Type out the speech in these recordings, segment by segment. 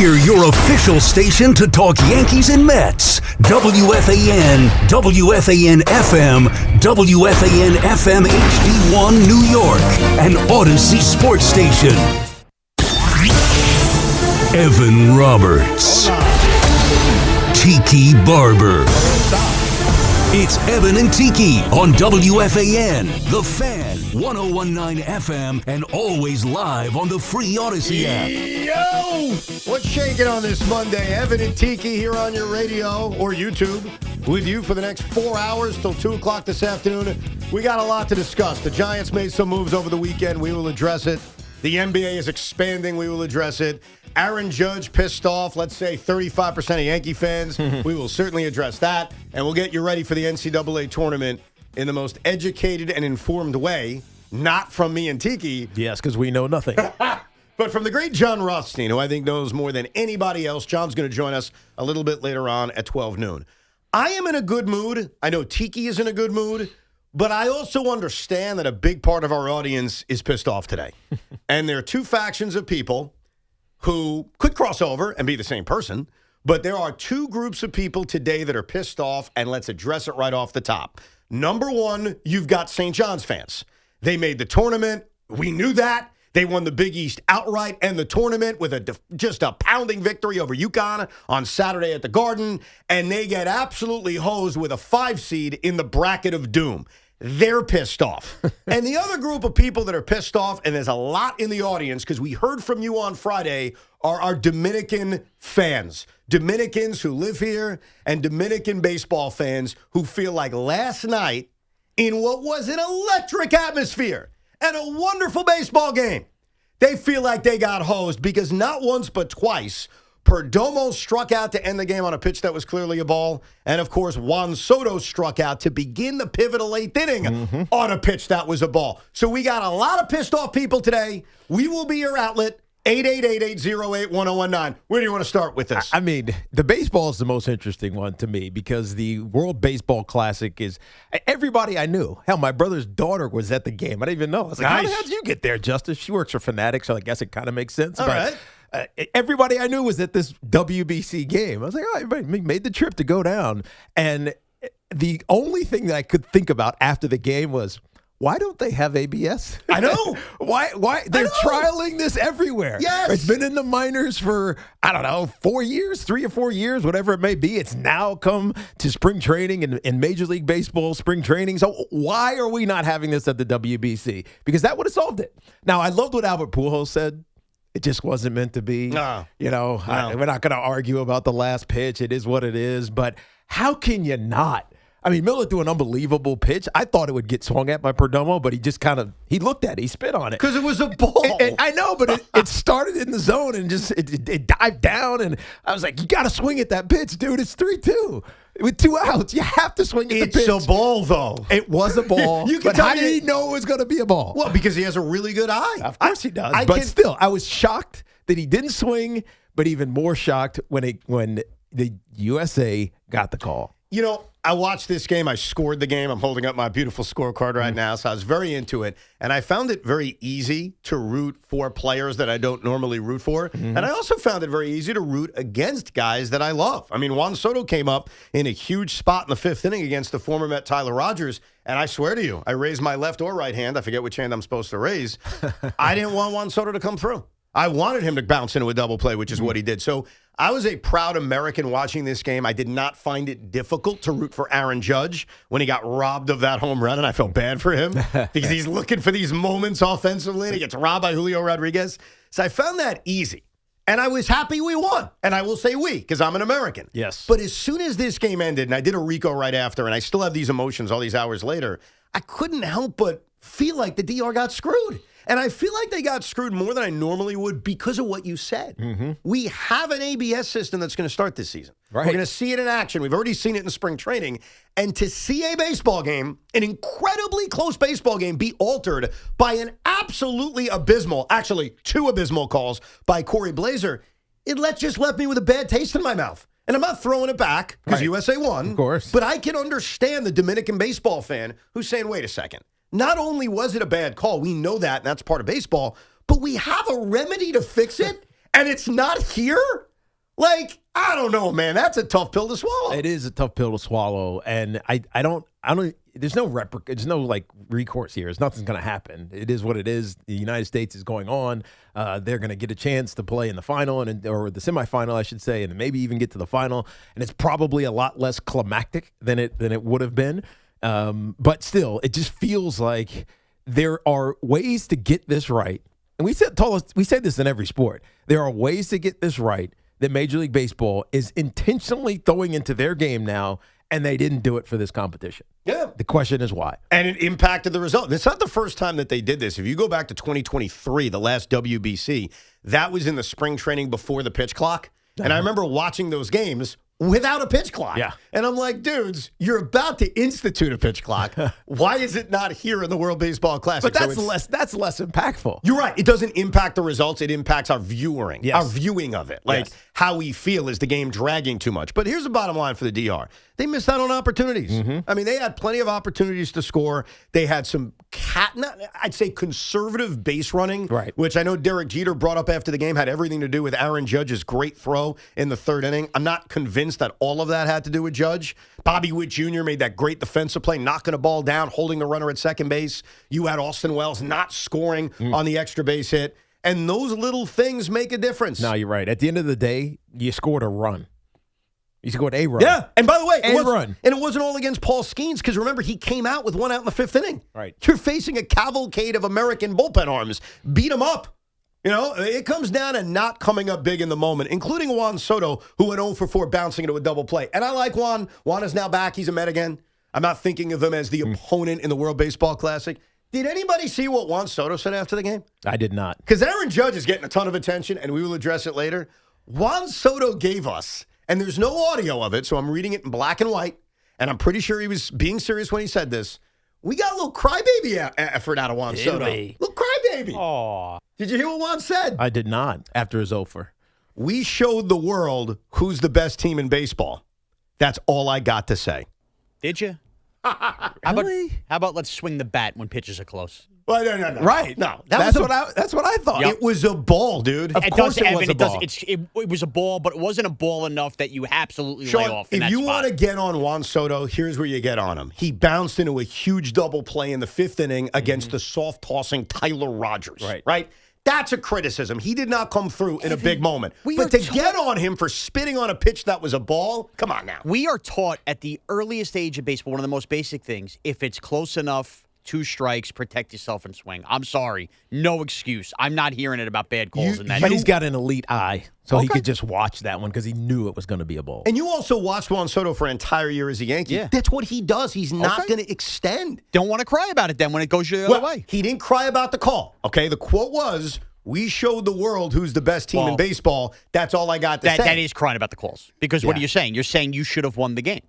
We're your official station to talk Yankees and Mets. WFAN, WFAN FM, WFAN FM HD1 New York, and Odyssey Sports Station. Evan Roberts. Tiki Barber. It's Evan and Tiki on WFAN, The Fan, 1019 FM, and always live on the free Odyssey app. Yo! What's shaking on this Monday? Evan and Tiki here on your radio or YouTube with you for the next 4 hours till 2 o'clock this afternoon. We got a lot to discuss. The Giants made some moves over the weekend. We will address it. The NBA is expanding. We will address it. Aaron Judge pissed off, let's say, 35% of Yankee fans. We will certainly address that. And we'll get you ready for the NCAA tournament in the most educated and informed way. Not from me and Tiki. Yes, because we know nothing. But from the great John Rothstein, who I think knows more than anybody else. John's going to join us a little bit later on at 12 noon. I am in a good mood. I know Tiki is in a good mood. But I also understand that a big part of our audience is pissed off today. And there are two factions of people who could cross over and be the same person. But there are two groups of people today that are pissed off, and let's address it right off the top. Number one, you've got St. John's fans. They made the tournament. We knew that. They won the Big East outright and the tournament with just a pounding victory over UConn on Saturday at the Garden, and they get absolutely hosed with a 5 seed in the bracket of doom. They're pissed off. And the other group of people that are pissed off, and there's a lot in the audience because we heard from you on Friday, are our Dominican fans. Dominicans who live here and Dominican baseball fans who feel like last night in what was an electric atmosphere and a wonderful baseball game, they feel like they got hosed because not once but twice, Perdomo struck out to end the game on a pitch that was clearly a ball. And, of course, Juan Soto struck out to begin the pivotal 8th inning on a pitch that was a ball. So we got a lot of pissed off people today. We will be your outlet. 888-808-1019. Where do you want to start with this? I mean, the baseball is the most interesting one to me because the World Baseball Classic is everybody I knew. Hell, my brother's daughter was at the game. I didn't even know. I was like, How the hell did you get there, Justice? She works for Fanatics, so I guess it kind of makes sense. All right. Everybody I knew was at this WBC game. I was like, oh, I made the trip to go down. And the only thing that I could think about after the game was, why don't they have ABS? I know. Why? They're trialing this everywhere. Yes. It's been in the minors for, 4 years, 3 or 4 years, whatever it may be. It's now come to spring training and in Major League Baseball spring training. So why are we not having this at the WBC? Because that would have solved it. Now, I loved what Albert Pujols said. It just wasn't meant to be. No. We're not going to argue about the last pitch. It is what it is. But how can you not? I mean, Miller threw an unbelievable pitch. I thought it would get swung at by Perdomo, but he just he looked at it. He spit on it. Because it was a ball. I know, but it started in the zone and just it dived down. And I was like, you got to swing at that pitch, dude. It's 3-2. With 2 outs, you have to swing at the pitch. It's a ball, though. It was a ball. But how did he know it was going to be a ball? Well, because he has a really good eye. Of course he does. Still, I was shocked that he didn't swing, but even more shocked when the USA got the call. You know, I watched this game. I scored the game. I'm holding up my beautiful scorecard right now, so I was very into it. And I found it very easy to root for players that I don't normally root for. And I also found it very easy to root against guys that I love. I mean, Juan Soto came up in a huge spot in the 5th inning against the former Met Tyler Rogers. And I swear to you, I raised my left or right hand. I forget which hand I'm supposed to raise. I didn't want Juan Soto to come through. I wanted him to bounce into a double play, which is what he did. So I was a proud American watching this game. I did not find it difficult to root for Aaron Judge when he got robbed of that home run, and I felt bad for him because he's looking for these moments offensively, and he gets robbed by Julio Rodriguez. So I found that easy. And I was happy we won. And I will say we, because I'm an American. Yes. But as soon as this game ended, and I did a Rico right after, and I still have these emotions all these hours later, I couldn't help but feel like the DR got screwed. And I feel like they got screwed more than I normally would because of what you said. We have an ABS system that's going to start this season. Right. We're going to see it in action. We've already seen it in spring training. And to see a baseball game, an incredibly close baseball game, be altered by an absolutely abysmal, actually 2 abysmal calls by Corey Blazer, it just left me with a bad taste in my mouth. And I'm not throwing it back because USA won. Of course. But I can understand the Dominican baseball fan who's saying, wait a second. Not only was it a bad call, we know that, and that's part of baseball, but we have a remedy to fix it, and it's not here? Like, I don't know, man. That's a tough pill to swallow. It is a tough pill to swallow, and I don't. There's no like recourse here. Nothing's going to happen. It is what it is. The United States is going on. They're going to get a chance to play in the final or the semifinal, I should say, and maybe even get to the final. And it's probably a lot less climactic than it would have been. But still, it just feels like there are ways to get this right. And we said this in every sport. There are ways to get this right that Major League Baseball is intentionally throwing into their game now, and they didn't do it for this competition. Yeah. The question is why. And it impacted the result. It's not the first time that they did this. If you go back to 2023, the last WBC, that was in the spring training before the pitch clock. And I remember watching those games without a pitch clock. Yeah. And I'm like, dudes, you're about to institute a pitch clock. Why is it not here in the World Baseball Classic? But that's less impactful. You're right. It doesn't impact the results. It impacts our viewing, Yes. our viewing of it. Like how we feel is the game dragging too much. But here's the bottom line for the DR. They missed out on opportunities. I mean, they had plenty of opportunities to score. They had some I'd say conservative base running, right, which I know Derek Jeter brought up after the game, had everything to do with Aaron Judge's great throw in the third inning. I'm not convinced that all of that had to do with Judge. Bobby Witt Jr. made that great defensive play, knocking a ball down, holding the runner at second base. You had Austin Wells not scoring on the extra base hit. And those little things make a difference. No, you're right. At the end of the day, you scored a run. You scored a run. Yeah. And by the way, it wasn't all against Paul Skeens, because remember, he came out with one out in the fifth inning. Right. You're facing a cavalcade of American bullpen arms. Beat him up. You know, it comes down to not coming up big in the moment, including Juan Soto, who went 0 for 4 bouncing into a double play. And I like Juan. Juan is now back. He's a Met again. I'm not thinking of him as the opponent in the World Baseball Classic. Did anybody see what Juan Soto said after the game? I did not. Because Aaron Judge is getting a ton of attention, and we will address it later. Juan Soto gave us, and there's no audio of it, so I'm reading it in black and white, and I'm pretty sure he was being serious when he said this. We got a little crybaby effort out of Juan Soto. Little crybaby. Aw. Did you hear what Juan said? I did not, after his offer. We showed the world who's the best team in baseball. That's all I got to say. Did you? How about let's swing the bat when pitches are close? Well, no. Right. No. That's what I thought. It was a ball, dude. Of course it was a ball. It was a ball, but it wasn't a ball enough that you absolutely lay Sean, off in that if you spot. want to get on Juan Soto, here's where you get on him. He bounced into a huge double play in the fifth inning against the soft-tossing Tyler Rogers. Right? That's a criticism. He did not come through in a big moment. But to get on him for spitting on a pitch that was a ball, come on now. We are taught at the earliest age of baseball, one of the most basic things, if it's close enough, 2 strikes, protect yourself and swing. I'm sorry. No excuse. I'm not hearing it about bad calls in that. But he's got an elite eye, so he could just watch that one because he knew it was going to be a ball. And you also watched Juan Soto for an entire year as a Yankee. Yeah. That's what he does. He's not going to extend. Don't want to cry about it then when it goes the other way. He didn't cry about the call. Okay, the quote was, we showed the world who's the best team in baseball. That's all I got to say. That is crying about the calls. Because what are you saying? You're saying you should have won the game.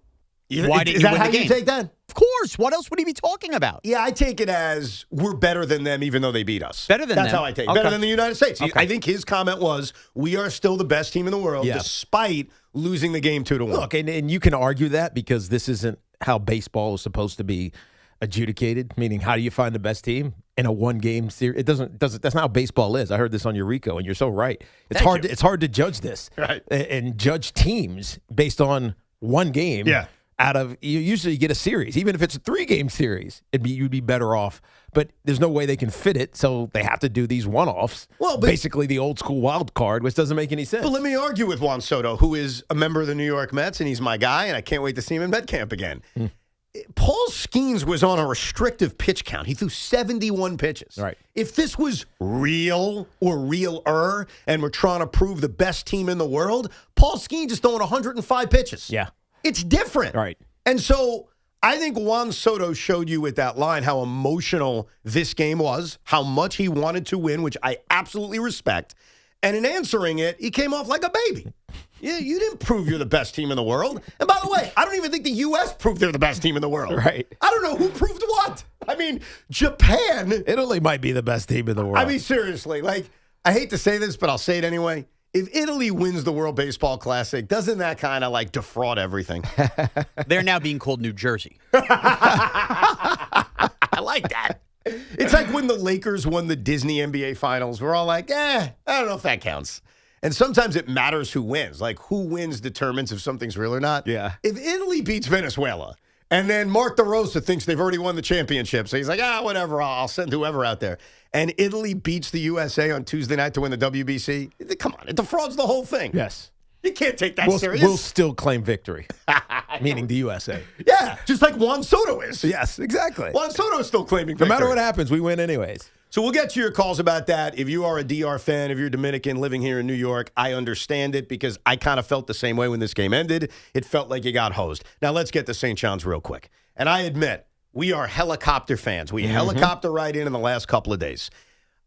Why didn't is you that win how the game? you take that? Of course. What else would he be talking about? Yeah, I take it as we're better than them even though they beat us. Better than That's them? how I take it. Okay. Better than the United States. Okay. I think his comment was, we are still the best team in the world despite losing the game 2-1. Look, and you can argue that because this isn't how baseball is supposed to be adjudicated, meaning how do you find the best team in a one-game series? It doesn't. That's not how baseball is. I heard this on Eureka, and you're so right. It's hard to judge this and judge teams based on one game. Yeah. Out of you usually get a series, even if it's a 3-game series, you'd be better off. But there's no way they can fit it, so they have to do these one-offs. Well, basically the old school wild card, which doesn't make any sense. But let me argue with Juan Soto, who is a member of the New York Mets, and he's my guy, and I can't wait to see him in Met camp again. Paul Skeens was on a restrictive pitch count. He threw 71 pitches. Right. If this was real or realer, and we're trying to prove the best team in the world, Paul Skeens is throwing 105 pitches. Yeah. It's different. Right. And so I think Juan Soto showed you with that line how emotional this game was, how much he wanted to win, which I absolutely respect. And in answering it, he came off like a baby. Yeah, you didn't prove you're the best team in the world. And by the way, I don't even think the U.S. proved they're the best team in the world. Right. I don't know who proved what. I mean, Japan. Italy might be the best team in the world. I mean, seriously, I hate to say this, but I'll say it anyway. If Italy wins the World Baseball Classic, doesn't that kind of defraud everything? They're now being called New Jersey. I like that. It's like when the Lakers won the Disney NBA Finals. We're all like, I don't know if that counts. And sometimes it matters who wins. Like, who wins determines if something's real or not. Yeah. If Italy beats Venezuela, and then Mark DeRosa thinks they've already won the championship, so he's like, whatever, I'll send whoever out there. And Italy beats the USA on Tuesday night to win the WBC. Come on, it defrauds the whole thing. Yes. You can't take that serious. We'll still claim victory, meaning the USA. Yeah, just like Juan Soto is. Yes, exactly. Juan Soto is still claiming No victory. matter what happens, we win anyways. So we'll get to your calls about that. If you are a DR fan, if you're Dominican living here in New York, I understand it because I kind of felt the same way when this game ended. It felt like you got hosed. Now let's get to St. John's real quick. And I admit, we are helicopter fans. We helicopter right in the last couple of days.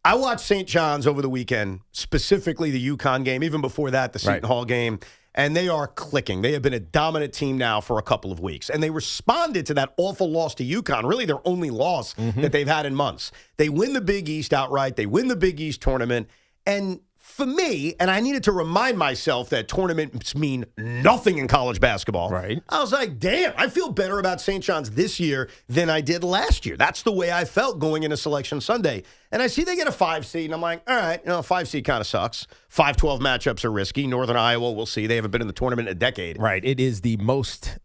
I watched St. John's over the weekend, specifically the UConn game, even before that, the Seton Hall game, and they are clicking. They have been a dominant team now for a couple of weeks, and they responded to that awful loss to UConn, really their only loss that they've had in months. They win the Big East outright. They win the Big East tournament, and for me, and I needed to remind myself that tournaments mean nothing in college basketball. Right. I was like, damn, I feel better about St. John's this year than I did last year. That's the way I felt going into Selection Sunday. And I see they get a 5 seed, and I'm like, all right, a 5 seed kind of sucks. 5-12 matchups are risky. Northern Iowa, we'll see. They haven't been in the tournament in a decade. Right. It is the most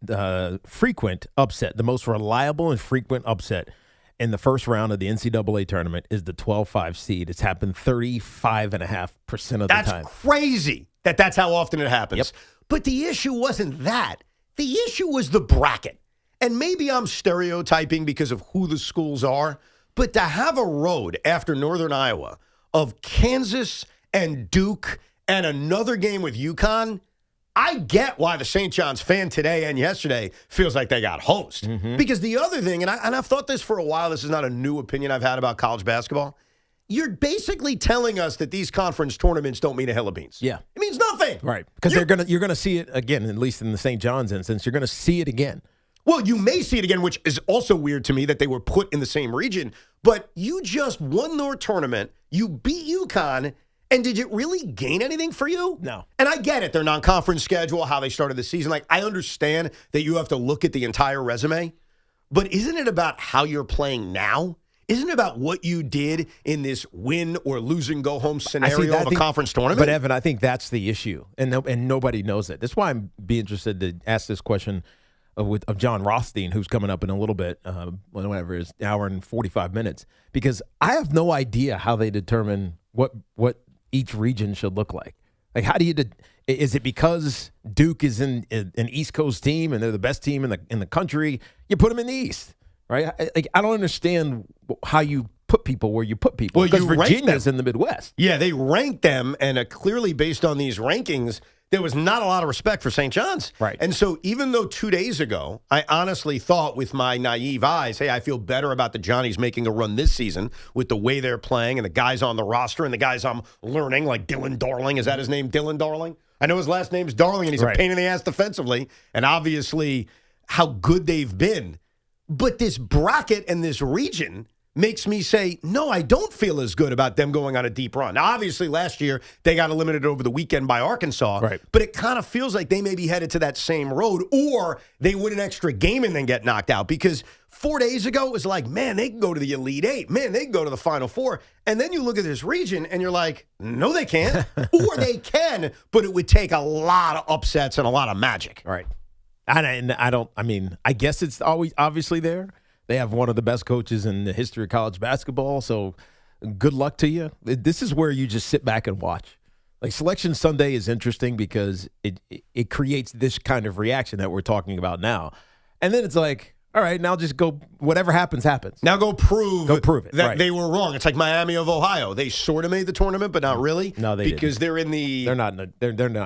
frequent upset, the most reliable and frequent upset in the first round of the NCAA tournament is the 12-5 seed. It's happened 35.5% of the time. That's crazy that's how often it happens. Yep. But the issue wasn't that. The issue was the bracket. And maybe I'm stereotyping because of who the schools are, but to have a road after Northern Iowa of Kansas and Duke and another game with UConn, I get why the St. John's fan today and yesterday feels like they got hosed. Because the other thing, and I've thought this for a while, this is not a new opinion I've had about college basketball, you're basically telling us that these conference tournaments don't mean a hill of beans. Yeah. It means nothing. Right. Because you're gonna see it again, at least in the St. John's instance, you're gonna see it again. Well, you may see it again, which is also weird to me that they were put in the same region, but you just won their tournament, you beat UConn, and did it really gain anything for you? No. And I get it. Their non-conference schedule, how they started the season. Like, I understand that you have to look at the entire resume. But isn't it about how you're playing now? Isn't it about what you did in this win or lose and go home scenario of a conference tournament? But, Evan, I think that's the issue. And nobody knows it. That's why I'm be interested to ask this question of John Rothstein, who's coming up in a little bit, whenever it's an hour and 45 minutes. Because I have no idea how they determine what each region should look like. Like, how do you is it because Duke is an East Coast team and they're the best team in the country? You put them in the East, right? I don't understand how you put people where you put people. Well, because you rank Virginia's in the Midwest. Yeah, they ranked them, and clearly based on these rankings, there was not a lot of respect for St. John's. Right. And so even though 2 days ago, I honestly thought with my naive eyes, hey, I feel better about the Johnnies making a run this season with the way they're playing and the guys on the roster and the guys I'm learning, like Dylan Darling. Is that his name, Dylan Darling? I know his last name's Darling, and he's a pain in the ass defensively, and obviously how good they've been. But this bracket and this region makes me say, no, I don't feel as good about them going on a deep run. Now, obviously, last year, they got eliminated over the weekend by Arkansas. Right. But it kind of feels like they may be headed to that same road, or they win an extra game and then get knocked out. Because 4 days ago, it was like, man, they can go to the Elite Eight. Man, they can go to the Final Four. And then you look at this region, and you're like, no, they can't. Or they can, but it would take a lot of upsets and a lot of magic. Right. And I guess it's always obviously there. They have one of the best coaches in the history of college basketball, so good luck to you. This is where you just sit back and watch. Like, Selection Sunday is interesting because it creates this kind of reaction that we're talking about now. And then it's like, all right, now just go, whatever happens, happens. Now go prove it, that right. they were wrong. It's like Miami of Ohio. They sort of made the tournament, but not really. No, they because didn't. they're in the. They're not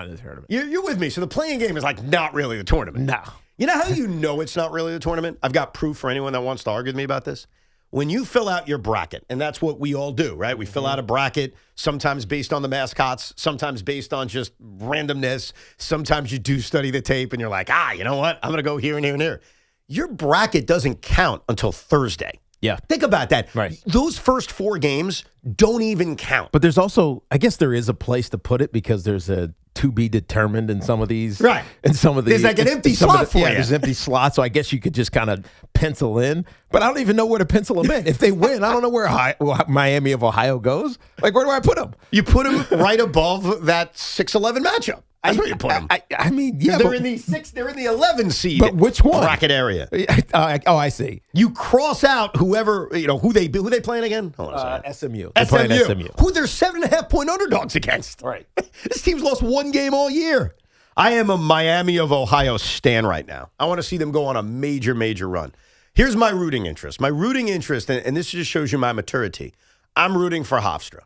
in the tournament. You're with me. So the playing game is like not really the tournament. No. You know how you know it's not really the tournament? I've got proof for anyone that wants to argue with me about this. When you fill out your bracket, and that's what we all do, right? We fill out a bracket, sometimes based on the mascots, sometimes based on just randomness. Sometimes you do study the tape, and you're like, you know what? I'm going to go here and here and here. Your bracket doesn't count until Thursday. Yeah. Think about that. Right. Those first 4 games don't even count. But there's also, I guess there is a place to put it because there's a to be determined in some of these. Right. In some of the, There's like an empty slot for you. There's empty slots, so I guess you could just kind of pencil in. But I don't even know where to pencil them in. If they win, I don't know where Miami of Ohio goes. Like, where do I put them? You put them right above that 6-11 matchup. That's where you put them. I mean, yeah, they're in the 11 seed. But which one? Bracket area. I see. You cross out whoever, who they playing again? Hold on a second. SMU. They're playing SMU. Who they're 7.5-point underdogs against. Right. This team's lost one game all year. I am a Miami of Ohio stan right now. I want to see them go on a major, major run. Here's my rooting interest. My rooting interest, and this just shows you my maturity. I'm rooting for Hofstra.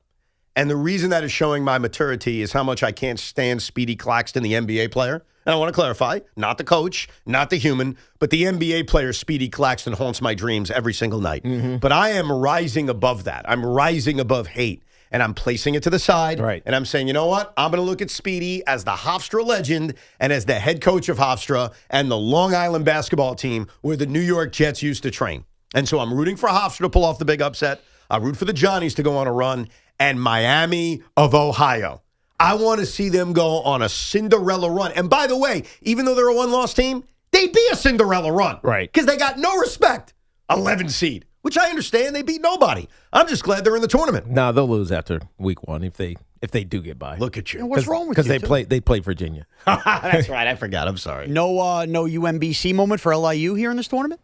And the reason that is showing my maturity is how much I can't stand Speedy Claxton, the NBA player. And I want to clarify, not the coach, not the human, but the NBA player Speedy Claxton haunts my dreams every single night. Mm-hmm. But I am rising above that. I'm rising above hate. And I'm placing it to the side. Right. And I'm saying, you know what? I'm going to look at Speedy as the Hofstra legend and as the head coach of Hofstra and the Long Island basketball team where the New York Jets used to train. And so I'm rooting for Hofstra to pull off the big upset. I root for the Johnnies to go on a run. And Miami of Ohio. I want to see them go on a Cinderella run. And by the way, even though they're a one-loss team, they'd be a Cinderella run. Right. Because they got no respect. 11 seed, which I understand. They beat nobody. I'm just glad they're in the tournament. No, they'll lose after week one if they do get by. Look at you. What's wrong with you? Because they play Virginia. That's right. I forgot. I'm sorry. No UMBC moment for LIU here in this tournament?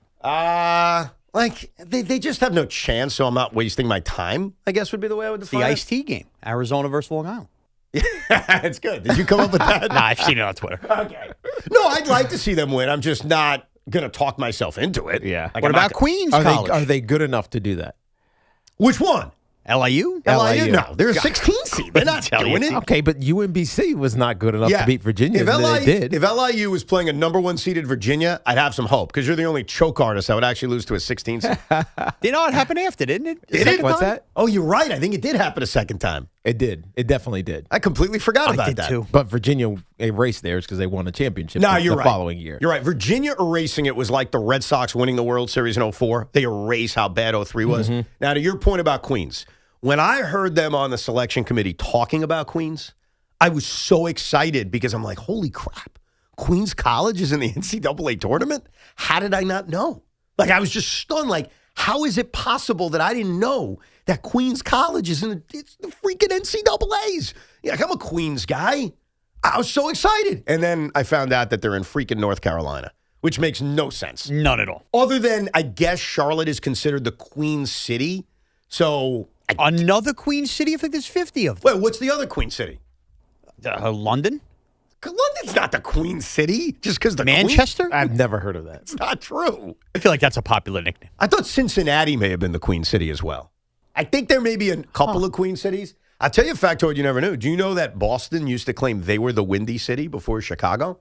They just have no chance, so I'm not wasting my time, I guess would be the way I would It's define the it. Ice Tea game, Arizona versus Long Island. It's good. Did you come up with that? Nah, I've seen it on Twitter. Okay. No, I'd like to see them win. I'm just not going to talk myself into it. Yeah. Like, What I'm about not- Queens Are College? they good enough to do that? Which one? LIU? LIU? No, they're a 16 seed. They're not tell you. doing it. Okay, but UMBC was not good enough to beat Virginia. If They did. If LIU was playing a number one seeded Virginia, I'd have some hope because you're the only choke artist that would actually lose to a 16 seed. You know what happened after, didn't it? Did it? What's that? Oh, you're right. I think it did happen a second time. It did. It definitely did. I completely forgot about did that. too. But Virginia erased theirs because they won a championship No, the you're right. following year. You're right. Virginia erasing it was like the Red Sox winning the World Series in 04. They erase how bad 03 was. Mm-hmm. Now, to your point about Queens, when I heard them on the selection committee talking about Queens, I was so excited because I'm like, holy crap, Queens College is in the NCAA tournament? How did I not know? Like, I was just stunned. Like, how is it possible that I didn't know that Queens College is it's the freaking NCAAs? Yeah, I'm a Queens guy. I was so excited. And then I found out that they're in freaking North Carolina, which makes no sense. None at all. Other than, I guess, Charlotte is considered the Queen City. So, Another Queen City? I think there's 50 of them. wait, what's the other Queen City? London? London's not the Queen City, just because the Manchester? I've never heard of that. It's not true. I feel like that's a popular nickname. I thought Cincinnati may have been the Queen City as well. I think there may be a couple of Queen Cities. I'll tell you a factoid you never knew. Do you know that Boston used to claim they were the Windy City before Chicago?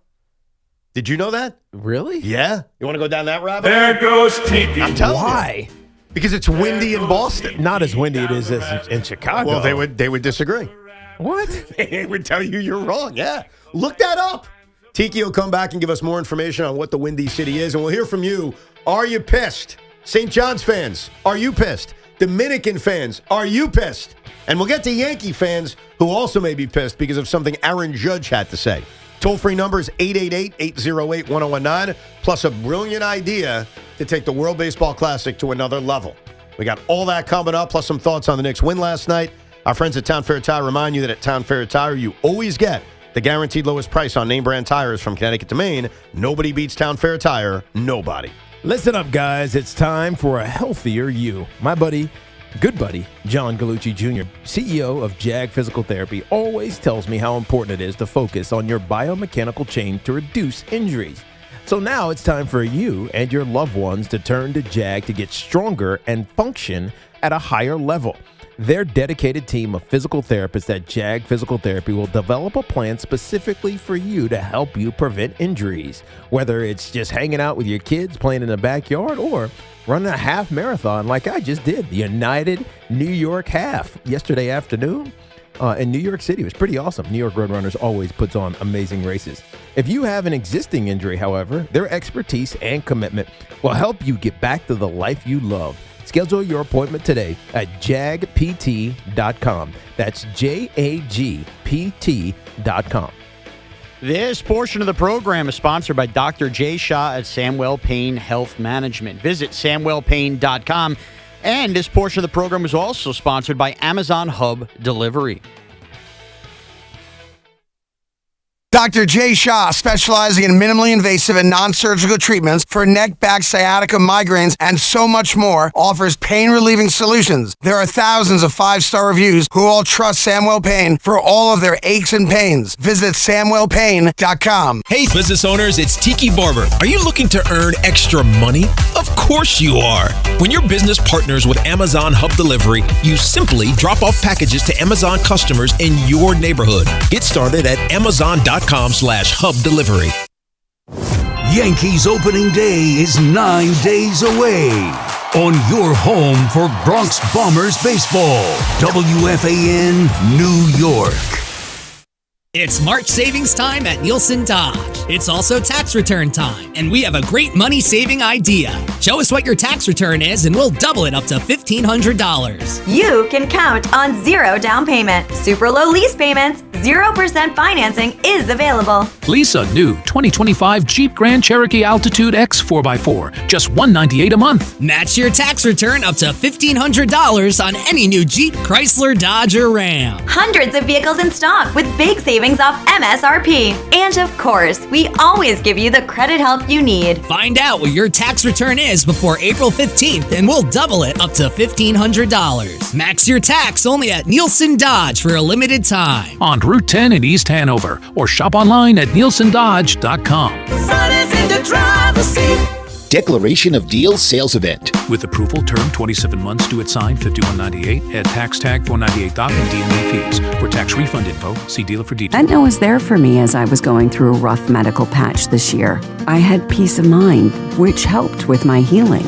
Did you know that? Really? Yeah. You want to go down that rabbit hole? There goes Tiki. I'm telling Why? you. Because it's windy in Boston. Not as windy it is as in Chicago. Well, they would disagree. What? They would tell you you're wrong. Yeah. Look that up. Tiki will come back and give us more information on what the Windy City is, and we'll hear from you. Are you pissed? St. John's fans, are you pissed? Dominican fans, are you pissed? And we'll get to Yankee fans who also may be pissed because of something Aaron Judge had to say. Toll-free number is 888-808-1019, plus a brilliant idea to take the World Baseball Classic to another level. We got all that coming up, plus some thoughts on the Knicks win last night. Our friends at Town Fair Tire remind you that at Town Fair Tire, you always get the guaranteed lowest price on name brand tires from Connecticut to Maine. Nobody beats Town Fair Tire. Nobody. Listen up, guys. It's time for a healthier you. My good buddy, John Gallucci Jr., CEO of JAG Physical Therapy, always tells me how important it is to focus on your biomechanical chain to reduce injuries. So now it's time for you and your loved ones to turn to JAG to get stronger and function at a higher level. Their dedicated team of physical therapists at JAG Physical Therapy will develop a plan specifically for you to help you prevent injuries. Whether it's just hanging out with your kids playing in the backyard or running a half marathon like I just did, the United New York Half yesterday afternoon in New York City. It was pretty awesome. New York Roadrunners always puts on amazing races. If you have an existing injury, however, their expertise and commitment will help you get back to the life you love. Schedule your appointment today at jagpt.com. That's JAGPT.com. This portion of the program is sponsored by Dr. Jay Shah at Samwell Payne Health Management. Visit samwellpayne.com. And this portion of the program is also sponsored by Amazon Hub Delivery. Dr. Jay Shah, specializing in minimally invasive and non-surgical treatments for neck, back, sciatica, migraines, and so much more, offers pain-relieving solutions. There are thousands of 5-star reviews who all trust Samwell Payne for all of their aches and pains. Visit samwellpayne.com. Hey, business owners, it's Tiki Barber. Are you looking to earn extra money? Of course you are. When your business partners with Amazon Hub Delivery, you simply drop off packages to Amazon customers in your neighborhood. Get started at amazon.com/hub delivery. Yankees opening day is 9 days away. On your home for Bronx Bombers baseball, WFAN New York. It's March savings time at Nielsen Dodge. It's also tax return time, and we have a great money-saving idea. Show us what your tax return is, and we'll double it up to $1,500. You can count on 0 down payment, super low lease payments, 0% financing is available. Lease a new 2025 Jeep Grand Cherokee Altitude X 4x4, just $198 a month. Match your tax return up to $1,500 on any new Jeep, Chrysler, Dodge, or Ram. Hundreds of vehicles in stock with big savings off MSRP. And of course, we always give you the credit help you need. Find out what your tax return is before April 15th, and we'll double it up to $1,500. Max your tax only at Nielsen Dodge for a limited time. On Route 10 in East Hanover, or shop online at nielsendodge.com. Declaration of Deal Sales Event. With approval, term 27 months, due at sign, $51.98. Add tax tag $498 and DMV fees. For tax refund info, see dealer for details. Aetna was there for me as I was going through a rough medical patch this year. I had peace of mind, which helped with my healing.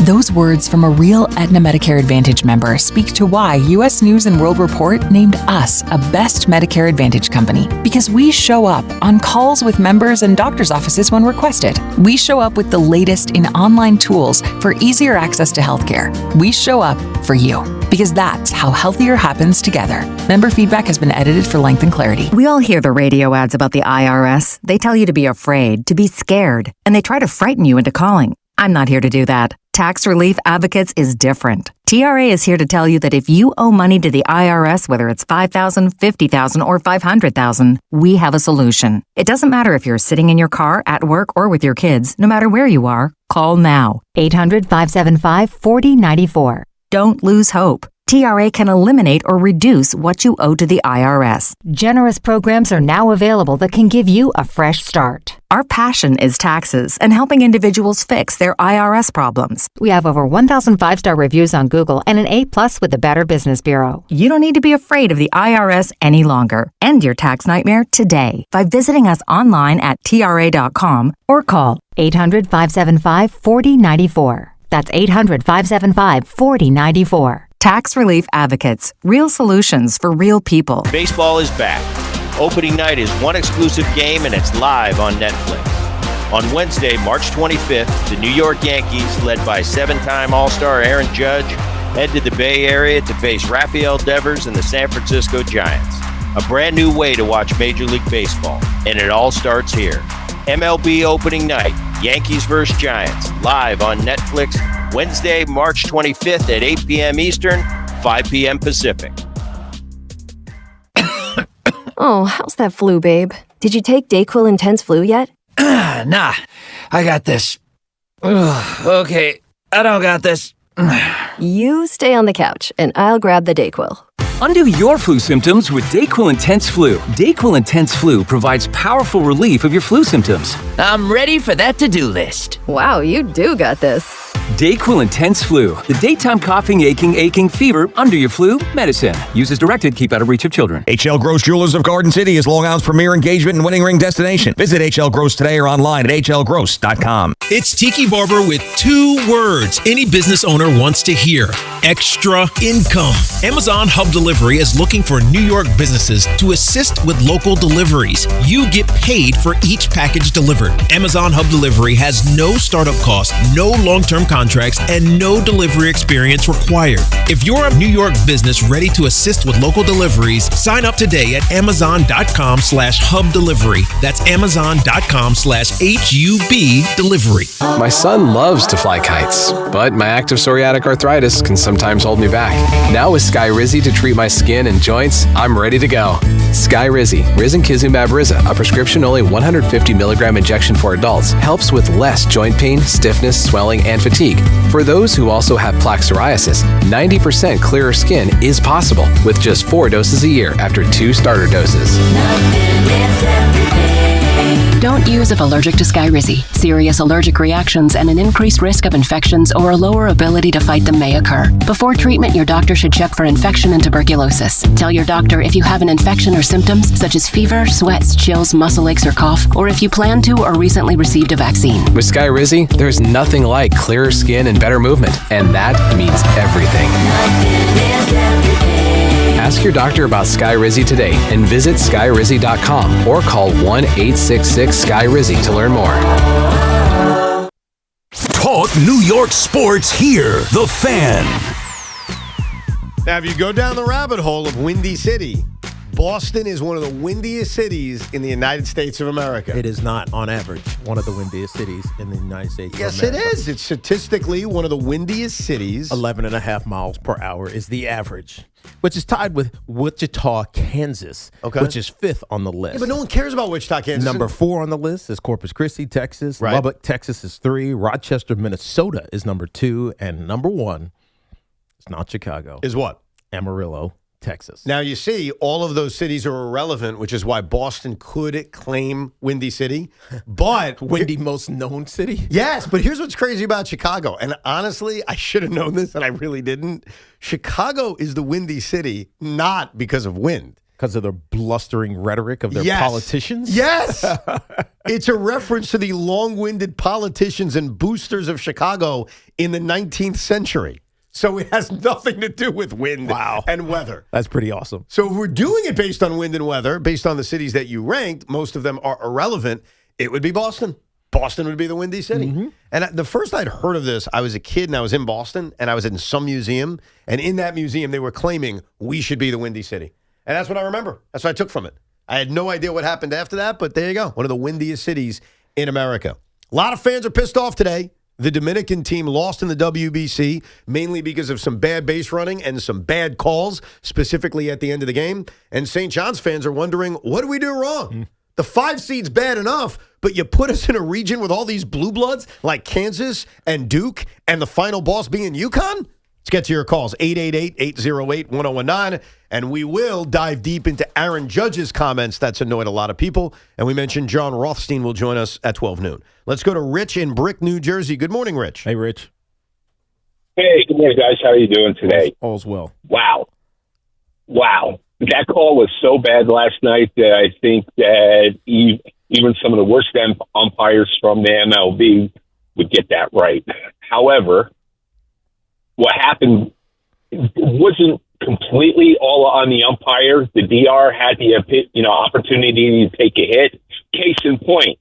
Those words from a real Aetna Medicare Advantage member speak to why U.S. News & World Report named us a best Medicare Advantage company. Because we show up on calls with members and doctors' offices when requested. We show up with the latest in online tools for easier access to healthcare. We show up for you. Because that's how healthier happens together. Member feedback has been edited for length and clarity. We all hear the radio ads about the IRS. They tell you to be afraid, to be scared, and they try to frighten you into calling. I'm not here to do that. Tax Relief Advocates is different. TRA is here to tell you that if you owe money to the IRS, whether it's $5,000, $50,000, or $500,000, we have a solution. It doesn't matter if you're sitting in your car, at work, or with your kids. No matter where you are, call now. 800-575-4094. Don't lose hope. TRA can eliminate or reduce what you owe to the IRS. Generous programs are now available that can give you a fresh start. Our passion is taxes and helping individuals fix their IRS problems. We have over 1,000 5-star reviews on Google and an A+ with the Better Business Bureau. You don't need to be afraid of the IRS any longer. End your tax nightmare today by visiting us online at TRA.com or call 800-575-4094. That's 800-575-4094. Tax Relief Advocates. Real solutions for real people. Baseball is back. Opening night is one exclusive game, and it's live on Netflix. On Wednesday, March 25th, the New York Yankees, led by 7-time All-Star Aaron Judge, head to the Bay Area to face Rafael Devers and the San Francisco Giants. A brand new way to watch Major League Baseball, and it all starts here. MLB opening night, Yankees vs. Giants, live on Netflix, Wednesday, March 25th at 8 p.m. Eastern, 5 p.m. Pacific. Oh, how's that flu, babe? Did you take Dayquil Intense Flu yet? Nah, I got this. Ugh, okay, I don't got this. You stay on the couch, and I'll grab the Dayquil. Undo your flu symptoms with Dayquil Intense Flu. Dayquil Intense Flu provides powerful relief of your flu symptoms. I'm ready for that to-do list. Wow, you do got this. Dayquil Intense Flu. The daytime coughing, aching, fever, under your flu, medicine. Use as directed, keep out of reach of children. H.L. Gross Jewelers of Garden City is Long Island's premier engagement and wedding ring destination. Visit H.L. Gross today or online at hlgross.com. It's Tiki Barber with 2 words any business owner wants to hear. Extra income. Amazon Hub Delivery is looking for New York businesses to assist with local deliveries. You get paid for each package delivered. Amazon Hub Delivery has no startup cost, no long-term contract, contracts and no delivery experience required. If you're a New York business ready to assist with local deliveries, sign up today at Amazon.com/hub delivery. That's Amazon.com/HUB delivery. My son loves to fly kites, but my active psoriatic arthritis can sometimes hold me back. Now with Skyrizi to treat my skin and joints, I'm ready to go. Skyrizi, risankizumab Riza, a prescription-only 150 milligram injection for adults, helps with less joint pain, stiffness, swelling, and fatigue. For those who also have plaque psoriasis, 90% clearer skin is possible with just 4 doses a year after 2 starter doses. Don't use if allergic to Skyrizi. Serious allergic reactions and an increased risk of infections or a lower ability to fight them may occur. Before treatment, your doctor should check for infection and tuberculosis. Tell your doctor if you have an infection or symptoms such as fever, sweats, chills, muscle aches, or cough, or if you plan to or recently received a vaccine. With Skyrizi, there's nothing like clearer skin and better movement, and that means everything. Ask your doctor about Skyrizi today and visit Skyrizi.com or call 1-866-SKY-RIZZI to learn more. Talk New York sports here. The Fan. Now, if you go down the rabbit hole of Windy City, Boston is one of the windiest cities in the United States of America. It is not, on average, one of the windiest cities in the United States Yes, of America. it is. It's statistically one of the windiest cities. 11.5 miles per hour is the average, which is tied with Wichita, Kansas, which is 5th on the list. Yeah, but no one cares about Wichita, Kansas. Number 4 on the list is Corpus Christi, Texas. Right. Lubbock, Texas is 3. Rochester, Minnesota is number 2. And number 1, it's not Chicago. Is what? Amarillo, Texas. Now, you see, all of those cities are irrelevant, which is why Boston could claim Windy City. But Windy most known city? Yes, but here's what's crazy about Chicago. And honestly, I should have known this, and I really didn't. Chicago is the windy city, not because of wind. Because of the blustering rhetoric of their politicians? Yes. It's a reference to the long-winded politicians and boosters of Chicago in the 19th century. So it has nothing to do with wind and weather. That's pretty awesome. So if we're doing it based on wind and weather, based on the cities that you ranked, most of them are irrelevant, it would be Boston. Boston would be the windy city. Mm-hmm. And the first I'd heard of this, I was a kid and I was in Boston and I was in some museum. And in that museum, they were claiming we should be the windy city. And that's what I remember. That's what I took from it. I had no idea what happened after that, but there you go. One of the windiest cities in America. A lot of fans are pissed off today. The Dominican team lost in the WBC, mainly because of some bad base running and some bad calls, specifically at the end of the game. And St. John's fans are wondering, what did we do wrong? The 5 seed's bad enough, but you put us in a region with all these blue bloods like Kansas and Duke and the final boss being UConn? Let's get to your calls, 888-808-1019, and we will dive deep into Aaron Judge's comments that's annoyed a lot of people. And we mentioned John Rothstein will join us at 12 noon. Let's go to Rich in Brick, New Jersey. Good morning, Rich. Hey, Rich. Hey, good morning, guys. How are you doing today? All's well. Wow. That call was so bad last night that I think that even some of the worst umpires from the MLB would get that right. However, what happened wasn't completely all on the umpire. The DR had the opportunity to take a hit. Case in point,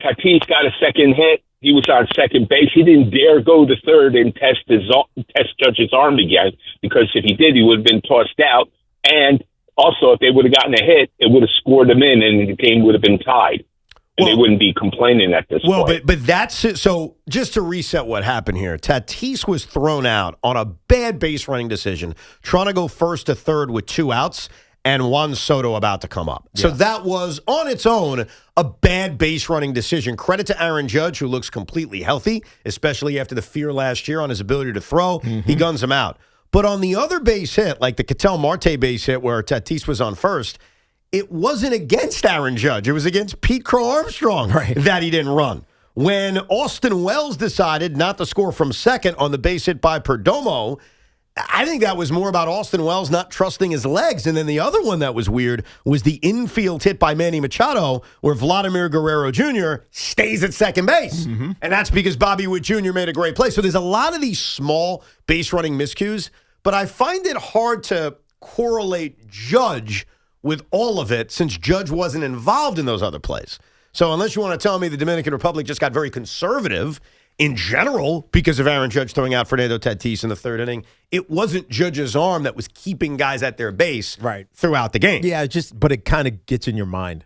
Tatis got a second hit. He was on second base. He didn't dare go to third and test Judge's arm again, because if he did, he would have been tossed out. And also, if they would have gotten a hit, it would have scored them in, and the game would have been tied. And they wouldn't be complaining at this point. Well, but that's it. So just to reset what happened here, Tatis was thrown out on a bad base running decision, trying to go first to third with 2 outs, and Juan Soto about to come up. Yeah. So that was, on its own, a bad base running decision. Credit to Aaron Judge, who looks completely healthy, especially after the fear last year on his ability to throw. Mm-hmm. He guns him out. But on the other base hit, like the Ketel Marte base hit where Tatis was on first, it wasn't against Aaron Judge. It was against Pete Crow Armstrong that he didn't run. When Austin Wells decided not to score from second on the base hit by Perdomo, I think that was more about Austin Wells not trusting his legs. And then the other one that was weird was the infield hit by Manny Machado, where Vladimir Guerrero Jr. stays at second base. Mm-hmm. And that's because Bobby Witt Jr. made a great play. So there's a lot of these small base running miscues, but I find it hard to correlate Judge with all of it, since Judge wasn't involved in those other plays. So unless you want to tell me the Dominican Republic just got very conservative in general, because of Aaron Judge throwing out Fernando Tatis in the third inning, it wasn't Judge's arm that was keeping guys at their base throughout the game. Yeah, but it kind of gets in your mind.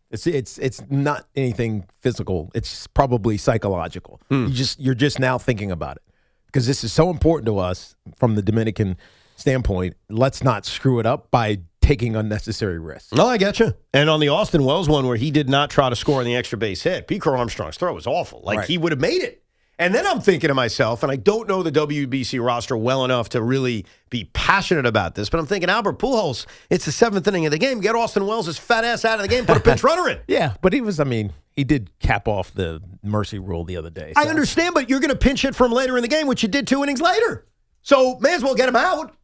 It's not anything physical. It's probably psychological. You're just now thinking about it because this is so important to us from the Dominican standpoint. Let's not screw it up by taking unnecessary risks. No, I get you. And on the Austin Wells one where he did not try to score on the extra base hit, Pete Crow Armstrong's throw was awful. He would have made it. And then I'm thinking to myself, and I don't know the WBC roster well enough to really be passionate about this, but I'm thinking, Albert Pujols, it's the 7th inning of the game. Get Austin Wells' fat ass out of the game, put a pinch runner in. Yeah, but he did cap off the mercy rule the other day. So. I understand, but you're going to pinch hit from later in the game, which you did 2 innings later. So may as well get him out.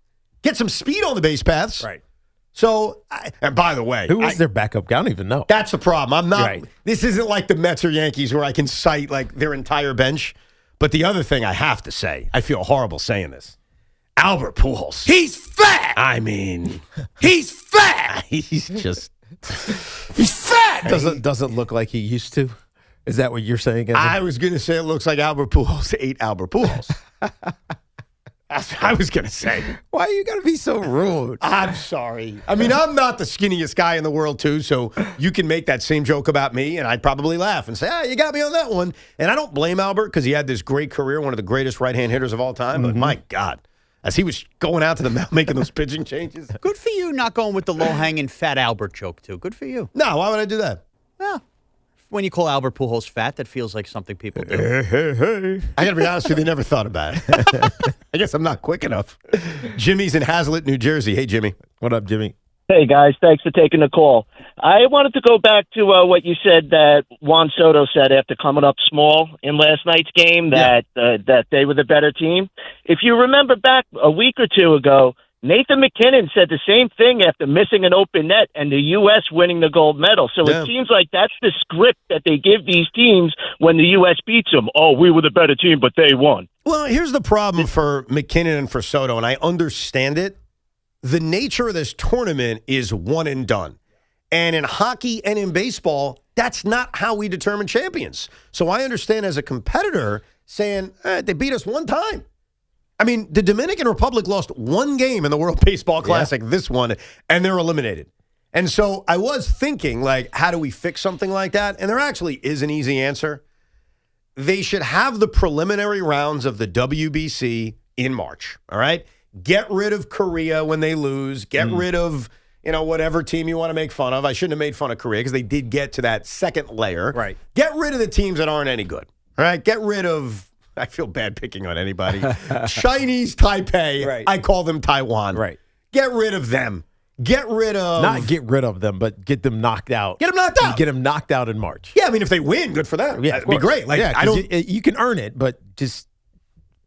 Get some speed on the base paths. Right. So, and by the way, who was their backup guy? I don't even know. That's the problem. I'm not. This isn't like the Mets or Yankees where I can cite their entire bench. But the other thing I have to say, I feel horrible saying this. Albert Pujols. He's fat. I mean, he's fat. He's just. He's fat. Doesn't look like he used to. Is that what you're saying? I was going to say it looks like Albert Pujols ate Albert Pujols. That's what I was going to say. Why are you going to be so rude? I'm sorry. I mean, I'm not the skinniest guy in the world, too, so you can make that same joke about me, and I'd probably laugh and say, you got me on that one. And I don't blame Albert because he had this great career, one of the greatest right-hand hitters of all time, but my God, as he was going out to the mound making those pitching changes. Good for you not going with the low-hanging fat Albert joke, too. Good for you. No, why would I do that? Well, when you call Albert Pujols fat, that feels like something people do. Hey. I got to be honest with you, never thought about it. I guess I'm not quick enough. Jimmy's in Hazlitt, New Jersey. Hey, Jimmy. What up, Jimmy? Hey, guys. Thanks for taking the call. I wanted to go back to what you said that Juan Soto said after coming up small in last night's game, that they were the better team. If you remember back a week or two ago, Nathan McKinnon said the same thing after missing an open net and the U.S. winning the gold medal. So it seems like that's the script that they give these teams when the U.S. beats them. Oh, we were the better team, but they won. Well, here's the problem for McKinnon and for Soto, and I understand it. The nature of this tournament is one and done. And in hockey and in baseball, that's not how we determine champions. So I understand as a competitor saying, they beat us one time. I mean, the Dominican Republic lost one game in the World Baseball Classic, this one, and they're eliminated. And so I was thinking, how do we fix something like that? And there actually is an easy answer. They should have the preliminary rounds of the WBC in March, all right? Get rid of Korea when they lose. Get rid of, whatever team you want to make fun of. I shouldn't have made fun of Korea because they did get to that second layer. Right. Get rid of the teams that aren't any good, all right? Get rid of... I feel bad picking on anybody. Chinese Taipei. Right. I call them Taiwan. Right. Get rid of them. Get rid of... Not get rid of them, but get them knocked out. Get them knocked out. Get them knocked out in March. Yeah, I mean, if they win, good for them. Yeah, that'd be great. You can earn it, but just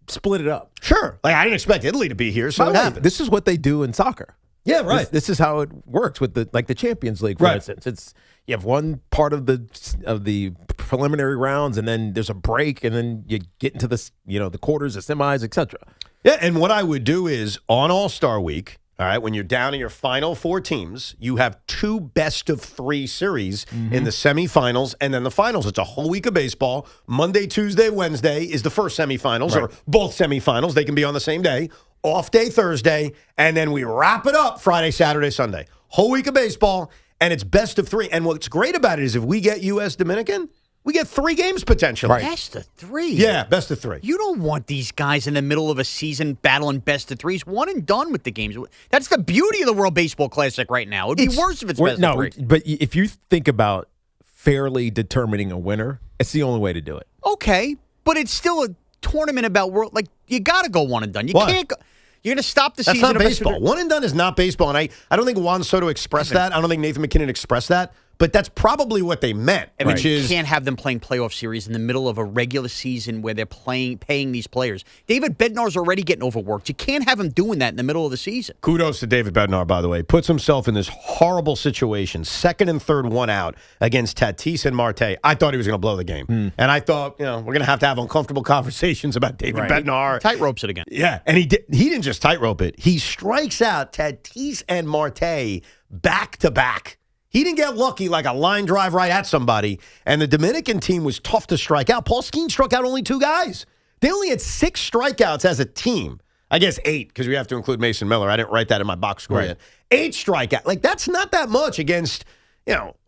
split it up. Sure. I didn't expect Italy to be here, so it happened. This is what they do in soccer. Yeah, right. This is how it works with the Champions League, for instance. You have one part of the preliminary rounds, and then there's a break, and then you get into the quarters, the semis, etc. Yeah, and what I would do is on All-Star Week, all right, when you're down in your final 4 teams, you have 2 best-of-3 series in the semifinals and then the finals. It's a whole week of baseball. Monday, Tuesday, Wednesday is the first semifinals, or both semifinals. They can be on the same day. Off day Thursday, and then we wrap it up Friday, Saturday, Sunday. Whole week of baseball, and it's best of 3. And what's great about it is if we get U.S. Dominican, we get 3 games potentially. Right. Best of 3? Yeah, best of 3. You don't want these guys in the middle of a season battling best of 3s. One and done with the games. That's the beauty of the World Baseball Classic right now. It would be worse if it's best of 3. But if you think about fairly determining a winner, it's the only way to do it. Okay, but it's still a tournament about world. You got to go one and done. You can't go. You're going to stop the season. That's not baseball. One and done is not baseball. And I don't think Juan Soto expressed that. I don't think Nathan McKinnon expressed that. But that's probably what they meant, which is... You can't have them playing playoff series in the middle of a regular season where they're paying these players. David Bednar's already getting overworked. You can't have him doing that in the middle of the season. Kudos to David Bednar, by the way. Puts himself in this horrible situation, 2nd and 3rd one out against Tatis and Marte. I thought he was going to blow the game. And I thought, we're going to have uncomfortable conversations about David Bednar. Tightropes it again. Yeah, and he didn't just tightrope it. He strikes out Tatis and Marte back to back He didn't get lucky like a line drive right at somebody. And the Dominican team was tough to strike out. Paul Skeens struck out only 2 guys. They only had 6 strikeouts as a team. I guess 8, because we have to include Mason Miller. I didn't write that in my box score yet. 8 strikeouts. Like, that's not that much against,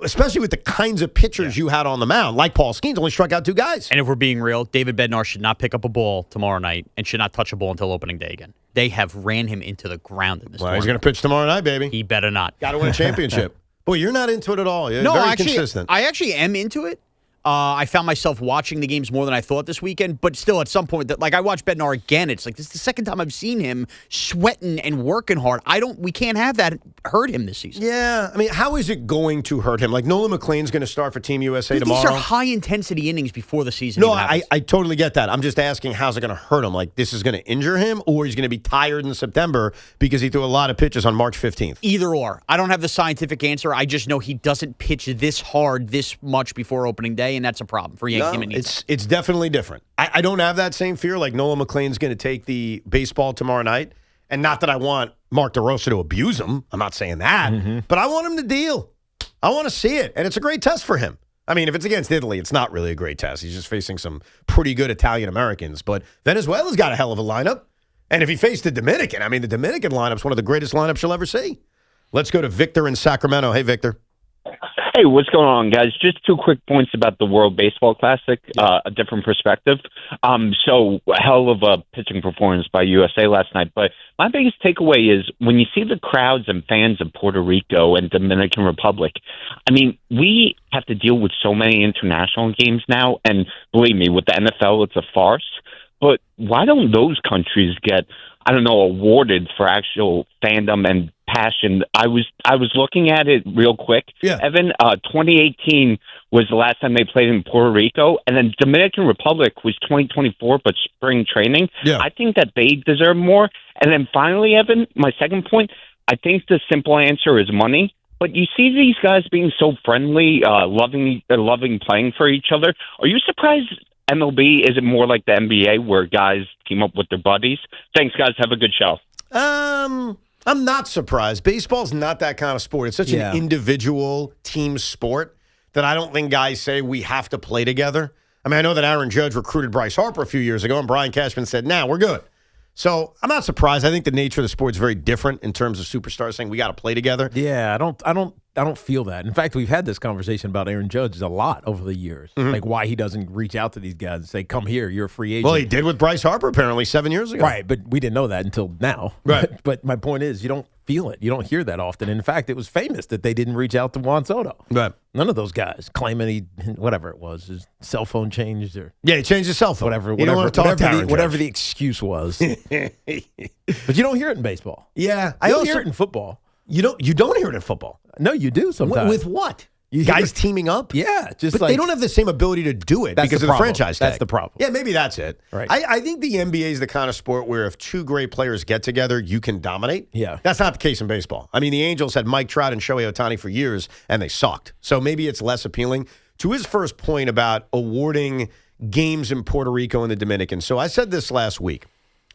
especially with the kinds of pitchers you had on the mound. Like Paul Skeens only struck out 2 guys. And if we're being real, David Bednar should not pick up a ball tomorrow night and should not touch a ball until opening day again. They have ran him into the ground in this Well, he's going to pitch tomorrow night, baby. He better not. Got to win a championship. Boy, you're not into it at all. You're very consistent. I actually am into it. I found myself watching the games more than I thought this weekend, but still at some point, I watched Bednar again. It's like this is the second time I've seen him sweating and working hard. We can't have that hurt him this season. Yeah, I mean, how is it going to hurt him? Like Nolan McLean's going to start for Team USA tomorrow. These are high intensity innings before the season. No, I totally get that. I'm just asking, how's it going to hurt him? Like this is going to injure him, or he's going to be tired in September because he threw a lot of pitches on March 15th. Either or. I don't have the scientific answer. I just know he doesn't pitch this hard this much before opening day, and that's a problem for Yankee. It's definitely different. I don't have that same fear. Like Nolan McLean's going to take the baseball tomorrow night, and not that I want Mark DeRosa to abuse him. I'm not saying that, but I want him to deal. I want to see it, and it's a great test for him. I mean, if it's against Italy, it's not really a great test. He's just facing some pretty good Italian Americans, but Venezuela's got a hell of a lineup, and if he faced the Dominican, I mean, the Dominican lineup's one of the greatest lineups you'll ever see. Let's go to Victor in Sacramento. Hey, Victor. Hey, what's going on, guys? Just 2 quick points about the World Baseball Classic, a different perspective. So, a hell of a pitching performance by USA last night. But my biggest takeaway is when you see the crowds and fans of Puerto Rico and Dominican Republic, I mean, we have to deal with so many international games now. And believe me, with the NFL, it's a farce. But why don't those countries get, awarded for actual fandom and passion? I was looking at it real quick. Yeah. Evan, 2018 was the last time they played in Puerto Rico, and then Dominican Republic was 2024, but spring training. Yeah. I think that they deserve more. And then finally, Evan, my second point, I think the simple answer is money. But you see these guys being so friendly, loving playing for each other. Are you surprised MLB isn't more like the NBA where guys team up with their buddies? Thanks, guys. Have a good show. I'm not surprised. Baseball's not that kind of sport. It's such an individual team sport that I don't think guys say we have to play together. I mean, I know that Aaron Judge recruited Bryce Harper a few years ago, and Brian Cashman said, "Nah, we're good." So I'm not surprised. I think the nature of the sport is very different in terms of superstars saying we got to play together. Yeah, I don't feel that. In fact, we've had this conversation about Aaron Judge a lot over the years, like why he doesn't reach out to these guys and say, "Come here, you're a free agent." Well, he did with Bryce Harper apparently 7 years ago. Right, but we didn't know that until now. Right. But my point is, you don't feel it. You don't hear that often. In fact, it was famous that they didn't reach out to Juan Soto. Right. None of those guys claiming whatever it was, his cell phone changed or he changed his cell phone. Whatever the excuse was. But you don't hear it in baseball. Yeah, I also hear it in football. You don't hear it in football. No, you do sometimes. With what? Guys teaming up? Yeah. But they don't have the same ability to do it because of the franchise tag. That's the problem. Yeah, maybe that's it. Right. I think the NBA is the kind of sport where if 2 great players get together, you can dominate. Yeah. That's not the case in baseball. I mean, the Angels had Mike Trout and Shohei Ohtani for years, and they sucked. So maybe it's less appealing. To his first point about awarding games in Puerto Rico and the Dominican. So I said this last week,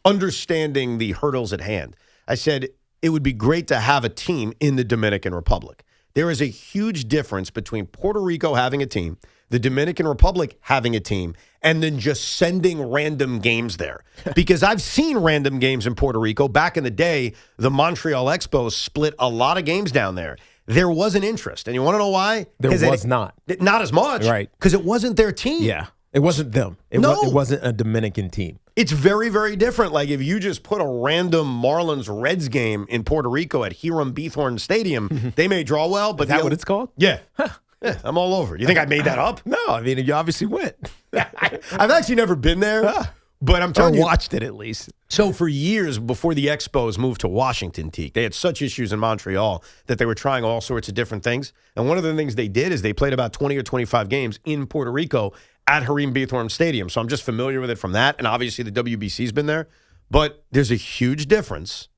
understanding the hurdles at hand. I said it would be great to have a team in the Dominican Republic. There is a huge difference between Puerto Rico having a team, the Dominican Republic having a team, and then just sending random games there. Because I've seen random games in Puerto Rico. Back in the day, the Montreal Expos split a lot of games down there. There was an interest. And you want to know why? There was not. Not as much. Right. Because it wasn't their team. Yeah. It wasn't them. It wasn't a Dominican team. It's very, very different. Like if you just put a random Marlins-Reds game in Puerto Rico at Hiram Beathorn Stadium, they may draw well. But is that what it's called? Yeah. Yeah, I'm all over. You think I made that up? No, I mean, you obviously went. I've actually never been there, but I'm telling you. Watched it at least. So for years before the Expos moved to Washington, Tiki, they had such issues in Montreal that they were trying all sorts of different things. And one of the things they did is they played about 20 or 25 games in Puerto Rico at Hiram Beathorn Stadium. So I'm just familiar with it from that. And obviously the WBC's been there. But there's a huge difference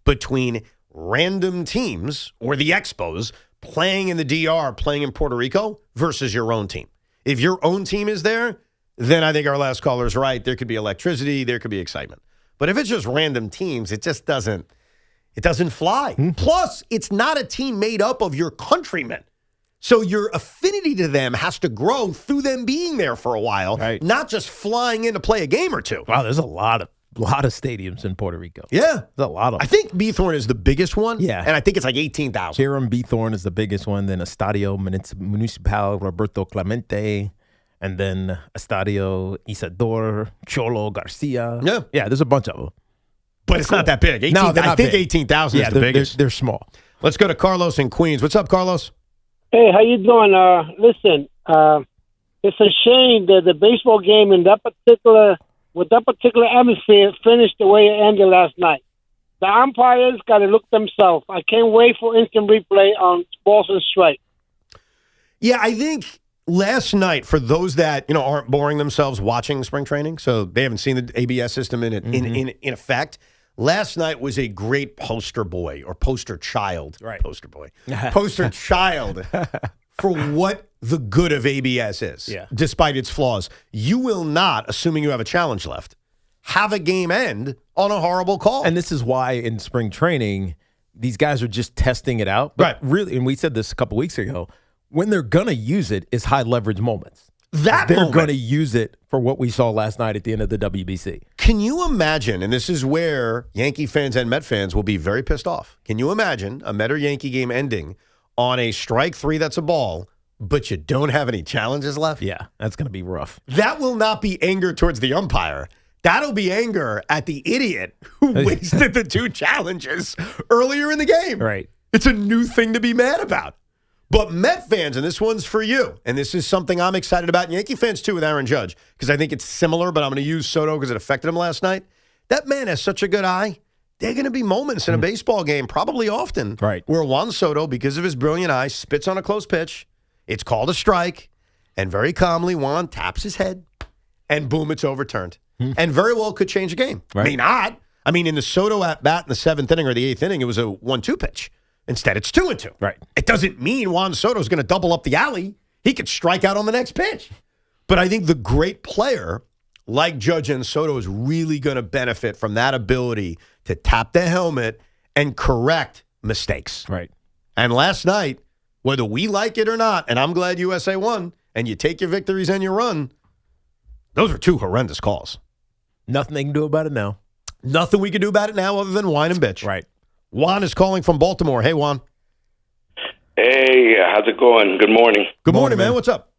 between random teams or the Expos playing in the DR, playing in Puerto Rico versus your own team. If your own team is there, then I think our last caller's right. There could be electricity. There could be excitement. But if it's just random teams, it just doesn't fly. Plus, it's not a team made up of your countrymen. So your affinity to them has to grow through them being there for a while, not just flying in to play a game or two. Wow, there's a lot of stadiums in Puerto Rico. Yeah. There's a lot of them. I think Bithorn is the biggest one. Yeah. And I think it's like 18,000. Hiram Bithorn is the biggest one, then Estadio Municipal Roberto Clemente, and then Estadio Isidor Cholo Garcia. Yeah. Yeah, there's a bunch of them. But it's not that big. 18, No, they're not I think big. 18,000 is the biggest. They're small. Let's go to Carlos in Queens. What's up, Carlos? Hey, how you doing? Listen, it's a shame that the baseball game with that particular atmosphere finished the way it ended last night. The umpires got to look themselves. I can't wait for instant replay on balls and strike. Yeah, I think last night, for those that aren't boring themselves watching spring training, so they haven't seen the ABS system in effect. Last night was a great poster boy or poster child. Right. Poster boy. Poster child for what the good of ABS is, despite its flaws. You will not, assuming you have a challenge left, have a game end on a horrible call. And this is why in spring training, these guys are just testing it out. But really, and we said this a couple weeks ago, when they're going to use it is high leverage moments. They're going to use it for what we saw last night at the end of the WBC. Can you imagine, and this is where Yankee fans and Met fans will be very pissed off. Can you imagine a Met or Yankee game ending on a strike three that's a ball, but you don't have any challenges left? Yeah, that's going to be rough. That will not be anger towards the umpire. That'll be anger at the idiot who wasted the two challenges earlier in the game. Right. It's a new thing to be mad about. But Met fans, and this one's for you, and this is something I'm excited about, and Yankee fans too with Aaron Judge, because I think it's similar, but I'm going to use Soto because it affected him last night. That man has such a good eye. There are going to be moments in a baseball game, probably often, where Juan Soto, because of his brilliant eye, spits on a close pitch. It's called a strike, and very calmly, Juan taps his head, and boom, it's overturned. And very well could change the game. Right. May not. I mean, in the Soto at-bat in the 7th inning or the 8th inning, it was a 1-2 pitch. Instead, it's 2-2. Right. It doesn't mean Juan Soto's going to double up the alley. He could strike out on the next pitch. But I think the great player, like Judge and Soto, is really going to benefit from that ability to tap the helmet and correct mistakes. Right. And last night, whether we like it or not, and I'm glad USA won, and you take your victories and you run, those are two horrendous calls. Nothing they can do about it now. Nothing we can do about it now other than whine and bitch. Right. Juan is calling from Baltimore. Hey, Juan. Hey, how's it going? Good morning. Good morning, man. What's up?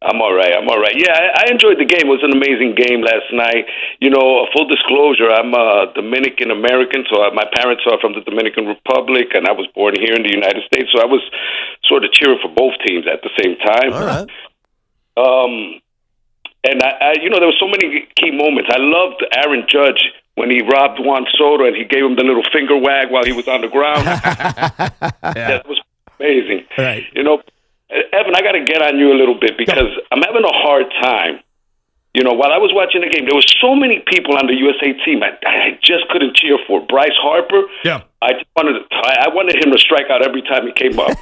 I'm all right. Yeah, I enjoyed the game. It was an amazing game last night. Full disclosure, I'm a Dominican American, so my parents are from the Dominican Republic, and I was born here in the United States, so I was sort of cheering for both teams at the same time. All right. And there were so many key moments. I loved Aaron Judge when he robbed Juan Soto and he gave him the little finger wag while he was on the ground. That was amazing. Right. Evan, I got to get on you a little bit because I'm having a hard time. While I was watching the game, there were so many people on the USA team I just couldn't cheer for. Bryce Harper. Yeah. I wanted him to strike out every time he came up.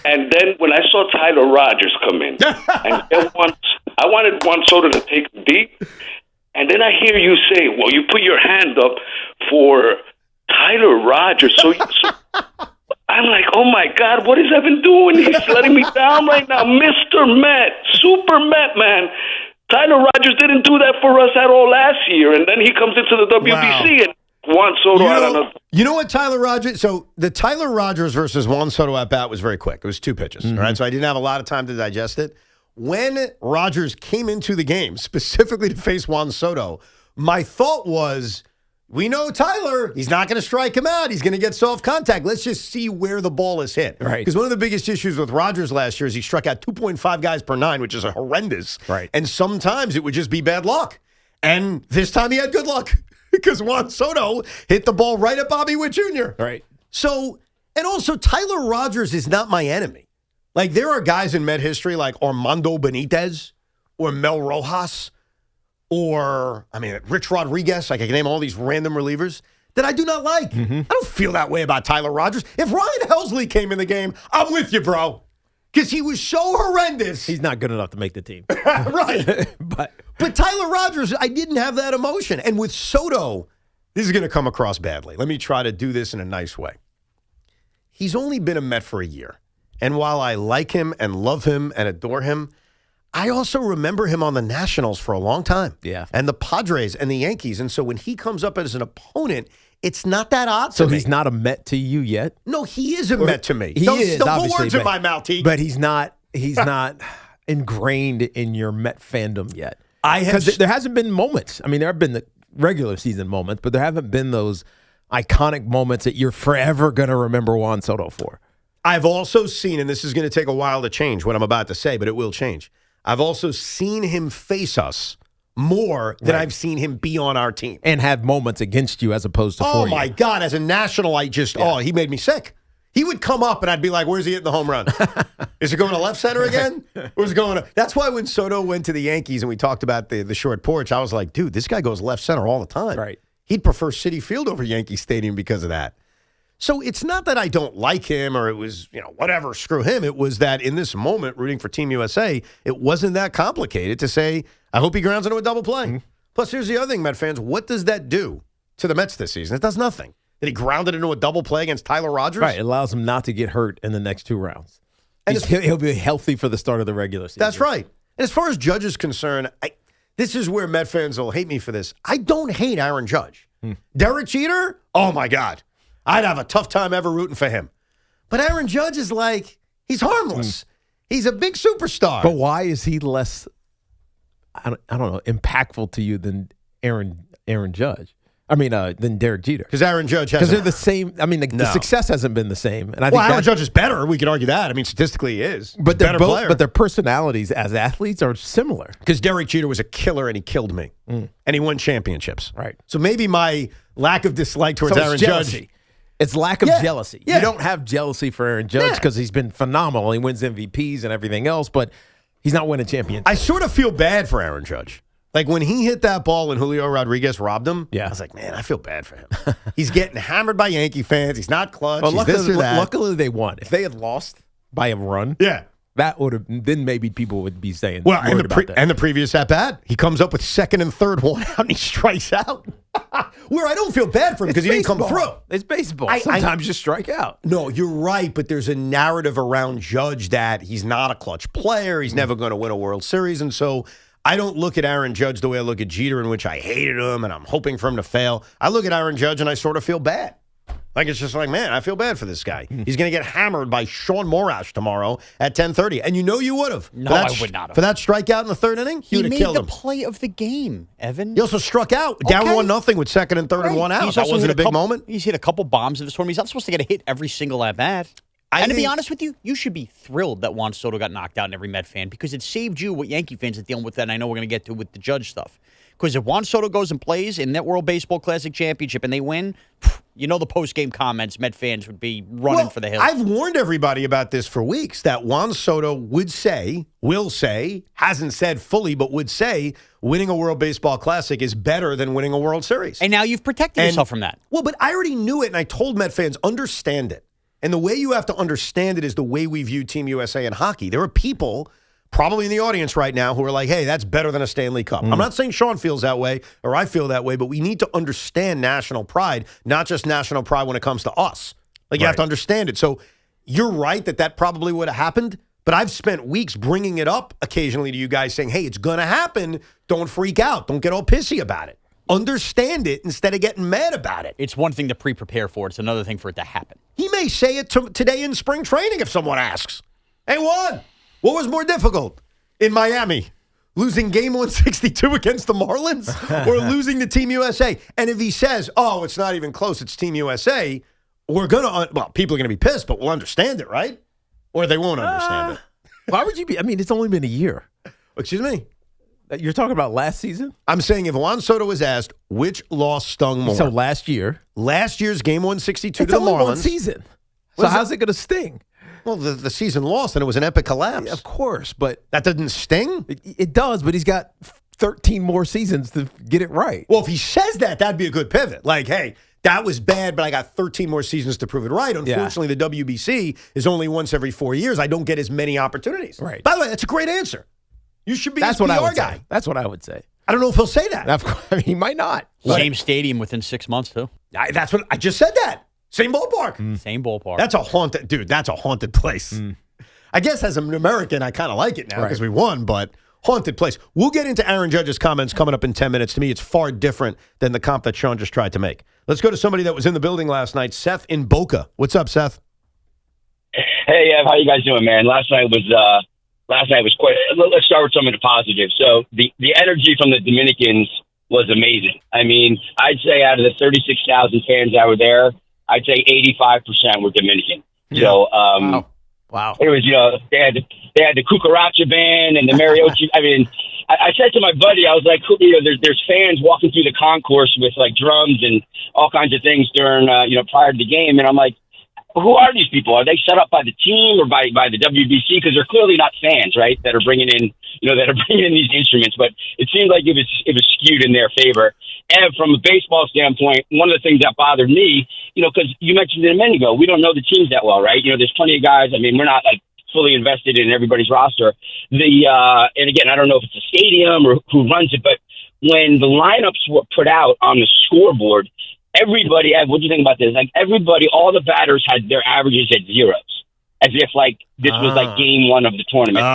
And then when I saw Tyler Rogers come in, and I wanted Juan Soto to take him deep. And then I hear you say, well, you put your hand up for Tyler Rogers. So I'm like, oh, my God, what is Evan doing? He's letting me down right now. Mr. Met, Super Met, man. Tyler Rogers didn't do that for us at all last year. And then he comes into the WBC and Juan Soto out on us. You know what Tyler Rogers... So the Tyler Rogers versus Juan Soto at-bat was very quick. It was 2 pitches, all right? So I didn't have a lot of time to digest it. When Rogers came into the game, specifically to face Juan Soto, my thought was, we know Tyler, he's not going to strike him out. He's going to get soft contact. Let's just see where the ball is hit. Right. Because one of the biggest issues with Rogers last year is he struck out 2.5 guys per 9, which is horrendous. Right. And sometimes it would just be bad luck. And this time he had good luck because Juan Soto hit the ball right at Bobby Witt Jr. Right. So, and also Tyler Rogers is not my enemy. Like, there are guys in Met history like Armando Benitez or Mel Rojas or, Rich Rodriguez. Like, I can name all these random relievers that I do not like. I don't feel that way about Tyler Rogers. If Ryan Helsley came in the game, I'm with you, bro. Because he was so horrendous. He's not good enough to make the team. Right. But Tyler Rogers, I didn't have that emotion. And with Soto, this is going to come across badly. Let me try to do this in a nice way. He's only been a Met for a year. And while I like him and love him and adore him, I also remember him on the Nationals for a long time. Yeah. And the Padres and the Yankees. And so when he comes up as an opponent, it's not that odd to me. So he's not a Met to you yet? No, he is a Met to me. He is, Don't put obviously, words in my mouth, Tiki. But he's not ingrained in your Met fandom yet. Because there hasn't been moments. I mean, there have been the regular season moments, but there haven't been those iconic moments that you're forever going to remember Juan Soto for. I've also seen, and this is going to take a while to change what I'm about to say, but it will change. I've also seen him face us more than I've seen him be on our team. And have moments against you as opposed to for you. Oh, my God. As a national, he made me sick. He would come up, and I'd be like, where's he hitting the home run? Is it going to left center again? Or is it going to... That's why when Soto went to the Yankees and we talked about the short porch, I was like, dude, this guy goes left center all the time. Right. He'd prefer Citi Field over Yankee Stadium because of that. So it's not that I don't like him or it was, whatever, screw him. It was that in this moment, rooting for Team USA, it wasn't that complicated to say, I hope he grounds into a double play. Mm-hmm. Plus, here's the other thing, Met fans. What does that do to the Mets this season? It does nothing. Did he ground it into a double play against Tyler Rogers? Right. It allows him not to get hurt in the next 2 rounds. And he'll be healthy for the start of the regular season. That's right. And as far as Judge is concerned, this is where Met fans will hate me for this. I don't hate Aaron Judge. Derek Jeter? Oh, my God. I'd have a tough time ever rooting for him. But Aaron Judge is he's harmless. He's a big superstar. But why is he less, I don't know, impactful to you than Aaron Judge? I mean, than Derek Jeter. Because Aaron Judge has... Because they're the same. I mean, the success hasn't been the same. And I think Aaron Judge is better. We could argue that. I mean, statistically he is. But they're both, but their personalities as athletes are similar. Because Derek Jeter was a killer and he killed me. And he won championships. Right. So maybe my lack of dislike towards Aaron Judge... It's lack of jealousy. Yeah. You don't have jealousy for Aaron Judge because he's been phenomenal. He wins MVPs and everything else, but he's not winning championships. I sort of feel bad for Aaron Judge. Like when he hit that ball and Julio Rodriguez robbed him, I was like, man, I feel bad for him. He's getting hammered by Yankee fans. He's not clutch. Well, he's this or that. Luckily, they won. If they had lost by a run, that would have, then maybe people would be saying, well, and the previous at bat, he comes up with second and third one out and he strikes out. Where I don't feel bad for him because he didn't come through. It's baseball. Sometimes you strike out. No, you're right, but there's a narrative around Judge that he's not a clutch player. He's never going to win a World Series. And so I don't look at Aaron Judge the way I look at Jeter, in which I hated him and I'm hoping for him to fail. I look at Aaron Judge and I sort of feel bad. Like, it's just like, man, I feel bad for this guy. He's going to get hammered by Sean Morash tomorrow at 10:30. And you would have. No, I would not have. For that strikeout in the third inning, he would have killed him. He made the play of the game, Evan. He also struck out. Down 1-0 with second and third and one out. That wasn't a big moment. He's hit a couple bombs in this one. He's not supposed to get a hit every single at-bat. And to be honest with you, you should be thrilled that Juan Soto got knocked out in every Met fan because it saved you what Yankee fans are dealing with that, and I know we're going to get to with the Judge stuff. Because if Juan Soto goes and plays in that World Baseball Classic Championship and they win, the post-game comments, Met fans would be running for the hills. I've warned everybody about this for weeks, that Juan Soto will say, hasn't said fully, but would say, winning a World Baseball Classic is better than winning a World Series. And now you've protected yourself from that. Well, but I already knew it, and I told Met fans, understand it. And the way you have to understand it is the way we view Team USA in hockey. There are people probably in the audience right now who are like, hey, that's better than a Stanley Cup. I'm not saying Sean feels that way or I feel that way, but we need to understand national pride, not just national pride when it comes to us. You have to understand it. So you're right that probably would have happened, but I've spent weeks bringing it up occasionally to you guys saying, hey, it's going to happen. Don't freak out. Don't get all pissy about it. Understand it instead of getting mad about it. It's one thing to pre-prepare for. It's another thing for it to happen. He may say it today in spring training if someone asks. Hey, Juan, what was more difficult in Miami? Losing game 162 against the Marlins or losing to Team USA? And if he says, oh, it's not even close, it's Team USA, people are going to be pissed, but we'll understand it, right? Or they won't understand it. Why would you be? I mean, it's only been a year. Excuse me? You're talking about last season? I'm saying if Juan Soto was asked, which loss stung more? So last year. Last year's game 162 to the Marlins. It's only one season. So how's it going to sting? Well, the season lost, and it was an epic collapse. Yeah, of course, but... That doesn't sting? It does, but he's got 13 more seasons to get it right. Well, if he says that'd be a good pivot. Like, hey, that was bad, but I got 13 more seasons to prove it right. Unfortunately, the WBC is only once every 4 years. I don't get as many opportunities. Right. By the way, that's a great answer. You should be a PR guy. Say. That's what I would say. I don't know if he'll say that. Of course, I mean, he might not. Same stadium within 6 months, too. That's what I just said that. Same ballpark. Same ballpark. That's a haunted place. I guess as an American, I kind of like it now because we won, but haunted place. We'll get into Aaron Judge's comments coming up in 10 minutes. To me, it's far different than the comp that Sean just tried to make. Let's go to somebody that was in the building last night, Seth in Boca. What's up, Seth? Hey, Ev, how you guys doing, man? Last night was quite. Let's start with some of the positives. So the energy from the Dominicans was amazing. I mean, I'd say out of the 36,000 fans that were there, I'd say 85% were Dominican. So, wow. It was, they had the Cucaracha band and the mariachi. I mean, I said to my buddy, I was like, there's fans walking through the concourse with like drums and all kinds of things during, prior to the game, and I'm like, who are these people? Are they set up by the team or by the WBC? Because they're clearly not fans, right? That are bringing in, these instruments. But it seemed like it was skewed in their favor. And from a baseball standpoint, one of the things that bothered me, because you mentioned it a minute ago, we don't know the teams that well, right? There's plenty of guys. I mean, we're not like fully invested in everybody's roster. And again, I don't know if it's a stadium or who runs it, but when the lineups were put out on the scoreboard, everybody, what do you think about this? Like everybody, all the batters had their averages at zeros, as if like this was like game one of the tournament.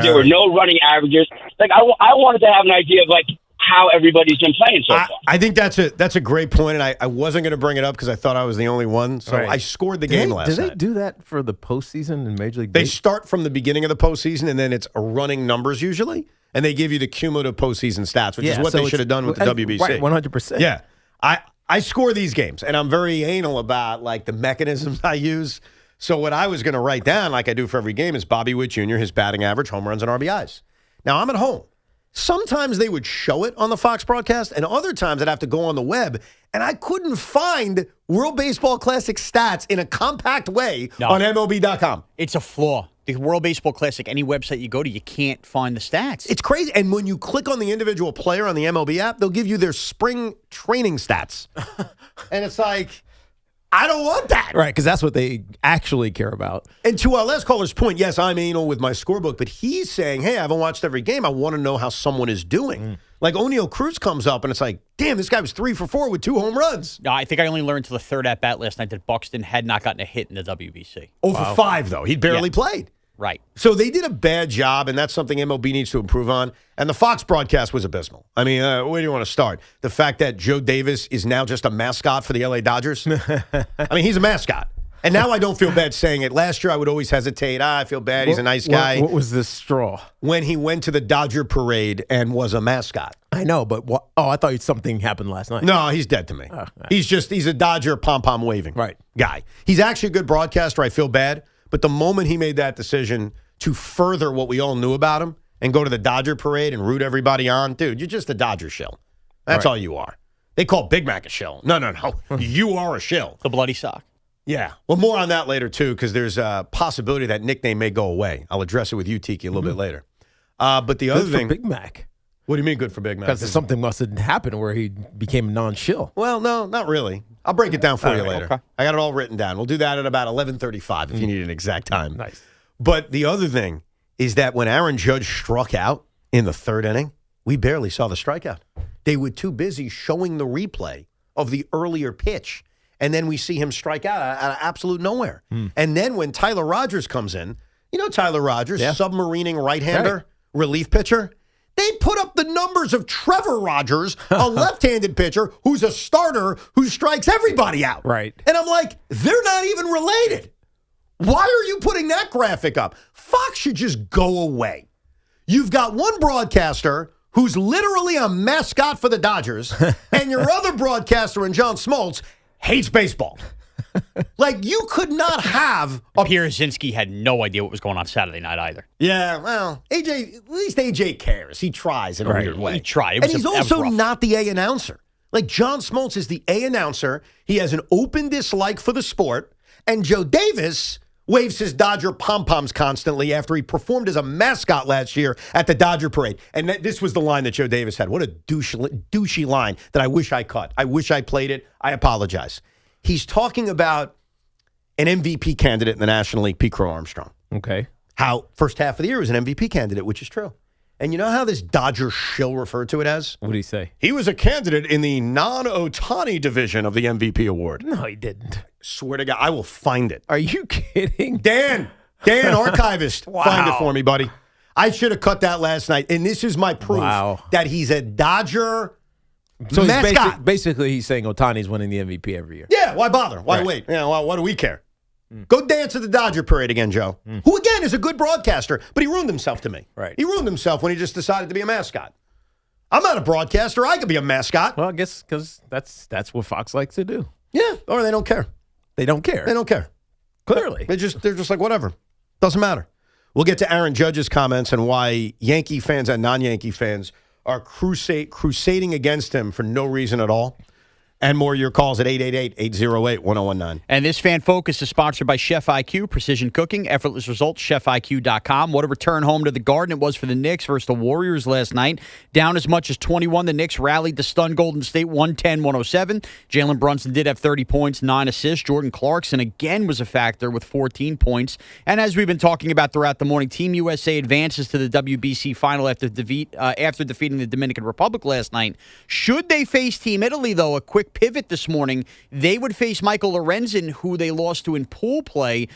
There were no running averages. Like I wanted to have an idea of like how everybody's been playing so far. I think that's a great point, and I wasn't going to bring it up because I thought I was the only one. So I scored the game last night. Do they do that for the postseason in Major League They Baseball? start from the beginning of the postseason, and then it's running numbers usually, and they give you the cumulative postseason stats, which is what they should have done with the WBC. Right, 100%. Yeah. I score these games, and I'm very anal about like the mechanisms I use. So what I was going to write down, like I do for every game, is Bobby Witt Jr., his batting average, home runs, and RBIs. Now, I'm at home. Sometimes they would show it on the Fox broadcast, and other times I'd have to go on the web, and I couldn't find World Baseball Classic stats in a compact way on MLB.com. It's a flaw. The World Baseball Classic, any website you go to, you can't find the stats. It's crazy. And when you click on the individual player on the MLB app, they'll give you their spring training stats. And it's like, I don't want that. Right, because that's what they actually care about. And to our last caller's point, yes, I'm anal with my scorebook, but he's saying, hey, I haven't watched every game. I want to know how someone is doing. Like O'Neal Cruz comes up, and it's like, damn, this guy was 3 for 4 with 2 home runs. No, I think I only learned till the third at-bat last night that Buxton had not gotten a hit in the WBC. 0 for 5, though. He barely played. Right. So they did a bad job, and that's something MLB needs to improve on. And the Fox broadcast was abysmal. I mean, where do you want to start? The fact that Joe Davis is now just a mascot for the LA Dodgers? I mean, he's a mascot. And now I don't feel bad saying it. Last year, I would always hesitate. I feel bad. He's a nice guy. What was the straw? When he went to the Dodger parade and was a mascot. I know, but what? Oh, I thought something happened last night. No, he's dead to me. Right. He's a Dodger pom-pom waving guy. He's actually a good broadcaster. I feel bad. But the moment he made that decision to further what we all knew about him and go to the Dodger parade and root everybody on, dude, you're just a Dodger shill. That's all you are. They call Big Mac a shill. No. You are a shill. The bloody sock. Yeah. Well, more on that later, too, because there's a possibility that nickname may go away. I'll address it with you, Tiki, a little bit later. But the other thing. Big Mac. What do you mean good for Big Mac? Because something must have happened where he became a non-shill. Well, no, not really. I'll break it down for you later. Okay. I got it all written down. We'll do that at about 11:35 if you need an exact time. Nice. But the other thing is that when Aaron Judge struck out in the third inning, we barely saw the strikeout. They were too busy showing the replay of the earlier pitch. And then we see him strike out out of absolute nowhere. And then when Tyler Rogers comes in, Tyler Rogers, submarining right-hander, relief pitcher, they put up the numbers of Trevor Rogers, a left-handed pitcher who's a starter who strikes everybody out. Right. And I'm like, they're not even related. Why are you putting that graphic up? Fox should just go away. You've got one broadcaster who's literally a mascot for the Dodgers, and your other broadcaster, and John Smoltz, hates baseball. Like, you could not have Pierre Zinski had no idea what was going on Saturday night either. Yeah, well, at least AJ cares. He tries in a weird way. He tried. And he's also not the A announcer. Like, John Smoltz is the A announcer. He has an open dislike for the sport. And Joe Davis waves his Dodger pom-poms constantly after he performed as a mascot last year at the Dodger parade. And this was the line that Joe Davis had. What a douchey line that I wish I cut. I wish I played it. I apologize. He's talking about an MVP candidate in the National League, Pete Crow Armstrong. Okay. How first half of the year was an MVP candidate, which is true. And you know how this Dodger shill referred to it as? What did he say? He was a candidate in the non-Ohtani division of the MVP award. No, he didn't. Swear to God, I will find it. Are you kidding? Dan, Dan, archivist, find it for me, buddy. I should have cut that last night, and this is my proof that he's a Dodger mascot. Basically, he's saying Ohtani's winning the MVP every year. Yeah, why bother? Why wait? You know, what do we care? Go dance at the Dodger parade again, Joe. Who, again, is a good broadcaster, but he ruined himself to me. Right. He ruined himself when he just decided to be a mascot. I'm not a broadcaster. I could be a mascot. Well, I guess because that's what Fox likes to do. Yeah, or they don't care. They don't care. They don't care. Clearly. They're just like, whatever. Doesn't matter. We'll get to Aaron Judge's comments and why Yankee fans and non-Yankee fans are crusading against him for no reason at all. And more of your calls at 888-808-1019. And this Fan Focus is sponsored by Chef IQ, Precision Cooking, Effortless Results, ChefIQ.com. What a return home to the Garden it was for the Knicks versus the Warriors last night. Down as much as 21, the Knicks rallied to stun Golden State 110-107. Jalen Brunson did have 30 points, 9 assists. Jordan Clarkson again was a factor with 14 points. And as we've been talking about throughout the morning, Team USA advances to the WBC final after defeating the Dominican Republic last night. Should they face Team Italy, though, a quick pivot this morning, they would face Michael Lorenzen, who they lost to in pool play.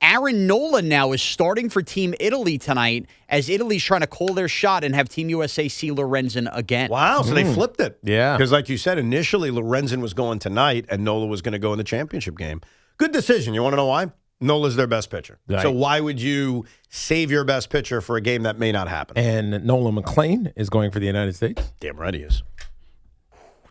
Aaron Nola now is starting for Team Italy tonight as Italy's trying to call their shot and have Team USA see Lorenzen again. Wow, so they flipped it. Yeah. Because like you said, initially Lorenzen was going tonight and Nola was going to go in the championship game. Good decision. You want to know why? Nola's their best pitcher. Right. So why would you save your best pitcher for a game that may not happen? And Nolan McClain is going for the United States. Damn right he is.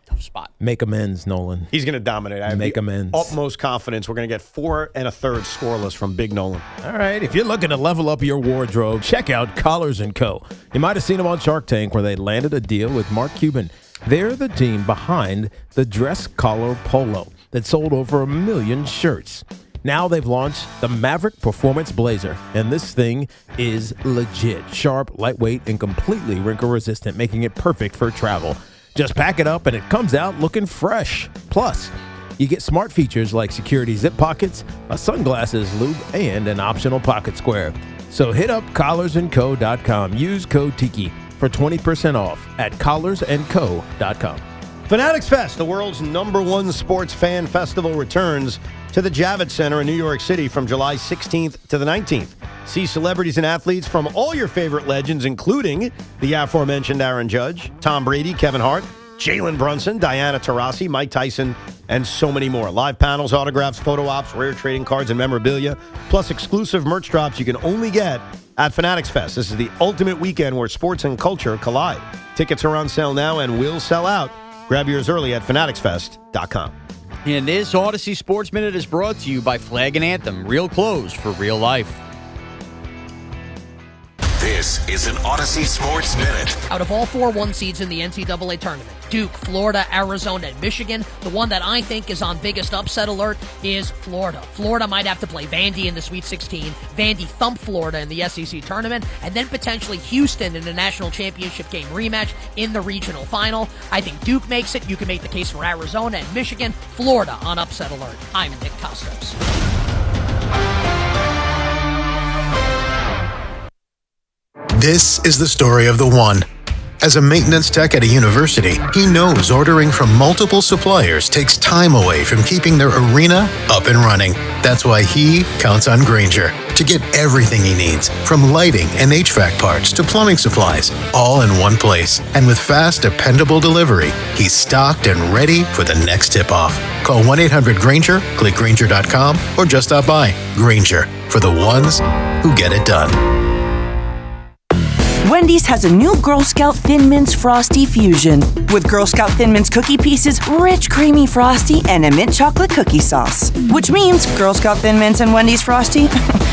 Tough spot. Make amends, Nolan. He's going to dominate. I have Make amends. Utmost confidence. We're going to get 4 1/3 scoreless from Big Nolan. All right. If you're looking to level up your wardrobe, check out Collars & Co. You might have seen them on Shark Tank where they landed a deal with Mark Cuban. They're the team behind the dress collar polo that sold over 1 million shirts. Now they've launched the Maverick Performance Blazer, and this thing is legit. Sharp, lightweight, and completely wrinkle-resistant, making it perfect for travel. Just pack it up and it comes out looking fresh. Plus, you get smart features like security zip pockets, a sunglasses loop, and an optional pocket square. So hit up collarsandco.com. Use code Tiki for 20% off at collarsandco.com. Fanatics Fest, the world's #1 sports fan festival, returns to the Javits Center in New York City from July 16th to the 19th. See celebrities and athletes from all your favorite legends, including the aforementioned Aaron Judge, Tom Brady, Kevin Hart, Jalen Brunson, Diana Taurasi, Mike Tyson, and so many more. Live panels, autographs, photo ops, rare trading cards, and memorabilia, plus exclusive merch drops you can only get at Fanatics Fest. This is the ultimate weekend where sports and culture collide. Tickets are on sale now and will sell out. Grab yours early at fanaticsfest.com. And this Odyssey Sports Minute is brought to you by Flag and Anthem. Real clothes for real life. This is an Odyssey Sports Minute. Out of all 4 1 seeds in the NCAA tournament, Duke, Florida, Arizona, and Michigan, the one that I think is on biggest upset alert is Florida. Florida might have to play Vandy in the Sweet 16. Vandy thumped Florida in the SEC tournament, and then potentially Houston in the national championship game rematch in the regional final. I think Duke makes it. You can make the case for Arizona and Michigan. Florida on upset alert. I'm Nick Costos. This is the story of the one. As a maintenance tech at a university, he knows ordering from multiple suppliers takes time away from keeping their arena up and running. That's why he counts on Grainger to get everything he needs, from lighting and HVAC parts to plumbing supplies, all in one place. And with fast, dependable delivery, he's stocked and ready for the next tip-off. Call 1-800-GRAINGER, click Grainger.com, or just stop by. Grainger, for the ones who get it done. Wendy's has a new Girl Scout Thin Mints Frosty Fusion with Girl Scout Thin Mints cookie pieces, rich creamy frosty, and a mint chocolate cookie sauce. Which means Girl Scout Thin Mints and Wendy's Frosty,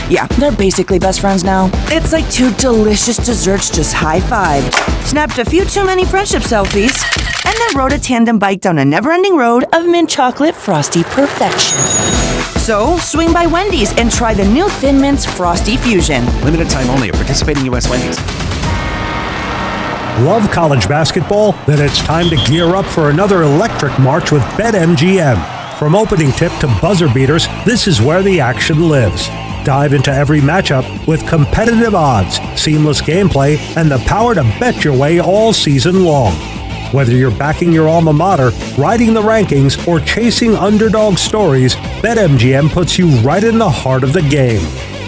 yeah, they're basically best friends now. It's like 2 delicious desserts just high-fived, snapped a few too many friendship selfies, and then rode a tandem bike down a never-ending road of mint chocolate frosty perfection. So, swing by Wendy's and try the new Thin Mints Frosty Fusion. Limited time only at participating U.S. Wendy's. Love college basketball? Then it's time to gear up for another electric march with BetMGM. From opening tip to buzzer beaters, this is where the action lives. Dive into every matchup with competitive odds, seamless gameplay, and the power to bet your way all season long. Whether you're backing your alma mater, riding the rankings, or chasing underdog stories, BetMGM puts you right in the heart of the game.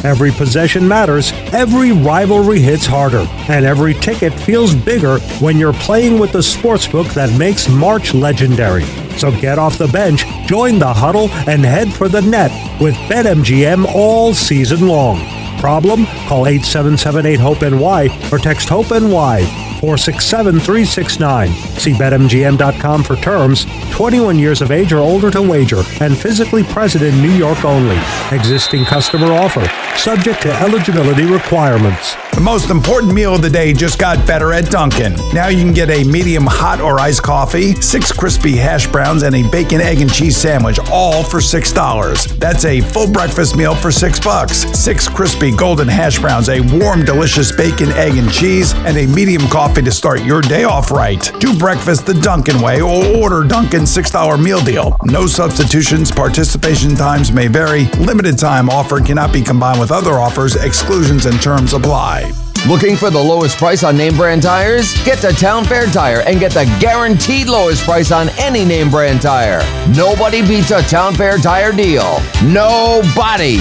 Every possession matters, every rivalry hits harder, and every ticket feels bigger when you're playing with the sportsbook that makes March legendary. So get off the bench, join the huddle, and head for the net with BetMGM all season long. Problem? Call 877-8-HOPE-NY or text HOPE-NY 467-369. See BetMGM.com for terms. 21 years of age or older to wager and physically present in New York only. Existing customer offer. Subject to eligibility requirements. The most important meal of the day just got better at Dunkin'. Now you can get a medium hot or iced coffee, 6 crispy hash browns, and a bacon, egg, and cheese sandwich, all for $6. That's a full breakfast meal for $6. 6 crispy golden hash browns, a warm, delicious bacon, egg, and cheese, and a medium coffee to start your day off right. Do breakfast the Dunkin' way or order Dunkin's $6 meal deal. No substitutions, participation times may vary. Limited time offer cannot be combined with other offers. Exclusions and terms apply. Looking for the lowest price on name brand tires? Get to Town Fair Tire and get the guaranteed lowest price on any name brand tire. Nobody beats a Town Fair Tire deal. Nobody.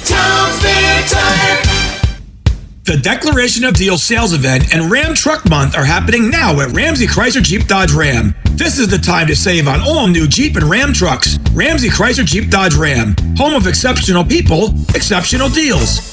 Town Fair Tire. The Declaration of Deal sales event and Ram Truck Month are happening now at Ramsey Chrysler Jeep Dodge Ram. This is the time to save on all new Jeep and Ram trucks. Ramsey Chrysler Jeep Dodge Ram, home of exceptional people, exceptional deals.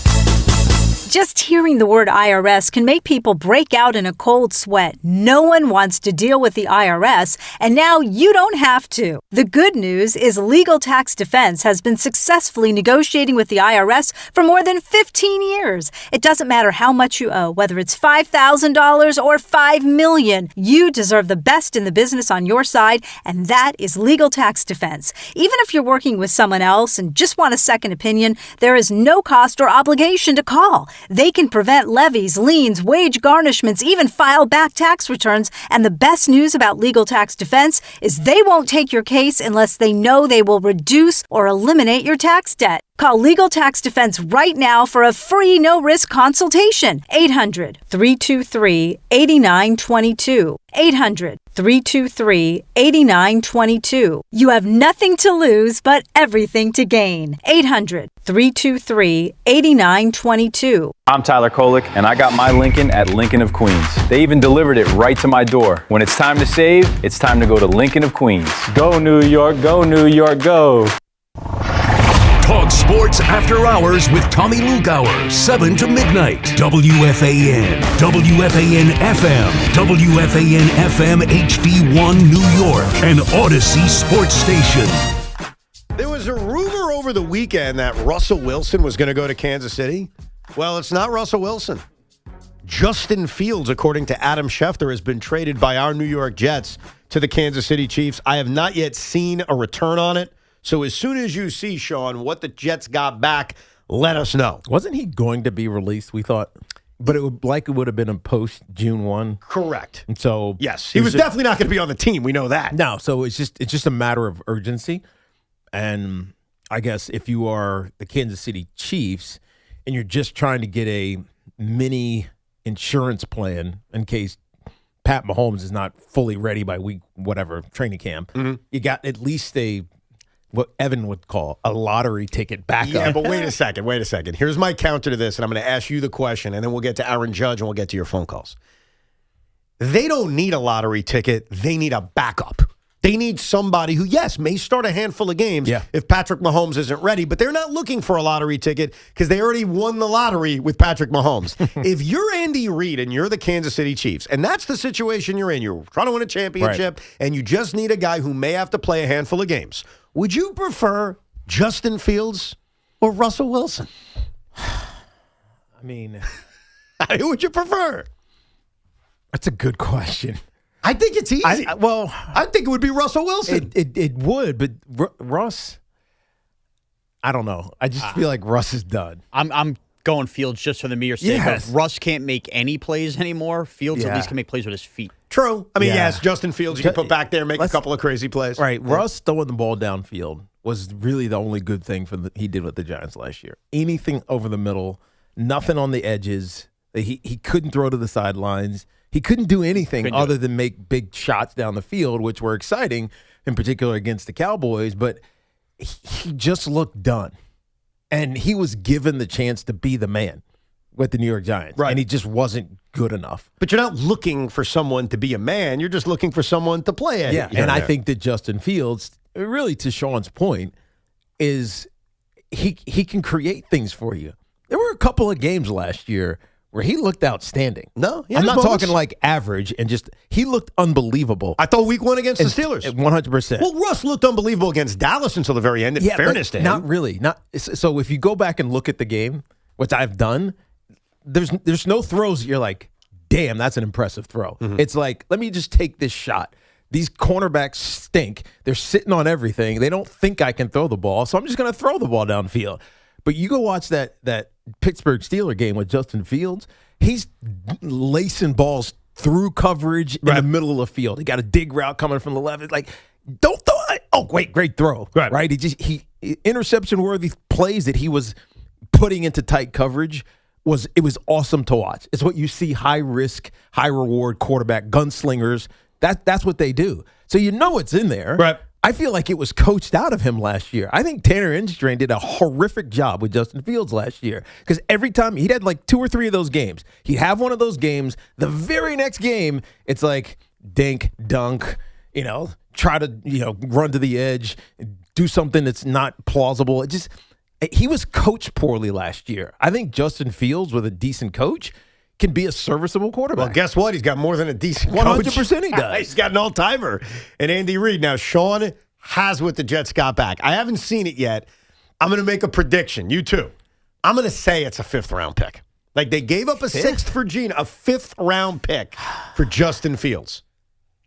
Just hearing the word IRS can make people break out in a cold sweat. No one wants to deal with the IRS, and now you don't have to. The good news is Legal Tax Defense has been successfully negotiating with the IRS for more than 15 years. It doesn't matter how much you owe, whether it's $5,000 or $5 million. You deserve the best in the business on your side, and that is Legal Tax Defense. Even if you're working with someone else and just want a second opinion, there is no cost or obligation to call. They can prevent levies, liens, wage garnishments, even file back tax returns. And the best news about Legal Tax Defense is they won't take your case unless they know they will reduce or eliminate your tax debt. Call Legal Tax Defense right now for a free no-risk consultation. 800-323-8922. 800-323-8922. You have nothing to lose but everything to gain. 800-323-8922. I'm Tyler Kolick, and I got my Lincoln at Lincoln of Queens. They even delivered it right to my door. When it's time to save, it's time to go to Lincoln of Queens. Go New York, go New York, go. Talk Sports After Hours with Tommy Lugauer, 7 to midnight. WFAN, WFAN FM, WFAN FM HD1 New York, and Odyssey Sports Station. There was a rumor over the weekend that Russell Wilson was going to go to Kansas City. Well, it's not Russell Wilson. Justin Fields, according to Adam Schefter, has been traded by our New York Jets to the Kansas City Chiefs. I have not yet seen a return on it. So as soon as you see, Sean, what the Jets got back, let us know. Wasn't he going to be released, we thought? But it would have been a post-June 1. Correct. And so yes, he was definitely not going to be on the team. We know that. No, so it's just a matter of urgency. And I guess if you are the Kansas City Chiefs and you're just trying to get a mini insurance plan in case Pat Mahomes is not fully ready by week whatever training camp, you got at least what Evan would call a lottery ticket backup. Yeah, but wait a second. Here's my counter to this, and I'm going to ask you the question, and then we'll get to Aaron Judge, and we'll get to your phone calls. They don't need a lottery ticket. They need a backup. They need somebody who, yes, may start a handful of games if Patrick Mahomes isn't ready, but they're not looking for a lottery ticket because they already won the lottery with Patrick Mahomes. If you're Andy Reid and you're the Kansas City Chiefs, and that's the situation you're in, you're trying to win a championship, and you just need a guy who may have to play a handful of games, would you prefer Justin Fields or Russell Wilson? I mean, who would you prefer? That's a good question. I think it's easy. I think it would be Russell Wilson. It would, but Russ, I don't know. I just feel like Russ is done. I'm going Fields just for the mere sake of Russ can't make any plays anymore. Fields at least can make plays with his feet. True. I mean, yes, Justin Fields you can put back there, make a couple of crazy plays. Right. Russ throwing the ball downfield was really the only good thing he did with the Giants last year. Anything over the middle, nothing on the edges. He couldn't throw to the sidelines. He couldn't do anything other than make big shots down the field, which were exciting, in particular against the Cowboys, but he just looked done. And he was given the chance to be the man with the New York Giants. Right. And he just wasn't good enough. But you're not looking for someone to be a man. You're just looking for someone to play at. Yeah, and I think that Justin Fields, really to Sean's point, is he can create things for you. There were a couple of games last year where he looked outstanding. No, I'm not talking like average, and just he looked unbelievable. I thought week 1 against the Steelers. 100%. Well, Russ looked unbelievable against Dallas until the very end, in fairness to him. Not really. So if you go back and look at the game, which I've done, there's no throws that you're like, damn, that's an impressive throw. Mm-hmm. It's like, let me just take this shot. These cornerbacks stink. They're sitting on everything. They don't think I can throw the ball, so I'm just going to throw the ball downfield. But you go watch that Pittsburgh Steelers game with Justin Fields. He's lacing balls through coverage in the middle of the field. He got a dig route coming from the left. It's like, don't throw it. Oh, wait, great throw. Right? He interception-worthy plays that he was putting into tight coverage was awesome to watch. It's what you see high-risk, high-reward quarterback gunslingers. That's what they do. So you know it's in there. Right. I feel like it was coached out of him last year. I think Tanner Enstrain did a horrific job with Justin Fields last year because every time he'd had like 2 or 3 of those games, he'd have one of those games. The very next game, it's like dink, dunk, try to run to the edge, do something that's not plausible. He was coached poorly last year. I think Justin Fields, with a decent coach, can be a serviceable quarterback. Well, guess what? He's got more than a decent coach. 100% he does. He's got an all-timer. And Andy Reid. Now, Sean has what the Jets got back. I haven't seen it yet. I'm going to make a prediction. You too. I'm going to say it's a 5th-round pick. Like, they gave up a 6th for Geno, a 5th-round pick for Justin Fields.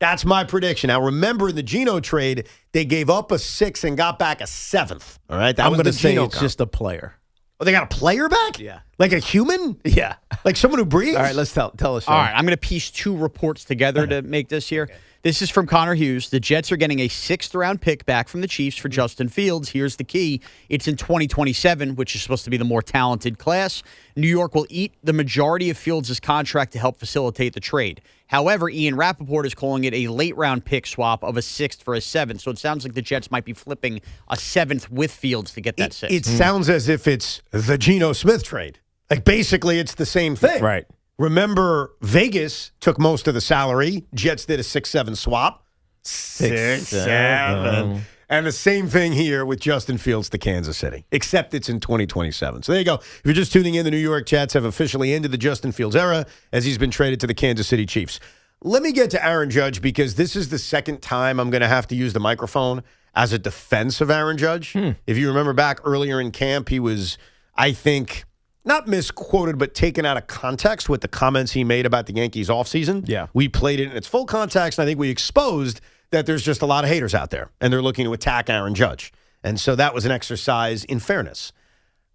That's my prediction. Now, remember, in the Geno trade, they gave up a 6th and got back a 7th. All right? I'm going to say it's just a player. Oh, they got a player back? Yeah. Like a human? Yeah. Like someone who breathes? All right, let's tell us. All right, I'm going to piece 2 reports together to make this here. Okay. This is from Connor Hughes. The Jets are getting a 6th-round pick back from the Chiefs for Justin Fields. Here's the key. It's in 2027, which is supposed to be the more talented class. New York will eat the majority of Fields' contract to help facilitate the trade. However, Ian Rappaport is calling it a late-round pick swap of a 6th for a 7th. So it sounds like the Jets might be flipping a 7th with Fields to get that 6th. It sounds as if it's the Geno Smith trade. Like, basically, it's the same thing. Right. Remember, Vegas took most of the salary. Jets did a 6-7 swap. 6-7. And the same thing here with Justin Fields to Kansas City, except it's in 2027. So there you go. If you're just tuning in, the New York Jets have officially ended the Justin Fields era as he's been traded to the Kansas City Chiefs. Let me get to Aaron Judge because this is the second time I'm going to have to use the microphone as a defense of Aaron Judge. If you remember back earlier in camp, he was, I think, not misquoted, but taken out of context with the comments he made about the Yankees offseason. Yeah. We played it in its full context, and I think we exposed that there's just a lot of haters out there, and they're looking to attack Aaron Judge. And so that was an exercise in fairness.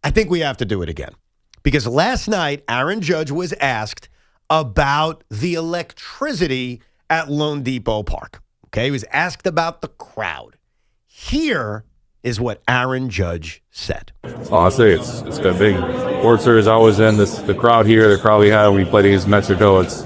I think we have to do it again. Because last night, Aaron Judge was asked about the electricity at Lone Depot Park. Okay, he was asked about the crowd. Here is what Aaron Judge said. Oh, I say it's got big. World Series I was in, the crowd here, the crowd we had when we played against Mexico, it's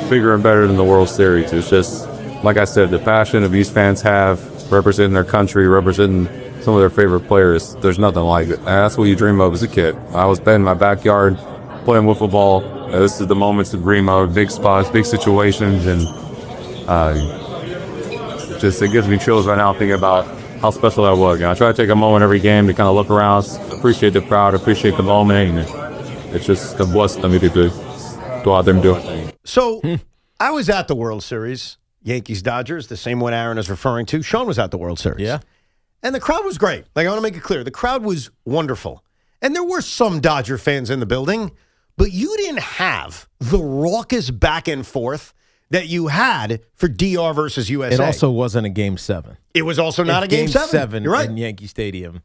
bigger and better than the World Series. It's just, like I said, the passion that these fans have representing their country, representing some of their favorite players. There's nothing like it. And that's what you dream of as a kid. I was in my backyard playing wiffle ball. This is the moments to dream of, big spots, big situations, and it gives me chills right now thinking about how special that was. I try to take a moment every game to kind of look around, appreciate the crowd, appreciate the moment, and it's just a blessing to me to go out there and do it. So I was at the World Series, Yankees-Dodgers, the same one Aaron is referring to. Sean was at the World Series. Yeah. And the crowd was great. Like, I want to make it clear. The crowd was wonderful. And there were some Dodger fans in the building, but you didn't have the raucous back and forth that you had for DR versus USA. It also wasn't a Game 7. It was also not a Game 7. You're right. In Yankee Stadium.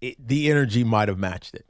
The energy might have matched it.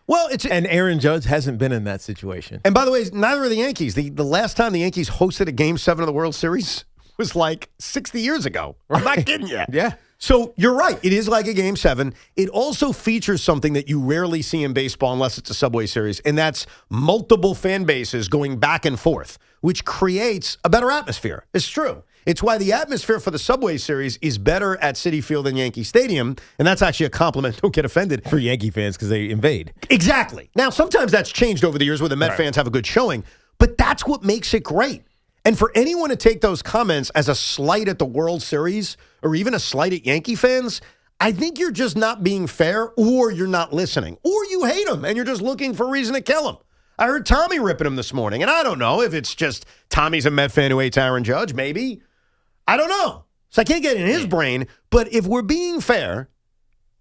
Well, and Aaron Judge hasn't been in that situation. And by the way, neither are the Yankees. The last time the Yankees hosted a Game 7 of the World Series was like 60 years ago. I'm not kidding you. Yeah. So you're right. It is like a Game 7. It also features something that you rarely see in baseball unless it's a Subway Series, and that's multiple fan bases going back and forth, which creates a better atmosphere. It's true. It's why the atmosphere for the Subway Series is better at Citi Field than Yankee Stadium, and that's actually a compliment. Don't get offended. For Yankee fans because they invade. Exactly. Now, sometimes that's changed over the years where the Met fans have a good showing, but that's what makes it great. And for anyone to take those comments as a slight at the World Series or even a slight at Yankee fans, I think you're just not being fair, or you're not listening, or you hate them and you're just looking for a reason to kill them. I heard Tommy ripping him this morning, and I don't know if it's just Tommy's a Met fan who hates Aaron Judge, maybe. I don't know. So I can't get in his brain, but if we're being fair,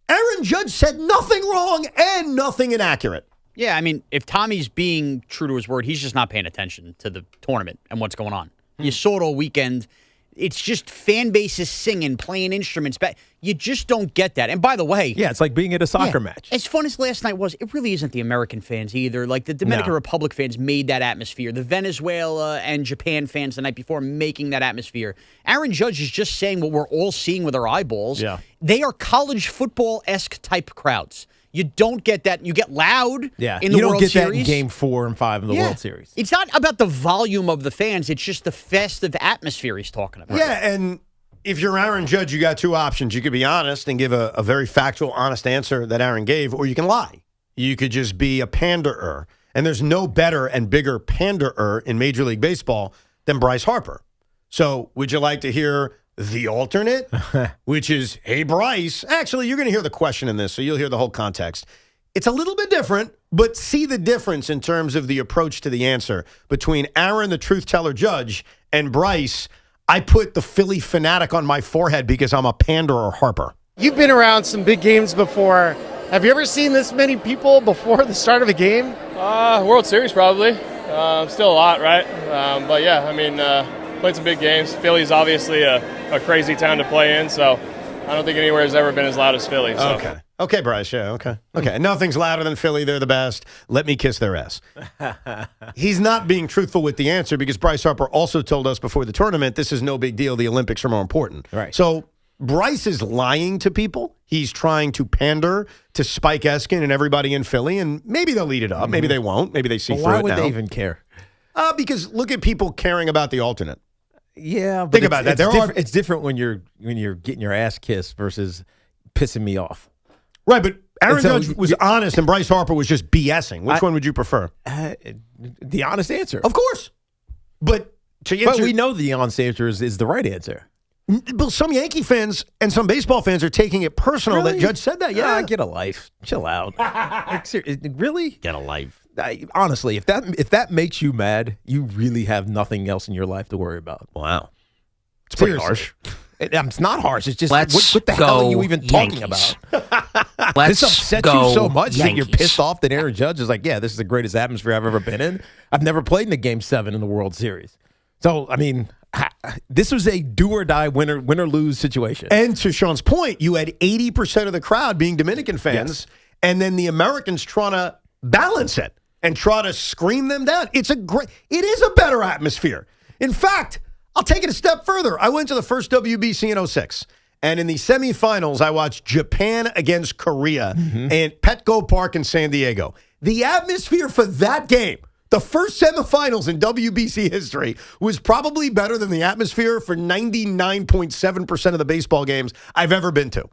Aaron Judge said nothing wrong and nothing inaccurate. Yeah, I mean, if Tommy's being true to his word, he's just not paying attention to the tournament and what's going on. You saw it all weekend. It's just fan bases singing, playing instruments. You just don't get that. And by the way... Yeah, it's like being at a soccer match. As fun as last night was, it really isn't the American fans either. Like, the Dominican Republic fans made that atmosphere. The Venezuela and Japan fans the night before making that atmosphere. Aaron Judge is just saying what we're all seeing with our eyeballs. Yeah. They are college football-esque type crowds. You don't get that. You get loud in the World Series. You don't get that in Game 4 and 5 of the World Series. It's not about the volume of the fans. It's just the festive atmosphere he's talking about. Yeah, and if you're Aaron Judge, you got two options. You could be honest and give a very factual, honest answer that Aaron gave, or you can lie. You could just be a panderer. And there's no better and bigger panderer in Major League Baseball than Bryce Harper. So would you like to hear the alternate, which is, hey, Bryce. Actually, you're going to hear the question in this, so you'll hear the whole context. It's a little bit different, but see the difference in terms of the approach to the answer between Aaron, the truth teller Judge, and Bryce. I put the Philly fanatic on my forehead because I'm a panderer Harper. You've been around some big games before. Have you ever seen this many people before the start of a game? World Series, probably. Still a lot, right? But yeah, I mean, played some big games. Philly's obviously a crazy town to play in, so I don't think anywhere has ever been as loud as Philly. So. Okay, Bryce, yeah, okay. Nothing's louder than Philly. They're the best. Let me kiss their ass. He's not being truthful with the answer because Bryce Harper also told us before the tournament, this is no big deal. The Olympics are more important. Right. So Bryce is lying to people. He's trying to pander to Spike Eskin and everybody in Philly, and maybe they'll eat it up. Maybe they won't. Maybe they see through it now. Why would they even care? Because look at people caring about the alternate. Yeah, but think about that. It's different when you're getting your ass kissed versus pissing me off. Right, but Aaron Judge was honest and Bryce Harper was just BSing. Which one would you prefer? The honest answer. Of course. But we know the honest answer is the right answer. But some Yankee fans and some baseball fans are taking it personal that Judge said that. Yeah, get a life. Chill out. Really? Get a life. Honestly, if that makes you mad, you really have nothing else in your life to worry about. Wow. It's pretty harsh. It's not harsh. It's just, Let's what the hell are you go even Yankees. talking about? Let's this upsets go you so much that you're Yankees. pissed off that Aaron Judge is like, yeah, this is the greatest atmosphere I've ever been in. I've never played in a Game 7 in the World Series. So, I mean, this was a do-or-die, win-or-lose situation. And to Sean's point, you had 80% of the crowd being Dominican fans, and then the Americans trying to balance it and try to scream them down. It is a better atmosphere. In fact, I'll take it a step further. I went to the first WBC in 2006, and in the semifinals, I watched Japan against Korea at Petco Park in San Diego. The atmosphere for that game, the first semifinals in WBC history, was probably better than the atmosphere for 99.7% of the baseball games I've ever been to.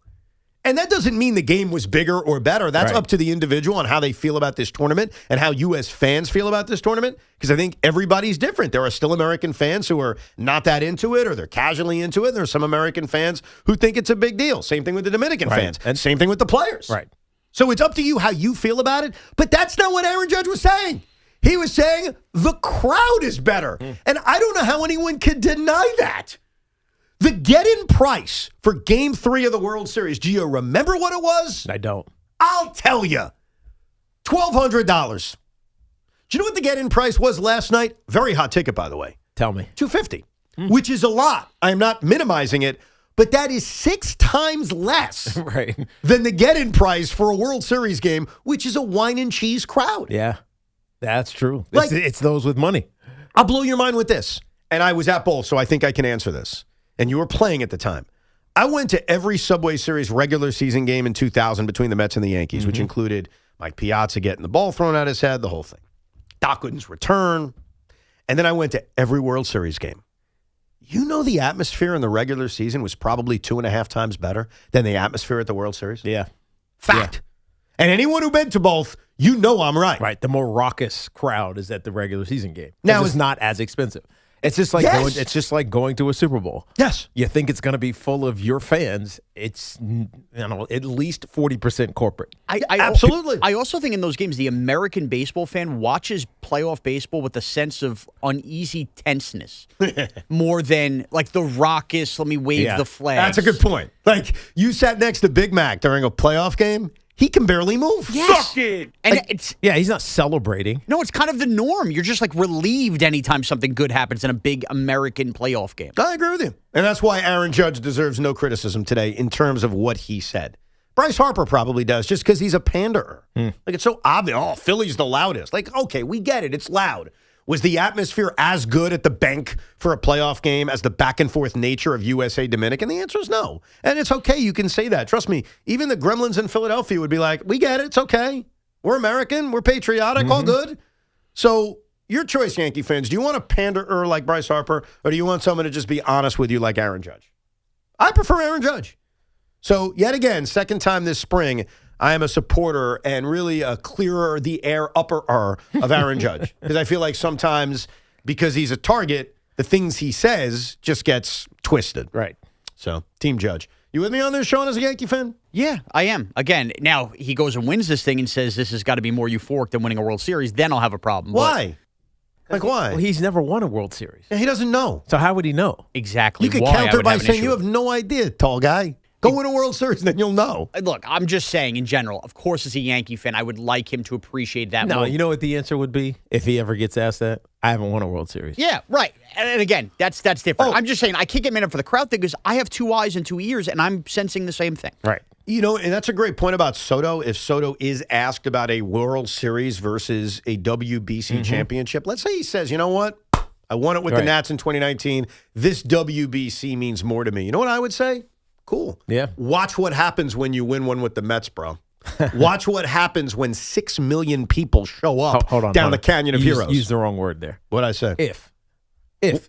And that doesn't mean the game was bigger or better. That's up to the individual on how they feel about this tournament and how you as fans feel about this tournament, because I think everybody's different. There are still American fans who are not that into it or they're casually into it. There are some American fans who think it's a big deal. Same thing with the Dominican fans. And same thing with the players. Right. So it's up to you how you feel about it. But that's not what Aaron Judge was saying. He was saying the crowd is better. And I don't know how anyone can deny that. The get-in price for Game 3 of the World Series, do you remember what it was? I don't. I'll tell you. $1,200. Do you know what the get-in price was last night? Very hot ticket, by the way. Tell me. $250, which is a lot. I'm not minimizing it, but that is 6 times less than the get-in price for a World Series game, which is a wine and cheese crowd. Yeah, that's true. It's those with money. I'll blow your mind with this. And I was at both, so I think I can answer this. And you were playing at the time. I went to every Subway Series regular season game in 2000 between the Mets and the Yankees, which included Mike Piazza getting the ball thrown at his head, the whole thing. Doc Gooden's return. And then I went to every World Series game. You know the atmosphere in the regular season was probably 2.5 times better than the atmosphere at the World Series? Yeah. Fact. Yeah. And anyone who been to both, you know I'm right. Right. The more raucous crowd is at the regular season game. Now it's not as expensive. It's just like going to a Super Bowl. Yes. You think it's going to be full of your fans. It's at least 40% corporate. Absolutely. I also think in those games, the American baseball fan watches playoff baseball with a sense of uneasy tenseness more than like the raucous, let me wave the flag. That's a good point. Like, you sat next to Big Mac during a playoff game. He can barely move. Yes. Suck it. And he's not celebrating. No, it's kind of the norm. You're just like relieved anytime something good happens in a big American playoff game. I agree with you. And that's why Aaron Judge deserves no criticism today in terms of what he said. Bryce Harper probably does just because he's a panderer. Like, it's so obvious. Oh, Philly's the loudest. Like, okay, we get it. It's loud. Was the atmosphere as good at the bank for a playoff game as the back-and-forth nature of USA Dominican? The answer is no. And it's okay. You can say that. Trust me, even the Gremlins in Philadelphia would be like, we get it. It's okay. We're American. We're patriotic. All good. So your choice, Yankee fans. Do you want a panderer like Bryce Harper, or do you want someone to just be honest with you like Aaron Judge? I prefer Aaron Judge. So yet again, second time this spring, I am a supporter and really a clearer the air upper of Aaron Judge. Because I feel like sometimes because he's a target, the things he says just gets twisted. Right. So, Team Judge. You with me on this, Sean, as a Yankee fan? Yeah, I am. Again, now he goes and wins this thing and says this has got to be more euphoric than winning a World Series, then I'll have a problem. Why? Like, why? Well, he's never won a World Series. Yeah, he doesn't know. So how would he know? Exactly. You could counter by saying you have no idea, tall guy. Go win a World Series, then you'll know. Look, I'm just saying in general, of course, as a Yankee fan, I would like him to appreciate that more. No, you know what the answer would be if he ever gets asked that? I haven't won a World Series. Yeah, right. And again, that's different. I'm just saying I can't get mad at him for the crowd thing because I have 2 eyes and 2 ears, and I'm sensing the same thing. Right. You know, and that's a great point about Soto. If Soto is asked about a World Series versus a WBC championship, let's say he says, you know what? I won it with the Nats in 2019. This WBC means more to me. You know what I would say? Cool. Yeah. Watch what happens when you win one with the Mets, bro. Watch what happens when 6 million people show up down the Canyon of Heroes. Use the wrong word there. What'd I say? If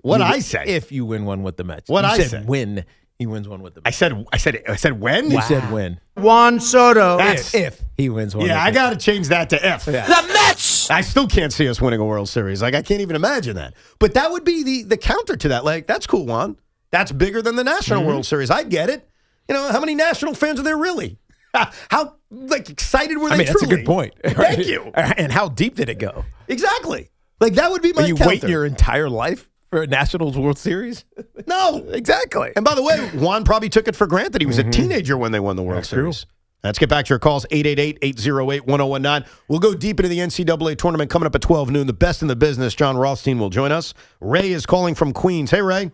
I say? If you win one with the Mets. What you I said say? When he wins one with the Mets. I said when? You said when. Juan Soto. That's if he wins one. Yeah, I got to change that to if. Yeah. The Mets! I still can't see us winning a World Series. Like, I can't even imagine that. But that would be the counter to that. Like, that's cool, Juan. That's bigger than the National World Series. I get it. You know, how many national fans are there really? How excited were they? I mean, that's a good point. Thank you. And how deep did it go? Exactly. Like, that would be my you counter. wait your entire life for a Nationals World Series? No. Exactly. And by the way, Juan probably took it for granted. He was a teenager when they won the World Series. True. Let's get back to your calls, 888-808-1019. We'll go deep into the NCAA tournament coming up at 12 noon. The best in the business, John Rothstein, will join us. Ray is calling from Queens. Hey, Ray.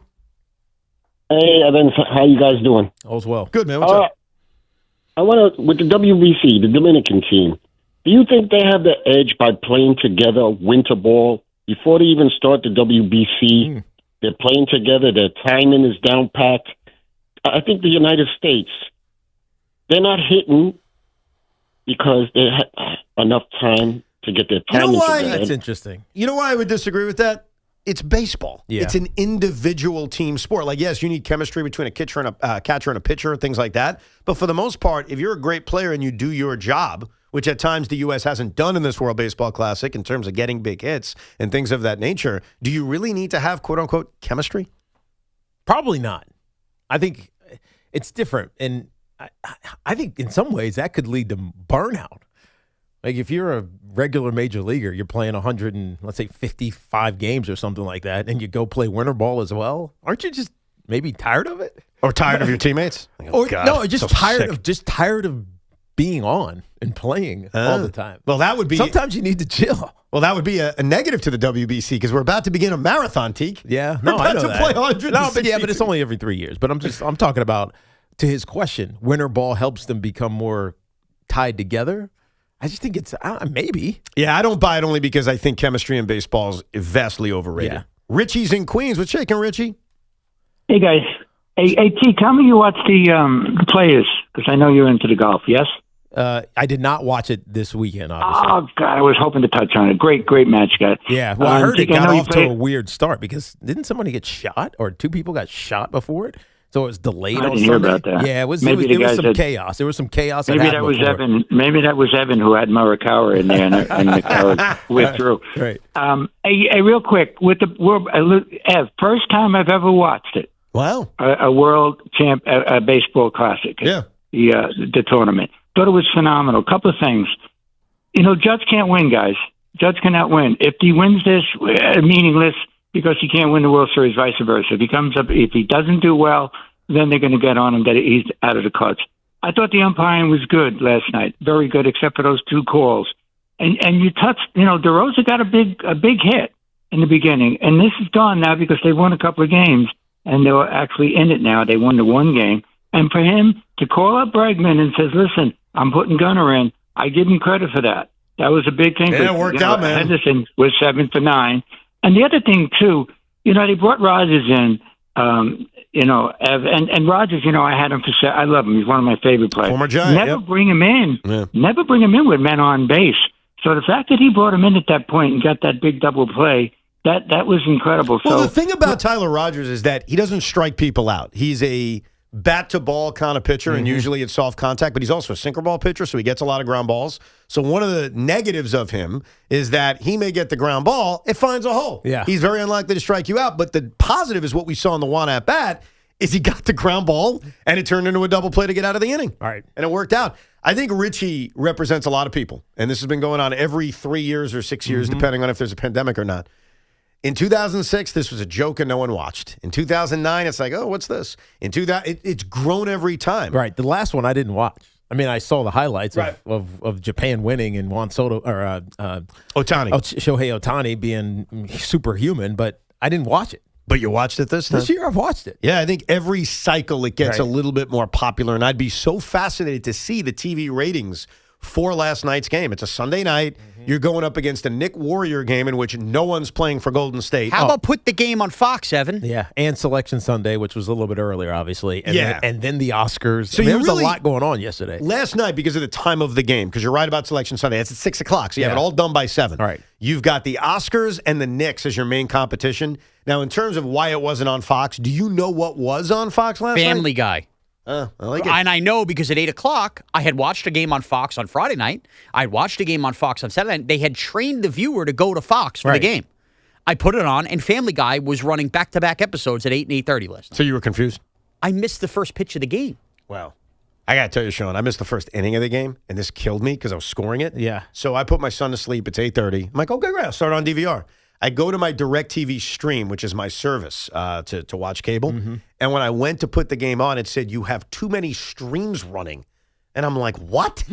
Hey, Evan. How you guys doing? All's well. Good, man. What's up? I want to, with the WBC, the Dominican team, do you think they have the edge by playing together winter ball? Before they even start the WBC, they're playing together. Their timing is down packed. I think the United States, they're not hitting because they have enough time to get their timing together. That's interesting. You know why I would disagree with that? It's baseball. Yeah. It's an individual team sport. Like, yes, you need chemistry between a catcher and a pitcher, things like that. But for the most part, if you're a great player and you do your job, which at times the U.S. hasn't done in this World Baseball Classic in terms of getting big hits and things of that nature, do you really need to have, quote-unquote, chemistry? Probably not. I think it's different. And I think in some ways that could lead to burnout. Like if you're a regular major leaguer, you're playing 55 games or something like that, and you go play winter ball as well. Aren't you just maybe tired of it? Or tired of your teammates? Tired of being on and playing all the time. Well, that would be... Sometimes you need to chill. Well, that would be a negative to the WBC because we're about to begin a marathon, Teak. Yeah. We're No, about I know to that. play 160. But it's only every 3 years. But I'm talking about, to his question, winter ball helps them become more tied together. I just think it's maybe. Yeah, I don't buy it only because I think chemistry in baseball is vastly overrated. Yeah. Richie's in Queens. What's shaking, Richie? Hey, guys. Hey, T, tell me you watch the players, because I know you're into the golf, yes? I did not watch it this weekend, obviously. Oh, God, I was hoping to touch on it. Great match, guys. Yeah, well, I heard it got off to a weird start because didn't somebody get shot or two people got shot before it? So it was delayed on Sunday. Hear about that. Yeah, it was some chaos. There was some chaos. Maybe that was Evan. Maybe that was Evan who had Morikawa in there, and the crowd withdrew. Right. Real quick, with the world, Ev, first time I've ever watched it. Wow. A world champ, a baseball classic. Yeah. The tournament. Thought it was phenomenal. Couple of things. Judge can't win, guys. Judge cannot win. If he wins this, meaningless because he can't win the World Series, vice versa. If he doesn't do well, then they're going to get on him that he's out of the cards. I thought the umpiring was good last night. Very good, except for those two calls. And you touched, DeRosa got a big hit in the beginning. And this is gone now because they won a couple of games and they're actually in it now. They won the one game. And for him to call up Bregman and says, listen, I'm putting Gunnar in, I give him credit for that. That was a big thing. Yeah, it worked out, man. Henderson was 7 for 9. And the other thing, too, they brought Rogers in, and Rogers, I had him I love him. He's one of my favorite players. Former Giant. Never bring him in. Yeah. Never bring him in with men on base. So the fact that he brought him in at that point and got that big double play, that was incredible. Well, the thing about Tyler Rogers is that he doesn't strike people out. He's a bat-to-ball kind of pitcher, and usually it's soft contact, but he's also a sinker ball pitcher, so he gets a lot of ground balls. So one of the negatives of him is that he may get the ground ball, it finds a hole. Yeah. He's very unlikely to strike you out, but the positive is what we saw in the one at-bat is he got the ground ball, and it turned into a double play to get out of the inning. All right. And it worked out. I think Richie represents a lot of people, and this has been going on every 3 years or 6 years, depending on if there's a pandemic or not. In 2006, this was a joke and no one watched. In 2009, it's like, oh, what's this? In 2000, it's grown every time. Right. The last one I didn't watch. I mean, I saw the highlights of Japan winning and Juan Soto or Ohtani. Shohei Ohtani being superhuman, but I didn't watch it. But you watched it this time? This year I've watched it. Yeah, I think every cycle it gets a little bit more popular, and I'd be so fascinated to see the TV ratings for last night's game. It's a Sunday night. You're going up against a Nick Warrior game in which no one's playing for Golden State. How about put the game on Fox, Evan? Yeah, and Selection Sunday, which was a little bit earlier, obviously. And then the Oscars. So there was a lot going on yesterday. Last night, because of the time of the game, because you're right about Selection Sunday, it's at 6 o'clock, so you have it all done by 7. All right. You've got the Oscars and the Knicks as your main competition. Now, in terms of why it wasn't on Fox, do you know what was on Fox last night? Family Guy. I like it. And I know because at 8 o'clock, I had watched a game on Fox on Friday night. I had watched a game on Fox on Saturday night. They had trained the viewer to go to Fox for the game. I put it on, and Family Guy was running back-to-back episodes at 8 and 8:30 last night. So you were confused? I missed the first pitch of the game. Wow. I got to tell you, Sean, I missed the first inning of the game, and this killed me because I was scoring it. Yeah. So I put my son to sleep. It's 8:30. I'm like, okay, great. I'll start on DVR. I go to my DirecTV stream, which is my service to watch cable. And when I went to put the game on, it said, you have too many streams running. And I'm like, what?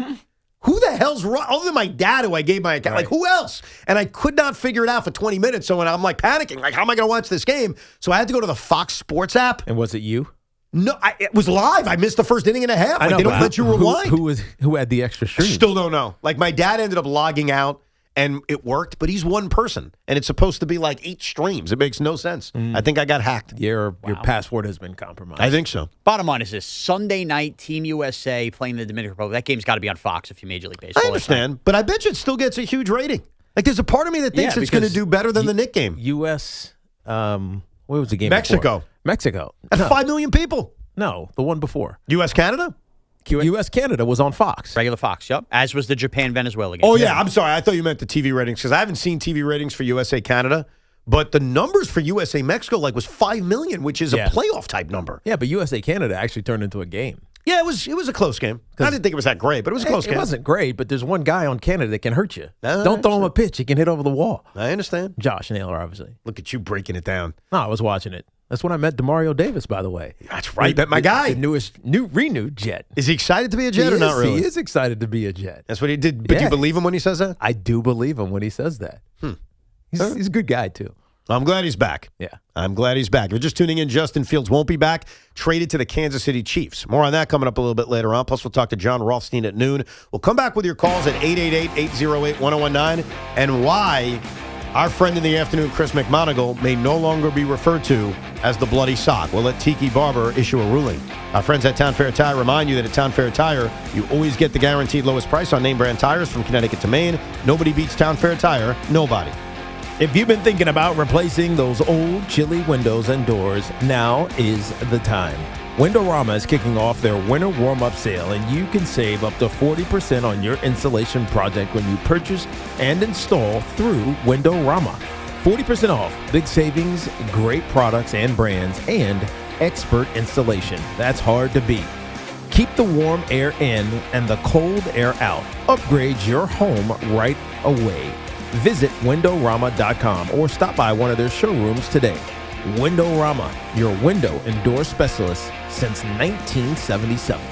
Who the hell's wrong? Other than my dad, who I gave my account. Like, who else? And I could not figure it out for 20 minutes. So when I'm like panicking, like, how am I going to watch this game? So I had to go to the Fox Sports app. And was it you? No, it was live. I missed the first inning and a half. I know, they don't let you rewind. Who had the extra stream? Still don't know. Like, my dad ended up logging out. And it worked, but he's one person, and it's supposed to be like 8 streams. It makes no sense. I think I got hacked. Your password has been compromised. I think so. Bottom line is this: Sunday night, Team USA playing the Dominican Republic. That game's got to be on Fox if you Major League Baseball. I understand, but I bet you it still gets a huge rating. Like, there's a part of me that thinks it's going to do better than the Knick game. U.S. What was the game? Mexico. Before? Mexico. That's 5 million people. No, the one before. U.S. Canada. U.S. Canada was on Fox. Regular Fox, yep. As was the Japan-Venezuela game. Oh, yeah. I'm sorry. I thought you meant the TV ratings because I haven't seen TV ratings for USA Canada. But the numbers for USA Mexico was 5 million, which is a playoff type number. Yeah, but USA Canada actually turned into a game. Yeah, it was a close game. I didn't think it was that great, but it was a close game. It wasn't great, but there's one guy on Canada that can hurt you. Don't throw him a pitch. He can hit over the wall. I understand. Josh Naylor, obviously. Look at you breaking it down. No, I was watching it. That's when I met DeMario Davis, by the way. That's right. Met my guy. The renewed Jet. Is he excited to be a Jet or not really? He is excited to be a Jet. That's what he did. But do you believe him when he says that? I do believe him when he says that. He's a good guy, too. I'm glad he's back. Yeah. I'm glad he's back. If you're just tuning in, Justin Fields won't be back. Traded to the Kansas City Chiefs. More on that coming up a little bit later on. Plus, we'll talk to John Rothstein at noon. We'll come back with your calls at 888-808-1019 and why Our friend in the afternoon, Chris McMonagle, may no longer be referred to as the Bloody Sock. We'll let Tiki Barber issue a ruling. Our friends at Town Fair Tire remind you that at Town Fair Tire, you always get the guaranteed lowest price on name brand tires from Connecticut to Maine. Nobody beats Town Fair Tire. Nobody. If you've been thinking about replacing those old chilly windows and doors, now is the time. Windorama is kicking off their winter warm-up sale, and you can save up to 40% on your installation project when you purchase and install through Windorama. 40% off, big savings, great products and brands, and expert installation. That's hard to beat. Keep the warm air in and the cold air out. Upgrade your home right away. Visit Windorama.com or stop by one of their showrooms today. Windorama, your window and door specialist since 1977.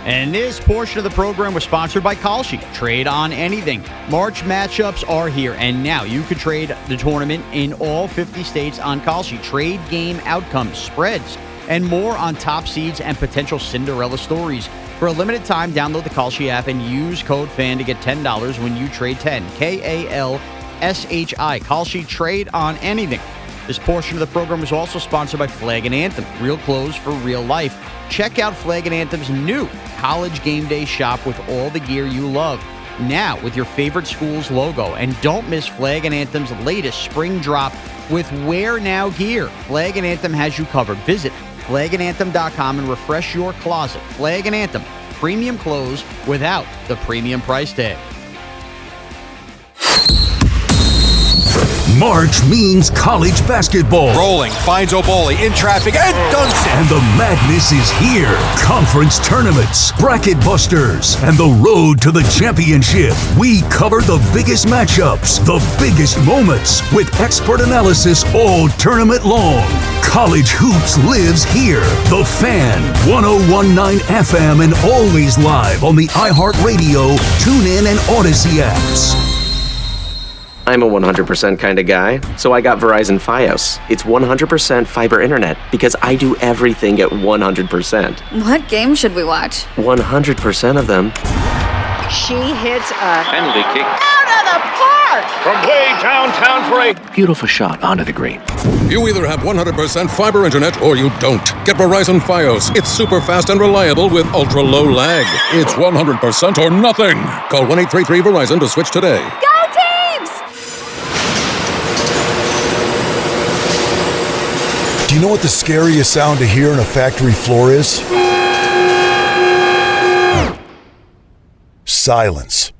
And this portion of the program was sponsored by Kalshi. Trade on anything. March matchups are here, and now you can trade the tournament in all 50 states on Kalshi. Trade game outcomes, spreads, and more on top seeds and potential Cinderella stories. For a limited time, download the Kalshi app and use code FAN to get $10 when you trade 10. Kalshi. Kalshi, trade on anything. This portion of the program is also sponsored by Flag and Anthem, real clothes for real life. Check out Flag and Anthem's new College Game Day shop with all the gear you love. Now with your favorite school's logo. And don't miss Flag and Anthem's latest spring drop with Wear Now gear. Flag and Anthem has you covered. Visit flagandanthem.com and refresh your closet. Flag and Anthem, premium clothes without the premium price tag. March means college basketball. Rolling, finds Oboli in traffic and dunks it. And the madness is here. Conference tournaments, bracket busters, and the road to the championship. We cover the biggest matchups, the biggest moments, with expert analysis all tournament long. College hoops lives here. The Fan, 101.9 FM, and always live on the iHeartRadio, TuneIn, and Odyssey apps. I'm a 100% kind of guy, so I got Verizon Fios. It's 100% fiber internet because I do everything at 100%. What game should we watch? 100% of them. She hits a penalty kick out of the park from way downtown for a beautiful shot onto the green. You either have 100% fiber internet or you don't. Get Verizon Fios. It's super fast and reliable with ultra low lag. It's 100% or nothing. Call 1-833-VERIZON to switch today. Go Teams! Do you know what the scariest sound to hear on a factory floor is? Silence.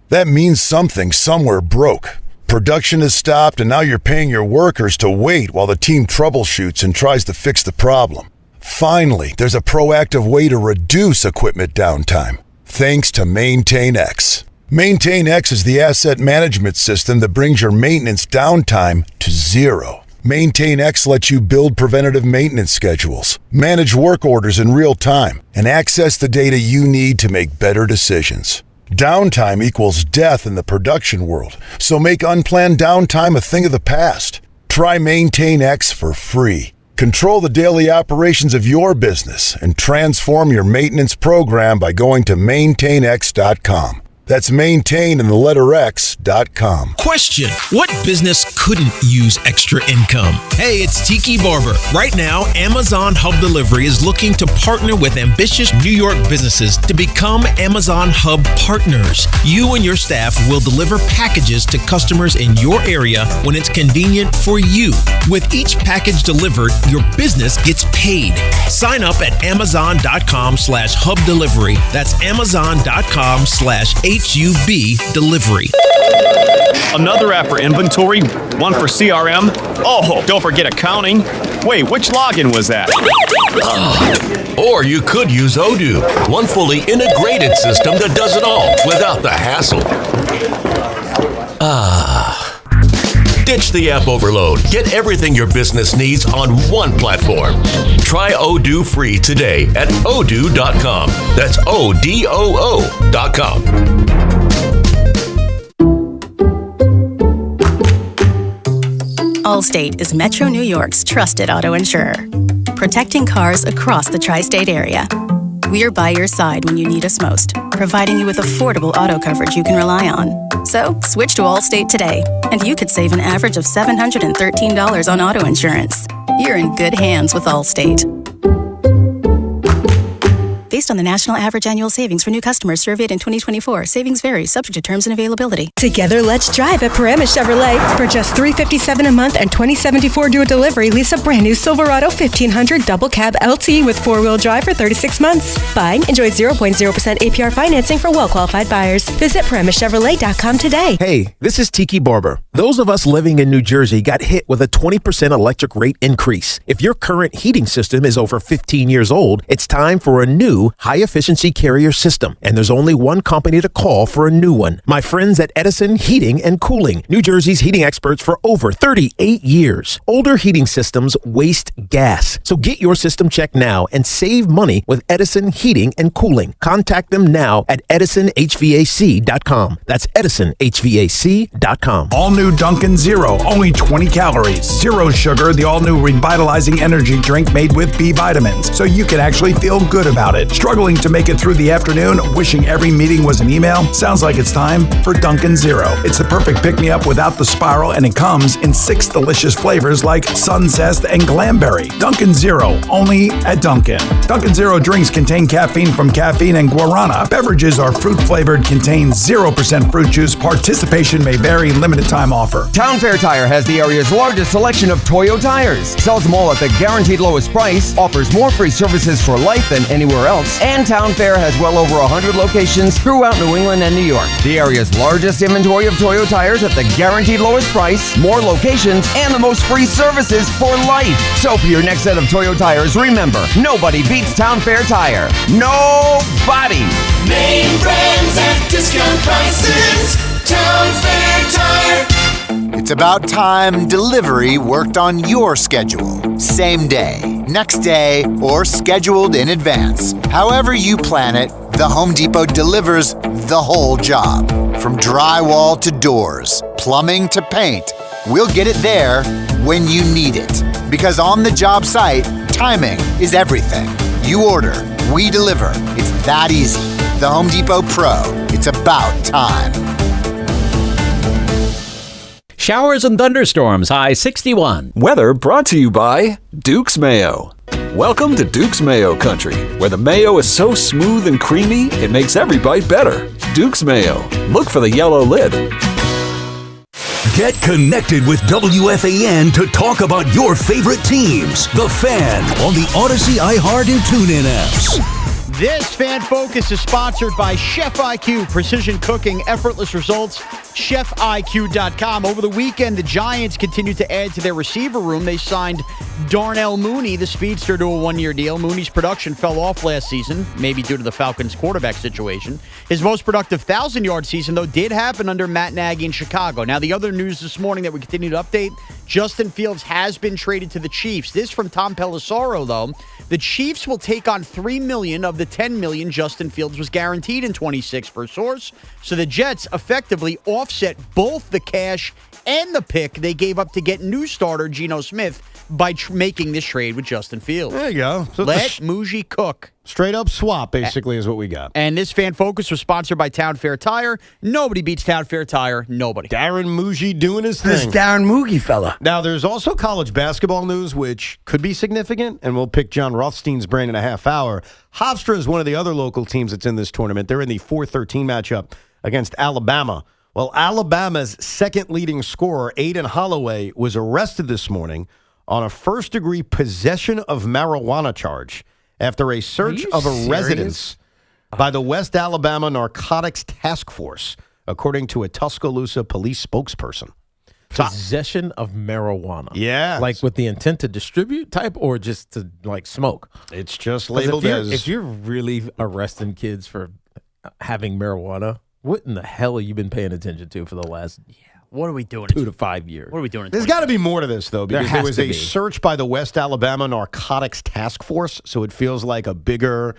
That means something somewhere broke. Production has stopped, and now you're paying your workers to wait while the team troubleshoots and tries to fix the problem. Finally, there's a proactive way to reduce equipment downtime, thanks to MaintainX. MaintainX is the asset management system that brings your maintenance downtime to zero. MaintainX lets you build preventative maintenance schedules, manage work orders in real time, and access the data you need to make better decisions. Downtime equals death in the production world, so make unplanned downtime a thing of the past. Try MaintainX for free. Control the daily operations of your business and transform your maintenance program by going to maintainx.com. That's maintain and the letter X.com. Question: what business couldn't use extra income? Hey, it's Tiki Barber. Right now, Amazon Hub Delivery is looking to partner with ambitious New York businesses to become Amazon Hub partners. You and your staff will deliver packages to customers in your area when it's convenient for you. With each package delivered, your business gets paid. Sign up at amazon.com/hub delivery. That's amazon.com/HUB delivery. Another app for inventory, one for CRM. Oh, don't forget accounting. Wait, which login was that? Or you could use Odoo, one fully integrated system that does it all without the hassle. Ditch the app overload. Get everything your business needs on one platform. Try Odoo free today at odoo.com. That's ODOO.com. Allstate is Metro New York's trusted auto insurer, protecting cars across the tri-state area. We're by your side when you need us most, providing you with affordable auto coverage you can rely on. So, switch to Allstate today, and you could save an average of $713 on auto insurance. You're in good hands with Allstate. Based on the national average annual savings for new customers surveyed in 2024, savings vary, subject to terms and availability. Together, let's drive at Paramus Chevrolet. For just $357 a month and $2074 due at delivery, lease a brand new Silverado 1500 double cab LT with 4-wheel drive for 36 months. Buying, enjoy 0.0% APR financing for well-qualified buyers. Visit ParamusChevrolet.com today. Hey, this is Tiki Barber. Those of us living in New Jersey got hit with a 20% electric rate increase. If your current heating system is over 15 years old, it's time for a new high-efficiency Carrier system, and there's only one company to call for a new one. My friends at Edison Heating and Cooling, New Jersey's heating experts for over 38 years. Older heating systems waste gas, so get your system checked now and save money with Edison Heating and Cooling. Contact them now at EdisonHVAC.com. That's EdisonHVAC.com. All new Dunkin' Zero, only 20 calories. Zero sugar, the all-new revitalizing energy drink made with B vitamins, so you can actually feel good about it. Struggling to make it through the afternoon, wishing every meeting was an email? Sounds like it's time for Dunkin' Zero. It's the perfect pick-me-up without the spiral, and it comes in 6 delicious flavors like Sunzest and Glamberry. Dunkin' Zero, only at Dunkin'. Dunkin' Zero drinks contain caffeine from caffeine and guarana. Beverages are fruit-flavored, contain 0% fruit juice. Participation may vary. Limited time offer. Town Fair Tire has the area's largest selection of Toyo tires. Sells them all at the guaranteed lowest price. Offers more free services for life than anywhere else. And Town Fair has well over 100 locations throughout New England and New York. The area's largest inventory of Toyo tires at the guaranteed lowest price, more locations, and the most free services for life. So for your next set of Toyo tires, remember, nobody beats Town Fair Tire. Nobody! Name brands at discount prices. Town Fair Tire. It's about time delivery worked on your schedule. Same day, next day, or scheduled in advance. However you plan it, the Home Depot delivers the whole job. From drywall to doors, plumbing to paint, we'll get it there when you need it. Because on the job site, timing is everything. You order, we deliver. It's that easy. The Home Depot Pro. It's about time. Showers and thunderstorms, high 61. Weather brought to you by Duke's Mayo. Welcome to Duke's Mayo Country, where the mayo is so smooth and creamy, it makes every bite better. Duke's Mayo. Look for the yellow lid. Get connected with WFAN to talk about your favorite teams. The Fan on the Odyssey, iHeart, and TuneIn apps. This Fan Focus is sponsored by Chef IQ, precision cooking, effortless results, chefiq.com. Over the weekend, the Giants continued to add to their receiver room. They signed Darnell Mooney, the speedster, to a 1-year deal. Mooney's production fell off last season, maybe due to the Falcons' quarterback situation. His most productive 1,000-yard season, though, did happen under Matt Nagy in Chicago. Now, the other news this morning that we continue to update, Justin Fields has been traded to the Chiefs. This from Tom Pelissaro, though. The Chiefs will take on $3 million of the $10 million Justin Fields was guaranteed in 26 per source. So the Jets effectively offset both the cash and the pick they gave up to get new starter Geno Smith by making this trade with Justin Fields. There you go. So let Muji cook. Straight up swap, basically, is what we got. And this Fan Focus was sponsored by Town Fair Tire. Nobody beats Town Fair Tire. Nobody. Darren Muji doing his thing. This Darren Muji fella. Now, there's also college basketball news, which could be significant, and we'll pick John Rothstein's brain in a half hour. Hofstra is one of the other local teams that's in this tournament. They're in the 4-13 matchup against Alabama. Well, Alabama's second leading scorer, Aiden Holloway, was arrested this morning on a first-degree possession of marijuana charge after a search of a residence by the West Alabama Narcotics Task Force, according to a Tuscaloosa police spokesperson. Possession of marijuana. Yeah. Like with the intent to distribute type or just to like smoke? It's just labeled as... If you're really arresting kids for having marijuana, what in the hell have you been paying attention to for the last... What are we doing? 2 to 5 years. What are we doing? There's got to be more to this, though, because there was a be. search by the West Alabama Narcotics Task Force, so it feels like a bigger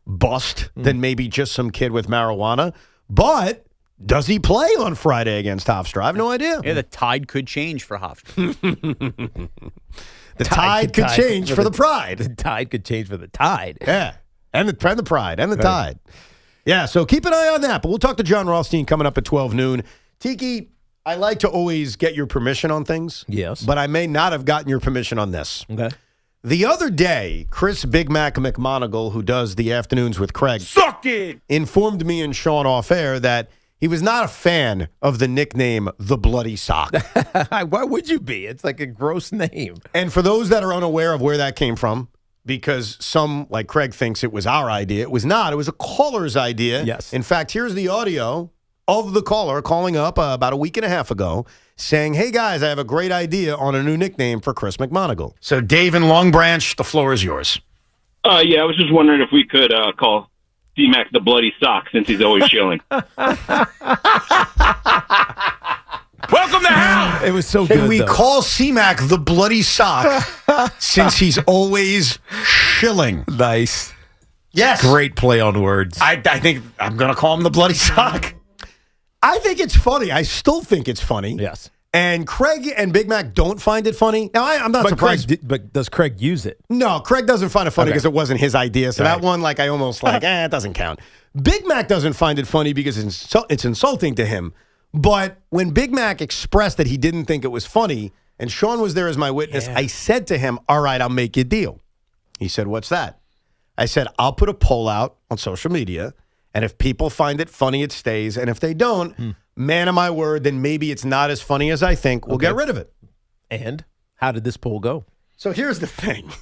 bust than maybe just some kid with marijuana. But does he play on Friday against Hofstra? I have no idea. Yeah, the tide could change for Hofstra. The tide could change for the pride. The tide could change for the tide. Yeah, and the pride and the tide. Yeah, so keep an eye on that. But we'll talk to John Rothstein coming up at 12 noon. Tiki, I like to always get your permission on things. Yes. But I may not have gotten your permission on this. Okay. The other day, Chris Big Mac McMonagle, who does the afternoons with Craig, informed me and Sean off air that he was not a fan of the nickname The Bloody Sock. Why would you be? It's like a gross name. And for those that are unaware of where that came from, because some, like Craig, thinks it was our idea, it was not. It was a caller's idea. Yes. In fact, here's the audio of the caller calling up about a week and a half ago saying, hey, guys, I have a great idea on a new nickname for Chris McMonagle. So, Dave in Long Branch, the floor is yours. Yeah, I was just wondering if we could call C-Mac the Bloody Sock since he's always chilling. Welcome to hell! It was so Can good, we though. call C-Mac the Bloody Sock since he's always shilling? Nice. Yes. Great play on words. I think I'm going to call him the Bloody Sock. I think it's funny. I still think it's funny. Yes. And Craig and Big Mac don't find it funny. Now, I'm not surprised. But does Craig use it? No, Craig doesn't find it funny because it wasn't his idea. So Right. that one, I almost it doesn't count. Big Mac doesn't find it funny because it's insulting to him. But when Big Mac expressed that he didn't think it was funny, and Sean was there as my witness, I said to him, all right, I'll make you a deal. He said, what's that? I said, I'll put a poll out on social media, and if people find it funny, it stays. And if they don't, man of my word, then maybe it's not as funny as I think. We'll get rid of it. And how did this poll go? So here's the thing.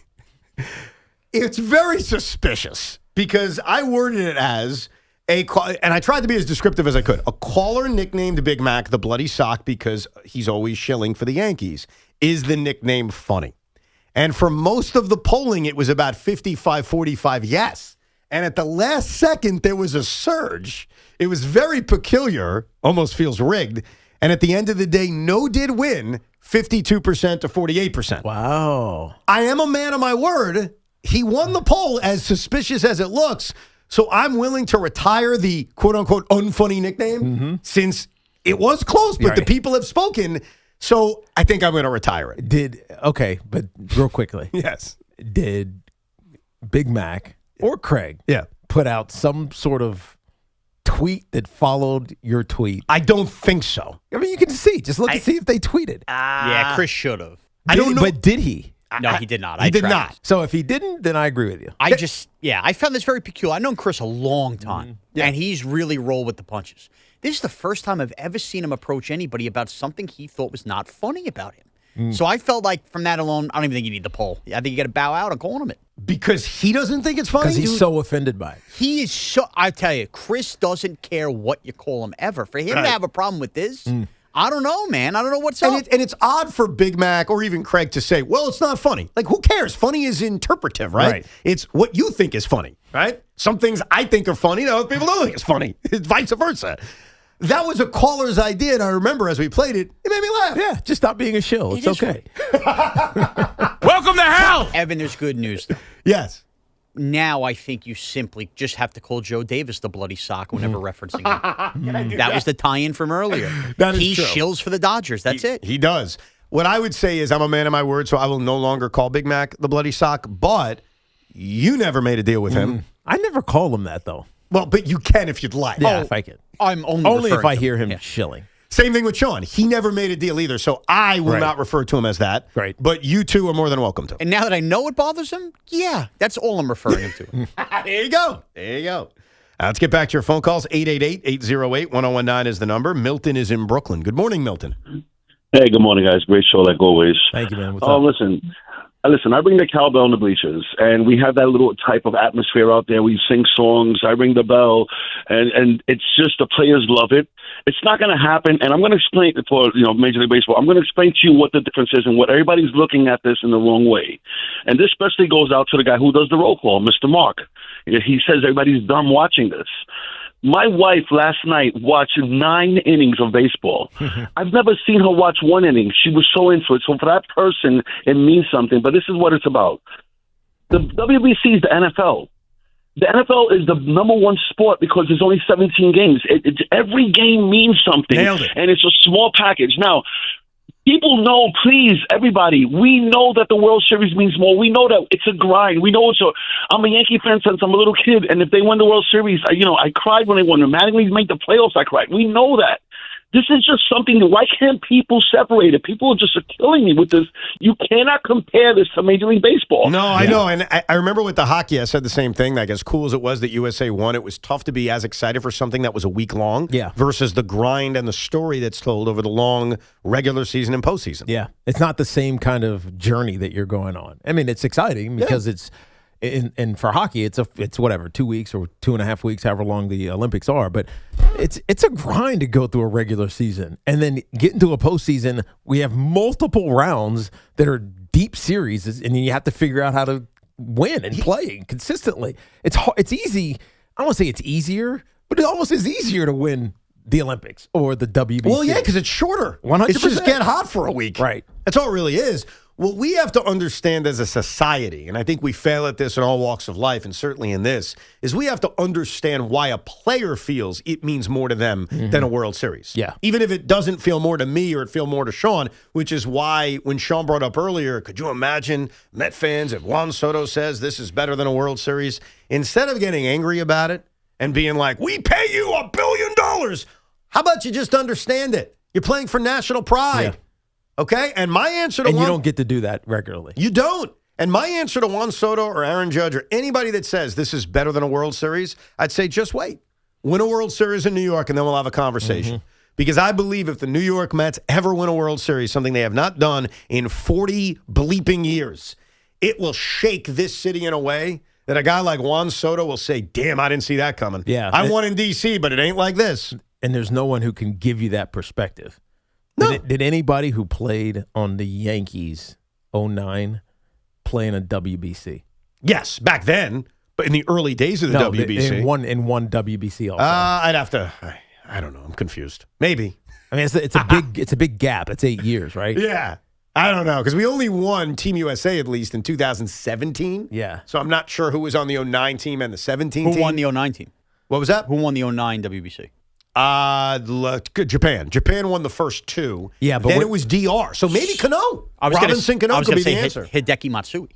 It's very suspicious because I worded it as and I tried to be as descriptive as I could. A caller nicknamed Big Mac the Bloody Sock because he's always shilling for the Yankees. Is the nickname funny? And for most of the polling, it was about 55-45 yes. And at the last second, there was a surge. It was very peculiar, almost feels rigged. And at the end of the day, no did win 52% to 48%. Wow. I am a man of my word. He won the poll, as suspicious as it looks. So I'm willing to retire the quote-unquote unfunny nickname since it was close, but the people have spoken. So I think I'm going to retire it. But real quickly. Yes. Did Big Mac or Craig put out some sort of tweet that followed your tweet? I don't think so. I mean, you can see. Just look and see if they tweeted. Yeah, Chris should have. I don't know. But did he? No, he did not. He did not. So if he didn't, then I agree with you. I found this very peculiar. I've known Chris a long time, and he's really rolled with the punches. This is the first time I've ever seen him approach anybody about something he thought was not funny about him. So I felt like from that alone, I don't even think you need the poll. I think you got to bow out on calling him it. Because he doesn't think it's funny? Because he's so offended by it. He is so, I tell you, Chris doesn't care what you call him ever. For him to have a problem with this, I don't know, man. I don't know what's up. And it's odd for Big Mac or even Craig to say, well, it's not funny. Like, who cares? Funny is interpretive, right? It's what you think is funny, right? Some things I think are funny, other people don't think it's funny. It's vice versa. That was a caller's idea, and I remember as we played it, it made me laugh. Yeah, just stop being a shill. It's okay. Welcome to hell! Evan, there's good news, though. Yes. Now I think you simply just have to call Joe Davis the Bloody Sock whenever referencing him. That was the tie-in from earlier. That is he true. shills for the Dodgers. That's it. He does. What I would say is I'm a man of my word, so I will no longer call Big Mac the Bloody Sock, but you never made a deal with him. I never call him that, though. Well, but you can if you'd like. Yeah, if I can. I'm only if I to hear him shilling. Same thing with Sean. He never made a deal either, so I will not refer to him as that. Right. But you two are more than welcome to. And now that I know it bothers him, yeah, that's all I'm referring him to. There you go. There you go. Let's get back to your phone calls. 888-808-1019 is the number. Milton is in Brooklyn. Good morning, Milton. Hey, good morning, guys. Great show, like always. Thank you, man. What's up? Listen, I bring the cowbell in the bleachers, and we have that little type of atmosphere out there. We sing songs, I ring the bell, and it's just the players love it. It's not going to happen, and I'm going to explain it for Major League Baseball. I'm going to explain to you what the difference is and what everybody's looking at this in the wrong way. And this especially goes out to the guy who does the roll call, Mr. Mark. He says everybody's dumb watching this. My wife last night watched 9 innings of baseball. I've never seen her watch 1 inning. She was so into it. So for that person, it means something. But this is what it's about. The WBC is the NFL. The NFL is the number 1 sport because there's only 17 games. Every game means something. Nailed it. And it's a small package. Now, people know, please, everybody, we know that the World Series means more. We know that it's a grind. We know I'm a Yankee fan since I'm a little kid, and if they win the World Series, I cried when they won. When Mattingly made the playoffs, I cried. We know that. This is just something. Why can't people separate it? People are just killing me with this. You cannot compare this to Major League Baseball. No, I know. And I remember with the hockey, I said the same thing. Like, as cool as it was that USA won, it was tough to be as excited for something that was a week long versus the grind and the story that's told over the long regular season and postseason. Yeah. It's not the same kind of journey that you're going on. I mean, it's exciting because it's and for hockey, it's whatever, 2 weeks or 2.5 weeks, however long the Olympics are. But it's a grind to go through a regular season and then get into a postseason. We have multiple rounds that are deep series, and then you have to figure out how to win and play consistently. It's easy. I don't want to say it's easier, but it almost is easier to win the Olympics or the WBC. Well, yeah, because it's shorter. 100%. It's just get hot for a week. Right. That's all it really is. What we have to understand as a society, and I think we fail at this in all walks of life, and certainly in this, is we have to understand why a player feels it means more to them than a World Series. Yeah. Even if it doesn't feel more to me or it feel more to Sean, which is why when Sean brought up earlier, could you imagine Met fans if Juan Soto says this is better than a World Series? Instead of getting angry about it and being like, we pay you $1 billion, how about you just understand it? You're playing for national pride. Yeah. Okay? And my answer to you don't get to do that regularly. You don't. And my answer to Juan Soto or Aaron Judge or anybody that says this is better than a World Series, I'd say just wait. Win a World Series in New York, and then we'll have a conversation. Because I believe if the New York Mets ever win a World Series, something they have not done in 40 bleeping years, it will shake this city in a way that a guy like Juan Soto will say, damn, I didn't see that coming. Yeah. I won in D.C., but it ain't like this. And there's no one who can give you that perspective. No. Did anybody who played on the Yankees 09 play in a WBC? Yes, back then, but in the early days of the WBC. In one WBC also. I'd have to, I don't know, I'm confused. Maybe. I mean, it's a big gap. It's 8 years, right? Yeah. I don't know, because we only won Team USA at least in 2017. Yeah. So I'm not sure who was on the 09 team and the 17 team. Who won the 09 team? What was that? Who won the 09 WBC? Japan. Japan won the first two. Yeah, but then it was DR. So maybe Cano. Robinson Cano could be the answer. Hideki Matsui.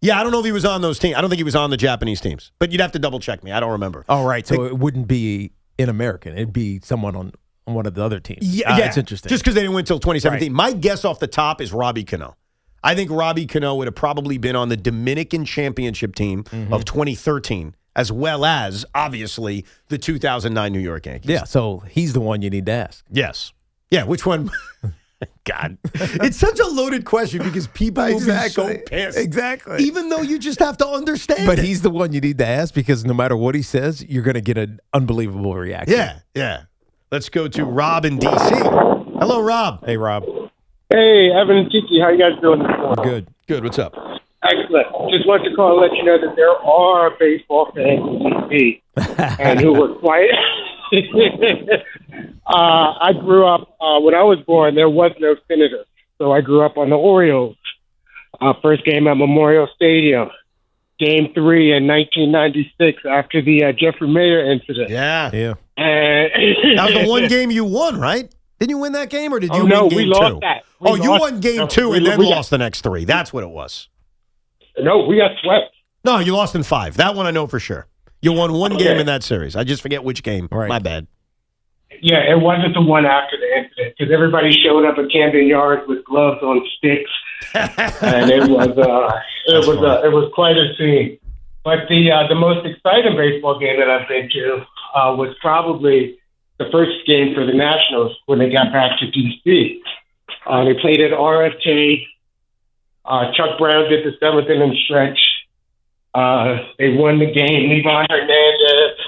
Yeah, I don't know if he was on those teams. I don't think he was on the Japanese teams. But you'd have to double check me. I don't remember. Oh, right. So it wouldn't be an American. It'd be someone on one of the other teams. Yeah, That's interesting. Just because they didn't win until 2017. Right. My guess off the top is Robbie Cano. I think Robbie Cano would have probably been on the Dominican championship team of 2013, as well as, obviously, the 2009 New York Yankees. Yeah, so he's the one you need to ask. Yes. Yeah, which one? God. It's such a loaded question because people will be so pissed. Exactly. Even though you just have to understand But it. he's the one you need to ask because no matter what he says, you're going to get an unbelievable reaction. Yeah, yeah. Let's go to Rob in D.C. Hello, Rob. Hey, Rob. Hey, Evan and Tiki, how you guys doing this morning? Good. Good. What's up? Excellent. Just wanted to call and let you know that there are baseball fans in D.C. and who were quiet. I grew up, when I was born, there was no senator. So I grew up on the Orioles. First game at Memorial Stadium. Game 3 in 1996 after the Jeffrey Mayer incident. Yeah. Yeah. That was the one game you won, right? Didn't you win that game, or did you win game 2? we lost that. You won game 2 and then lost the next 3. That's what it was. No, we got swept. No, you lost in 5. That one I know for sure. You won one game in that series. I just forget which game. Right. My bad. Yeah, it wasn't the one after the incident because everybody showed up at Camden Yards with gloves on sticks, and it was quite a scene. But the most exciting baseball game that I've been to was probably the first game for the Nationals when they got back to D.C. They played at RFK. Chuck Brown did the 7th inning stretch. They won the game. Levi Hernandez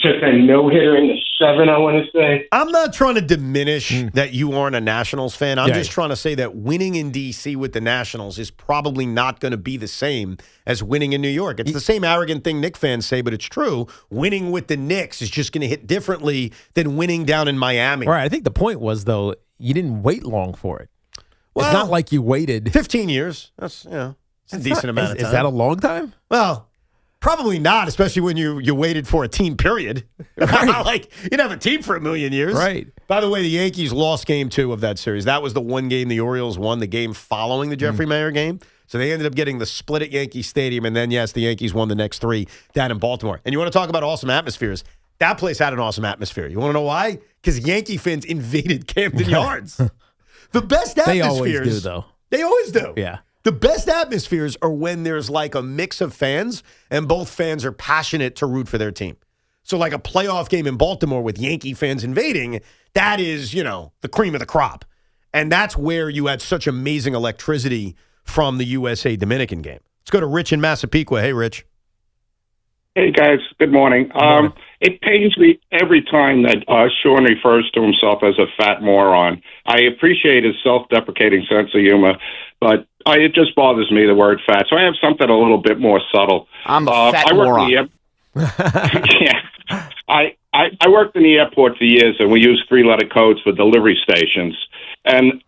took a no-hitter in the 7th, I want to say. I'm not trying to diminish that you aren't a Nationals fan. I'm just trying to say that winning in D.C. with the Nationals is probably not going to be the same as winning in New York. It's the same arrogant thing Knicks fans say, but it's true. Winning with the Knicks is just going to hit differently than winning down in Miami. Right. I think the point was, though, you didn't wait long for it. Well, it's not like you waited 15 years. That's, it's a decent amount of time. Is that a long time? Well, probably not, especially when you waited for a team period. Right. Like, you didn't have a team for a million years. Right. By the way, the Yankees lost game 2 of that series. That was the one game the Orioles won, the game following the Jeffrey Mayer game. So they ended up getting the split at Yankee Stadium, and then, yes, the Yankees won the next 3 down in Baltimore. And you want to talk about awesome atmospheres? That place had an awesome atmosphere. You want to know why? Because Yankee fans invaded Camden Yards. The best atmospheres. They always do, though. They always do. Yeah. The best atmospheres are when there's like a mix of fans and both fans are passionate to root for their team. So like a playoff game in Baltimore with Yankee fans invading, that is, the cream of the crop. And that's where you had such amazing electricity from the USA-Dominican game. Let's go to Rich in Massapequa. Hey, Rich. Hey, guys. Good morning. It pains me every time that Sean refers to himself as a fat moron. I appreciate his self-deprecating sense of humor, but it just bothers me, the word fat. So I have something a little bit more subtle. I'm a fat moron. I worked in the airport for years, and we used three-letter codes for delivery stations. And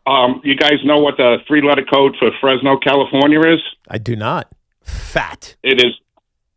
you guys know what the three-letter code for Fresno, California is? I do not. Fat. It is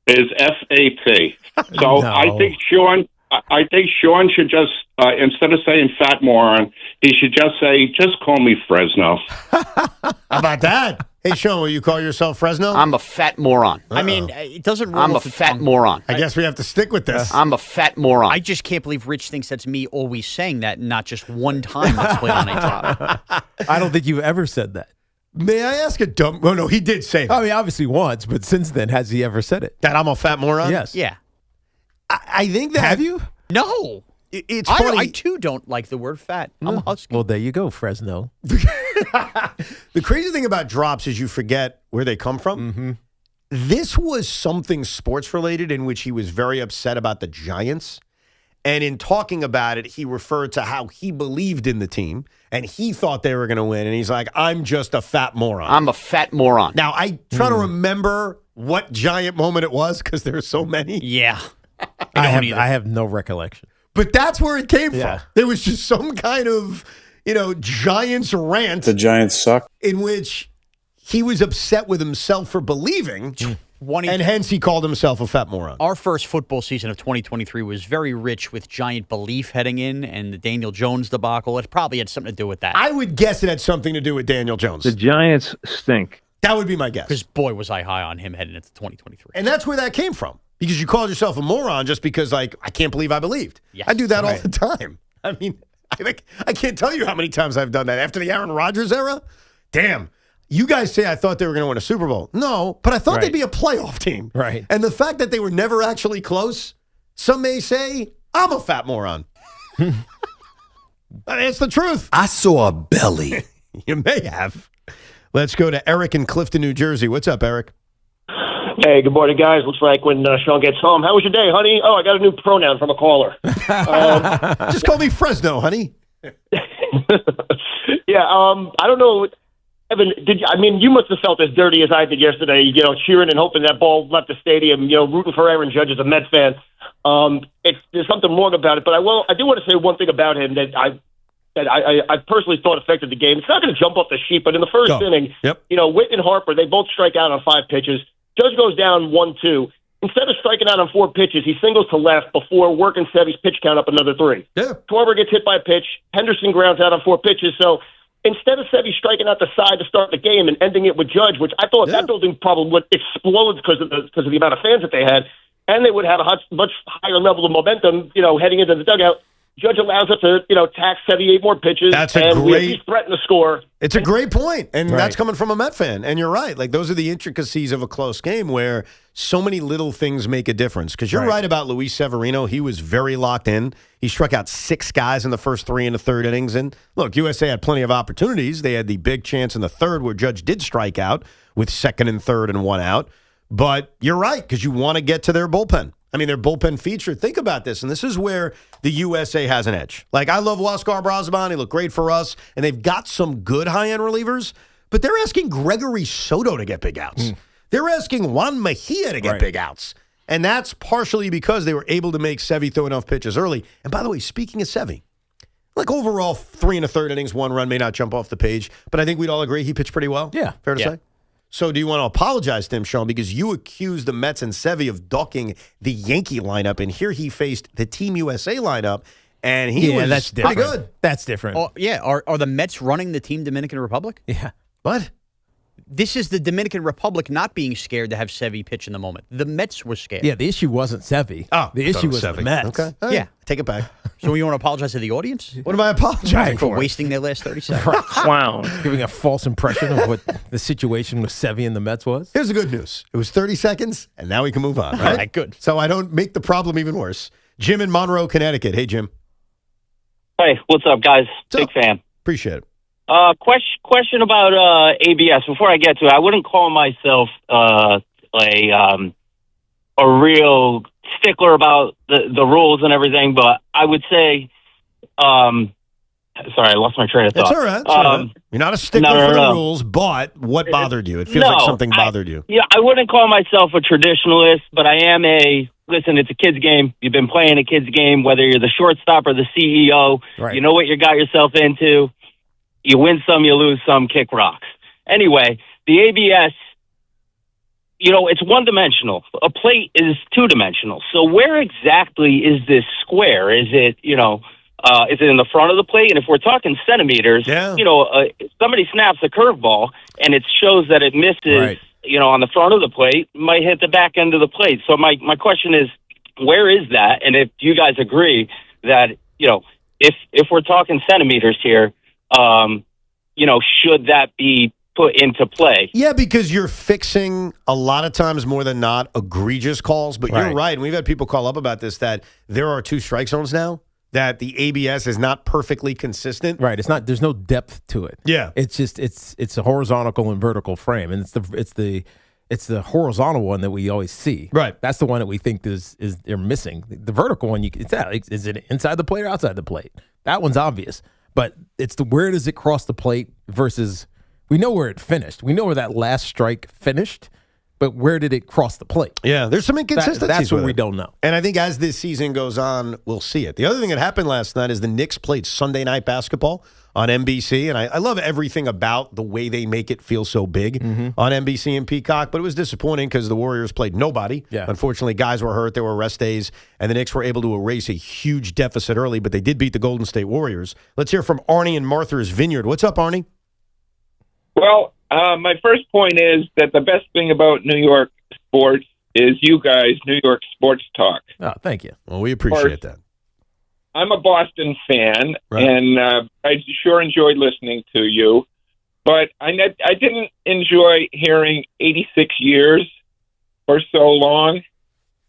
FAT. So No. I think Sean should just instead of saying fat moron, he should just say, just call me Fresno. How about that? Hey, Sean, will you call yourself Fresno? I'm a fat moron. Uh-oh. I mean, it doesn't roll I'm off a the fat tongue. moron. I guess we have to stick with this. I'm a fat moron. I just can't believe Rich thinks that's me always saying that, and not just one time that's played on a drop. I don't think you've ever said that. May I ask a dumb... Oh, no, he did say that. I mean, obviously once, but since then, has he ever said it? That I'm a fat moron? Yes. Yeah. I think that... Have you? No. It's funny. I, too, don't like the word fat. I'm a husky. Well, there you go, Fresno. The crazy thing about drops is you forget where they come from. Mm-hmm. This was something sports-related in which he was very upset about the Giants. And in talking about it, he referred to how he believed in the team, and he thought they were going to win. And he's like, I'm just a fat moron. I'm a fat moron. Now, I try to remember what Giant moment it was because there are so many. Yeah. I have no recollection. But that's where it came from. There was just some kind of, Giants rant. The Giants suck. In which he was upset with himself for believing, and hence he called himself a fat moron. Our first football season of 2023 was very rich with Giant belief heading in and the Daniel Jones debacle. It probably had something to do with that. I would guess it had something to do with Daniel Jones. The Giants stink. That would be my guess. Because, boy, was I high on him heading into 2023. And that's where that came from. Because you called yourself a moron just because, I can't believe I believed. Yes. I do that all the time. I mean, I can't tell you how many times I've done that. After the Aaron Rodgers era, damn. You guys say I thought they were going to win a Super Bowl. No, but I thought they'd be a playoff team. Right. And the fact that they were never actually close, some may say, I'm a fat moron. It's the truth. I saw a belly. You may have. Let's go to Eric in Clifton, New Jersey. What's up, Eric? Hey, good morning, guys. Looks like when Sean gets home. How was your day, honey? Oh, I got a new pronoun from a caller. Just call me Fresno, honey. Yeah, I don't know. Evan, you must have felt as dirty as I did yesterday, cheering and hoping that ball left the stadium, rooting for Aaron Judge as a Mets fan. There's something wrong about it, but I do want to say one thing about him that I personally thought affected the game. It's not going to jump off the sheet, but in the first inning, Witt and Harper, they both strike out on 5 pitches. Judge goes down 1-2. Instead of striking out on 4 pitches, he singles to left before working Sevy's pitch count up another 3. Yeah. Schwarber gets hit by a pitch. Henderson grounds out on 4 pitches. So instead of Sevy striking out the side to start the game and ending it with Judge, which I thought that building probably would explode because of the amount of fans that they had, and they would have a much higher level of momentum, heading into the dugout. Judge allows us to, tax 78 more pitches. That's a and we at great- least threaten to score. It's a great point, and Right. that's coming from a Met fan. And you're right. Those are the intricacies of a close game where so many little things make a difference. Because you're right about Luis Severino. He was very locked in. He struck out 6 guys in the first 3 and the third innings. And look, USA had plenty of opportunities. They had the big chance in the third where Judge did strike out with 2nd and 3rd and 1 out. But you're right, because you want to get to their bullpen. I mean, their bullpen feature. Think about this, and this is where the USA has an edge. I love Huáscar Braziman. He looked great for us, and they've got some good high-end relievers, but they're asking Gregory Soto to get big outs. They're asking Juan Mejia to get big outs, and that's partially because they were able to make Sevy throw enough pitches early. And by the way, speaking of Sevy, overall 3 and a third innings, 1 run may not jump off the page, but I think we'd all agree he pitched pretty well. Yeah. Fair to say? So do you want to apologize to him, Sean, because you accused the Mets and Sevy of ducking the Yankee lineup, and here he faced the Team USA lineup, and he was that's pretty different. good. That's different. Oh, yeah. Are the Mets running the Team Dominican Republic? Yeah. What? This is the Dominican Republic not being scared to have Sevy pitch in the moment. The Mets were scared. Yeah, the issue wasn't Sevy. Oh, the issue was Sevy. the Mets. Okay. All right. Yeah. Take it back. So you want to apologize to the audience? What am I apologizing For wasting their last 30 seconds. Clown. Giving a false impression of what the situation with Sevy and the Mets was. Here's the good news. It was 30 seconds, and now we can move on. Right? All right, good. So I don't make the problem even worse. Jim in Monroe, Connecticut. Hey, Jim. Hey, what's up, guys? Big fan. Appreciate it. Question about ABS. Before I get to it, I wouldn't call myself a real stickler about the rules and everything, but I would say, sorry, I lost my train of thought. It's all right. It's all right. You're not a stickler for the rules, but what bothered you? It feels like something bothered you. Yeah, I wouldn't call myself a traditionalist, but I am listen, it's a kid's game. You've been playing a kid's game, whether you're the shortstop or the CEO. Right. You know what you got yourself into. You win some, you lose some, kick rocks. Anyway, the ABS, it's one-dimensional. A plate is two-dimensional. So where exactly is this square? Is it, is it in the front of the plate? And if we're talking centimeters, somebody snaps a curveball and it shows that it misses, on the front of the plate, might hit the back end of the plate. So my question is, where is that? And if you guys agree that, if we're talking centimeters here, should that be put into play? Yeah, because you're fixing a lot of times more than not egregious calls. But you're right. And we've had people call up about this, that there are 2 strike zones now, that the ABS is not perfectly consistent. Right. It's not. There's no depth to it. Yeah. It's just it's a horizontal and vertical frame, and it's the horizontal one that we always see. Right. That's the one that we think is they're missing. The vertical one, is it inside the plate or outside the plate? That one's obvious. But it's where does it cross the plate versus we know where it finished. We know where that last strike finished, but where did it cross the plate? Yeah, there's some inconsistencies. That's what with we it. don't know. And I think as this season goes on, we'll see it. The other thing that happened last night is the Knicks played Sunday Night Basketball on NBC, and I love everything about the way they make it feel so big on NBC and Peacock, but it was disappointing because the Warriors played nobody. Yeah. Unfortunately, guys were hurt. There were rest days, and the Knicks were able to erase a huge deficit early, but they did beat the Golden State Warriors. Let's hear from Arnie in Martha's Vineyard. What's up, Arnie? Well, my first point is that the best thing about New York sports is you guys, New York Sports Talk. Oh, thank you. Well, we appreciate that. I'm a Boston fan, Right. and I sure enjoyed listening to you, but I didn't enjoy hearing 86 years for so long.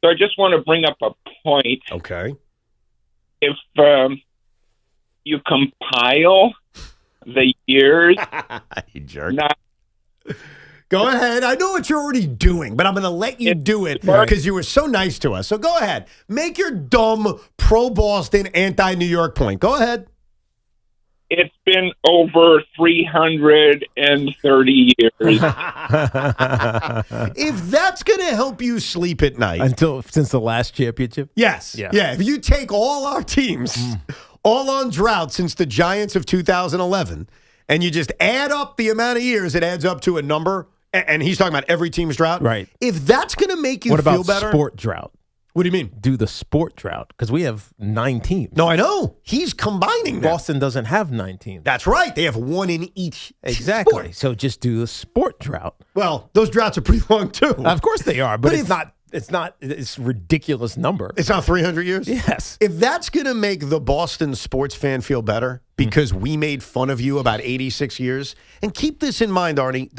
So I just want to bring up a point. Okay. If you compile the years, you jerk. Not Go ahead. I know what you're already doing, but I'm going to let you do it because you were so nice to us. So go ahead. Make your dumb pro-Boston, anti-New York point. Go ahead. It's been over 330 years. If that's going to help you sleep at night. Since the last championship? Yes. Yeah. If you take all our teams, all on drought since the Giants of 2011, and you just add up the amount of years, it adds up to a number. And he's talking about every team's drought. Right. If that's going to make you What feel about better. sport drought? What do you mean? Do the sport drought, because we have 9 teams. No, I know. He's combining them. Boston doesn't have 9 teams. That's right. They have 1 in each Exactly. sport. So just do the sport drought. Well, those droughts are pretty long, too. Of course they are, but if- it's not it's a ridiculous number. It's not 300 years? Yes. If that's going to make the Boston sports fan feel better because we made fun of you about 86 years, and keep this in mind, Arnie,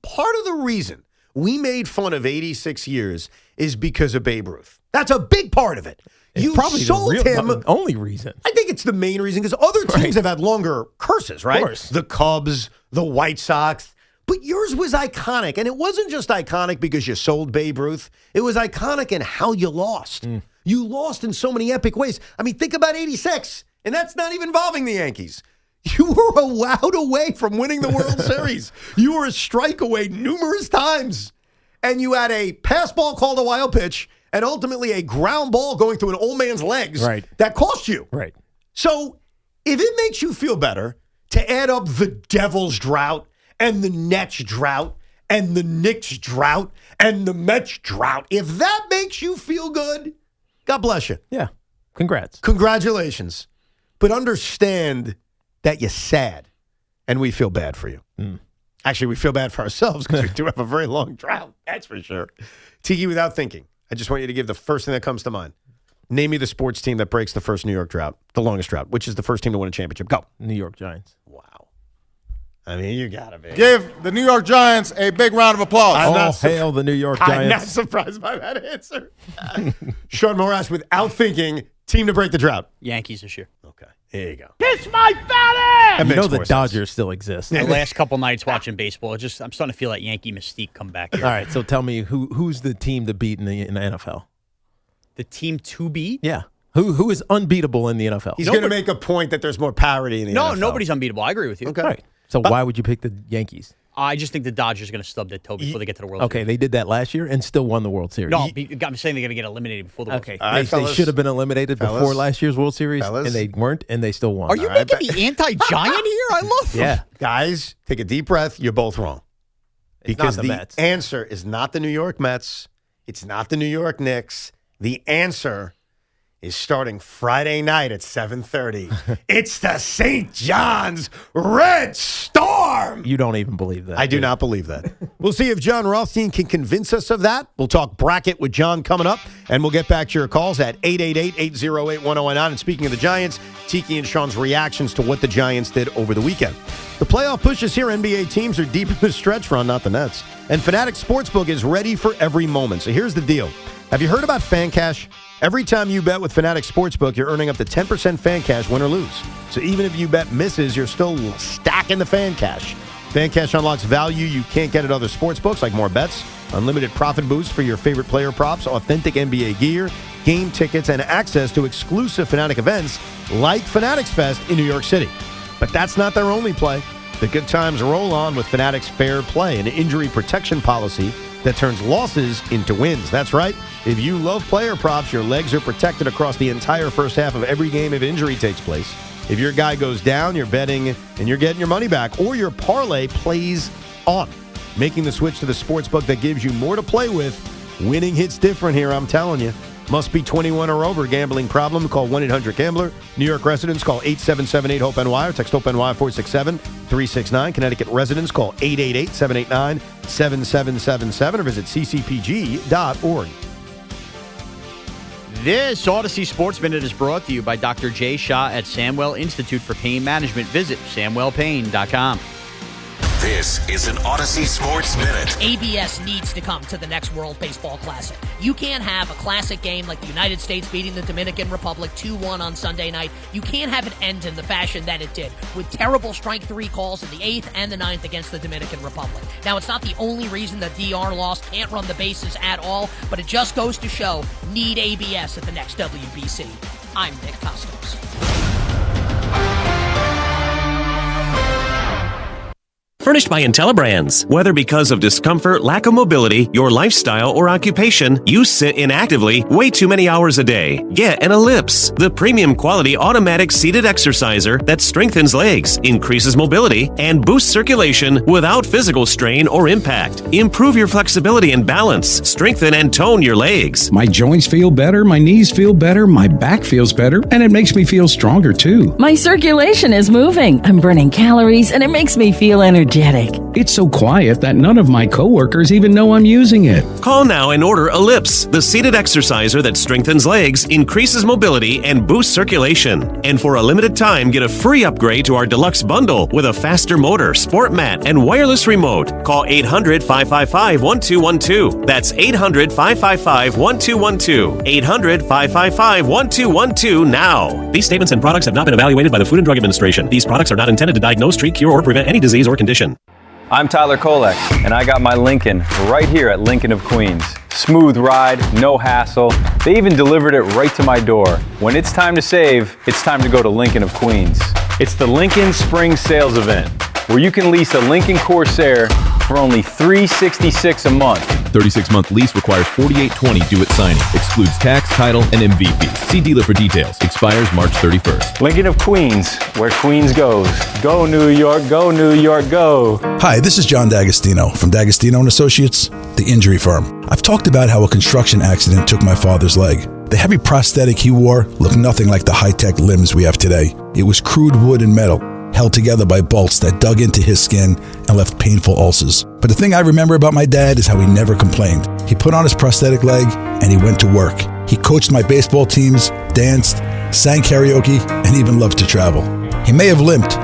part of the reason we made fun of 86 years is because of Babe Ruth. That's a big part of it. You probably sold him. the only reason. I think it's the main reason because other teams have had longer curses, right? Of course. The Cubs, the White Sox. But yours was iconic. And it wasn't just iconic because you sold Babe Ruth. It was iconic in how you lost. You lost in so many epic ways. I mean, think about 86. And that's not even involving the Yankees. You were out away from winning the World Series. You were a strike away numerous times. And you had a pass ball called a wild pitch and ultimately a ground ball going through an old man's legs that cost you. Right. So if it makes you feel better to add up the Devils drought and the Nets drought and the Knicks drought and the Mets drought, if that makes you feel good, God bless you. Yeah. Congrats. Congratulations. But understand that you're sad and we feel bad for you. Actually, we feel bad for ourselves because we do have a very long drought. That's for sure. Tiki, without thinking, I just want you to give the first thing that comes to mind. Name me the sports team that breaks the first New York drought, the longest drought, which is the first team to win a championship. Go. New York Giants. Wow. I mean, you got to be. Give the New York Giants a big round of applause. Hail the New York Giants. I'm not surprised by that answer. Sean Morash, without thinking, team to break the drought. Yankees this year. Okay. Here you go. Kiss my fat ass! You know the Dodgers still exist. The last couple nights watching baseball, I'm starting to feel that Yankee mystique come back here. All right, so tell me who's the team to beat in the NFL? The team to beat? Yeah. Who is unbeatable in the NFL? He's going to make a point that there's more parity in the NFL. No, nobody's unbeatable. I agree with you. Okay. Right. So why would you pick the Yankees? I just think the Dodgers are going to stub their toe before they get to the World Series. Okay, they did that last year and still won the World Series. No, I'm saying they're going to get eliminated before the World Series. They should have been eliminated before last year's World Series, and they weren't, and they still won. Are you making me anti-Giant here? I love them. Yeah. Guys, take a deep breath. You're both wrong. Because not the Mets. Answer is not the New York Mets. It's not the New York Knicks. The answer is starting Friday night at 7:30. It's the St. John's Red Storm. You don't even believe that. I do not believe that. We'll see if John Rothstein can convince us of that. We'll talk bracket with John coming up, and we'll get back to your calls at 888-808-1019. And speaking of the Giants, Tiki and Sean's reactions to what the Giants did over the weekend. The playoff pushes here. NBA teams are deep in the stretch run, not the Nets. And Fanatics Sportsbook is ready for every moment. So here's the deal. Have you heard about Fan Cash? Every time you bet with Fanatics Sportsbook, you're earning up to 10% Fan Cash, win or lose. So even if you bet misses, you're still stacking the Fan Cash. Fan Cash unlocks value you can't get at other sportsbooks, like more bets, unlimited profit boosts for your favorite player props, authentic NBA gear, game tickets, and access to exclusive Fanatic events like Fanatics Fest in New York City. But that's not their only play. The good times roll on with Fanatics Fair Play, an injury protection policy that turns losses into wins. That's right. If you love player props, your legs are protected across the entire first half of every game if injury takes place. If your guy goes down, you're betting and you're getting your money back, or your parlay plays on. Making the switch to the sportsbook that gives you more to play with. Winning hits different here, I'm telling you. Must be 21 or over. Gambling problem? Call 1-800-GAMBLER. New York residents call 877-8-HOPE-NY or text HOPE-NY 467-369. Connecticut residents call 888-789-7777 or visit ccpg.org. This Odyssey Sports Minute is brought to you by Dr. Jay Shah at Samwell Institute for Pain Management. Visit samwellpain.com. This is an Odyssey Sports Minute. ABS needs to come to the next World Baseball Classic. You can't have a classic game like the United States beating the Dominican Republic 2-1 on Sunday night. You can't have it end in the fashion that it did, with terrible strike three calls in the 8th and the 9th against the Dominican Republic. Now, it's not the only reason that DR lost, can't run the bases at all, but it just goes to show, need ABS at the next WBC. I'm Nick Costos. Furnished by IntelliBrands. Whether because of discomfort, lack of mobility, your lifestyle, or occupation, you sit inactively way too many hours a day. Get an Ellipse, the premium quality automatic seated exerciser that strengthens legs, increases mobility, and boosts circulation without physical strain or impact. Improve your flexibility and balance, strengthen and tone your legs. My joints feel better, my knees feel better, my back feels better, and it makes me feel stronger too. My circulation is moving. I'm burning calories, and it makes me feel energetic. It's so quiet that none of my coworkers even know I'm using it. Call now and order Ellipse, the seated exerciser that strengthens legs, increases mobility, and boosts circulation. And for a limited time, get a free upgrade to our deluxe bundle with a faster motor, sport mat, and wireless remote. Call 800-555-1212. That's 800-555-1212. 800-555-1212 now. These statements and products have not been evaluated by the Food and Drug Administration. These products are not intended to diagnose, treat, cure, or prevent any disease or condition. I'm Tyler Kolek, and I got my Lincoln right here at Lincoln of Queens. Smooth ride, no hassle. They even delivered it right to my door. When it's time to save, it's time to go to Lincoln of Queens. It's the Lincoln Spring Sales Event, where you can lease a Lincoln Corsair for only $366 a month. 36-month lease requires $48.20 due at signing. Excludes tax, title, and MV fees. See dealer for details. Expires March 31st. Lincoln of Queens, where Queens goes. Go New York, go New York, go. Hi, this is John D'Agostino from D'Agostino & Associates, the injury firm. I've talked about how a construction accident took my father's leg. The heavy prosthetic he wore looked nothing like the high-tech limbs we have today. It was crude wood and metal, held together by bolts that dug into his skin and left painful ulcers. But the thing I remember about my dad is how he never complained. He put on his prosthetic leg and he went to work. He coached my baseball teams, danced, sang karaoke, and even loved to travel. He may have limped,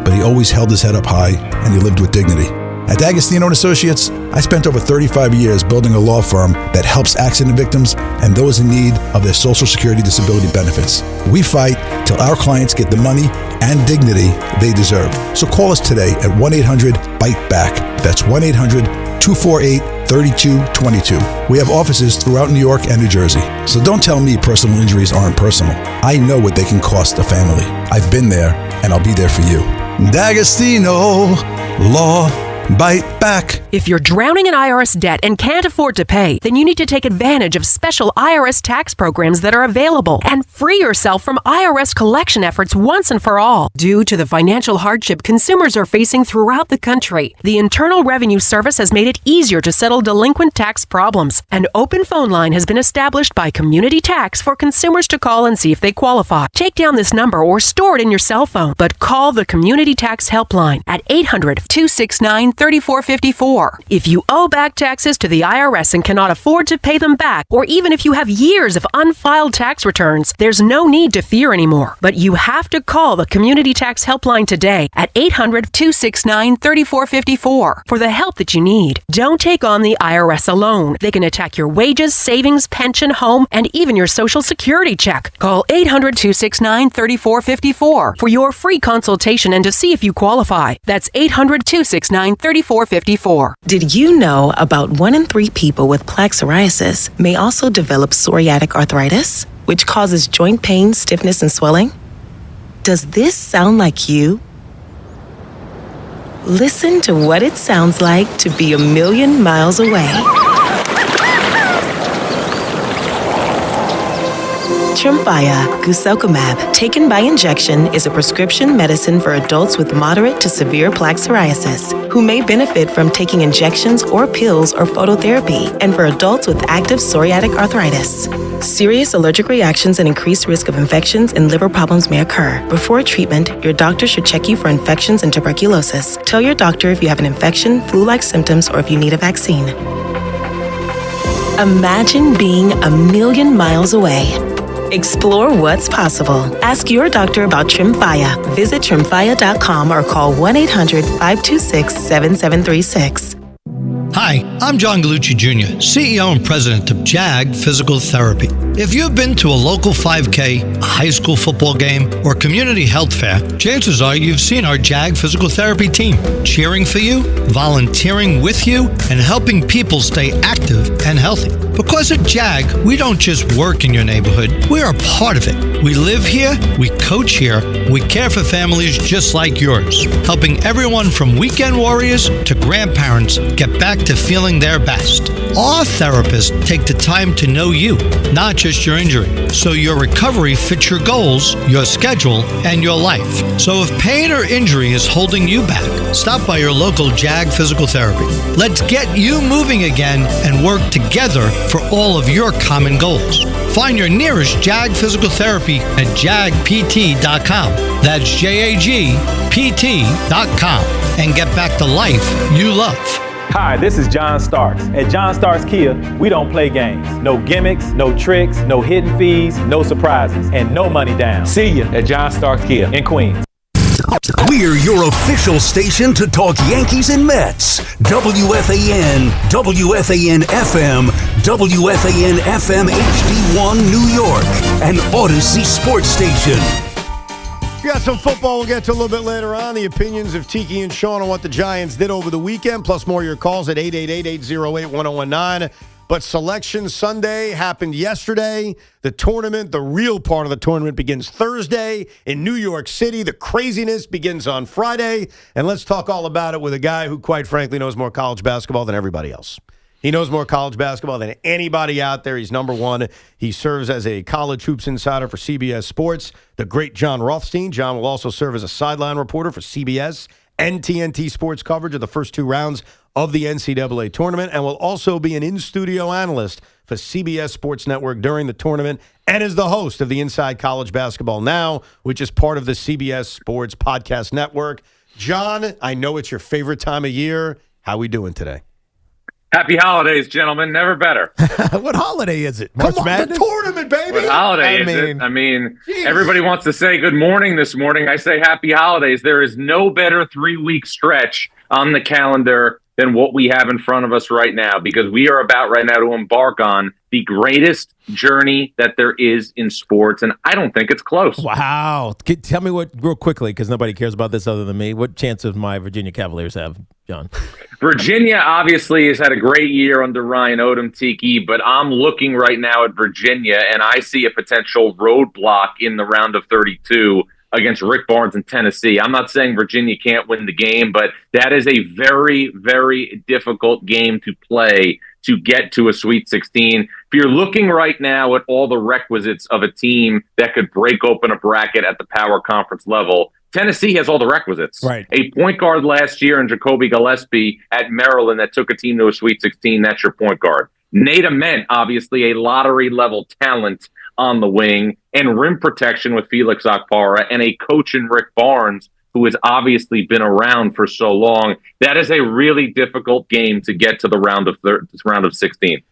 but he always held his head up high and he lived with dignity. At D'Agostino & Associates, I spent over 35 years building a law firm that helps accident victims and those in need of their Social Security disability benefits. We fight till our clients get the money and dignity they deserve. So call us today at 1-800-BITE-BACK. That's 1-800-248-3222. We have offices throughout New York and New Jersey. So don't tell me personal injuries aren't personal. I know what they can cost a family. I've been there, and I'll be there for you. D'Agostino Law. Bite back. If you're drowning in IRS debt and can't afford to pay, then you need to take advantage of special IRS tax programs that are available and free yourself from IRS collection efforts once and for all. Due to the financial hardship consumers are facing throughout the country, the Internal Revenue Service has made it easier to settle delinquent tax problems. An open phone line has been established by Community Tax for consumers to call and see if they qualify. Take down this number or store it in your cell phone, but call the Community Tax Helpline at 800-269-3454. If you owe back taxes to the IRS and cannot afford to pay them back, or even if you have years of unfiled tax returns, there's no need to fear anymore. But you have to call the Community Tax Helpline today at 800-269-3454 for the help that you need. Don't take on the IRS alone. They can attack your wages, savings, pension, home, and even your Social Security check. Call 800-269-3454 for your free consultation and to see if you qualify. That's 800-269-3454. Did you know about 1 in 3 people with plaque psoriasis may also develop psoriatic arthritis, which causes joint pain, stiffness, and swelling? Does this sound like you? Listen to what it sounds like to be a million miles away. Tremfya guselkumab, taken by injection, is a prescription medicine for adults with moderate to severe plaque psoriasis who may benefit from taking injections or pills or phototherapy, and for adults with active psoriatic arthritis. Serious allergic reactions and increased risk of infections and liver problems may occur. Before treatment, your doctor should check you for infections and tuberculosis. Tell your doctor if you have an infection, flu-like symptoms, or if you need a vaccine. Imagine being a million miles away. Explore what's possible. Ask your doctor about Tremfya. Visit Tremfya.com or call 1-800-526-7736. Hi, I'm John Gallucci Jr., CEO and President of JAG Physical Therapy. If you've been to a local 5K, a high school football game, or community health fair, chances are you've seen our JAG Physical Therapy team cheering for you, volunteering with you, and helping people stay active and healthy. Because at JAG, we don't just work in your neighborhood, we're a part of it. We live here, we coach here, we care for families just like yours, helping everyone from weekend warriors to grandparents get back to feeling their best. Our therapists take the time to know you, not just your injury, so your recovery fits your goals, your schedule, and your life. So if pain or injury is holding you back, stop by your local JAG Physical Therapy. Let's get you moving again and work together for all of your common goals. Find your nearest JAG Physical Therapy at jagpt.com. That's JAGPT.com. And get back the life you love. Hi, this is John Starks. At John Starks Kia, we don't play games. No gimmicks, no tricks, no hidden fees, no surprises, and no money down. See you at John Starks Kia in Queens. We're your official station to talk Yankees and Mets. WFAN, WFAN FM, WFAN FM HD1 New York, and Odyssey Sports Station. We got some football we'll get to a little bit later on. The opinions of Tiki and Sean on what the Giants did over the weekend, plus more of your calls at 888-808-1019. But Selection Sunday happened yesterday. The tournament, the real part of the tournament, begins Thursday in New York City. The craziness begins on Friday. And let's talk all about it with a guy who, quite frankly, knows more college basketball than everybody else. He knows more college basketball than anybody out there. He's number one. He serves as a college hoops insider for CBS Sports. The great John Rothstein. John will also serve as a sideline reporter for CBS and TNT Sports coverage of the first 2 rounds of the NCAA tournament, and will also be an in-studio analyst for CBS Sports Network during the tournament, and is the host of the Inside College Basketball Now, which is part of the CBS Sports Podcast Network. John, I know it's your favorite time of year. How we doing today? Happy holidays, gentlemen. Never better. What holiday is it? March Madness? The tournament, baby. What holiday is it? I mean, everybody wants to say good morning this morning. I say happy holidays. There is no better 3-week stretch on the calendar than what we have in front of us right now, because we are about right now to embark on the greatest journey that there is in sports, and I don't think it's close. Wow. Tell me real quickly, because nobody cares about this other than me, what chance of my Virginia Cavaliers have, John? Virginia obviously has had a great year under Ryan Odom, Tiki, but I'm looking right now at Virginia, and I see a potential roadblock in the round of 32 against Rick Barnes in Tennessee. I'm not saying Virginia can't win the game, but that is a very, very difficult game to play to get to a Sweet 16. If you're looking right now at all the requisites of a team that could break open a bracket at the power conference level, Tennessee has all the requisites. Right. A point guard last year in Jacoby Gillespie at Maryland that took a team to a Sweet 16, that's your point guard. Nate Ament, obviously a lottery-level talent on the wing, and rim protection with Felix Okpara, and a coach in Rick Barnes, who has obviously been around for so long. That is a really difficult game to get to the round of 16.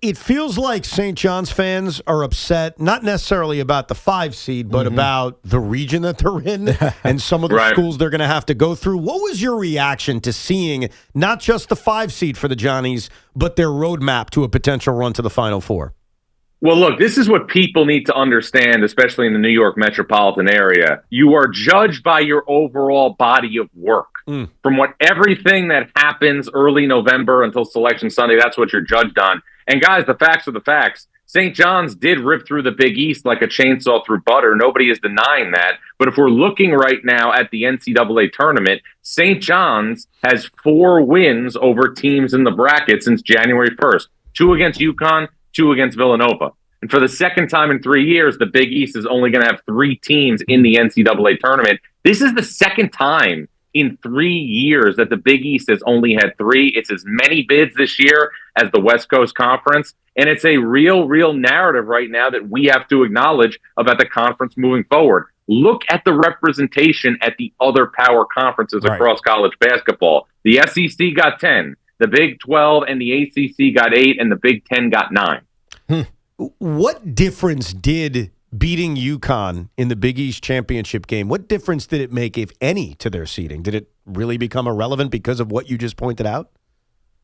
It feels like St. John's fans are upset, not necessarily about the 5 seed, but about the region that they're in and some of the schools they're going to have to go through. What was your reaction to seeing not just the 5 seed for the Johnnies, but their roadmap to a potential run to the Final Four? Well, look, this is what people need to understand, especially in the New York metropolitan area. You are judged by your overall body of work. From everything that happens early November until Selection Sunday, that's what you're judged on. And guys, the facts are the facts. St. John's did rip through the Big East like a chainsaw through butter. Nobody is denying that. But if we're looking right now at the NCAA tournament, St. John's has 4 wins over teams in the bracket since January 1st. 2 against UConn, 2 against Villanova. And for the second time in 3 years, the Big East is only going to have 3 teams in the NCAA tournament. This is the second time in 3 years that the Big East has only had 3. It's as many bids this year as the West Coast Conference. And it's a real narrative right now that we have to acknowledge about the conference moving forward. Look at the representation at the other power conferences across college basketball. The SEC got 10. The Big 12 and the ACC got 8, and the Big 10 got 9. What difference did beating UConn in the Big East championship game, what difference did it make, if any, to their seeding? Did it really become irrelevant because of what you just pointed out?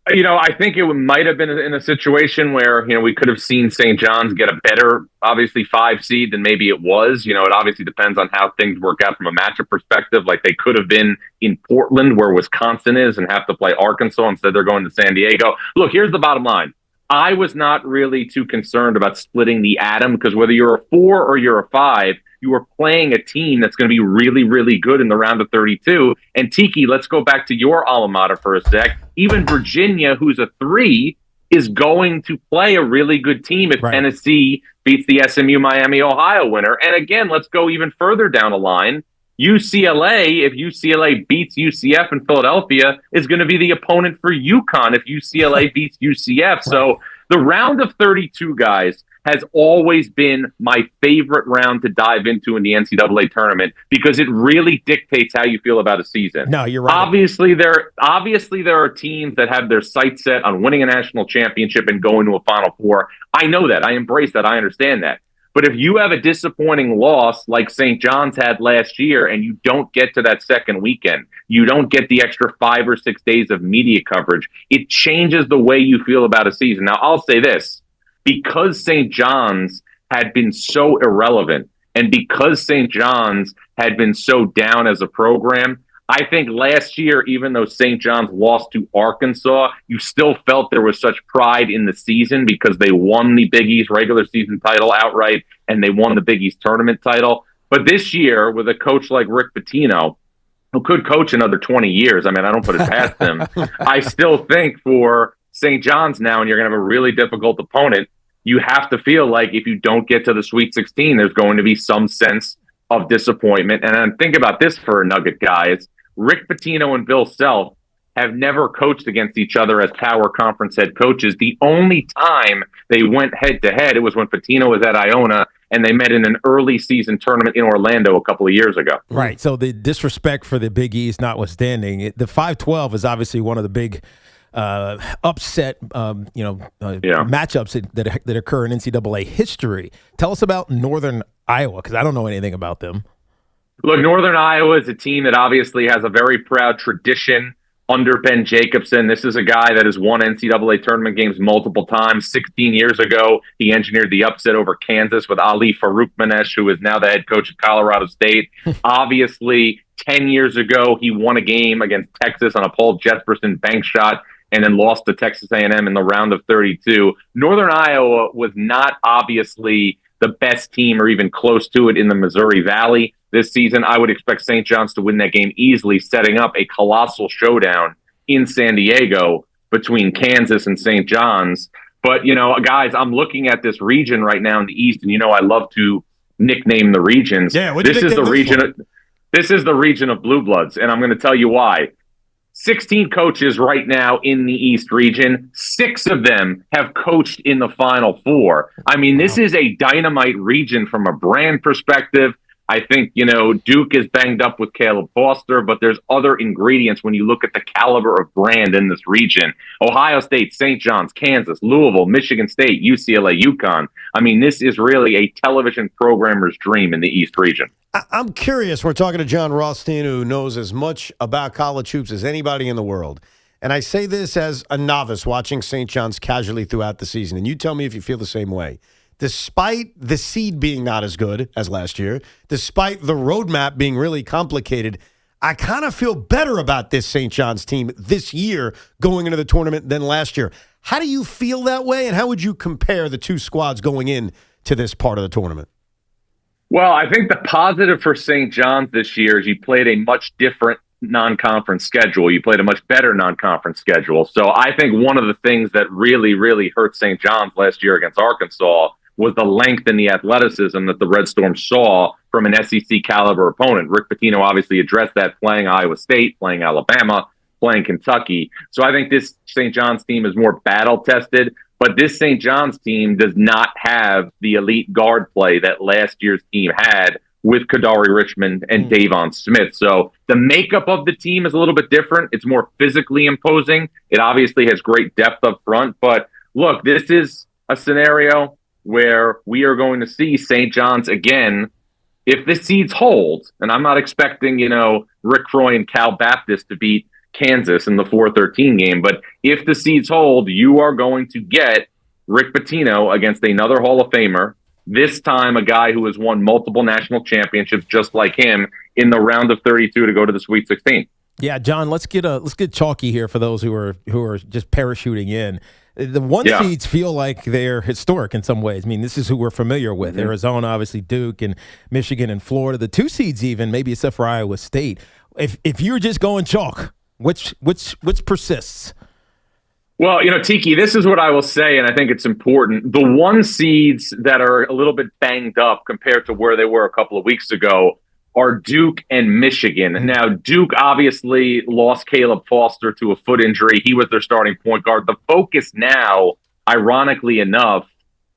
I think it might have been in a situation where, we could have seen St. John's get a better, obviously, 5 seed than maybe it was. It obviously depends on how things work out from a matchup perspective. Like they could have been in Portland where Wisconsin is and have to play Arkansas. Instead, they're going to San Diego. Look, here's the bottom line. I was not really too concerned about splitting the atom because whether you're a 4 or you're a 5, you are playing a team that's going to be really, really good in the round of 32. And Tiki, let's go back to your alma mater for a sec. Even Virginia, who's a 3, is going to play a really good team if Tennessee beats the SMU Miami Ohio winner. And again, let's go even further down the line. UCLA, if UCLA beats UCF in Philadelphia, is going to be the opponent for UConn if UCLA beats UCF. So the round of 32, guys, has always been my favorite round to dive into in the NCAA tournament because it really dictates how you feel about a season. No, you're right. Obviously, there are teams that have their sights set on winning a national championship and going to a Final Four. I know that. I embrace that. I understand that. But if you have a disappointing loss like St. John's had last year and you don't get to that second weekend, you don't get the extra 5 or 6 days of media coverage, it changes the way you feel about a season. Now, I'll say this. Because St. John's had been so irrelevant and because St. John's had been so down as a program, I think last year, even though St. John's lost to Arkansas, you still felt there was such pride in the season because they won the Big East regular season title outright and they won the Big East tournament title. But this year, with a coach like Rick Pitino, who could coach another 20 years, I don't put it past him, I still think for St. John's now, and you're going to have a really difficult opponent, you have to feel like if you don't get to the Sweet 16, there's going to be some sense of disappointment. And then think about this for a Nugget, guys. Rick Pitino and Bill Self have never coached against each other as power conference head coaches. The only time they went head-to-head, it was when Pitino was at Iona, and they met in an early season tournament in Orlando a couple of years ago. Right. So the disrespect for the Big East notwithstanding, the 5-12 is obviously one of the big upset, matchups that occur in NCAA history. Tell us about Northern Iowa, because I don't know anything about them. Look, Northern Iowa is a team that obviously has a very proud tradition under Ben Jacobson. This is a guy that has won NCAA tournament games multiple times. 16 years ago, he engineered the upset over Kansas with Ali Faroukmanesh, who is now the head coach of Colorado State. Obviously, 10 years ago, he won a game against Texas on a Paul Jesperson bank shot and then lost to Texas A&M in the round of 32. Northern Iowa was not obviously the best team or even close to it in the Missouri Valley this season. I would expect St. John's to win that game easily, setting up a colossal showdown in San Diego between Kansas and St. John's. But, guys, I'm looking at this region right now in the East, and I love to nickname the regions. Yeah, this is the region. This is the region of blue bloods, and I'm going to tell you why. 16 coaches right now in the East region. 6 of them have coached in the Final Four. I mean, this is a dynamite region from a brand perspective. I think, Duke is banged up with Caleb Foster, but there's other ingredients when you look at the caliber of brand in this region. Ohio State, St. John's, Kansas, Louisville, Michigan State, UCLA, UConn. I mean, this is really a television programmer's dream in the East region. I'm curious. We're talking to John Rothstein, who knows as much about college hoops as anybody in the world. And I say this as a novice watching St. John's casually throughout the season. And you tell me if you feel the same way. Despite the seed being not as good as last year, despite the roadmap being really complicated, I kind of feel better about this St. John's team this year going into the tournament than last year. How do you feel that way, and how would you compare the two squads going in to this part of the tournament? Well, I think the positive for St. John's this year is you played a much different non-conference schedule. You played a much better non-conference schedule. So I think one of the things that really, really hurt St. John's last year against Arkansas was the length and the athleticism that the Red Storm saw from an SEC caliber opponent. Rick Pitino obviously addressed that playing Iowa State, playing Alabama, playing Kentucky. So I think this St. John's team is more battle-tested, but this St. John's team does not have the elite guard play that last year's team had with Kadari Richmond and Davon Smith. So the makeup of the team is a little bit different. It's more physically imposing. It obviously has great depth up front. But look, this is a scenario where we are going to see St. John's again if the seeds hold. And I'm not expecting, Rick Froy and Cal Baptist to beat Kansas in the 4-13 game. But if the seeds hold, you are going to get Rick Pitino against another Hall of Famer, this time a guy who has won multiple national championships just like him, in the round of 32 to go to the Sweet 16. Yeah, John, let's get chalky here for those who are just parachuting in. The one seeds feel like they're historic in some ways. I mean, this is who we're familiar with. Mm-hmm. Arizona, obviously Duke, and Michigan and Florida. The 2 seeds even, maybe except for Iowa State. If you're just going chalk, which persists? Well, Tiki, this is what I will say, and I think it's important. The 1 seeds that are a little bit banged up compared to where they were a couple of weeks ago are Duke and Michigan. Now, Duke obviously lost Caleb Foster to a foot injury. He was their starting point guard. The focus now, ironically enough,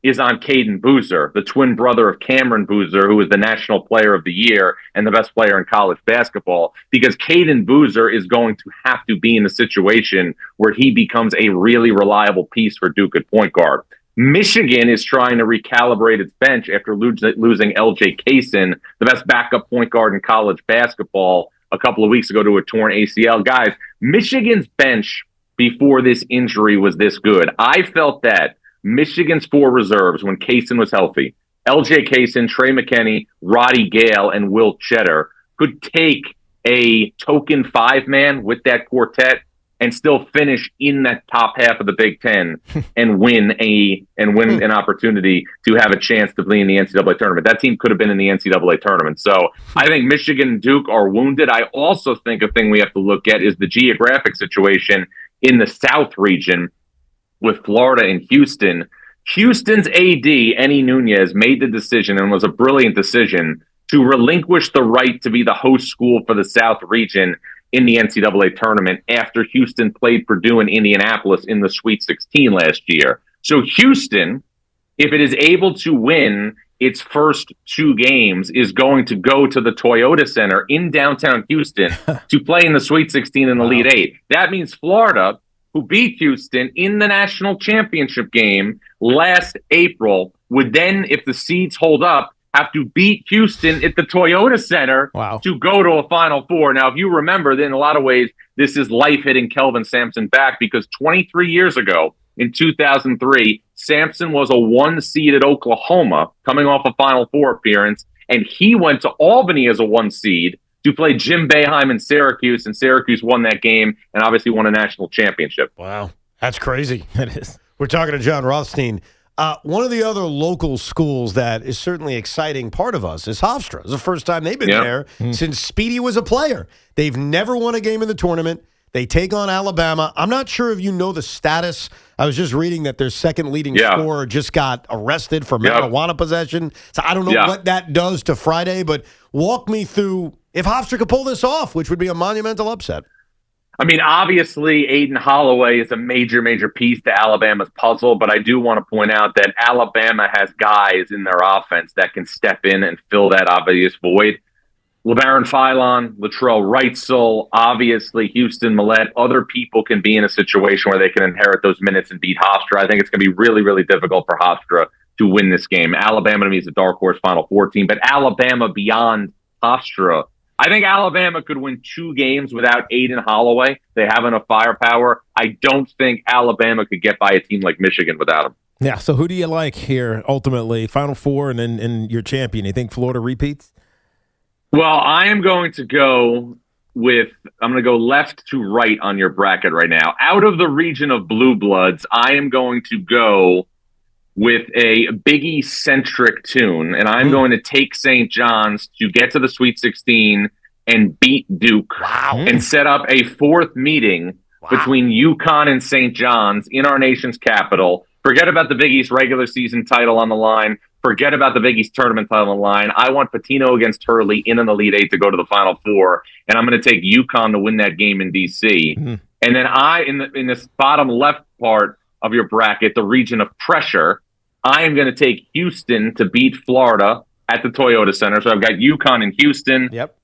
is on Caden Boozer, the twin brother of Cameron Boozer, who is the National Player of the Year and the best player in college basketball, because Caden Boozer is going to have to be in a situation where he becomes a really reliable piece for Duke at point guard. Michigan is trying to recalibrate its bench after losing LJ Kaysen, the best backup point guard in college basketball, a couple of weeks ago to a torn ACL. Guys, Michigan's bench before this injury was this good. I felt that Michigan's 4 reserves when Kaysen was healthy, LJ Kaysen, Trey McKinney, Roddy Gale, and Will Cheddar, could take a token 5-man with that quartet and still finish in that top half of the Big Ten and win an opportunity to have a chance to play in the NCAA tournament. That team could have been in the NCAA tournament. So I think Michigan and Duke are wounded. I also think a thing we have to look at is the geographic situation in the South region with Florida and Houston. Houston's AD, Enny Nunez, made the decision, and was a brilliant decision, to relinquish the right to be the host school for the South region in the NCAA tournament after Houston played Purdue in Indianapolis in the Sweet 16 last year. So Houston, if it is able to win its first 2 games, is going to go to the Toyota Center in downtown Houston to play in the Sweet 16 and the Elite 8. That means Florida, who beat Houston in the national championship game last April, would then, if the seeds hold up, have to beat Houston at the Toyota Center to go to a Final Four. Now, if you remember, then in a lot of ways, this is life hitting Kelvin Sampson back, because 23 years ago, in 2003, Sampson was a 1 seed at Oklahoma, coming off a Final Four appearance, and he went to Albany as a 1 seed to play Jim Boeheim in Syracuse, and Syracuse won that game and obviously won a national championship. Wow, that's crazy. It is. We're talking to John Rothstein. One of the other local schools that is certainly exciting part of us is Hofstra. It's the first time they've been there since Speedy was a player. They've never won a game in the tournament. They take on Alabama. I'm not sure if you know the status. I was just reading that their second leading scorer just got arrested for marijuana possession. So I don't know what that does to Friday, but walk me through if Hofstra could pull this off, which would be a monumental upset. I mean, obviously, Aiden Holloway is a major, major piece to Alabama's puzzle, but I do want to point out that Alabama has guys in their offense that can step in and fill that obvious void. LeBaron Philon, Latrell Wrightsell, obviously Houston Millett. Other people can be in a situation where they can inherit those minutes and beat Hofstra. I think it's going to be really, really difficult for Hofstra to win this game. Alabama, to me, is a dark horse Final Four team, but Alabama beyond Hofstra, I think Alabama could win 2 games without Aiden Holloway. They have enough firepower. I don't think Alabama could get by a team like Michigan without him. Yeah, so who do you like here, ultimately? Final Four and then your champion. You think Florida repeats? Well, I am going to go I'm going to go left to right on your bracket right now. Out of the region of Blue Bloods, I am going to go with a Big East-centric tune, and I'm going to take St. John's to get to the Sweet 16 and beat Duke and set up a 4th meeting between UConn and St. John's in our nation's capital. Forget about the Big East regular season title on the line. Forget about the Big East tournament title on the line. I want Patino against Hurley in an Elite 8 to go to the Final Four, and I'm going to take UConn to win that game in D.C. And then in this bottom left part of your bracket, the region of pressure, I am going to take Houston to beat Florida at the Toyota Center. So I've got UConn and Houston. Yep.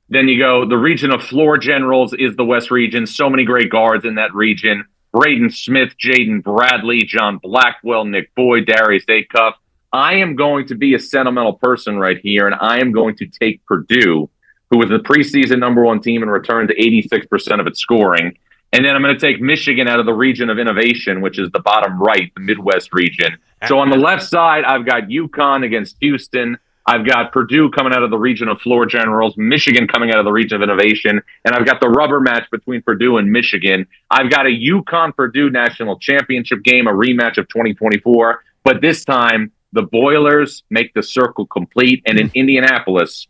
Then you go, the region of floor generals is the West region. So many great guards in that region. Braden Smith, Jaden Bradley, John Blackwell, Nick Boyd, Darius Acuff. I am going to be a sentimental person right here, and I am going to take Purdue, who was the preseason #1 team and returned to 86% of its scoring. And then I'm going to take Michigan out of the region of innovation, which is the bottom right, the Midwest region. So on the left side, I've got UConn against Houston. I've got Purdue coming out of the region of floor generals, Michigan coming out of the region of innovation, and I've got the rubber match between Purdue and Michigan. I've got a UConn-Purdue national championship game, a rematch of 2024, but this time the Boilers make the circle complete, and in Indianapolis,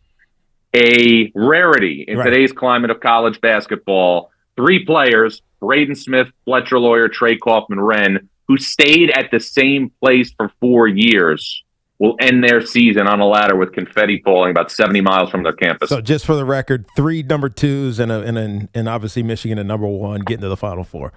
a rarity in today's climate of college basketball, 3 players, Braden Smith, Fletcher Lawyer, Trey Kaufman-Wren, who stayed at the same place for 4 years, will end their season on a ladder with confetti falling about 70 miles from their campus. So just for the record, 3 number 2s and obviously Michigan at #1 getting to the Final Four.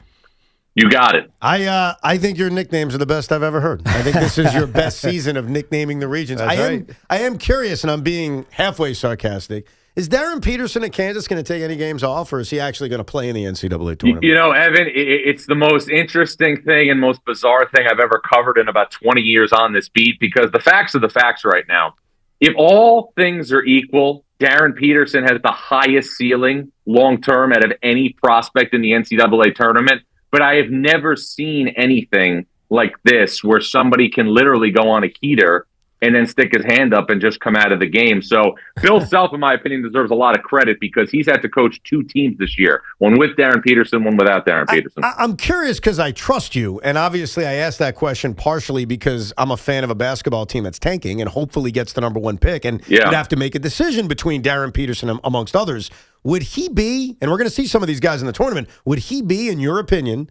You got it. I think your nicknames are the best I've ever heard. I think this is your best season of nicknaming the regions. I am curious, and I'm being halfway sarcastic. Is Darren Peterson at Kansas going to take any games off, or is he actually going to play in the NCAA tournament? You know, Evan, it's the most interesting thing and most bizarre thing I've ever covered in about 20 years on this beat, because the facts are the facts right now. If all things are equal, Darren Peterson has the highest ceiling long-term out of any prospect in the NCAA tournament, but I have never seen anything like this where somebody can literally go on a heater and then stick his hand up and just come out of the game. So Bill Self, in my opinion, deserves a lot of credit because he's had to coach 2 teams this year, one with Darren Peterson, one without Darren Peterson. I'm curious because I trust you, and obviously I asked that question partially because I'm a fan of a basketball team that's tanking and hopefully gets the #1 pick, and you'd have to make a decision between Darren Peterson amongst others. Would he be, and we're going to see some of these guys in the tournament, would he be, in your opinion,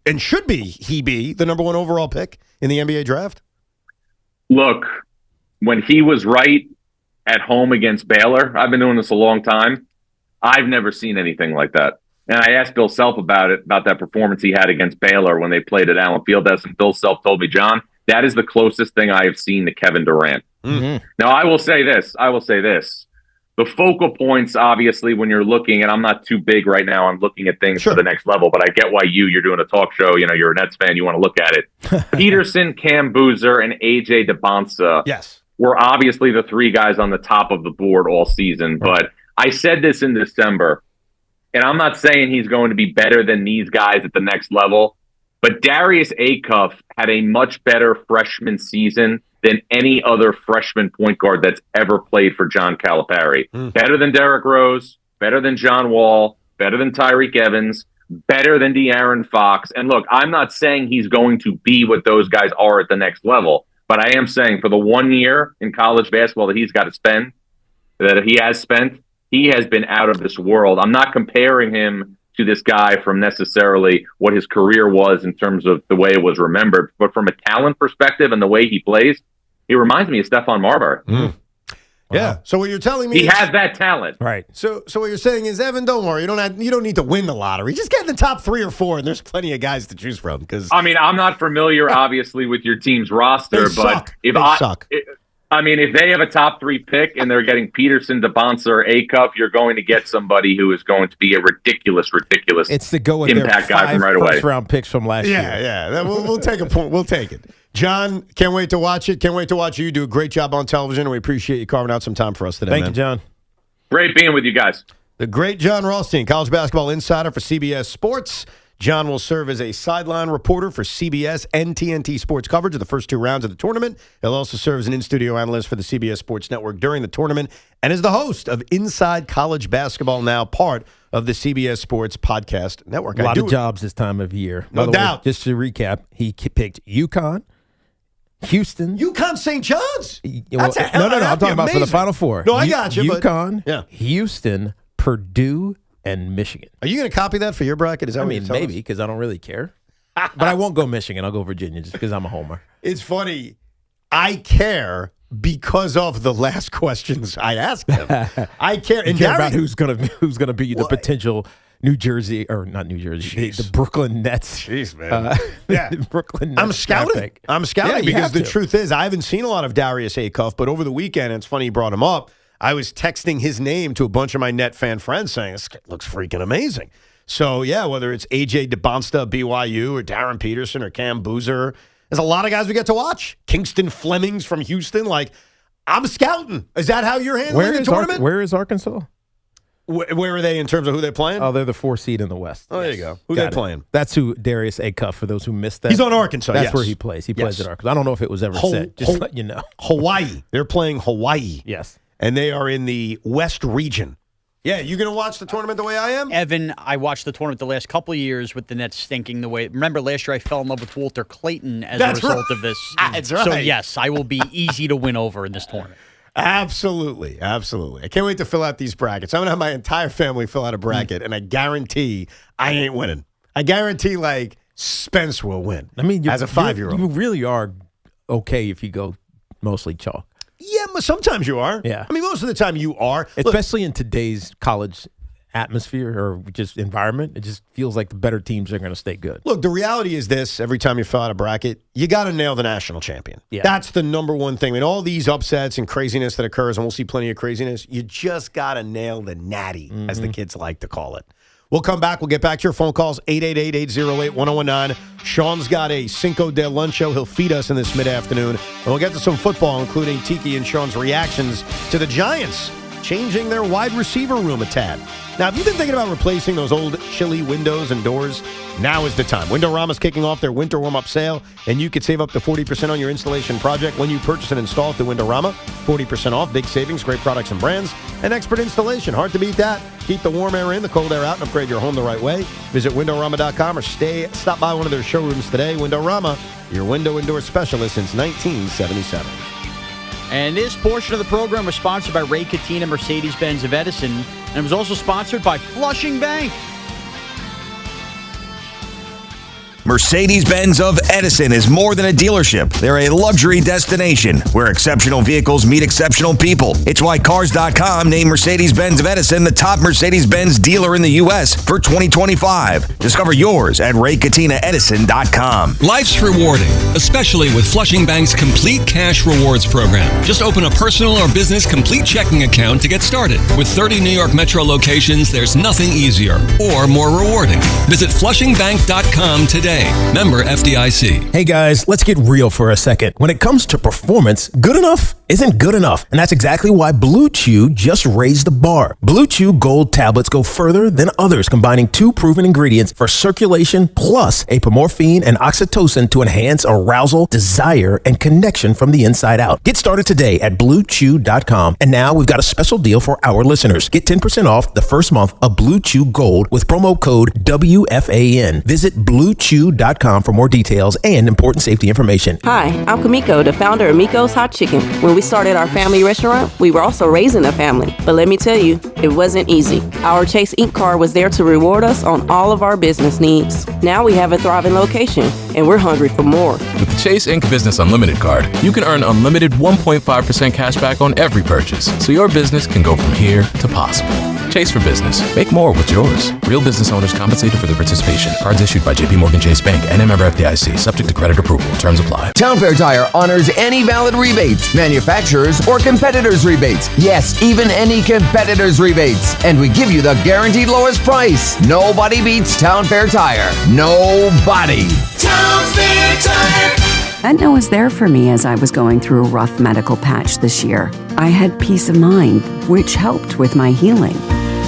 and should he be the #1 overall pick in the NBA draft? Look, when he was right at home against Baylor, I've been doing this a long time, I've never seen anything like that. And I asked Bill Self about that performance he had against Baylor when they played at Allen Fieldhouse, and Bill Self told me, John, that is the closest thing I have seen to Kevin Durant. Mm-hmm. Now, I will say this. The focal points, obviously, when you're looking, and I'm not too big right now, I'm looking at things for the next level, but I get why you're doing a talk show. You're a Nets fan. You want to look at it. Peterson, Cam Boozer, and A.J. DeBonsa were obviously the three guys on the top of the board all season. But I said this in December, and I'm not saying he's going to be better than these guys at the next level, but Darius Acuff had a much better freshman season than any other freshman point guard that's ever played for John Calipari. Better than Derrick Rose, better than John Wall, better than Tyreek Evans, better than De'Aaron Fox. And look, I'm not saying he's going to be what those guys are at the next level, but I am saying for the 1 year in college basketball that he has spent, he has been out of this world. I'm not comparing him to this guy from necessarily what his career was in terms of the way it was remembered, but from a talent perspective and the way he plays, he reminds me of Stephon Marbury. Yeah. So what you're telling me he has that talent, right? So what you're saying is, Evan, don't worry. You don't need to win the lottery. Just get in the top 3 or 4, and there's plenty of guys to choose from. Because I mean, I'm not familiar, obviously, with your team's roster, but if they have a top 3 pick and they're getting Peterson, DeBonsa, or Acuff, you're going to get somebody who is going to be a ridiculous It's the go with impact their 5 guy from right away. first-round picks from last year. Yeah. We'll take a point. We'll take it. John, can't wait to watch it. Can't wait to watch you do a great job on television, and we appreciate you carving out some time for us today, Thank you, John. Great being with you guys. The great John Rothstein, college basketball insider for CBS Sports. John will serve as a sideline reporter for CBS and TNT Sports coverage of the first 2 rounds of the tournament. He'll also serve as an in-studio analyst for the CBS Sports Network during the tournament and is the host of Inside College Basketball, now part of the CBS Sports Podcast Network. A lot of jobs this time of year. No doubt. Just to recap, he picked UConn, Houston. UConn St. John's? No, I'm talking about for the Final Four. No, I got you. UConn, Houston, Purdue, and Michigan. Are you going to copy that for your bracket? Is that maybe, because I don't really care. But I won't go Michigan. I'll go Virginia just because I'm a homer. It's funny. I care because of the last questions I asked him. I care. You care about who's gonna be the potential New Jersey, or not New Jersey, the Brooklyn Nets. Jeez, man. Brooklyn Nets. I'm scouting Yeah, because the truth is I haven't seen a lot of Darius Acuff, but over the weekend, it's funny you brought him up, I was texting his name to a bunch of my net fan friends saying, this looks freaking amazing. So, yeah, whether it's A.J. DeBonsta, BYU, or Darren Peterson, or Cam Boozer, there's a lot of guys we get to watch. Kingston Flemings from Houston. I'm scouting. Is that how you're handling the tournament? Where is Arkansas? Where are they in terms of who they're playing? Oh, they're the 4 seed in the West. Oh, there you go. Who they playing? That's who Darius Acuff, for those who missed that. He's on Arkansas, That's where he plays. He plays at Arkansas. I don't know if it was ever said. Just let you know. Hawaii. They're playing Hawaii. Yes. And they are in the West region. Yeah, you going to watch the tournament the way I am? Evan, I watched the tournament the last couple of years with the Nets stinking the way. Remember last year I fell in love with Walter Clayton as a result of this. That's right. So, yes, I will be easy to win over in this tournament. Absolutely. I can't wait to fill out these brackets. I'm going to have my entire family fill out a bracket, and I guarantee I ain't winning. I guarantee, Spence will win. I mean, as a 5-year-old. You really are okay if you go mostly chalk. Yeah, but sometimes you are. Yeah. I mean, most of the time you are. Especially in today's college atmosphere or just environment. It just feels like the better teams are going to stay good. Look, the reality is this. Every time you fill out a bracket, you got to nail the national champion. Yeah. That's the number one thing. I mean, all these upsets and craziness that occurs, and we'll see plenty of craziness, you just got to nail the natty, as the kids like to call it. We'll come back. We'll get back to your phone calls, 888-808-1019. Sean's got a Cinco de Luncho. He'll feed us in this mid-afternoon. And we'll get to some football, including Tiki and Sean's reactions to the Giants changing their wide receiver room a tad. Now, if you've been thinking about replacing those old chilly windows and doors, now is the time. Windorama's kicking off their winter warm-up sale, and you could save up to 40% on your installation project when you purchase and install through Windorama. 40% off, big savings, great products and brands, and expert installation. Hard to beat that. Keep the warm air in, the cold air out, and upgrade your home the right way. Visit Windorama.com or stop by one of their showrooms today. Windorama, your window and door specialist since 1977. And this portion of the program was sponsored by Ray Cattina Mercedes-Benz of Edison, and it was also sponsored by Flushing Bank. Mercedes-Benz of Edison is more than a dealership. They're a luxury destination where exceptional vehicles meet exceptional people. It's why Cars.com named Mercedes-Benz of Edison the top Mercedes-Benz dealer in the U.S. for 2025. Discover yours at RayCatinaEdison.com. Life's rewarding, especially with Flushing Bank's Complete Cash Rewards program. Just open a personal or business complete checking account to get started. With 30 New York Metro locations, there's nothing easier or more rewarding. Visit FlushingBank.com today. Member FDIC. Hey guys, let's get real for a second. When it comes to performance, good enough isn't good enough. And that's exactly why Blue Chew just raised the bar. Blue Chew Gold tablets go further than others, combining 2 proven ingredients for circulation plus apomorphine and oxytocin to enhance arousal, desire, and connection from the inside out. Get started today at BlueChew.com. And now we've got a special deal for our listeners. Get 10% off the first month of Blue Chew Gold with promo code WFAN. Visit BlueChew.com for more details and important safety information. Hi, I'm Kamiko, the founder of Miko's Hot Chicken. When we started our family restaurant, we were also raising a family. But let me tell you, it wasn't easy. Our Chase Ink card was there to reward us on all of our business needs. Now we have a thriving location, and we're hungry for more. With the Chase Ink Business Unlimited card, you can earn unlimited 1.5% cash back on every purchase, so your business can go from here to possible. Chase for Business. Make more with yours. Real business owners compensated for their participation. Cards issued by JPMorgan Chase Bank and a member FDIC. Subject to credit approval. Terms apply. Town Fair Tire honors any valid rebates, manufacturers or competitors' rebates. Yes, even any competitors' rebates. And we give you the guaranteed lowest price. Nobody beats Town Fair Tire. Nobody. Town Fair Tire. Aetna was there for me as I was going through a rough medical patch this year. I had peace of mind, which helped with my healing.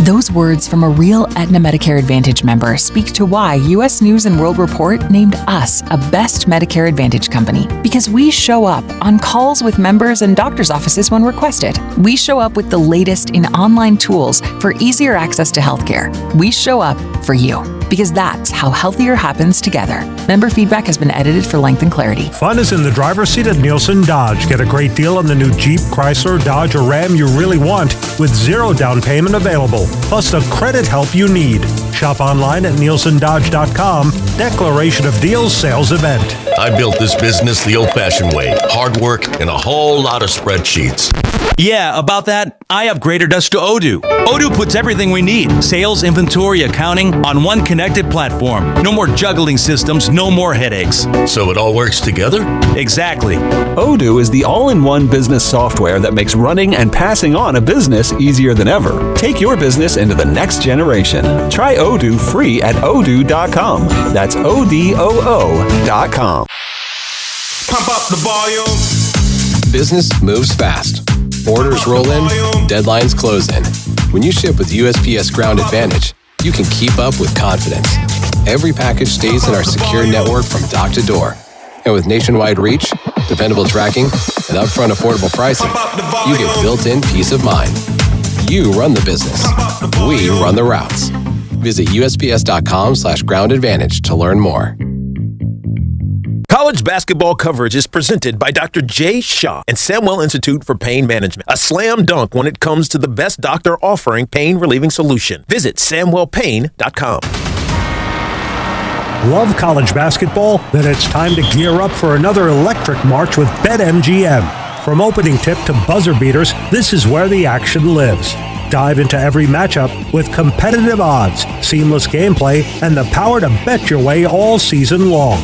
Those words from a real Aetna Medicare Advantage member speak to why U.S. News & World Report named us a best Medicare Advantage company. Because we show up on calls with members and doctors' offices when requested. We show up with the latest in online tools for easier access to healthcare. We show up for you. Because that's how healthier happens together. Member feedback has been edited for length and clarity. Fun is in the driver's seat at Nielsen Dodge. Get a great deal on the new Jeep, Chrysler, Dodge, or Ram you really want with 0 down payment available. Plus the credit help you need. Shop online at NielsenDodge.com. Declaration of Deals sales event. I built this business the old-fashioned way. Hard work and a whole lot of spreadsheets. Yeah, about that, I upgraded us to Odoo. Odoo puts everything we need, sales, inventory, accounting, on one connected platform. No more juggling systems, no more headaches. So it all works together? Exactly. Odoo is the all-in-one business software that makes running and passing on a business easier than ever. Take your business into the next generation. Try Odoo free at odoo.com. That's ODOO.com. Pump up the volume. Business moves fast. Orders roll in, deadlines close in. When you ship with USPS Ground Advantage, you can keep up with confidence. Every package stays in our secure network from dock to door. And with nationwide reach, dependable tracking, and upfront affordable pricing, you get built-in peace of mind. You run the business. We run the routes. Visit USPS.com/Ground Advantage to learn more. College basketball coverage is presented by Dr. Jay Shah and Samuel Institute for Pain Management. A slam dunk when it comes to the best doctor offering pain-relieving solution. Visit SamuelPain.com. Love college basketball? Then it's time to gear up for another electric march with BetMGM. From opening tip to buzzer beaters, this is where the action lives. Dive into every matchup with competitive odds, seamless gameplay, and the power to bet your way all season long.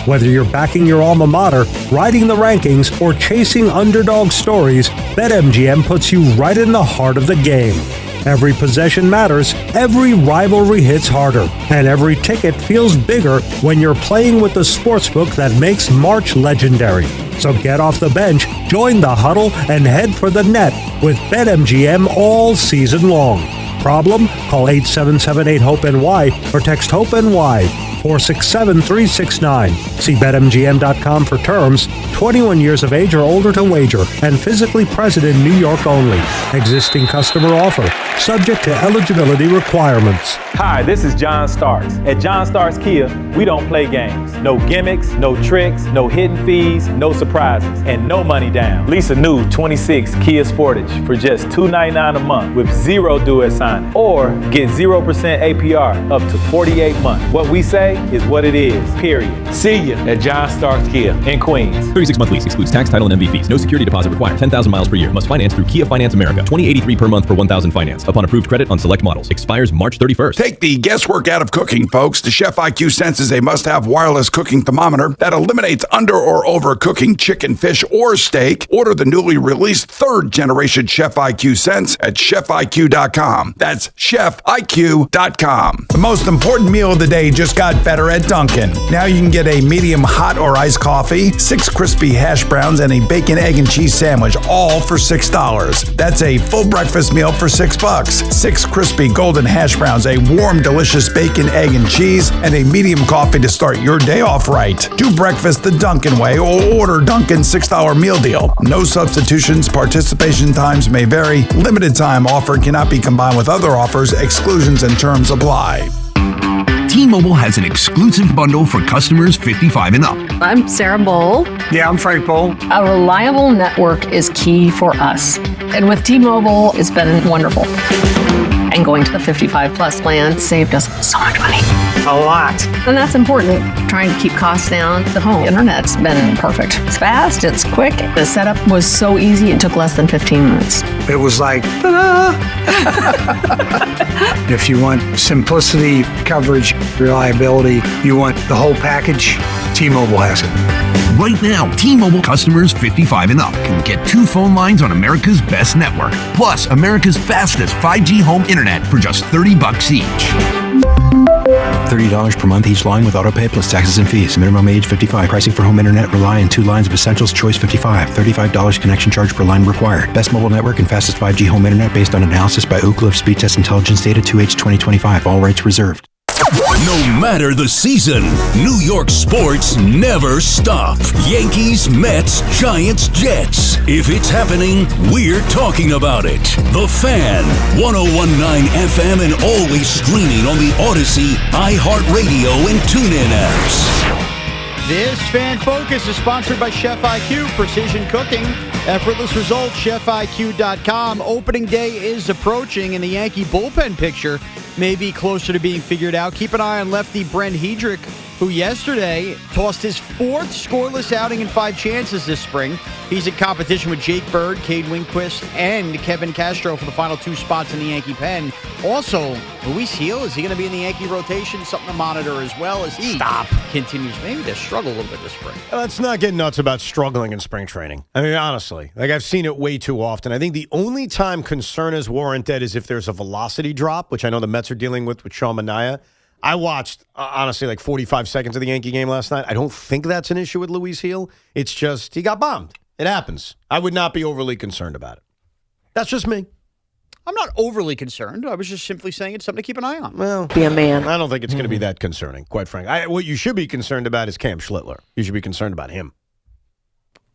Whether you're backing your alma mater, riding the rankings, or chasing underdog stories, BetMGM puts you right in the heart of the game. Every possession matters, every rivalry hits harder, and every ticket feels bigger when you're playing with the sportsbook that makes March legendary. So get off the bench, join the huddle, and head for the net with BetMGM all season long. Problem? Call 877-8-HOPE-NY or text HOPE-NY 467-369. See BetMGM.com for terms. 21 years of age or older to wager and physically present in New York only. Existing customer offer. Subject to eligibility requirements. Hi, this is John Starks. At John Starks Kia, we don't play games. No gimmicks, no tricks, no hidden fees, no surprises, and no money down. Lease a new 26 Kia Sportage for just $299 a month with zero due at signing. Or get 0% APR up to 48 months. What we say is what it is, period. See ya at John Starks Kia in Queens. 36-month lease excludes tax, title, and MV fees. No security deposit required. 10,000 miles per year. Must finance through Kia Finance America. $20.83 per month per 1,000 finance. Upon approved credit on select models. Expires March 31st. Take the guesswork out of cooking, folks. The Chef IQ senses a must-have wireless cooking thermometer that eliminates under or over cooking chicken, fish, or steak. Order the newly released third-generation Chef IQ Sense at chefiq.com. That's chefiq.com. The most important meal of the day just got better at Dunkin'. Now you can get a medium hot or iced coffee, 6 crispy hash browns, and a bacon, egg, and cheese sandwich, all for $6. That's a full breakfast meal for $6. 6 crispy golden hash browns, a warm, delicious bacon, egg, and cheese, and a medium coffee to start your day off right. Do breakfast the Dunkin' way or order Dunkin's $6 meal deal. No substitutions, participation times may vary. Limited time offer cannot be combined with other offers. Exclusions and terms apply. T-Mobile has an exclusive bundle for customers 55 and up. I'm Sarah Bowl. Yeah, I'm Frank Bowl. A reliable network is key for us. And with T-Mobile, it's been wonderful. And going to the 55 plus plan saved us so much money. A lot. And that's important. Trying to keep costs down. The home internet's been perfect. It's fast, it's quick. The setup was so easy, it took less than 15 minutes. It was like, ta-da! If you want simplicity, coverage, reliability, you want the whole package, T-Mobile has it. Right now, T-Mobile customers 55 and up can get 2 phone lines on America's best network, plus America's fastest 5G home internet for just $30 each. $30 per month each line with autopay plus taxes and fees. Minimum age 55. Pricing for home internet rely on 2 lines of Essentials Choice 55. $35 connection charge per line required. Best mobile network and fastest 5G home internet based on analysis by Ookla of Speed Test Intelligence data 2H 2025. All rights reserved. No matter the season, New York sports never stop. Yankees, Mets, Giants, Jets. If it's happening, we're talking about it. The Fan, 101.9 FM and always streaming on the Odyssey, iHeartRadio, and TuneIn apps. This Fan Focus is sponsored by Chef IQ, Precision Cooking, effortless results, chefiq.com. Opening day is approaching, and the Yankee bullpen picture may be closer to being figured out. Keep an eye on lefty Brent Hedrick, who yesterday tossed his 4th scoreless outing in 5 chances this spring. He's in competition with Jake Bird, Cade Winquist, and Kevin Castro for the final 2 spots in the Yankee pen. Also, Luis Gil, is he going to be in the Yankee rotation? Something to monitor as well as he continues maybe to struggle a little bit this spring. Let's not get nuts about struggling in spring training. I mean, honestly, I've seen it way too often. I think the only time concern is warranted is if there's a velocity drop, which I know the Mets are dealing with Sean Manaea. I watched, honestly, 45 seconds of the Yankee game last night. I don't think that's an issue with Luis Gil. It's just he got bombed. It happens. I would not be overly concerned about it. That's just me. I'm not overly concerned. I was just simply saying it's something to keep an eye on. Well, be a man. I don't think it's going to be that concerning, quite frankly. What you should be concerned about is Cam Schlittler. You should be concerned about him.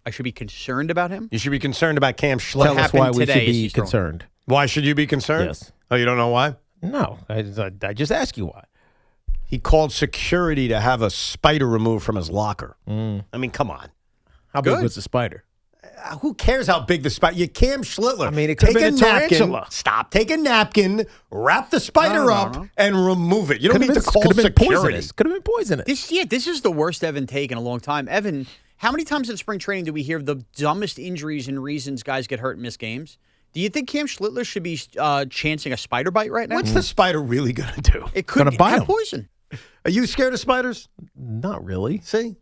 I should be concerned about him? You should be concerned about Cam Schlittler. Tell us why we should be concerned. Why should you be concerned? Yes. Oh, you don't know why? No. I just asked you why. He called security to have a spider removed from his locker. I mean, come on. How big was the spider? Who cares how big the spider? You Cam Schlittler. I mean, it could have been a tarantula. Stop. Take a napkin, wrap the spider up, and remove it. You don't need to call security. Could have been poisonous. This is the worst Evan take in a long time. Evan, how many times in spring training do we hear the dumbest injuries and reasons guys get hurt and miss games? Do you think Cam Schlittler should be chancing a spider bite right now? What's the spider really going to do? It could have poison. Are you scared of spiders? Not really. See?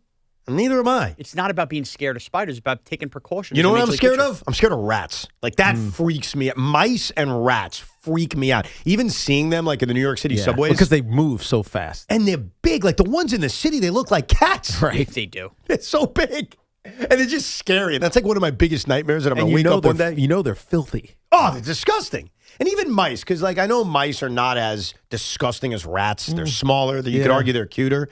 Neither am I. It's not about being scared of spiders. It's about taking precautions. You know what I'm scared of? I'm scared of rats. That freaks me out. Mice and rats freak me out. Even seeing them in the New York City subways. Because they move so fast. And they're big. The ones in the city, they look like cats. Right. If they do. They're so big. And they're just scary. And that's one of my biggest nightmares that I'm going to wake up one day. You know they're filthy. Oh, they're disgusting. And even mice, because I know mice are not as disgusting as rats. They're smaller. You could argue they're cuter.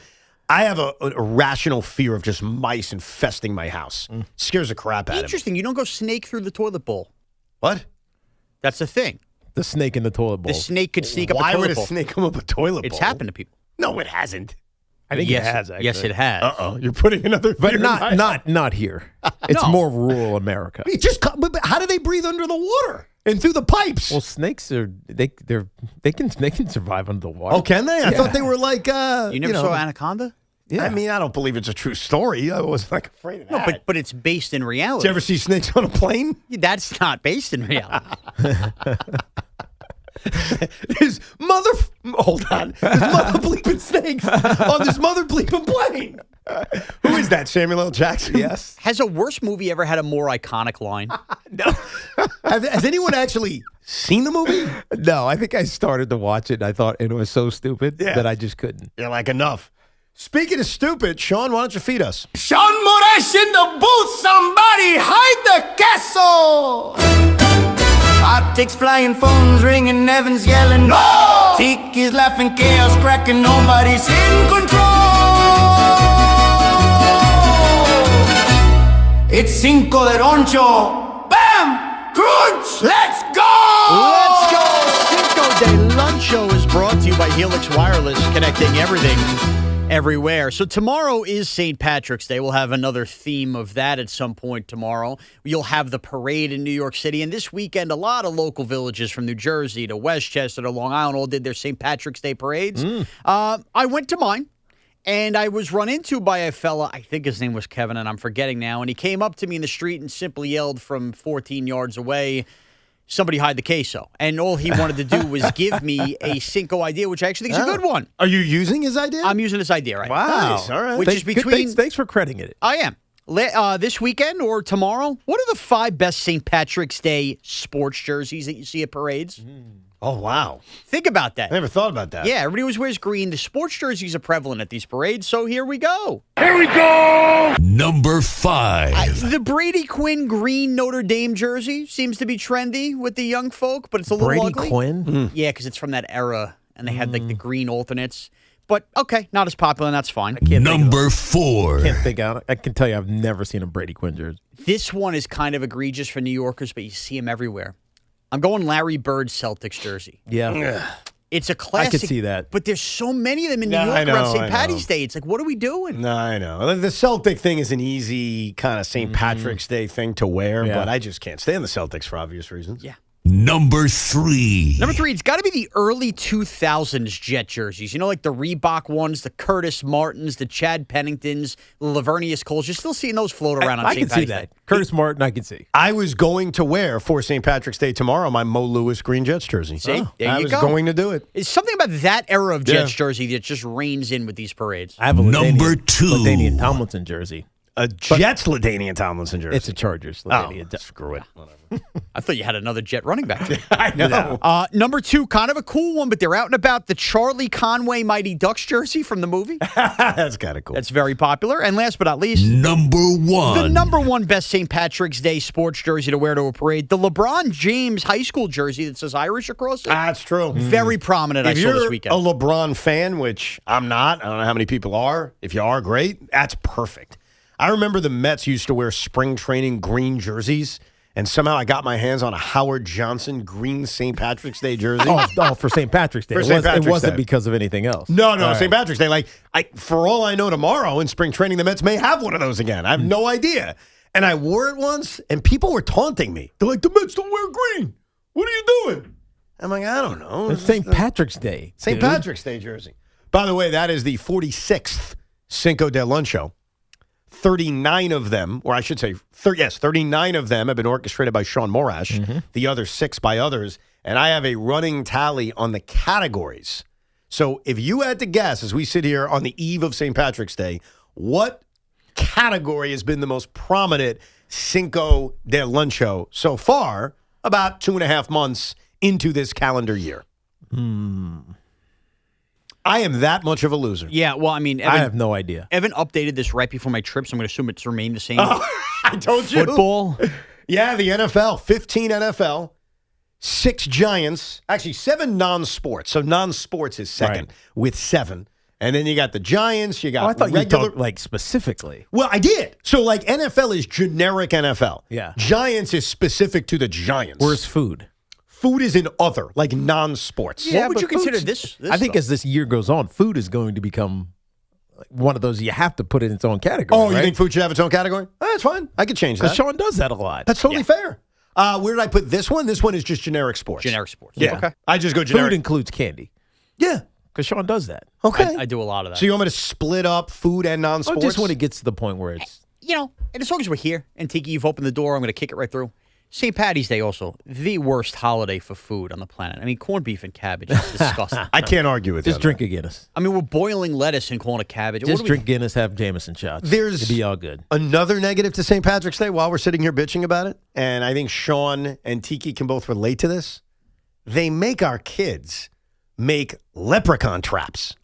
I have a irrational fear of just mice infesting my house. Scares the crap out of me. Interesting. You don't go snake through the toilet bowl. What? That's the thing. The snake in the toilet bowl. The snake could sneak up a Why toilet would bowl. a snake come up a toilet bowl? It's happened to people. No, it hasn't. I think yes, it has, actually. Yes, it has. Uh-oh. You're putting another But fear not here. It's No. more rural America. But how do they breathe under the water and through the pipes? Well, snakes they can survive under the water. Oh, can they? I thought they were like You never saw Anaconda? Yeah. I mean, I don't believe it's a true story. I was like afraid of that. No, but it's based in reality. Did you ever see snakes on a plane? That's not based in reality. Hold on. There's mother bleeping snakes on this mother bleeping plane. Who is that, Samuel L. Jackson? Yes. Has a worse movie ever had a more iconic line? No. Has anyone actually seen the movie? No, I think I started to watch it. And I thought it was so stupid that I just couldn't. You're like, enough. Speaking of stupid, Sean, why don't you feed us? Sean Moraes in the booth. Somebody hide the castle. Optics flying, phones ringing, Evans yelling, no! Tiki's laughing, chaos cracking, nobody's in control. It's Cinco de Roncho. Bam! Crunch! Let's go! Let's go! Cinco de Luncho is brought to you by Helix Wireless, connecting everything everywhere. So tomorrow is St. Patrick's Day. We'll have another theme of that at some point tomorrow. You'll have the parade in New York City. And this weekend, a lot of local villages from New Jersey to Westchester to Long Island all did their St. Patrick's Day parades. I went to mine. And I was run into by a fella, I think his name was Kevin, and I'm forgetting now. And he came up to me in the street and simply yelled from 14 yards away, somebody hide the queso. And all he wanted to do was give me a Cinco idea, which I actually think is a good one. Are you using his idea? I'm using this idea right Wow. now. Nice. All right. Which is between... Thanks for crediting it. I am. This weekend or tomorrow, what are the 5 best St. Patrick's Day sports jerseys that you see at parades? Oh, wow. Think about that. I never thought about that. Yeah, everybody always wears green. The sports jerseys are prevalent at these parades, so here we go. Here we go! Number 5. The Brady Quinn green Notre Dame jersey seems to be trendy with the young folk, but it's a little Brady ugly. Quinn? Yeah, because it's from that era, and they had like the green alternates. But okay, not as popular, and that's fine. Number 4. Can't think out. I can tell you, I've never seen a Brady Quinn jersey. This one is kind of egregious for New Yorkers, but you see them everywhere. I'm going Larry Bird Celtics jersey. Yeah. It's a classic. I could see that. But there's so many of them in New Yeah, York I know, around St. I Patty's Day. It's like, what are we doing? No, I know. The Celtic thing is an easy kind of St. Patrick's Day thing to wear, but I just can't stand the Celtics for obvious reasons. Yeah. Number 3. Number 3, it's got to be the early 2000s Jet jerseys. You know, like the Reebok ones, the Curtis Martins, the Chad Penningtons, the Lavernius Coles. You're still seeing those float around on I St. can see Patty's that. Day. Curtis Martin, I can see. I was going to wear for St. Patrick's Day tomorrow my Mo Lewis Green Jets jersey. See? There I you was go. going to do it. It's something about that era of Jets jersey that just reigns in with these parades. I have a Number 2. LaDainian Tomlinson jersey. A Jets LaDainian Tomlinson jersey. It's a Chargers LaDainian. Screw it. I thought you had another Jet running back. I know. Number 2, kind of a cool one, but they're out and about. The Charlie Conway Mighty Ducks jersey from the movie. That's kind of cool. That's very popular. And last but not least, Number 1. the number 1 best St. Patrick's Day sports jersey to wear to a parade, the LeBron James high school jersey that says Irish across it. That's true. Very prominent, If I saw you're this weekend. a LeBron fan, which I'm not, I don't know how many people are. If you are, great. That's perfect. I remember the Mets used to wear spring training green jerseys, and somehow I got my hands on a Howard Johnson green St. Patrick's Day jersey. For St. Patrick's Day. For It St. Patrick's wasn't Day. because of anything else. No, All right. St. Patrick's Day. Like, for all I know, tomorrow in spring training, the Mets may have one of those again. I have no idea. And I wore it once, and people were taunting me. They're like, the Mets don't wear green. What are you doing? I'm like, I don't know. It's St. Patrick's Day. St. dude. Patrick's Day jersey. By the way, that is the 46th Cinco de Luncho. 39 of them, or I should say, 39 of them have been orchestrated by Sean Morash, the other 6 by others, and I have a running tally on the categories. So if you had to guess, as we sit here on the eve of St. Patrick's Day, what category has been the most prominent Cinco de Luncho so far, about 2.5 months into this calendar year? I am that much of a loser. Yeah, well, I mean, Evan, I have no idea. Evan updated this right before my trip, so I'm going to assume it's remained the same. I told you. Football. Yeah, the NFL. 15 NFL. 6 Giants. Actually, 7 non-sports. So non-sports is second with 7. And then you got the Giants. You got I thought regular. you talked like specifically. Well, I did. So like NFL is generic NFL. Yeah. Giants is specific to the Giants. Where's food? Food is in other, like non-sports. What would but you consider food's- this I think stuff? as this year goes on, food is going to become one of those you have to put it in its own category. Oh, you right? think food should have its own category? Oh, that's fine. I could change that. Because Sean does that a lot. That's totally fair. Where did I put this one? This one is just generic sports. Generic sports. Yeah. Okay. I just go generic. Food includes candy. Yeah. Because Sean does that. Okay. I do a lot of that. So you want me to split up food and non-sports? Just when it gets to the point where it's... And as long as we're here, and Tiki, you've opened the door, I'm going to kick it right through. St. Patty's Day also, the worst holiday for food on the planet. I mean, corned beef and cabbage is disgusting. I can't argue with Just you. drink a Guinness. I mean, we're boiling lettuce and calling it cabbage. Just drink Guinness, have Jameson shots. There's It'd be all good. another negative to St. Patrick's Day while we're sitting here bitching about it, and I think Sean and Tiki can both relate to this. They make our kids make leprechaun traps.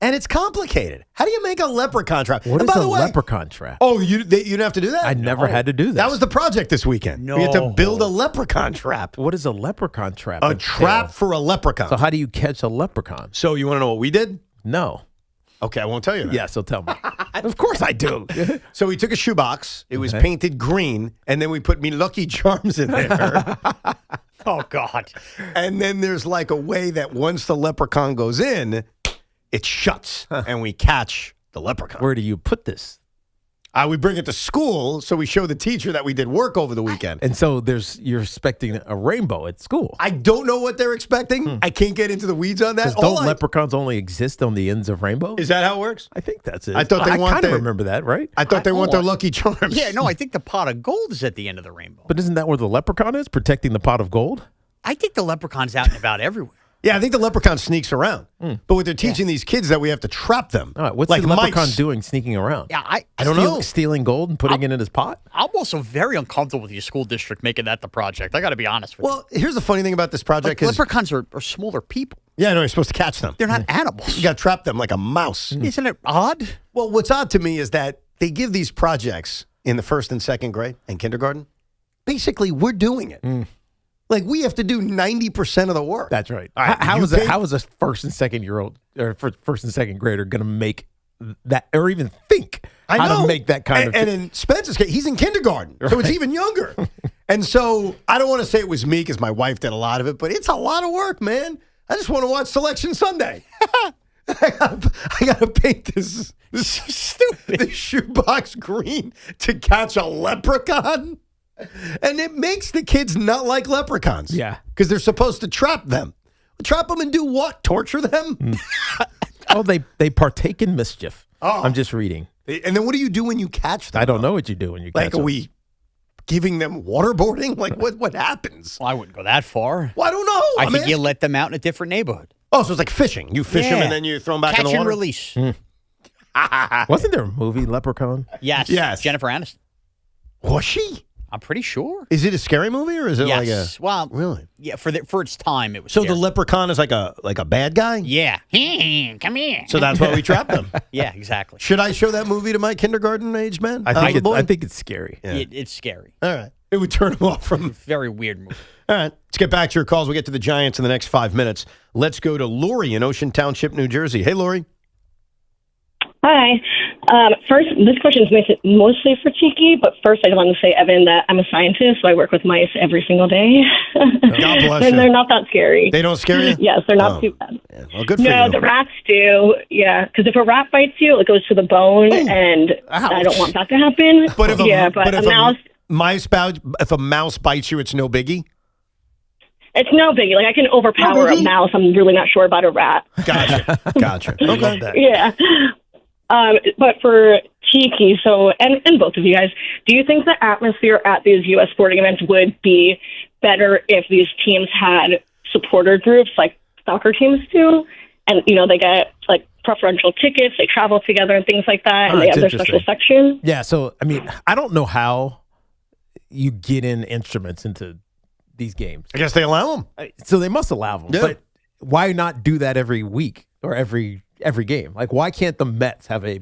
And it's complicated. How do you make a leprechaun trap? What and is by a the way, leprechaun trap? Oh, you didn't have to do that? I never had to do that. That was the project this weekend. No. We had to build a leprechaun trap. What is a leprechaun trap? A trap for a leprechaun. So how do you catch a leprechaun? So you want to know what we did? No. Okay, I won't tell you that. Yeah, so tell me. Of course I do. So we took a shoebox. It was painted green, and then we put me Lucky Charms in there. Oh, God. And then there's like a way that once the leprechaun goes in, it shuts, and we catch the leprechaun. Where do you put this? We bring it to school, so we show the teacher that we did work over the weekend. And so you're expecting a rainbow at school. I don't know what they're expecting. I can't get into the weeds on that. Because don't leprechauns only exist on the ends of rainbows? Is that how it works? I think that's it. I thought they want kind of their- remember that, right? I thought they want their Lucky Charms. Yeah, no, I think the pot of gold is at the end of the rainbow. But isn't that where the leprechaun is, protecting the pot of gold? I think the leprechaun's out and about everywhere. Yeah, I think the leprechaun sneaks around. But what they're teaching these kids that we have to trap them. All right, what's like the leprechaun mice. doing sneaking around? Yeah, I don't know. Stealing gold and putting it in his pot? I'm also very uncomfortable with your school district making that the project. I got to be honest with you. Well, here's the funny thing about this project. Like, leprechauns are smaller people. Yeah, no, you're supposed to catch them. They're not animals. You got to trap them like a mouse. Isn't it odd? Well, what's odd to me is that they give these projects in the first and second grade and kindergarten. Basically, we're doing it. Like, we have to do 90% of the work. That's right. All right, How is a first and second year old or first and second grader going to make that or even think how to make that kind of And in Spencer's case, he's in kindergarten, so it's even younger. And so I don't want to say it was me because my wife did a lot of it, but it's a lot of work, man. I just want to watch Selection Sunday. I gotta paint this stupid this shoebox green to catch a leprechaun. And it makes the kids not like leprechauns. Yeah. Because they're supposed to trap them. Trap them and do what? Torture them? Oh, they partake in mischief. Oh. I'm just reading. And then what do you do when you catch them? I don't know what you do when you catch Like, them. are we giving them waterboarding? Like, what happens? Well, I wouldn't go that far. Well, I don't know. I think you let them out in a different neighborhood. Oh, so it's like fishing. You fish them and then you throw them back Catch in the water? and release. Wasn't there a movie, Leprechaun? Yes. Yes. Jennifer Aniston. Was she? I'm pretty sure. Is it a scary movie or is it like a... Yes. Well, Really? yeah, for its time, it was So scary. the leprechaun is like a bad guy? Yeah. Come here. So that's why we trap them. Yeah, exactly. Should I show that movie to my kindergarten age man? I think it's scary. Yeah. It's scary. All right. It would turn them off from... Very weird movie. All right. Let's get back to your calls. We'll get to the Giants in the next 5 minutes. Let's go to Lori in Ocean Township, New Jersey. Hey, Lori. Hi. First, this question is mostly for Tiki, but first I want to say, Evan, that I'm a scientist, so I work with mice every single day. God bless And you. they're not that scary. They don't scare you? Yes, they're not Oh. too bad. Yeah. Well, good for No, you. the rats do. Yeah, because if a rat bites you, it goes to the bone, and I don't want that to happen. But if but if a mouse, if a mouse bites you, it's no biggie? it's no biggie. Like, I can overpower a mouse. I'm really not sure about a rat. Gotcha. Okay. Yeah. But for Tiki, and both of you guys, do you think the atmosphere at these U.S. sporting events would be better if these teams had supporter groups like soccer teams do? And, they get, like, preferential tickets, they travel together and things like that, and they have their special section? Yeah, so, I mean, I don't know how you get in instruments into these games. I guess they allow them. So they must allow them. Yeah. But why not do that every week or every game? Like, why can't the Mets have a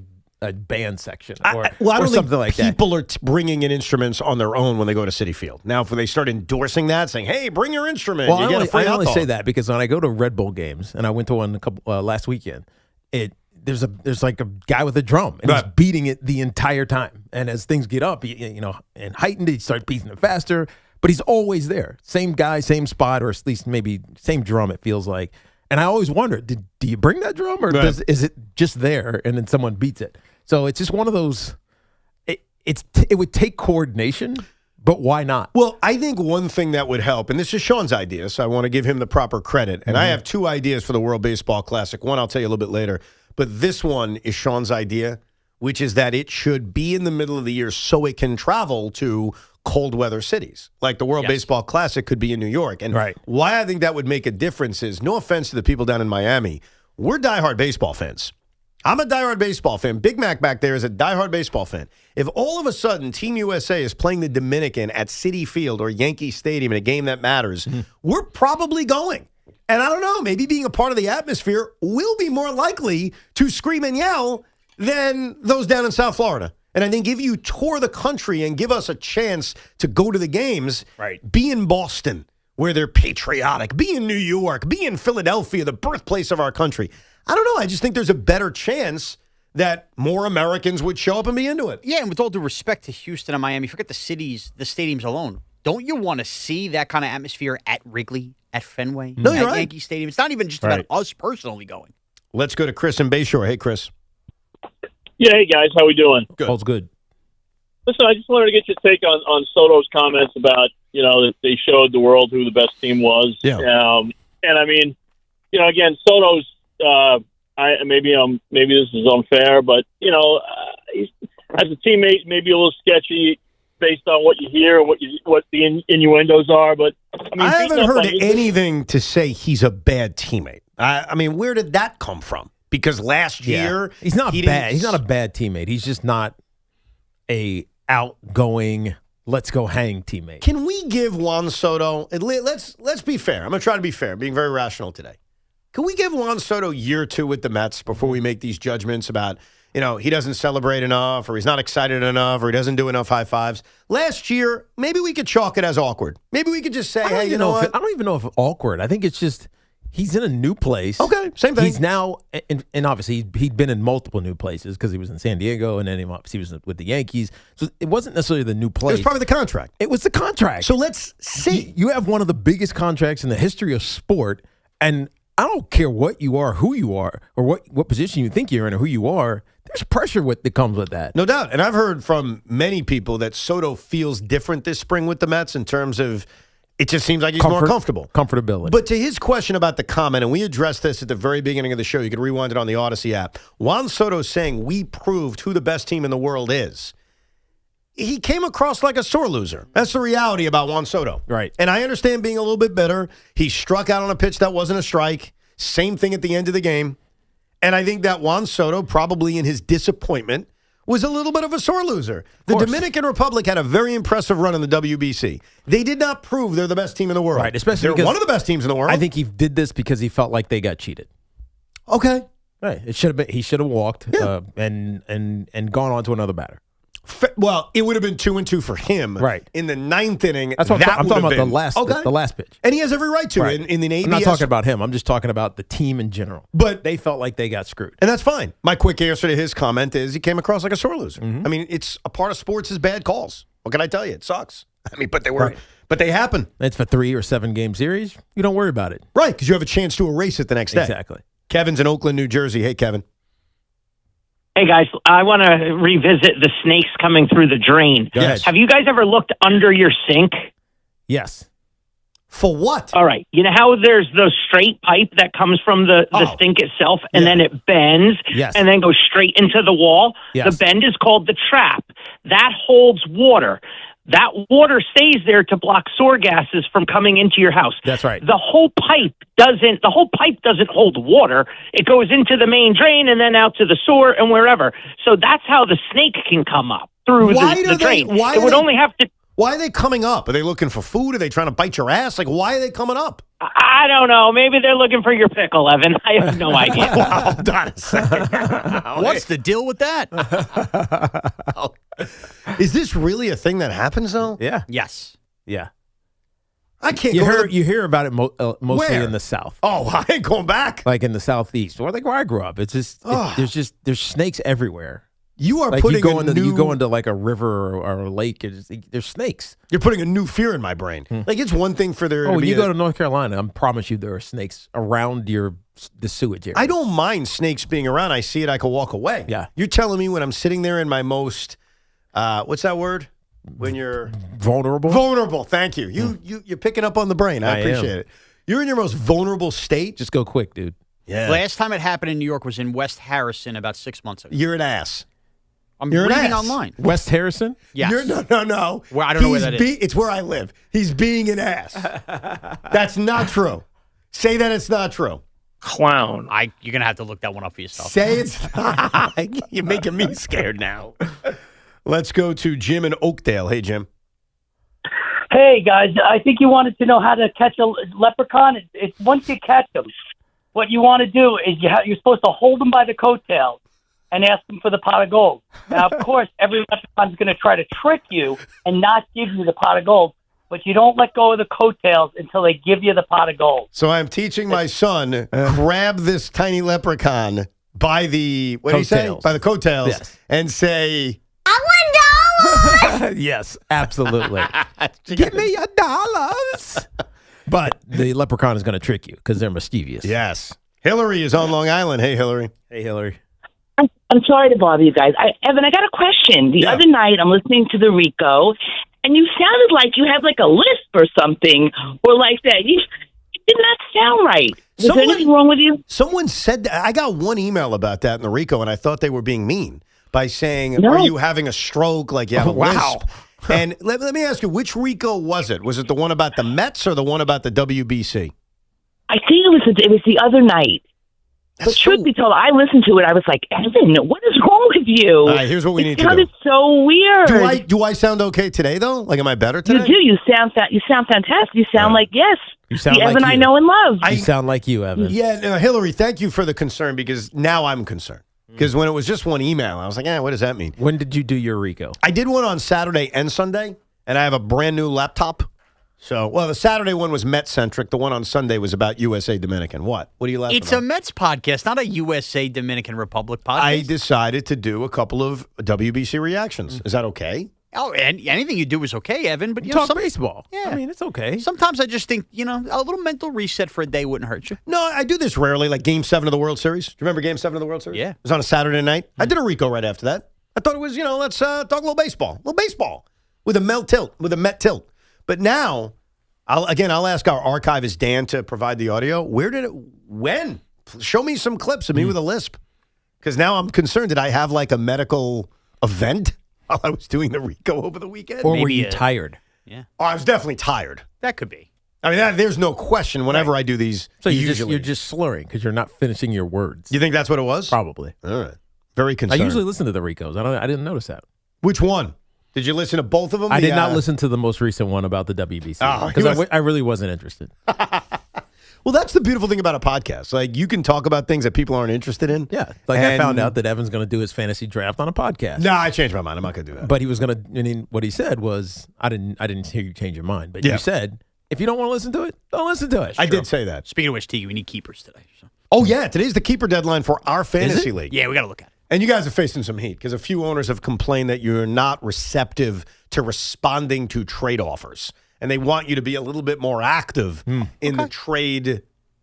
band section or, I don't or think something like that? people are bringing in instruments on their own when they go to Citi Field. Now, if they start endorsing that, saying, hey, bring your instrument, Well, you get a free I only alcohol. say that because when I go to Red Bull games, and I went to one a couple last weekend, there's like a guy with a drum, and he's beating it the entire time. And as things get up, and heightened, he starts beating it faster. But he's always there, same guy, same spot, or at least maybe same drum. It feels like, And I always wonder, do you bring that drum or is it just there and then someone beats it? So it's just one of those. It would take coordination, but why not? Well, I think one thing that would help, and this is Sean's idea, so I want to give him the proper credit. And I have 2 ideas for the World Baseball Classic. One I'll tell you a little bit later, but this one is Sean's idea, which is that it should be in the middle of the year so it can travel to cold weather cities. Like the World Baseball Classic could be in New York. And why I think that would make a difference is, no offense to the people down in Miami, we're diehard baseball fans. I'm a diehard baseball fan. Big Mac back there is a diehard baseball fan. If all of a sudden Team USA is playing the Dominican at Citi Field or Yankee Stadium in a game that matters, we're probably going. And I don't know, maybe being a part of the atmosphere will be more likely to scream and yell than those down in South Florida. And I think if you tour the country and give us a chance to go to the games, be in Boston, where they're patriotic, be in New York, be in Philadelphia, the birthplace of our country. I don't know. I just think there's a better chance that more Americans would show up and be into it. Yeah, and with all due respect to Houston and Miami, forget the cities, the stadiums alone. Don't you want to see that kind of atmosphere at Wrigley, at Fenway, No, you're at right. Yankee Stadium? It's not even just about us personally going. Let's go to Chris in Bayshore. Hey, Chris. Yeah, hey guys, how we doing? Good. All's good. Listen, I just wanted to get your take on Soto's comments about, that they showed the world who the best team was. Yeah. And I mean, again, Soto's, maybe this is unfair, but, he's, as a teammate, maybe a little sketchy based on what you hear and what the innuendos are. But I haven't heard anything to say he's a bad teammate. I mean, where did that come from? Because last year he's not bad. He's not a bad teammate. He's just not a outgoing, let's go hang teammate. Can we give Juan Soto, and let's be fair. I'm going to try to be fair, being very rational today. Can we give Juan Soto year 2 with the Mets before we make these judgments about, he doesn't celebrate enough, or he's not excited enough, or he doesn't do enough high fives? Last year, maybe we could chalk it as awkward. Maybe we could just say, hey, you know what? I don't even know if it's awkward. I think it's just he's in a new place. Okay, same thing. He's now, and obviously he'd been in multiple new places because he was in San Diego, and then he was with the Yankees. So it wasn't necessarily the new place. It was part of the contract. It was the contract. So let's see. You have one of the biggest contracts in the history of sport, and I don't care what you are, who you are, or what position you think you're in, or who you are. There's pressure that comes with that. No doubt. And I've heard from many people that Soto feels different this spring with the Mets in terms of it just seems like he's more comfortable. Comfortability. But to his question about the comment, and we addressed this at the very beginning of the show, you can rewind it on the Odyssey app. Juan Soto saying we proved who the best team in the world is. He came across like a sore loser. That's the reality about Juan Soto. Right. And I understand being a little bit bitter. He struck out on a pitch that wasn't a strike. Same thing at the end of the game. And I think that Juan Soto, probably in his disappointment, was a little bit of a sore loser. The Dominican Republic had a very impressive run in the WBC. They did not prove they're the best team in the world. Right, especially they're one of the best teams in the world. I think he did this because he felt like they got cheated. Okay. Right. It should have been. He should have walked and gone on to another batter. Well, it would have been 2-2 for him. Right. In the 9th inning. That's what I'm talking about. The last pitch. And he has every right to in the ABS. I'm not talking about him. I'm just talking about the team in general. But they felt like they got screwed. And that's fine. My quick answer to his comment is he came across like a sore loser. Mm-hmm. I mean, it's a part of sports is bad calls. What can I tell you? It sucks. I mean, but they were, but they happen. It's for 3 or 7 game series. You don't worry about it. Right, because you have a chance to erase it the next day. Exactly. Kevin's in Oakland, New Jersey. Hey, Kevin. Hey, guys, I want to revisit the snakes coming through the drain. Yes. Have you guys ever looked under your sink? Yes. For what? All right. You know how there's the straight pipe that comes from the sink itself, and then it bends, and then goes straight into the wall? Yes. The bend is called the trap. That holds water. That water stays there to block sewer gases from coming into your house. That's right. The whole pipe doesn't hold water. It goes into the main drain and then out to the sewer and wherever. So that's how the snake can come up through the drain. Why are they coming up? Are they looking for food? Are they trying to bite your ass? Like, why are they coming up? I don't know. Maybe they're looking for your pickle, Evan. I have no idea. Hold on a second. What's the deal with that? Is this really a thing that happens, though? Yeah. Yes. Yeah. I can't You hear about it mostly Where? in the South. Oh, I ain't going back. Like in the Southeast, or like where I grew up. It's just there's snakes everywhere. You are Like putting you go into like a river or a lake. There's snakes. You're putting a new fear in my brain. Like it's one thing for there. Oh, to be you go to North Carolina, I promise you there are snakes around the sewage area. I don't mind snakes being around. I see it, I can walk away. Yeah. You're telling me when I'm sitting there in my most, what's that word? When you're vulnerable. Vulnerable. Thank you. You're picking up on the brain. I appreciate it. You're in your most vulnerable state. Just go quick, dude. Yeah. Last time it happened in New York was in West Harrison about 6 months ago. You're an ass. I'm You're an reading ass. online. West Harrison? Yes. No. Well, I don't know where that is. It's where I live. He's being an ass. That's not true. Say that it's not true. Clown. You're going to have to look that one up for yourself. Say it's You're making me scared now. Let's go to Jim in Oakdale. Hey, Jim. Hey, guys. I think you wanted to know how to catch a leprechaun. It's once you catch them, what you want to do is you're supposed to hold them by the coattails and ask them for the pot of gold. Now, of course, every leprechaun's going to try to trick you and not give you the pot of gold, but you don't let go of the coattails until they give you the pot of gold. So I'm teaching my son, grab this tiny leprechaun by the, what do you say? By the coattails, Yes. and say, Yes, absolutely. Give me $1. But the leprechaun is going to trick you because they're mischievous. Yes. Hillary is on Long Island. Hey, Hillary. Hey, Hillary. I'm sorry to bother you guys. Evan, I got a question. The other night, I'm listening to the Rico, and you sounded like you had like a lisp or something, or like that. You did not sound right. Was there anything wrong with you? Someone said that. I got one email about that in the Rico, and I thought they were being mean by saying, No. are you having a stroke? Like you have a Wow. lisp. And let me ask you, which Rico was it? Was it the one about the Mets or the one about the WBC? I think it was the other night. But truth be told, I listened to it. I was like, Evan, what is wrong with you? All right, here's what we need to do. It sounded so weird. Do I sound okay today, though? Like, am I better today? You do. You sound fantastic. You sound like, yes, You sound the like Evan I you. know and love. You sound like you, Evan. Yeah, no, Hillary, thank you for the concern because now I'm concerned. Because when it was just one email, I was like, what does that mean? When did you do your Rico? I did one on Saturday and Sunday, and I have a brand new laptop. So, the Saturday one was Met-centric. The one on Sunday was about USA Dominican. What? What are you laughing It's about? a Mets podcast, not a USA Dominican Republic podcast. I decided to do a couple of WBC reactions. Is that okay? Oh, and anything you do is okay, Evan. But you Talk know, baseball. Yeah, I mean, it's okay. Sometimes I just think a little mental reset for a day wouldn't hurt you. No, I do this rarely, like Game 7 of the World Series. Do you remember Game 7 of the World Series? Yeah. It was on a Saturday night. I did a Rico right after that. I thought it was, let's talk a little baseball. With a Met tilt. But now, I'll ask our archivist, Dan, to provide the audio. When? Show me some clips of me with a lisp. Because now I'm concerned. Did I have like a medical event while I was doing the Rico over the weekend? Or were you tired? Yeah. Oh, I was definitely tired. That could be. I mean, there's no question whenever I do these. So you're just slurring because you're not finishing your words. You think that's what it was? Probably. All right. Very concerned. I usually listen to the Ricos. I didn't notice that. Which one? Did you listen to both of them? I did not listen to the most recent one about the WBC because I really wasn't interested. Well, that's the beautiful thing about a podcast. Like, you can talk about things that people aren't interested in. Yeah. Like, I found out that Evan's going to do his fantasy draft on a podcast. No, I changed my mind. I'm not going to do that. But he was going to, what he said was, I didn't hear you change your mind, but you said, if you don't want to listen to it, don't listen to it. I did say that. Speaking of which, Tiki, we need keepers today. So. Oh, yeah. Today's the keeper deadline for our fantasy league. Yeah, we got to look at it. And you guys are facing some heat because a few owners have complained that you're not receptive to responding to trade offers. And they want you to be a little bit more active in the trade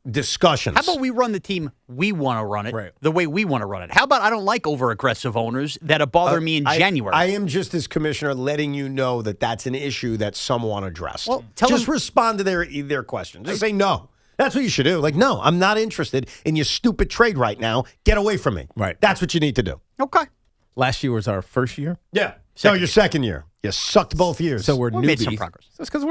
discussions. How about we run the team we want to run it the way we want to run it? How about I don't like over-aggressive owners that bother me in January? I am just, as commissioner, letting you know that that's an issue that some want addressed. Well, just respond to their question. Just say no. That's what you should do. Like, no, I'm not interested in your stupid trade right now. Get away from me. Right. That's what you need to do. Okay. Last year was our first year? Yeah. Your second year. You sucked both years. So we're newbies. made some progress. That's because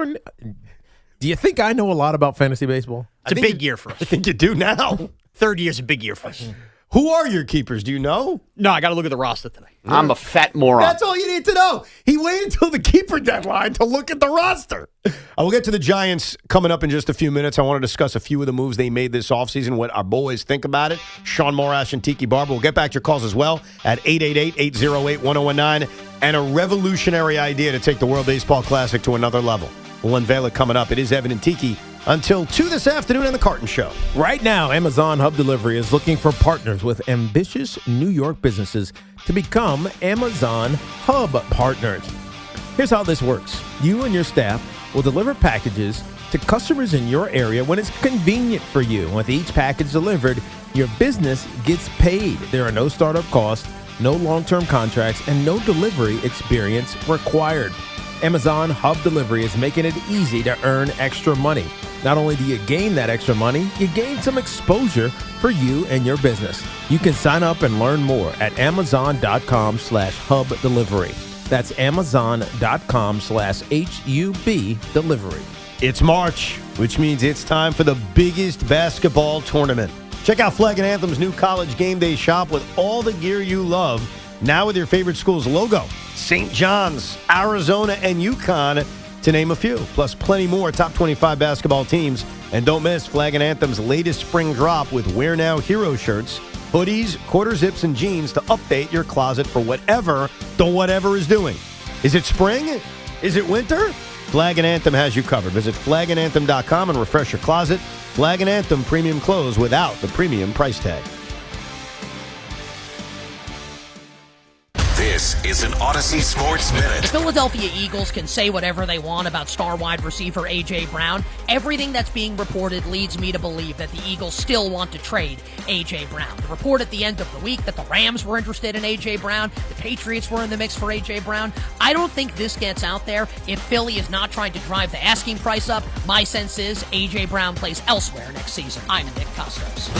do you think I know a lot about fantasy baseball? It's a big year for us. I think you do now. Third year's a big year for us. Who are your keepers? Do you know? No, I got to look at the roster today. I'm a fat moron. That's all you need to know. He waited until the keeper deadline to look at the roster. I will get to the Giants coming up in just a few minutes. I want to discuss a few of the moves they made this offseason, what our boys think about it. Sean Morash and Tiki Barber. We'll get back to your calls as well at 888-808-1019. And a revolutionary idea to take the World Baseball Classic to another level. We'll unveil it coming up. It is Evan and Tiki until 2 this afternoon on The Carton Show. Right now, Amazon Hub Delivery is looking for partners with ambitious New York businesses to become Amazon Hub partners. Here's how this works. You and your staff will deliver packages to customers in your area when it's convenient for you. With each package delivered, your business gets paid. There are no startup costs, no long-term contracts, and no delivery experience required. Amazon Hub Delivery is making it easy to earn extra money. Not only do you gain that extra money, you gain some exposure for you and your business. You can sign up and learn more at amazon.com/hub delivery. That's amazon.com/HUB delivery. It's March, which means it's time for the biggest basketball tournament. Check out Flag and Anthem's new college game day shop with all the gear you love, now with your favorite school's logo. St. John's, Arizona, and UConn, to name a few. Plus plenty more top 25 basketball teams. And don't miss Flag and Anthem's latest spring drop with Wear Now Hero shirts, hoodies, quarter zips, and jeans to update your closet for whatever the whatever is doing. Is it spring? Is it winter? Flag and Anthem has you covered. Visit flagandanthem.com and refresh your closet. Flag and Anthem premium clothes without the premium price tag. This is an Odyssey Sports Minute. The Philadelphia Eagles can say whatever they want about star wide receiver A.J. Brown. Everything that's being reported leads me to believe that the Eagles still want to trade A.J. Brown. The report at the end of the week that the Rams were interested in A.J. Brown, the Patriots were in the mix for A.J. Brown. I don't think this gets out there if Philly is not trying to drive the asking price up. My sense is A.J. Brown plays elsewhere next season. I'm Nick Costos.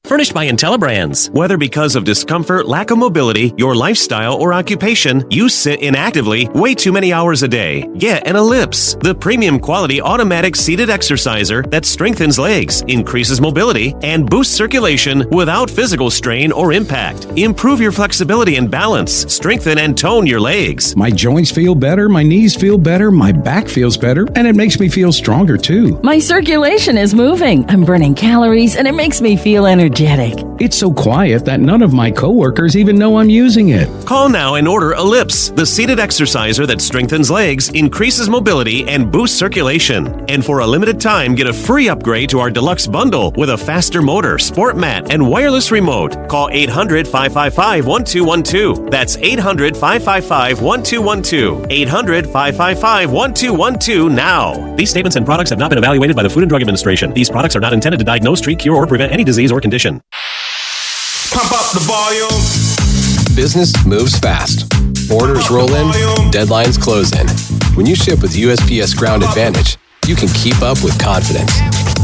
Furnished by IntelliBrands. Whether because of discomfort, lack of mobility, your lifestyle, or occupation, you sit inactively way too many hours a day. Get an Ellipse, the premium quality automatic seated exerciser that strengthens legs, increases mobility, and boosts circulation without physical strain or impact. Improve your flexibility and balance. Strengthen and tone your legs. My joints feel better, my knees feel better, my back feels better, and it makes me feel stronger too. My circulation is moving. I'm burning calories, and it makes me feel energetic. It's so quiet that none of my coworkers even know I'm using it. Call now and order Ellipse, the seated exerciser that strengthens legs, increases mobility, and boosts circulation. And for a limited time, get a free upgrade to our deluxe bundle with a faster motor, sport mat, and wireless remote. Call 800-555-1212. That's 800-555-1212. 800-555-1212 now. These statements and products have not been evaluated by the Food and Drug Administration. These products are not intended to diagnose, treat, cure, or prevent any disease or condition. Pump up the volume. Business moves fast. Orders roll in, deadlines close in. When you ship with USPS Ground Advantage, you can keep up with confidence.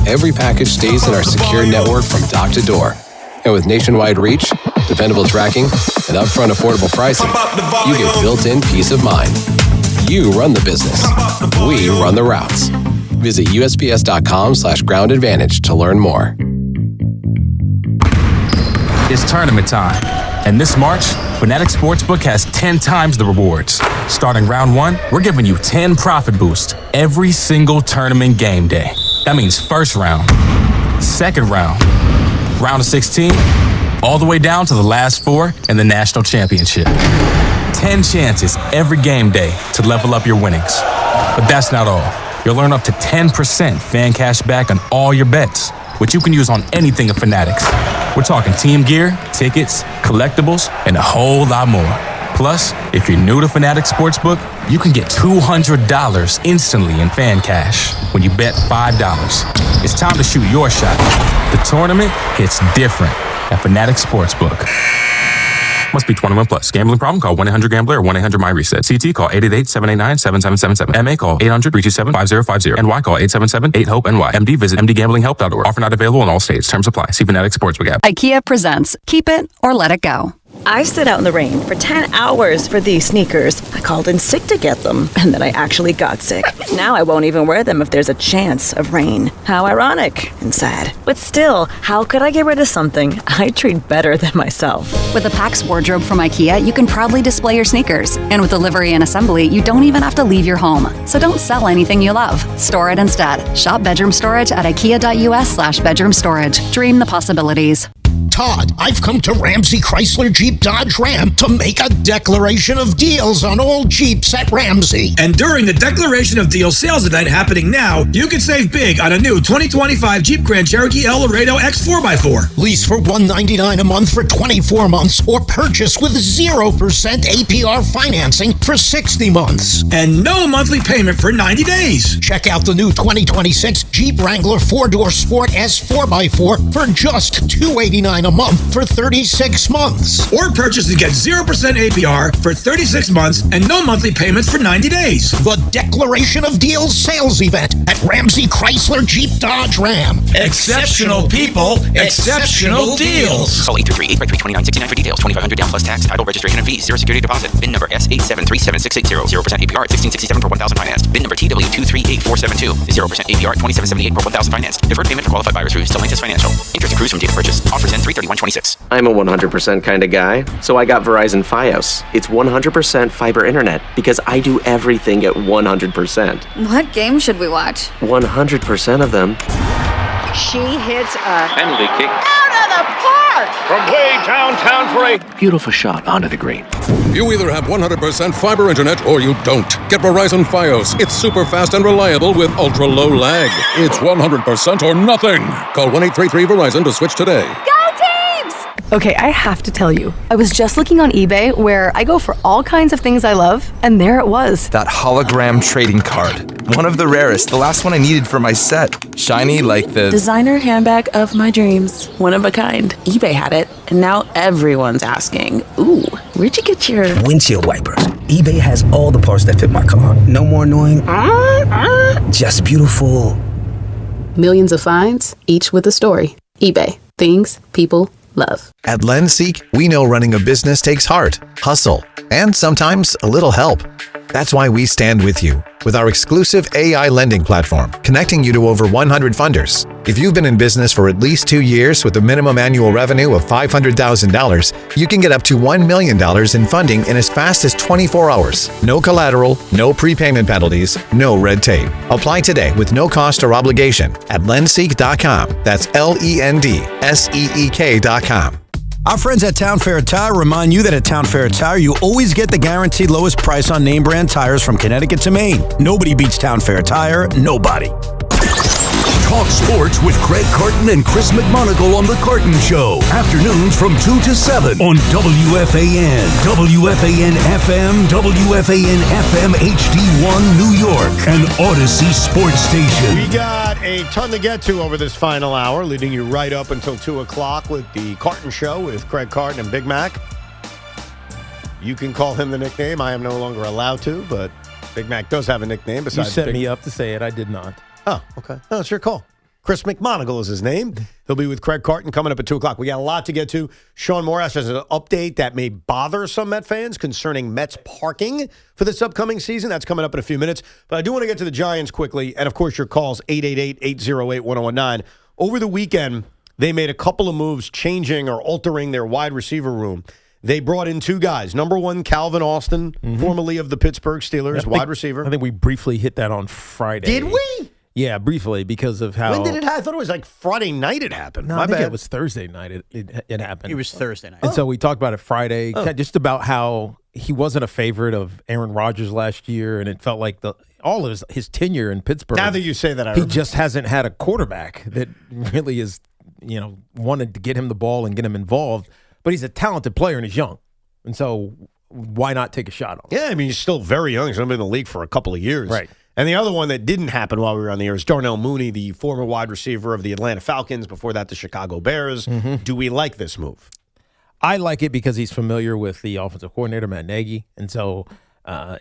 Every package stays in our secure network from dock to door. And with nationwide reach, dependable tracking, and upfront affordable pricing, you get built-in peace of mind. You run the business. We run the routes. Visit USPS.com/Ground Advantage to learn more. It's tournament time, and this March, Fanatics Sportsbook has 10 times the rewards. Starting round 1, we're giving you 10 profit boosts every single tournament game day. That means first round, second round, round of 16, all the way down to the last 4 in the national championship. 10 chances every game day to level up your winnings. But that's not all. You'll earn up to 10% fan cash back on all your bets, which you can use on anything at Fanatics. We're talking team gear, tickets, collectibles, and a whole lot more. Plus, if you're new to Fanatics Sportsbook, you can get $200 instantly in fan cash when you bet $5. It's time to shoot your shot. The tournament hits different at Fanatics Sportsbook. Must be 21 plus. Gambling problem? Call 1-800-GAMBLER or 1-800-MY-RESET. CT call 888-789-7777. MA call 800-327-5050. NY call 877-8-HOPE-NY. MD visit mdgamblinghelp.org. Offer not available in all states. Terms apply. See Fanatics Sportsbook app. IKEA presents Keep It or Let It Go. I stood out in the rain for 10 hours for these sneakers. I called in sick to get them, and then I actually got sick. Now I won't even wear them if there's a chance of rain. How ironic and sad. But still, how could I get rid of something I treat better than myself? With a PAX wardrobe from IKEA, you can proudly display your sneakers. And with delivery and assembly, you don't even have to leave your home. So don't sell anything you love. Store it instead. Shop bedroom storage at ikea.us/bedroom storage. Dream the possibilities. Todd. I've come to Ramsey Chrysler Jeep Dodge Ram to make a declaration of deals on all Jeeps at Ramsey. And during the Declaration of Deals sales event happening now, you can save big on a new 2025 Jeep Grand Cherokee El Laredo X 4x4. Lease for $199 a month for 24 months or purchase with 0% APR financing for 60 months. And no monthly payment for 90 days. Check out the new 2026 Jeep Wrangler 4-Door Sport S 4x4 for just $289 a month for 36 months. Or purchase and get 0% APR for 36 months and no monthly payments for 90 days. The Declaration of Deals sales event at Ramsey Chrysler Jeep Dodge Ram. Exceptional people, exceptional deals. Call 833-853-2969 for details. $2,500 down plus tax, title, registration, and fees. 0 security deposit. VIN number S8737680. 0% APR at $1667 per $1,000 financed. VIN number TW238472. 0% APR at $2778 per $1,000 financed. Deferred payment for qualified buyers through Stellantis Financial. Interest accrues from date of purchase. Offers end 3/31/26. I'm a 100% kind of guy, so I got Verizon Fios. It's 100% fiber internet because I do everything at 100%. What game should we watch? 100% of them. She hits a Penalty kick. out of the park! From way downtown for a Beautiful shot onto the green. You either have 100% fiber internet or you don't. Get Verizon Fios. It's super fast and reliable with ultra low lag. It's 100% or nothing. Call 1-833-VERIZON to switch today. Go teams! Okay, I have to tell you, I was just looking on eBay where I go for all kinds of things I love, and there it was. That hologram trading card. One of the rarest, the last one I needed for my set. Shiny like the designer handbag of my dreams. One of a kind. eBay had it, and now everyone's asking, ooh, where'd you get your windshield wipers? eBay has all the parts that fit my car. No more annoying, just beautiful. Millions of finds, each with a story. eBay. Things people love. At LendSeek, we know running a business takes heart, hustle, and sometimes a little help. That's why we stand with you with our exclusive AI lending platform, connecting you to over 100 funders. If you've been in business for at least 2 years with a minimum annual revenue of $500,000, you can get up to $1 million in funding in as fast as 24 hours. No collateral, no prepayment penalties, no red tape. Apply today with no cost or obligation at lendseek.com. That's LENDSEEK.com. Our friends at Town Fair Tire remind you that at Town Fair Tire, you always get the guaranteed lowest price on name brand tires from Connecticut to Maine. Nobody beats Town Fair Tire. Nobody. Talk sports with Craig Carton and Chris McMonagle on The Carton Show. Afternoons from 2 to 7 on WFAN, WFAN FM, WFAN FM HD1 New York, and Odyssey Sports Station. We got a ton to get to over this final hour, leading you right up until 2 o'clock with The Carton Show with Craig Carton and Big Mac. You can call him the nickname. I am no longer allowed to, but Big Mac does have a nickname besides You set Big me up to say it. I did not. Oh, okay. No, it's your call. Chris McMonagle is his name. He'll be with Craig Carton coming up at 2 o'clock. We got a lot to get to. Sean Morash has an update that may bother some Met fans concerning Mets parking for this upcoming season. That's coming up in a few minutes. But I do want to get to the Giants quickly. And, of course, your calls, 888-808-1019. Over the weekend, they made a couple of moves changing or altering their wide receiver room. They brought in 2 guys. Number 1, Calvin Austin, formerly of the Pittsburgh Steelers, wide receiver. I think we briefly hit that on Friday. Did we? Yeah, briefly, because of how... When did it happen? I thought it was like Friday night it happened. No, My I think bad. it was Thursday night it happened. It was Thursday night. And so we talked about it Friday, just about how he wasn't a favorite of Aaron Rodgers last year, and it felt like all of his tenure in Pittsburgh... Now that you say that, I he remember. just hasn't had a quarterback that really is, wanted to get him the ball and get him involved. But he's a talented player and he's young. And so why not take a shot on him? Yeah, I mean, he's still very young. He's only been in the league for a couple of years. Right. And the other one that didn't happen while we were on the air is Darnell Mooney, the former wide receiver of the Atlanta Falcons, before that the Chicago Bears. Do we like this move? I like it because he's familiar with the offensive coordinator, Matt Nagy. And so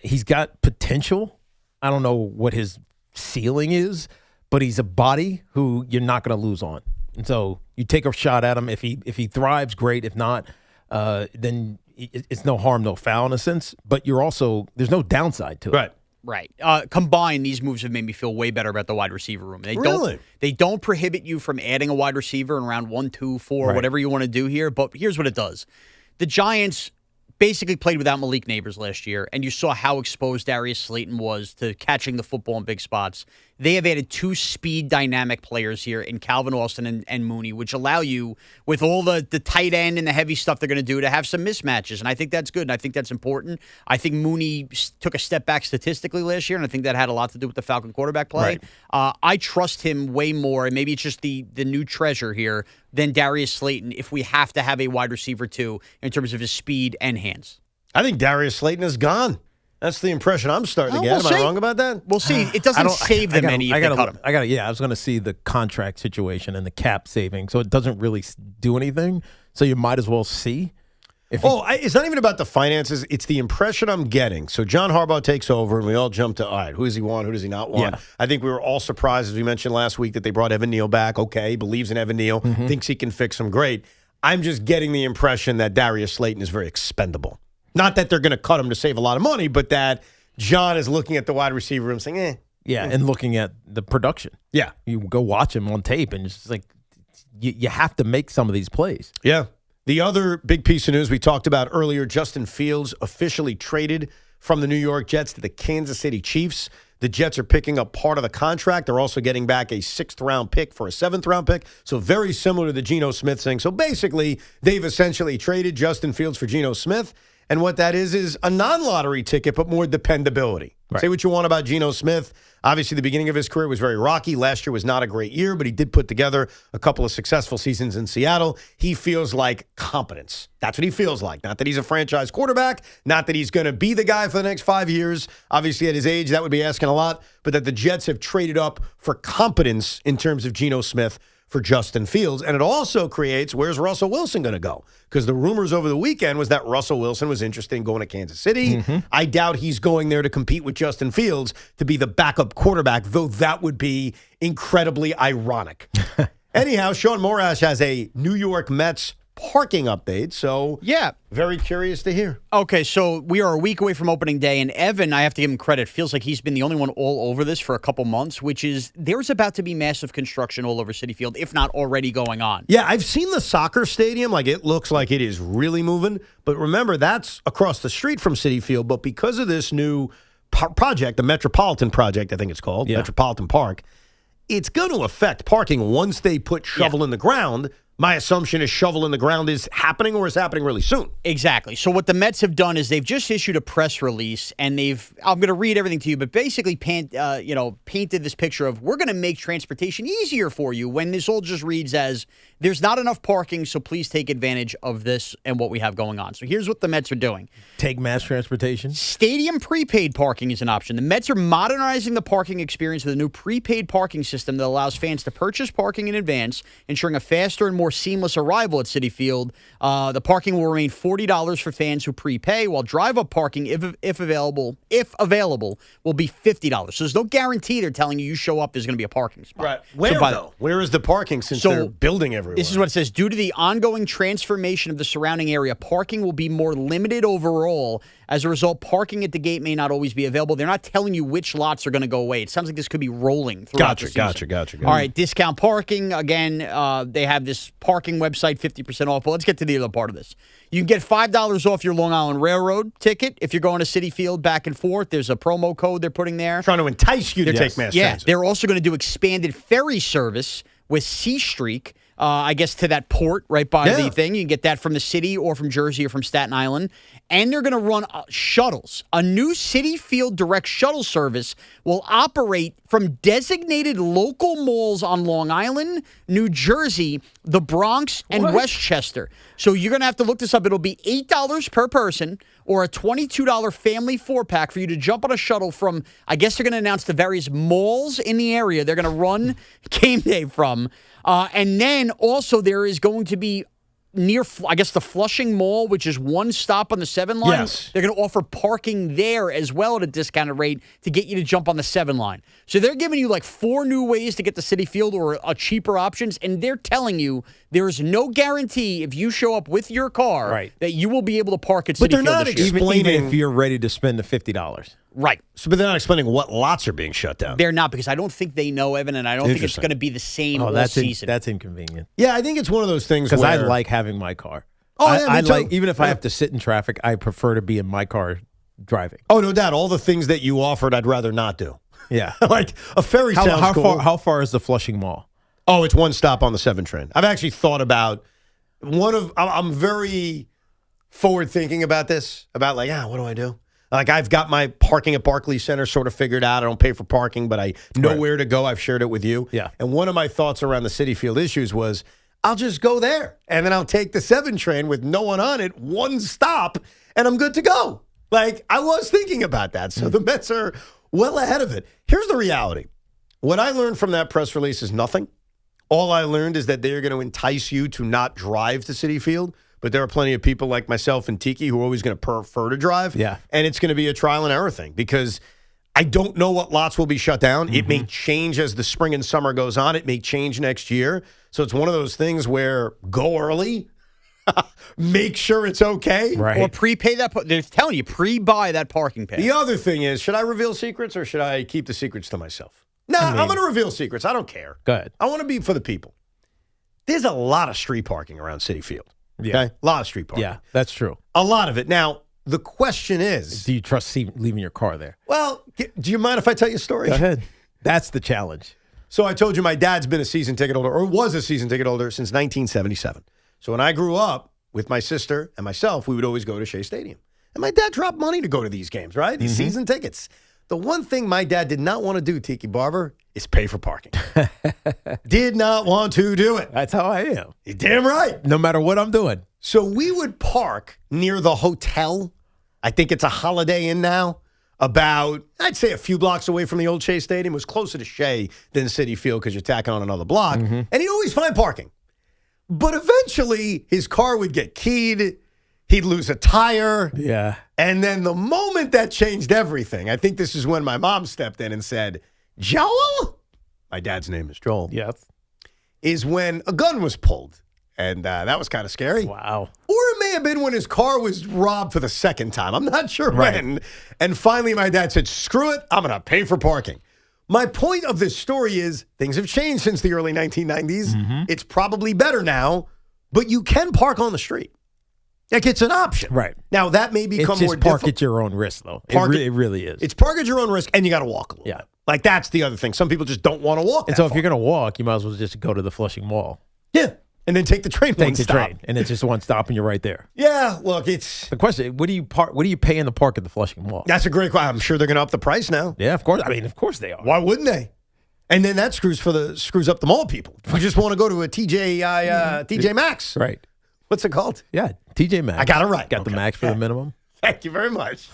he's got potential. I don't know what his ceiling is, but he's a body who you're not going to lose on. And so you take a shot at him. If he thrives, great. If not, then it's no harm, no foul in a sense. But there's no downside to it. Right. Right. Combined, these moves have made me feel way better about the wide receiver room. They don't prohibit you from adding a wide receiver in round 1, 2, 4, whatever you want to do here. But here's what it does. The Giants basically played without Malik Neighbors last year, and you saw how exposed Darius Slayton was to catching the football in big spots. they have added 2 speed dynamic players here in Calvin Austin and Mooney, which allow you, with all the tight end and the heavy stuff they're going to do, to have some mismatches. And I think that's good, and I think that's important. I think Mooney took a step back statistically last year, and I think that had a lot to do with the Falcon quarterback play. Right. I trust him way more, and maybe it's just the new treasure here, than Darius Slayton if we have to have a wide receiver, too, in terms of his speed and hands. I think Darius Slayton is gone. That's the impression I'm starting to get. Am I wrong about that? We'll see. It doesn't save them any if they cut him. I was going to see the contract situation and the cap saving, so it doesn't really do anything. So you might as well see. It's not even about the finances. It's the impression I'm getting. So John Harbaugh takes over, and we all jump to, all right, who does he want? Who does he not want? Yeah. I think we were all surprised, as we mentioned last week, that they brought Evan Neal back. Okay, he believes in Evan Neal, thinks he can fix him. Great. I'm just getting the impression that Darius Slayton is very expendable. Not that they're going to cut him to save a lot of money, but that John is looking at the wide receiver room saying, Yeah, and looking at the production. Yeah. You go watch him on tape, and it's just like you have to make some of these plays. Yeah. The other big piece of news we talked about earlier, Justin Fields officially traded from the New York Jets to the Kansas City Chiefs. The Jets are picking up part of the contract. They're also getting back a 6th-round pick for a 7th-round pick. So very similar to the Geno Smith thing. So basically, they've essentially traded Justin Fields for Geno Smith. And what that is a non-lottery ticket, but more dependability. Right. Say what you want about Geno Smith. Obviously, the beginning of his career was very rocky. Last year was not a great year, but he did put together a couple of successful seasons in Seattle. He feels like competence. That's what he feels like. Not that he's a franchise quarterback, not that he's going to be the guy for the next 5 years. Obviously, at his age, that would be asking a lot, but that the Jets have traded up for competence in terms of Geno Smith for Justin Fields. And it also creates, where's Russell Wilson going to go? Because the rumors over the weekend was that Russell Wilson was interested in going to Kansas City. I doubt he's going there to compete with Justin Fields to be the backup quarterback, though that would be incredibly ironic. Anyhow, Sean Morash has a New York Mets parking update, so very curious to hear. Okay, so we are a week away from opening day, and Evan, I have to give him credit, feels like he's been the only one all over this for a couple months, which is there's about to be massive construction all over Citi Field, if not already going on. Yeah, I've seen the soccer stadium. Like, it looks like it is really moving, but remember, that's across the street from Citi Field, but because of this new project, the Metropolitan Project, I think it's called, Metropolitan Park, it's going to affect parking once they put shovel in the ground. My assumption is shovel in the ground is happening or is happening really soon. Exactly. So what the Mets have done is they've just issued a press release, and I'm going to read everything to you, but basically painted this picture of we're going to make transportation easier for you, when this all just reads as there's not enough parking, so please take advantage of this and what we have going on. So here's what the Mets are doing. Take mass transportation. Stadium prepaid parking is an option. The Mets are modernizing the parking experience with a new prepaid parking system that allows fans to purchase parking in advance, ensuring a faster and more seamless arrival at Citi Field. The parking will remain $40 for fans who prepay, while drive-up parking, if available, will be $50. So there's no guarantee they're telling you show up, there's going to be a parking spot. Right. Where, though? Where is the parking since they're building everywhere? This is what it says. Due to the ongoing transformation of the surrounding area, parking will be more limited overall. As a result, parking at the gate may not always be available. They're not telling you which lots are going to go away. It sounds like this could be rolling throughout the season. Gotcha. All right, discount parking. Again, they have this parking website, 50% off. But let's get to the other part of this. You can get $5 off your Long Island Railroad ticket if you're going to Citi Field back and forth. There's a promo code they're putting there. Trying to entice you to take mass transit. They're also going to do expanded ferry service with C Streak. I guess to that port right by the thing. You can get that from the city or from Jersey or from Staten Island. And they're going to run shuttles. A new Citi Field direct shuttle service will operate from designated local malls on Long Island, New Jersey, the Bronx, and Westchester. So you're going to have to look this up. It'll be $8 per person or a $22 family 4-pack for you to jump on a shuttle from, I guess they're going to announce the various malls in the area they're going to run game day from. And then also there is going to be near, I guess, the Flushing Mall, which is one stop on the 7 line. Yes. They're going to offer parking there as well at a discounted rate to get you to jump on the 7 line. So they're giving you like 4 new ways to get to Citi Field or cheaper options, and they're telling you there is no guarantee if you show up with your car that you will be able to park at Citi Field. But they're not explaining even if you're ready to spend the $50. Right. So, but they're not explaining what lots are being shut down. They're not, because I don't think they know, Evan, and I don't think it's going to be the same all season. That's inconvenient. Yeah, I think it's one of those things because where... I like having my car. Oh, I like, even if I have to sit in traffic, I prefer to be in my car driving. Oh, no doubt. All the things that you offered, I'd rather not do. Yeah. Like a ferry sounds cool. How far is the Flushing Mall? Oh, it's one stop on the 7 train. I've actually thought about I'm very forward thinking about this, about like, what do I do? Like, I've got my parking at Barclays Center sort of figured out. I don't pay for parking, but I know where to go. I've shared it with you. Yeah. And one of my thoughts around the Citi Field issues was, I'll just go there, and then I'll take the 7 train with no one on it, one stop, and I'm good to go. Like, I was thinking about that. So the Mets are well ahead of it. Here's the reality. What I learned from that press release is nothing. All I learned is that they're going to entice you to not drive to Citi Field. But there are plenty of people like myself and Tiki who are always going to prefer to drive. Yeah. And it's going to be a trial and error thing because I don't know what lots will be shut down. It may change as the spring and summer goes on. It may change next year. So it's one of those things where go early, make sure it's okay. Right. Or prepay that. They're telling you, pre-buy that parking pass. The other thing is, should I reveal secrets or should I keep the secrets to myself? No, I'm going to reveal secrets. I don't care. Go ahead. I want to be for the people. There's a lot of street parking around Citi Field. Yeah. Okay? A lot of street parking. Yeah, that's true. A lot of it. Now, the question is... Do you trust leaving your car there? Well, do you mind if I tell you a story? Go ahead. That's the challenge. So I told you my dad's been a season ticket holder, or was a season ticket holder, since 1977. So when I grew up with my sister and myself, we would always go to Shea Stadium. And my dad dropped money to go to these games, right? These season tickets. The one thing my dad did not want to do, Tiki Barber, is pay for parking. Did not want to do it. That's how I am. You're damn right. No matter what I'm doing. So we would park near the hotel. I think it's a Holiday Inn now. About, I'd say a few blocks away from the old Shea Stadium. It was closer to Shea than Citi Field because you're tacking on another block. And he'd always find parking. But eventually, his car would get keyed. He'd lose a tire. Yeah. And then the moment that changed everything, I think this is when my mom stepped in and said, Joel? My dad's name is Joel. Yes. Is when a gun was pulled. And that was kind of scary. Wow. Or it may have been when his car was robbed for the second time. I'm not sure when. And finally, my dad said, screw it. I'm going to pay for parking. My point of this story is things have changed since the early 1990s. It's probably better now, but you can park on the street. Like, it's an option. Right. Now, that may become more difficult. Park at your own risk, though. It really is. It's park at your own risk, and you got to walk a little bit. Like, that's the other thing. Some people just don't want to walk And that so if far. you're going to walk, you might as well just go to the Flushing Mall. Yeah. And then take the train one stop. And it's just one stop, and you're right there. Yeah, look, it's... The question, what do you pay in the park at the Flushing Mall? That's a great question. I'm sure they're going to up the price now. Yeah, of course. I mean, of course they are. Why wouldn't they? And then that screws up the mall people. Who just want to go to a TJ Maxx. Right. What's it called? Yeah, TJ Maxx. I got it right. Got the max for the minimum. Thank you very much.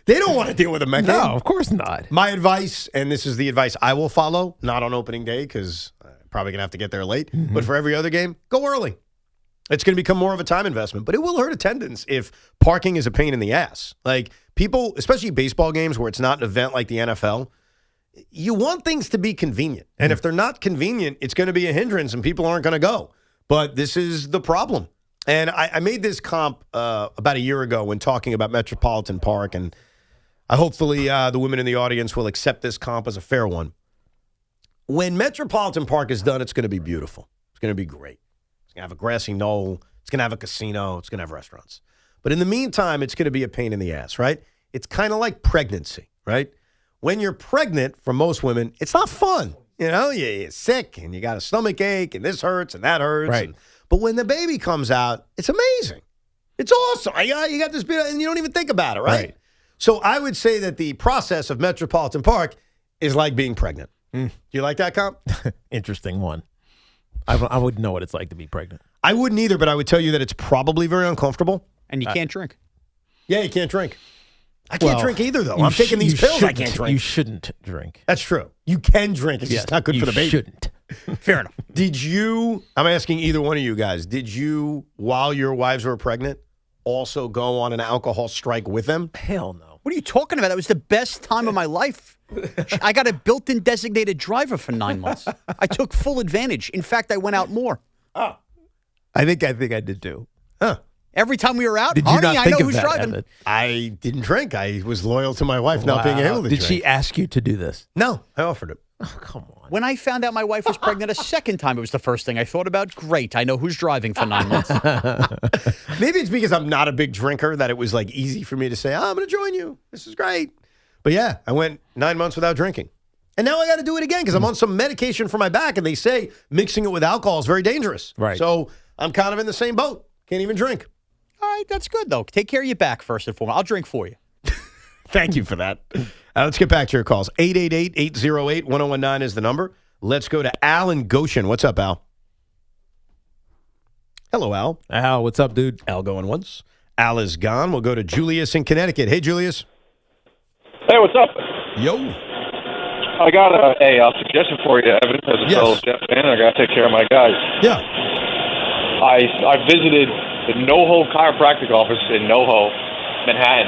They don't want to deal with a Met game. No, of course not. My advice, and this is the advice I will follow, not on opening day because I'm probably going to have to get there late, but for every other game, go early. It's going to become more of a time investment, but it will hurt attendance if parking is a pain in the ass. Like, people, especially baseball games where it's not an event like the NFL, you want things to be convenient. And if they're not convenient, it's going to be a hindrance and people aren't going to go. But this is the problem. And I made this comp about a year ago when talking about Metropolitan Park, and hopefully the women in the audience will accept this comp as a fair one. When Metropolitan Park is done, it's going to be beautiful. It's going to be great. It's going to have a grassy knoll. It's going to have a casino. It's going to have restaurants. But in the meantime, it's going to be a pain in the ass, right? It's kind of like pregnancy, right? When you're pregnant, for most women, it's not fun. You know, you're sick and you got a stomach ache and this hurts and that hurts. Right. But when the baby comes out, it's amazing. It's awesome. You got this bit and you don't even think about it, right? So I would say that the process of Metropolitan Park is like being pregnant. Do you like that comp? Interesting one. I wouldn't know what it's like to be pregnant. I wouldn't either, but I would tell you that it's probably very uncomfortable. And you can't drink. Yeah, you can't drink. I can't drink either, though. I'm taking these pills. I can't drink. You shouldn't drink. That's true. You can drink. It's just not good for the baby. You shouldn't. Fair enough. Did you, I'm asking either one of you guys, did you, while your wives were pregnant, also go on an alcohol strike with them? Hell no. What are you talking about? That was the best time of my life. I got a built-in designated driver for 9 months. I took full advantage. In fact, I went out more. Oh. I think I did too. Huh. Every time we were out, Did you honey, not I think know of who's that, driving. Evan? I didn't drink. I was loyal to my wife not being able to drink. Did she ask you to do this? No, I offered it. Oh, come on. When I found out my wife was pregnant a second time, it was the first thing I thought about. Great, I know who's driving for 9 months. Maybe it's because I'm not a big drinker that it was like easy for me to say, I'm going to join you. This is great. But yeah, I went 9 months without drinking. And now I got to do it again because I'm on some medication for my back, and they say mixing it with alcohol is very dangerous. Right. So I'm kind of in the same boat. Can't even drink. All right, that's good, though. Take care of your back first and foremost. I'll drink for you. Thank you for that. Let's get back to your calls. 888-808-1019 is the number. Let's go to Al in Goshen. What's up, Al? Hello, Al. Al, what's up, dude? Al going once. Al is gone. We'll go to Julius in Connecticut. Hey, Julius. Hey, what's up? Yo. I got a suggestion for you, Evan, as a fellow Jet fan. I got to take care of my guys. Yeah. I visited the NoHo chiropractic office in NoHo, Manhattan,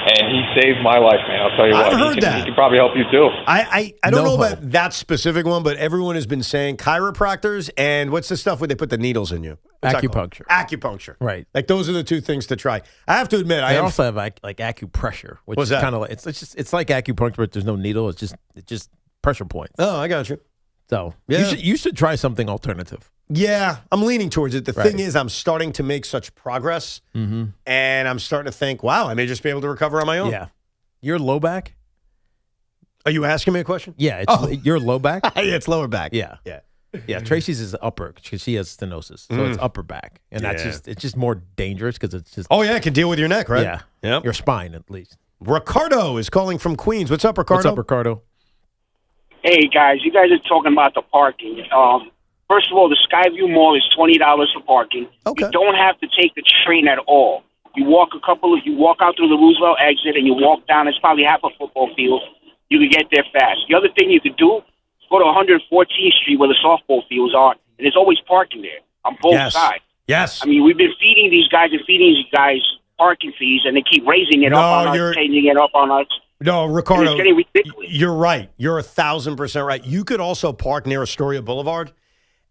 and he saved my life, man. I'll tell you what. I've heard that. He can probably help you, too. I don't know about that specific one, but everyone has been saying chiropractors and what's the stuff where they put the needles in you? What's Acupuncture. Acupuncture. Right. Like those are the two things to try. I have to admit, I also have like acupressure, which What's is that? kind of like it's like acupuncture, but there's no needle. It's just pressure points. Oh, I got you. So Yeah. you should try something alternative. Yeah, I'm leaning towards it. The Right. thing is, I'm starting to make such progress, Mm-hmm. and I'm starting to think, wow, I may just be able to recover on my own. Yeah. Your low back? Are you asking me a question? Yeah, it's your low back. Yeah, it's lower back. Yeah. Yeah. Yeah, Tracy's is upper because she has stenosis, so it's upper back, and that's Yeah. it's just more dangerous because it's just Oh, yeah, it can deal with your neck, right? yeah, Yep. your spine at least. Ricardo is calling from Queens. What's up, Ricardo? What's up, Ricardo? Hey, guys, you guys are talking about the parking. First of all, the Skyview Mall is $20 for parking. Okay. You don't have to take the train at all. You walk out through the Roosevelt exit, and you walk down. It's probably half a football field. You can get there fast. The other thing you could do is go to 114th Street where the softball fields are, and there's always parking there on both sides. Yes. I mean, we've been feeding these guys parking fees, and they keep raising it up on us, changing it up on us. No, And Ricardo, it's getting ridiculous. you're right. You're 1,000% right. You could also park near Astoria Boulevard,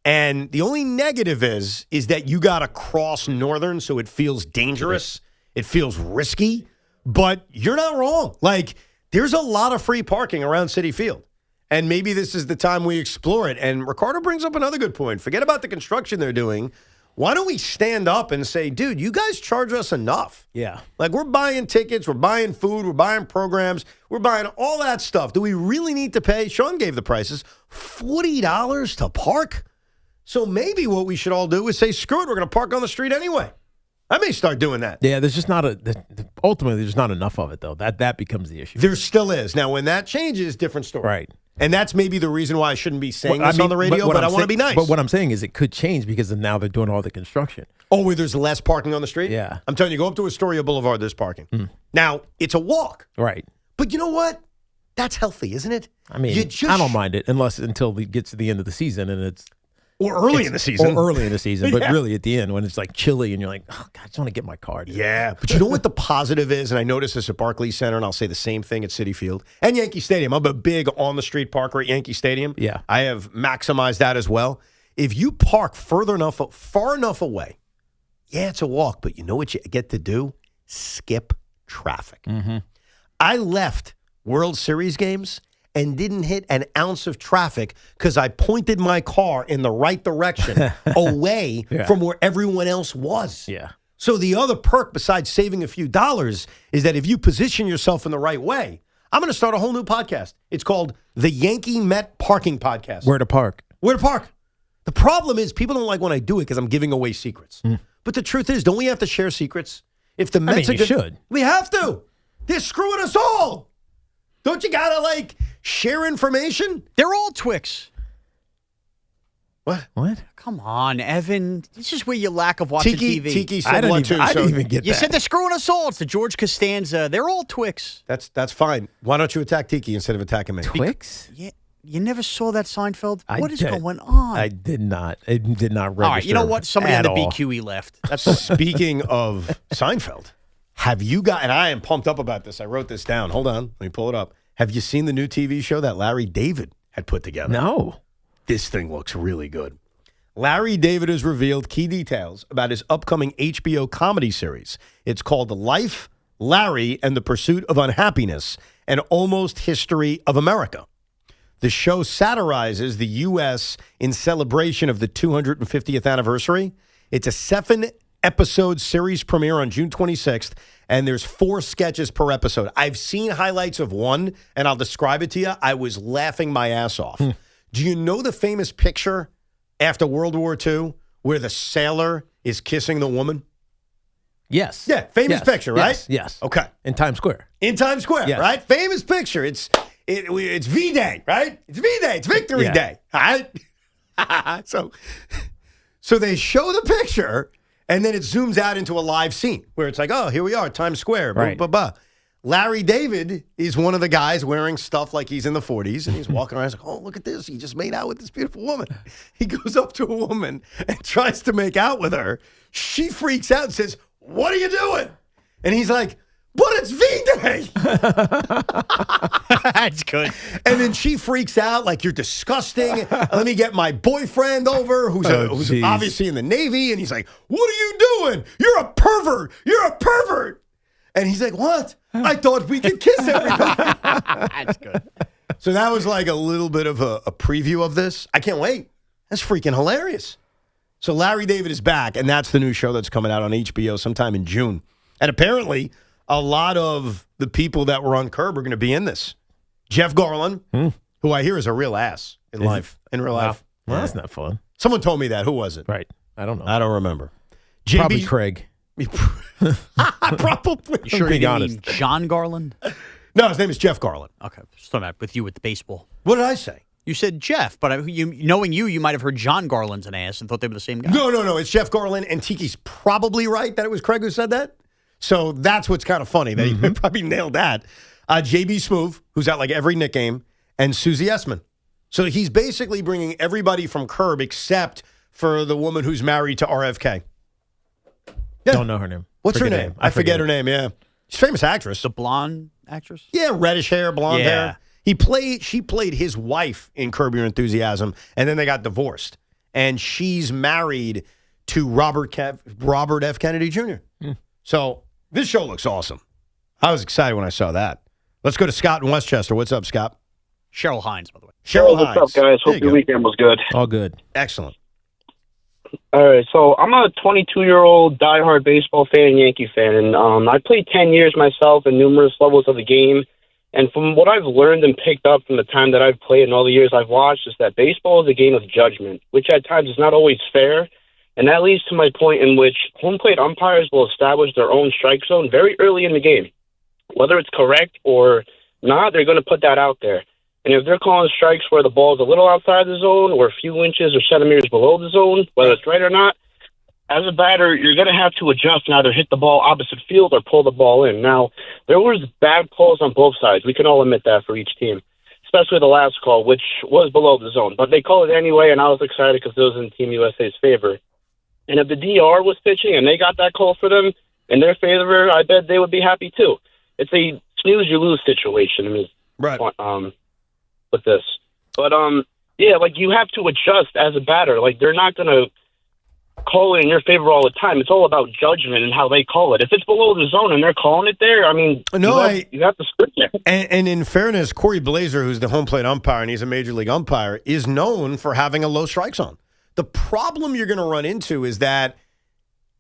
and the only negative is that you got to cross Northern, so it feels dangerous. It feels risky, but you're not wrong. Like, there's a lot of free parking around Citi Field, and maybe this is the time we explore it. And Ricardo brings up another good point. Forget about the construction they're doing. Why don't we stand up and say, dude, you guys charge us enough? Yeah. Like, we're buying tickets, we're buying food, we're buying programs, we're buying all that stuff. Do we really need to pay? Sean gave the prices, $40 to park? So maybe what we should all do is say, screw it, we're going to park on the street anyway. I may start doing that. Yeah, there's just not ultimately there's not enough of it though. That becomes the issue. There still is. Now, when that changes, different story. Right. And that's maybe the reason why I shouldn't be saying this on the radio, but I want to be nice. But what I'm saying is it could change because now they're doing all the construction. Oh, where there's less parking on the street? Yeah. I'm telling you, go up to Astoria Boulevard, there's parking. Now, it's a walk. Right. But you know what? That's healthy, isn't it? I mean, I don't mind it until it gets to the end of the season and it's Or early in the season. Or early in the season, but Yeah. really at the end when it's like chilly and you're like, oh, God, I just want to get my car. Dude. Yeah, but you know what the positive is? And I noticed this at Barclays Center, and I'll say the same thing at Citi Field and Yankee Stadium. I'm a big on-the-street parker at Yankee Stadium. Yeah. I have maximized that as well. If you park far enough away, yeah, it's a walk, but you know what you get to do? Skip traffic. Mm-hmm. I left World Series games and didn't hit an ounce of traffic because I pointed my car in the right direction away from where everyone else was. Yeah. So the other perk besides saving a few dollars is that if you position yourself in the right way, I'm going to start a whole new podcast. It's called the Yankee Met Parking Podcast. Where to park? Where to park. The problem is people don't like when I do it because I'm giving away secrets. But the truth is, don't we have to share secrets? If the Mets you should. We have to. They're screwing us all. Don't you got to, share information? They're all Twix. What? Come on, Evan. This is where your lack of watching TV. Tiki said one, too. I didn't even get You that. said they're screwing us all. It's the George Costanza. They're all Twix. That's fine. Why don't you attack Tiki instead of attacking me? Twix? Yeah. You never saw that Seinfeld? I What is did. going on? I did not. It did not register. All right, you know what? Somebody on at the all. BQE left. That's Speaking of Seinfeld, have you got, and I am pumped up about this. I wrote this down. Hold on. Let me pull it up. Have you seen the new TV show that Larry David had put together? No. This thing looks really good. Larry David has revealed key details about his upcoming HBO comedy series. It's called Life, Larry, and the Pursuit of Unhappiness, an almost history of America. The show satirizes the U.S. in celebration of the 250th anniversary. It's a 7-episode series premiere on June 26th, and there's 4 sketches per episode. I've seen highlights of one, and I'll describe it to you. I was laughing my ass off. Do you know the famous picture after World War II where the sailor is kissing the woman? Yes. Yeah, famous picture, right? Yes. Okay. In Times Square. In Times Square, Yes. right? Famous picture. It's V-Day, right? It's V-Day. It's Victory Day, all right? So they show the picture, and then it zooms out into a live scene where it's like, oh, here we are, Times Square. Right. Blah, blah, blah. Larry David is one of the guys wearing stuff like he's in the 40s, and he's walking around. He's like, oh, look at this. He just made out with this beautiful woman. He goes up to a woman and tries to make out with her. She freaks out and says, what are you doing? And he's like, but it's V-Day. That's good. And then she freaks out like, you're disgusting. Let me get my boyfriend over who's obviously in the Navy. And he's like, what are you doing? You're a pervert. You're a pervert. And he's like, what? I thought we could kiss everybody. That's good. So that was like a little bit of a preview of this. I can't wait. That's freaking hilarious. So Larry David is back, and that's the new show that's coming out on HBO sometime in June. And apparently, a lot of the people that were on Curb are going to be in this. Jeff Garlin, who I hear is a real ass in real life. Well, that's not fun. Someone told me that. Who was it? Right. I don't know. I don't remember. Probably Craig. Probably. You sure you didn't mean John Garland? No, his name is Jeff Garlin. Okay. Just talking about with you with the baseball. What did I say? You said Jeff, but knowing you might have heard John Garland's an ass and thought they were the same guy. No. It's Jeff Garlin, and Tiki's probably right that it was Craig who said that. So that's what's kind of funny. That he probably nailed that. JB Smoove, who's at like every Knick game, and Susie Essman. So he's basically bringing everybody from Curb except for the woman who's married to RFK. Yeah. Don't know her name. What's her name? I forget her name, yeah. She's a famous actress. The blonde actress? Yeah, reddish hair, blonde hair. She played his wife in Curb Your Enthusiasm, and then they got divorced. And she's married to Robert F. Kennedy Jr. So this show looks awesome. I was excited when I saw that. Let's go to Scott in Westchester. What's up, Scott? Cheryl Hines, by the way. Cheryl Hines. What's up, guys? Hope your weekend was good. All good. Excellent. All right, so I'm a 22-year-old diehard baseball fan and Yankee fan, and I played 10 years myself in numerous levels of the game. And from what I've learned and picked up from the time that I've played and all the years I've watched is that baseball is a game of judgment, which at times is not always fair. And that leads to my point in which home plate umpires will establish their own strike zone very early in the game. Whether it's correct or not, they're going to put that out there. And if they're calling strikes where the ball is a little outside the zone or a few inches or centimeters below the zone, whether it's right or not, as a batter, you're going to have to adjust and either hit the ball opposite field or pull the ball in. Now, there was bad calls on both sides. We can all admit that for each team, especially the last call, which was below the zone. But they called it anyway, and I was excited because it was in Team USA's favor. And if the DR was pitching and they got that call for them in their favor, I bet they would be happy too. It's a snooze-you-lose situation. I mean, right. With this. But, yeah, like, you have to adjust as a batter. Like, they're not going to call it in your favor all the time. It's all about judgment and how they call it. If it's below the zone and they're calling it there, I mean, you have to stick there. And in fairness, Corey Blazer, who's the home plate umpire, and he's a major league umpire, is known for having a low strike zone. The problem you're going to run into is that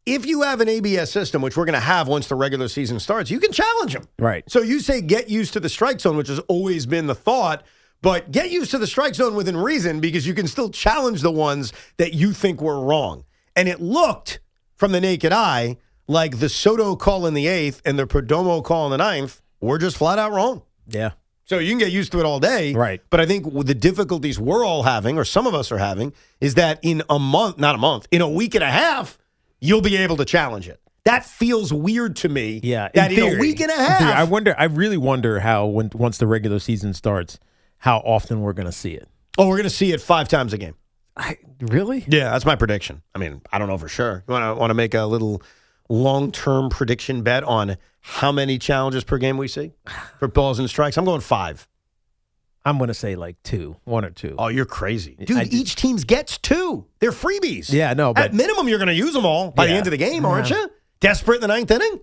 if you have an ABS system, which we're going to have once the regular season starts, you can challenge them. Right. So you say get used to the strike zone, which has always been the thought, but get used to the strike zone within reason because you can still challenge the ones that you think were wrong. And it looked, from the naked eye, like the Soto call in the 8th and the Perdomo call in the 9th were just flat out wrong. Yeah. So you can get used to it all day. Right. But I think the difficulties we're all having, or some of us are having, is that in in a week and a half, you'll be able to challenge it. That feels weird to me. Yeah. That in a week and a half. I really wonder how, once the regular season starts, how often we're going to see it. Oh, we're going to see it 5 times a game. Really? Yeah, that's my prediction. I mean, I don't know for sure. You want to make a little long-term prediction bet on how many challenges per game we see for balls and strikes? I'm going 5. I'm going to say like 2, 1 or 2. Oh, you're crazy. Dude, each team gets 2. They're freebies. Yeah, no, but at minimum, you're going to use them all by the end of the game, aren't you? Desperate in the 9th inning?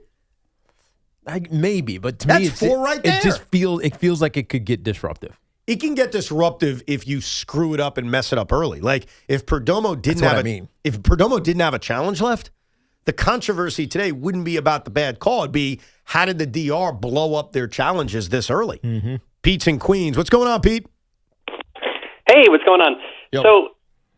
Maybe, but to that's me, it's 4 right there. It feels like it could get disruptive. It can get disruptive if you screw it up and mess it up early. Like if Perdomo didn't if Perdomo didn't have a challenge left, the controversy today wouldn't be about the bad call. It'd be how did the DR blow up their challenges this early? Mm-hmm. Pete's in Queens. What's going on, Pete? Hey, what's going on? Yo. So,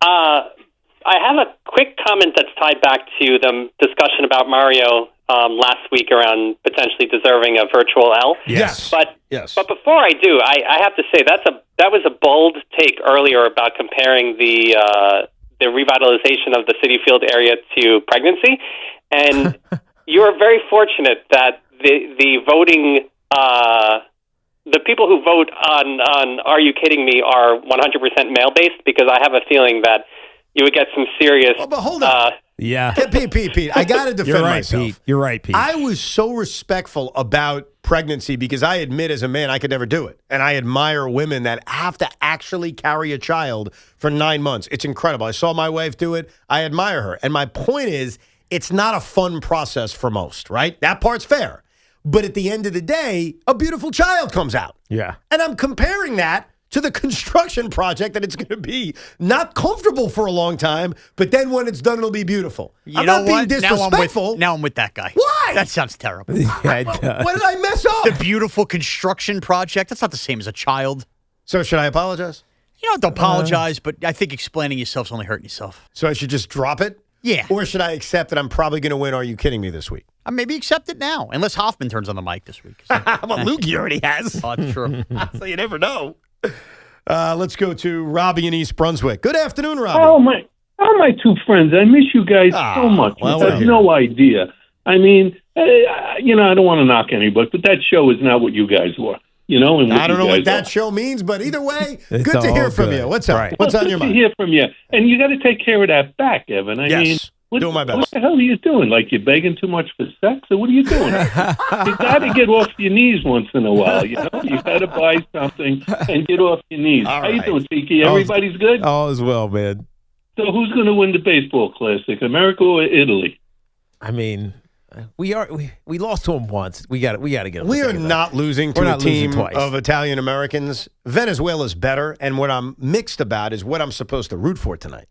I have a quick comment that's tied back to the discussion about Mario last week around potentially deserving a virtual L. Yes. But before I do, I have to say that was a bold take earlier about comparing the revitalization of the Citi Field area to pregnancy, and you're very fortunate that the voting. The people who vote on Are You Kidding Me are 100% male-based, because I have a feeling that you would get some serious... Oh, but hold on. Yeah. Pete, I got to defend myself. Pete. You're right, Pete. I was so respectful about pregnancy because I admit as a man I could never do it. And I admire women that have to actually carry a child for 9 months. It's incredible. I saw my wife do it. I admire her. And my point is, it's not a fun process for most, right? That part's fair. But at the end of the day, a beautiful child comes out. Yeah. And I'm comparing that to the construction project that it's going to be not comfortable for a long time, but then when it's done, it'll be beautiful. I'm not being disrespectful. Now I'm with that guy. Why? That sounds terrible. Yeah, it does. What did I mess up? The beautiful construction project, that's not the same as a child. So should I apologize? You don't have to apologize, but I think explaining yourself's only hurting yourself. So I should just drop it? Yeah. Or should I accept that I'm probably going to win Are You Kidding Me this week? Maybe accept it now, unless Hoffman turns on the mic this week. Well, Luke, he already has. Oh, that's true. So you never know. Let's go to Robbie in East Brunswick. Good afternoon, Robbie. Oh, my two friends. I miss you guys so much. Well, you have no idea. I mean, I don't want to knock anybody, but that show is not what you guys were. And I don't know what that show means, but either way, good to hear from you. What's up? Right. What's on your mind? Good to hear from you. And you got to take care of that back, Evan. I mean, doing my best. What the hell are you doing? Like, you're begging too much for sex, or what are you doing? You got to get off your knees once in a while. You got to buy something and get off your knees. How you doing, Tiki? Everybody's good? All is well, man. So who's going to win the baseball classic, America or Italy? I mean, we lost to them once. We got to get. We are not losing to a team of Italian Americans. Venezuela's better, and what I'm mixed about is what I'm supposed to root for tonight.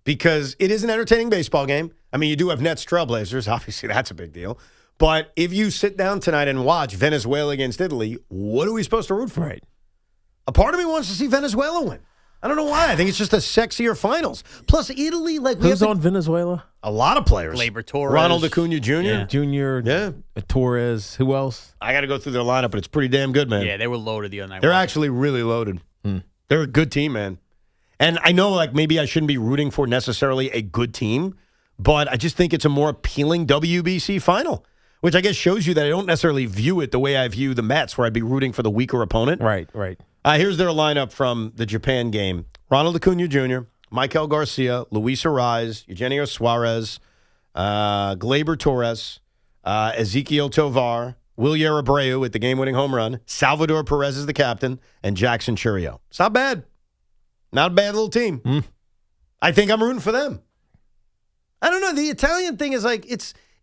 Because it is an entertaining baseball game. I mean, you do have Nets Trailblazers. Obviously, that's a big deal. But if you sit down tonight and watch Venezuela against Italy, what are we supposed to root for? Right. A part of me wants to see Venezuela win. I don't know why. I think it's just a sexier finals. Plus, Italy, who's on Venezuela? A lot of players. Gleyber Torres. Ronald Acuna Jr. Yeah. Junior. Yeah. Torres. Who else? I got to go through their lineup, but it's pretty damn good, man. Yeah, they were loaded the other night. They're actually really loaded. They're a good team, man. And I know, maybe I shouldn't be rooting for necessarily a good team, but I just think it's a more appealing WBC final, which I guess shows you that I don't necessarily view it the way I view the Mets, where I'd be rooting for the weaker opponent. Right. Here's their lineup from the Japan game. Ronald Acuna Jr., Michael Garcia, Luis Arraez, Eugenio Suarez, Gleyber Torres, Ezequiel Tovar, Wilyer Abreu with the game-winning home run, Salvador Perez is the captain, and Jackson Churio. It's not bad. Not a bad little team. I think I'm rooting for them. I don't know. The Italian thing is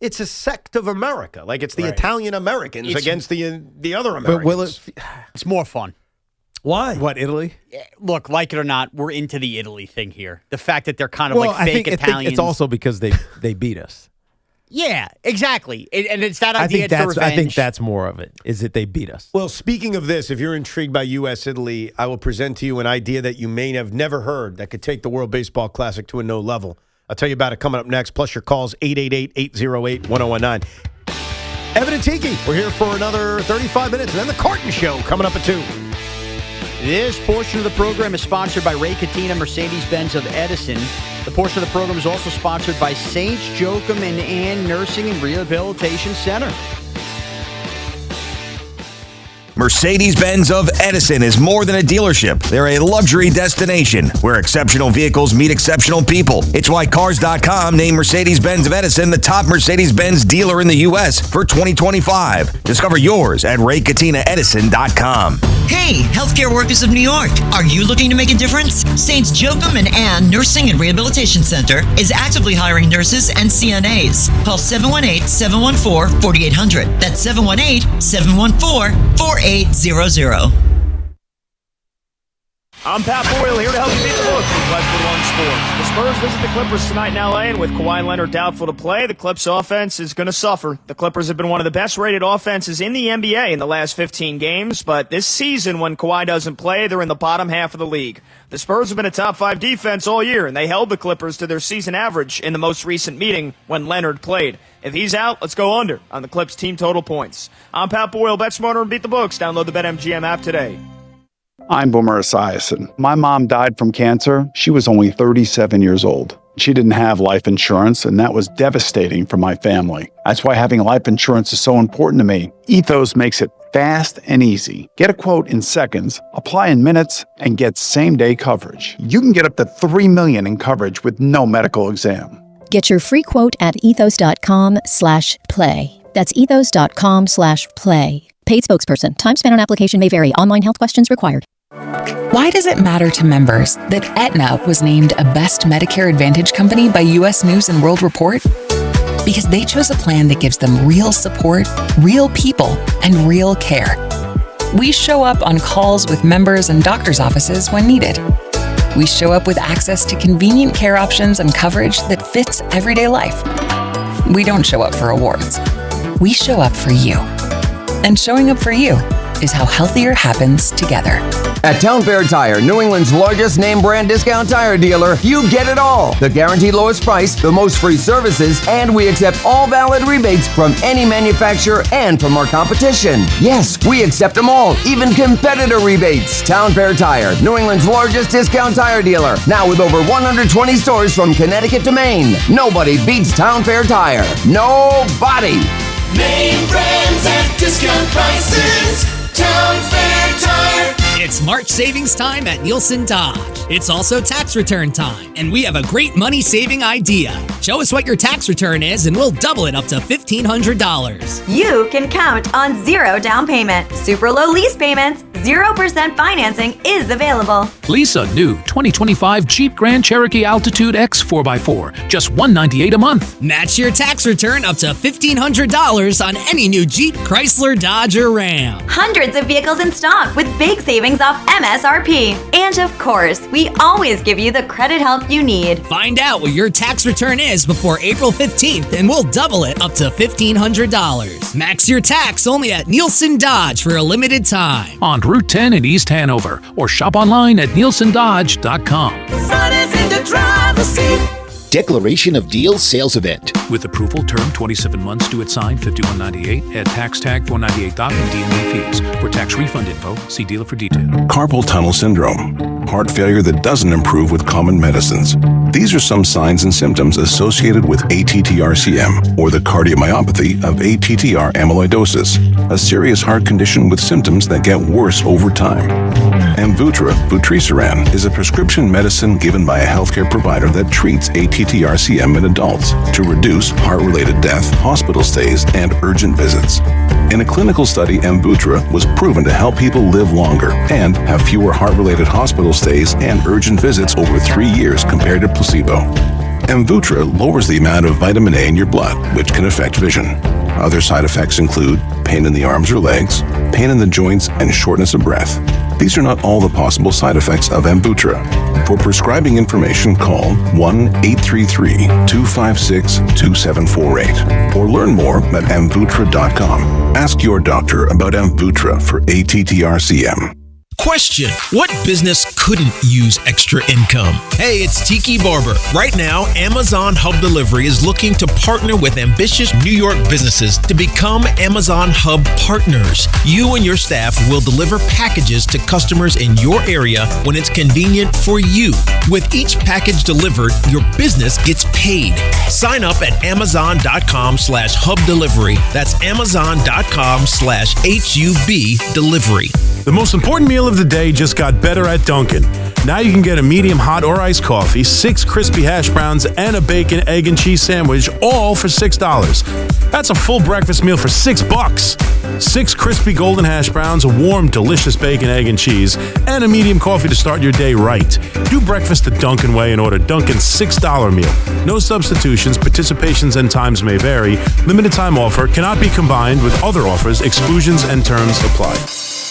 it's a sect of America. Like, it's the Italian Americans against the other Americans. But will it's more fun. Why? What, Italy? Look, like it or not, we're into the Italy thing here. The fact that they're kind of fake Italians. I think it's also because they beat us. Yeah, exactly. And it's that idea to revenge. I think that's more of it, is that they beat us. Well, speaking of this, if you're intrigued by U.S.-Italy, I will present to you an idea that you may have never heard that could take the World Baseball Classic to a new level. I'll tell you about it coming up next, plus your calls, 888-808-1019. Evan and Tiki, we're here for another 35 minutes, and then the Carton Show coming up at 2. This portion of the program is sponsored by Ray Cattina, Mercedes-Benz of Edison. The portion of the program is also sponsored by St. Joachim and Ann Nursing and Rehabilitation Center. Mercedes-Benz of Edison is more than a dealership. They're a luxury destination where exceptional vehicles meet exceptional people. It's why Cars.com named Mercedes-Benz of Edison the top Mercedes-Benz dealer in the U.S. for 2025. Discover yours at RayCatinaEdison.com. Hey, healthcare workers of New York. Are you looking to make a difference? St. Joachim and Ann Nursing and Rehabilitation Center is actively hiring nurses and CNAs. Call 718-714-4800. That's 718-714-4800. I'm Pat Boyle here to help you beat the books with Westwood One Sports. The Spurs visit the Clippers tonight in L.A., and with Kawhi Leonard doubtful to play, the Clips offense is going to suffer. The Clippers have been one of the best-rated offenses in the NBA in the last 15 games, but this season, when Kawhi doesn't play, they're in the bottom half of the league. The Spurs have been a top-5 defense all year, and they held the Clippers to their season average in the most recent meeting when Leonard played. If he's out, let's go under on the Clips' team total points. I'm Pat Boyle. Bet smarter and beat the books. Download the BetMGM app today. I'm Boomer Esiason. My mom died from cancer. She was only 37 years old. She didn't have life insurance, and that was devastating for my family. That's why having life insurance is so important to me. Ethos makes it fast and easy. Get a quote in seconds, apply in minutes, and get same-day coverage. You can get up to $3 million in coverage with no medical exam. Get your free quote at ethos.com/play. That's ethos.com/play. Paid spokesperson. Time spent on application may vary. Online health questions required. Why does it matter to members that Aetna was named a Best Medicare Advantage company by U.S. News & World Report? Because they chose a plan that gives them real support, real people, and real care. We show up on calls with members and doctors' offices when needed. We show up with access to convenient care options and coverage that fits everyday life. We don't show up for awards. We show up for you. And showing up for you is how healthier happens together. At Town Fair Tire, New England's largest name brand discount tire dealer, you get it all. The guaranteed lowest price, the most free services, and we accept all valid rebates from any manufacturer and from our competition. Yes, we accept them all, even competitor rebates. Town Fair Tire, New England's largest discount tire dealer, now with over 120 stores from Connecticut to Maine. Nobody beats Town Fair Tire. Nobody. Name brands at discount prices. Town Fair Tire. It's March savings time at Nielsen Dodge. It's also tax return time, and we have a great money-saving idea. Show us what your tax return is, and we'll double it up to $1,500. You can count on zero down payment, super low lease payments, 0% financing is available. Lease a new 2025 Jeep Grand Cherokee Altitude X 4x4, just $198 a month. Match your tax return up to $1,500 on any new Jeep, Chrysler, Dodge, or Ram. Hundreds of vehicles in stock with big savings off MSRP. And of course, we always give you the credit help you need. Find out what your tax return is before April 15th, and we'll double it up to $1,500. Max your tax only at Nielsen Dodge for a limited time. On Route 10 in East Hanover, or shop online at nielsendodge.com. Sun is in the driver's seat. Declaration of Deal sales event. With approval, term 27 months, due at sign $51.98. Add tax tag $498 and DMV fees. For tax refund info, see dealer for detail. Carpal tunnel syndrome. Heart failure that doesn't improve with common medicines. These are some signs and symptoms associated with ATTR-CM, or the cardiomyopathy of ATTR amyloidosis, a serious heart condition with symptoms that get worse over time. Amvuttra, vutrisiran, is a prescription medicine given by a healthcare provider that treats ATTR-CM in adults to reduce heart-related death, hospital stays, and urgent visits. In a clinical study, Amvuttra was proven to help people live longer and have fewer heart-related hospital stays and urgent visits over 3 years compared to placebo. Amvuttra lowers the amount of vitamin A in your blood, which can affect vision. Other side effects include pain in the arms or legs, pain in the joints, and shortness of breath. These are not all the possible side effects of Amvuttra. For prescribing information, call 1-833-256-2748 or learn more at amvuttra.com. Ask your doctor about Amvuttra for ATTR-CM. Question: what business couldn't use extra income? Hey, it's Tiki Barber. Right now, Amazon Hub Delivery is looking to partner with ambitious New York businesses to become Amazon Hub partners. You and your staff will deliver packages to customers in your area when it's convenient for you. With each package delivered, your business gets paid. Sign up at amazon.com/hub delivery. That's amazon.com/HUB delivery. The most important meal of the day just got better at Dunkin'. Now you can get a medium hot or iced coffee, 6 crispy hash browns, and a bacon, egg, and cheese sandwich, all for $6. That's a full breakfast meal for $6. 6 crispy golden hash browns, a warm, delicious bacon, egg, and cheese, and a medium coffee to start your day right. Do breakfast the Dunkin' way and order Dunkin's $6 meal. No substitutions, participations and times may vary. Limited time offer cannot be combined with other offers. Exclusions and terms apply.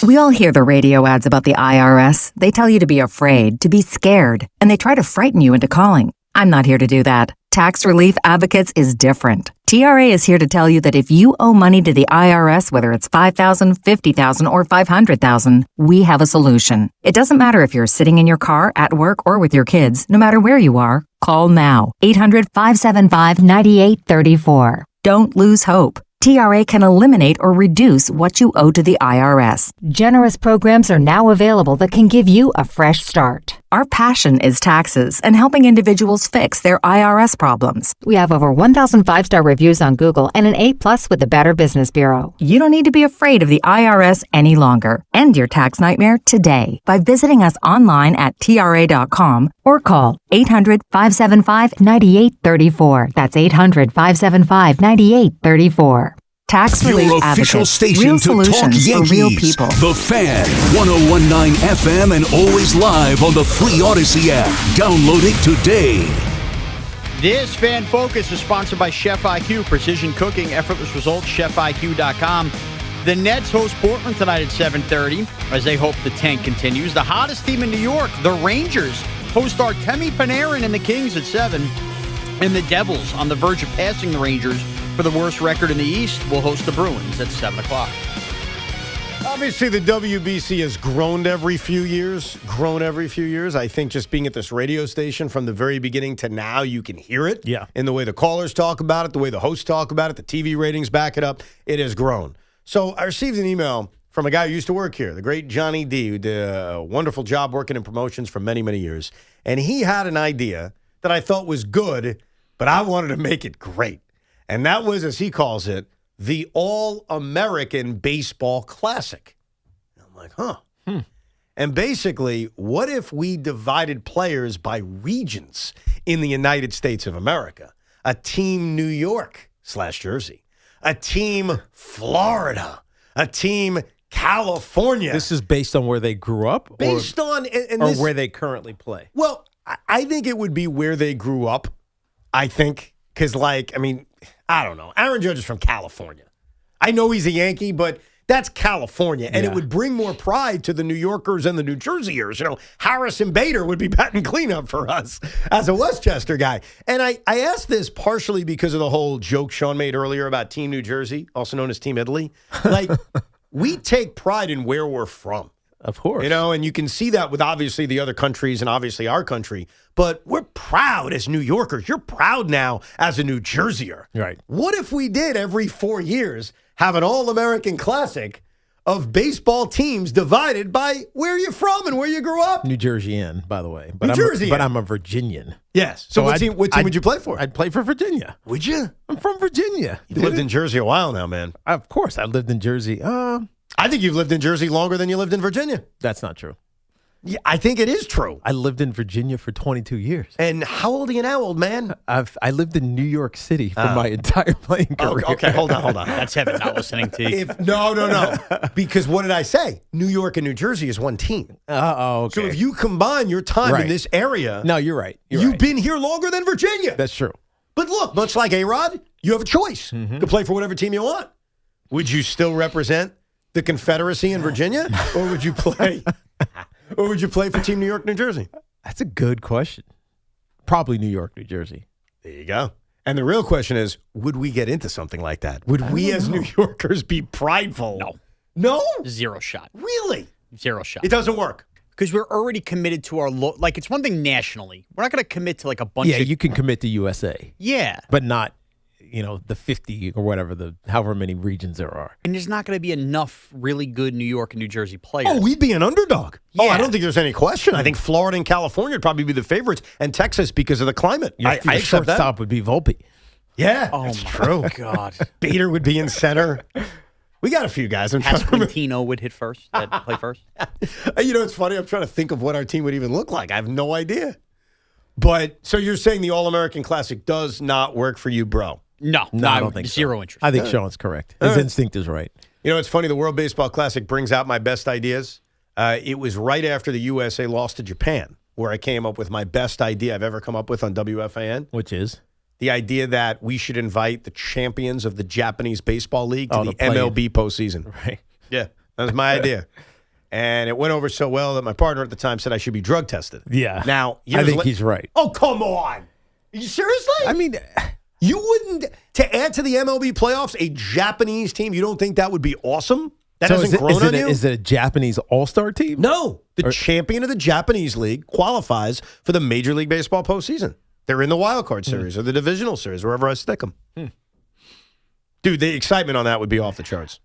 We all hear the radio ads about the IRS. They tell you to be afraid, to be scared, and they try to frighten you into calling. I'm not here to do that. Tax Relief Advocates is different. TRA is here to tell you that if you owe money to the IRS, whether it's $5,000, $50,000, or $500,000, we have a solution. It doesn't matter if you're sitting in your car, at work, or with your kids. No matter where you are, call now. 800-575-9834. Don't lose hope. TRA can eliminate or reduce what you owe to the IRS. Generous programs are now available that can give you a fresh start. Our passion is taxes and helping individuals fix their IRS problems. We have over 1,000 5-star reviews on Google and an A+ with the Better Business Bureau. You don't need to be afraid of the IRS any longer. End your tax nightmare today by visiting us online at TRA.com or call 800-575-9834. That's 800-575-9834. Tax Relief Your official Advocates. station Real to talk solutions Yankees. for real people. The Fan, 101.9 FM, and always live on the free Odyssey app. Download it today. This Fan Focus is sponsored by Chef IQ, precision cooking, effortless results, chefiq.com. The Nets host Portland tonight at 7:30 as they hope the tank continues. The hottest team in New York, the Rangers, host Artemi Panarin and the Kings at 7. And the Devils, on the verge of passing the Rangers for the worst record in the East, will host the Bruins at 7 o'clock. Obviously, the WBC has grown every few years. I think just being at this radio station from the very beginning to now, you can hear it. Yeah. In the way the callers talk about it, the way the hosts talk about it, the TV ratings back it up. It has grown. So I received an email from a guy who used to work here, the great Johnny D, who did a wonderful job working in promotions for many, many years. And he had an idea that I thought was good, but I wanted to make it great. And that was, as he calls it, the All-American Baseball Classic. I'm like, huh. And basically, what if we divided players by regions in the United States of America? A team New York / Jersey, a team Florida, a team California. This is based on where they grew up? Or where they currently play? Well, I think it would be where they grew up, I think. Because, I don't know. Aaron Judge is from California. I know he's a Yankee, but that's California. And it would bring more pride to the New Yorkers and the New Jerseyers. Harrison Bader would be batting cleanup for us as a Westchester guy. And I asked this partially because of the whole joke Sean made earlier about Team New Jersey, also known as Team Italy. We take pride in where we're from. Of course. And you can see that with obviously the other countries and obviously our country. But we're proud as New Yorkers. You're proud now as a New Jerseyer. Right. What if we did every 4 years have an All-American Classic of baseball teams divided by where you're from and where you grew up? New Jerseyan, by the way. New Jerseyan. But I'm a Virginian. Yes. So what team would you play for? I'd play for Virginia. Would you? I'm from Virginia. You've lived in Jersey a while now, man. Of course, I lived in Jersey. I think you've lived in Jersey longer than you lived in Virginia. That's not true. Yeah, I think it is true. I lived in Virginia for 22 years. And how old are you now, old man? I lived in New York City for my entire playing career. Okay, hold on. That's heaven not listening to you. No. Because what did I say? New York and New Jersey is one team. Okay. So if you combine your time in this area. No, you're right. You've been here longer than Virginia. That's true. But look, much like A-Rod, you have a choice to play for whatever team you want. Would you still represent the Confederacy in Virginia? Or would you play... Or would you play for Team New York, New Jersey? That's a good question. Probably New York, New Jersey. There you go. And the real question is, would we get into something like that? Would we as New Yorkers be prideful? No. No? Zero shot. Really? Zero shot. It doesn't work. Because we're already committed to our it's one thing nationally. We're not going to commit to a bunch of... Yeah, you can commit to USA. Yeah. But not... the 50 or whatever, however many regions there are. And there's not going to be enough really good New York and New Jersey players. Oh, we'd be an underdog. Yeah. Oh, I don't think there's any question. I think Florida and California would probably be the favorites, and Texas because of the climate. Your I accept that. shortstop would be Volpe. Yeah, oh that's my true. God. Bader would be in center. We got a few guys. Pasquantino would hit first. Play first. It's funny. I'm trying to think of what our team would even look like. I have no idea. But so you're saying the All-American Classic does not work for you, bro? No, I don't think zero so. interest. I think Sean's correct. His instinct is right. It's funny. The World Baseball Classic brings out my best ideas. It was right after the USA lost to Japan where I came up with my best idea I've ever come up with on WFAN. Which is? The idea that we should invite the champions of the Japanese Baseball League to the play-in. MLB postseason. Right. Yeah. That was my idea. And it went over so well that my partner at the time said I should be drug tested. Yeah. Now, I think he's right. Oh, come on. Are you seriously? I mean, you wouldn't, to add to the MLB playoffs, a Japanese team, you don't think that would be awesome? That hasn't grown on you? Is it a Japanese all-star team? No. The champion of the Japanese league qualifies for the Major League Baseball postseason. They're in the wild card series or the divisional series, wherever I stick them. Dude, the excitement on that would be off the charts.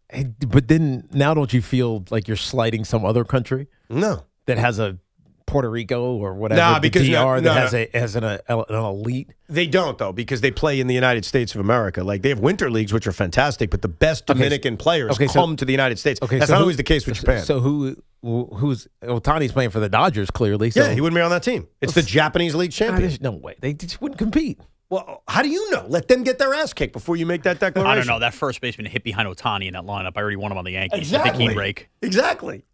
But then now don't you feel like you're slighting some other country? No. That has a Puerto Rico or whatever, Nah, because DR that has an elite. They don't, though, because they play in the United States of America. Like, they have winter leagues, which are fantastic, but the best Dominican players come to the United States. That's not always the case with Japan. So who's Ohtani's playing for the Dodgers, clearly. So. Yeah, he wouldn't be on that team. It's the Japanese league champion. There's no way. They just wouldn't compete. Well, how do you know? Let them get their ass kicked before you make that declaration. I don't know. That first baseman hit behind Ohtani in that lineup. I already want him on the Yankees. Exactly. I think he'd break. Exactly.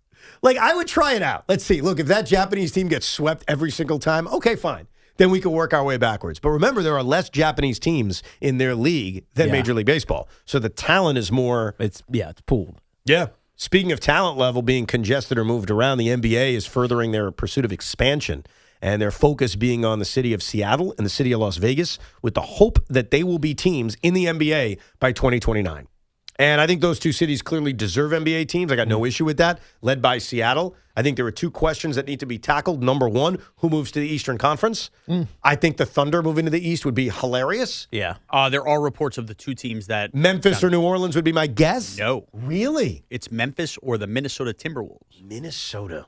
Like, I would try it out. Let's see. Look, if that Japanese team gets swept every single time, okay, fine. Then we can work our way backwards. But remember, there are less Japanese teams in their league than Major League Baseball. So the talent is more... It's pooled. Yeah. Speaking of talent level being congested or moved around, the NBA is furthering their pursuit of expansion and their focus being on the city of Seattle and the city of Las Vegas with the hope that they will be teams in the NBA by 2029. And I think those two cities clearly deserve NBA teams. I got no issue with that, led by Seattle. I think there are two questions that need to be tackled. Number one, who moves to the Eastern Conference? I think the Thunder moving to the East would be hilarious. Yeah. There are reports of the two teams that... Memphis or New Orleans would be my guess? No. Really? It's Memphis or the Minnesota Timberwolves. Minnesota.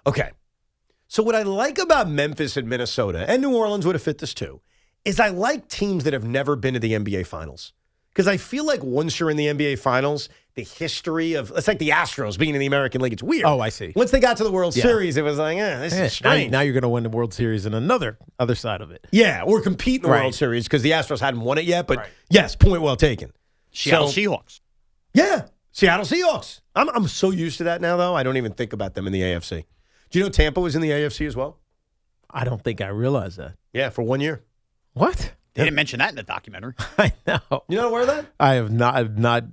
Okay. So what I like about Memphis and Minnesota, and New Orleans would have fit this too, is I like teams that have never been to the NBA Finals. Because I feel like once you're in the NBA Finals, the history of, it's like the Astros being in the American League. It's weird. Oh, I see. Once they got to the World Series, it was like, this is strange. Now you're going to win the World Series in other side of it. Yeah, or compete in the World Series because the Astros hadn't won it yet. But yes, point well taken. Seattle Seahawks. Yeah, Seattle Seahawks. I'm so used to that now, though. I don't even think about them in the AFC. Do you know Tampa was in the AFC as well? I don't think I realized that. Yeah, for 1 year. What? They didn't mention that in the documentary. I know. You not aware of that? I have not.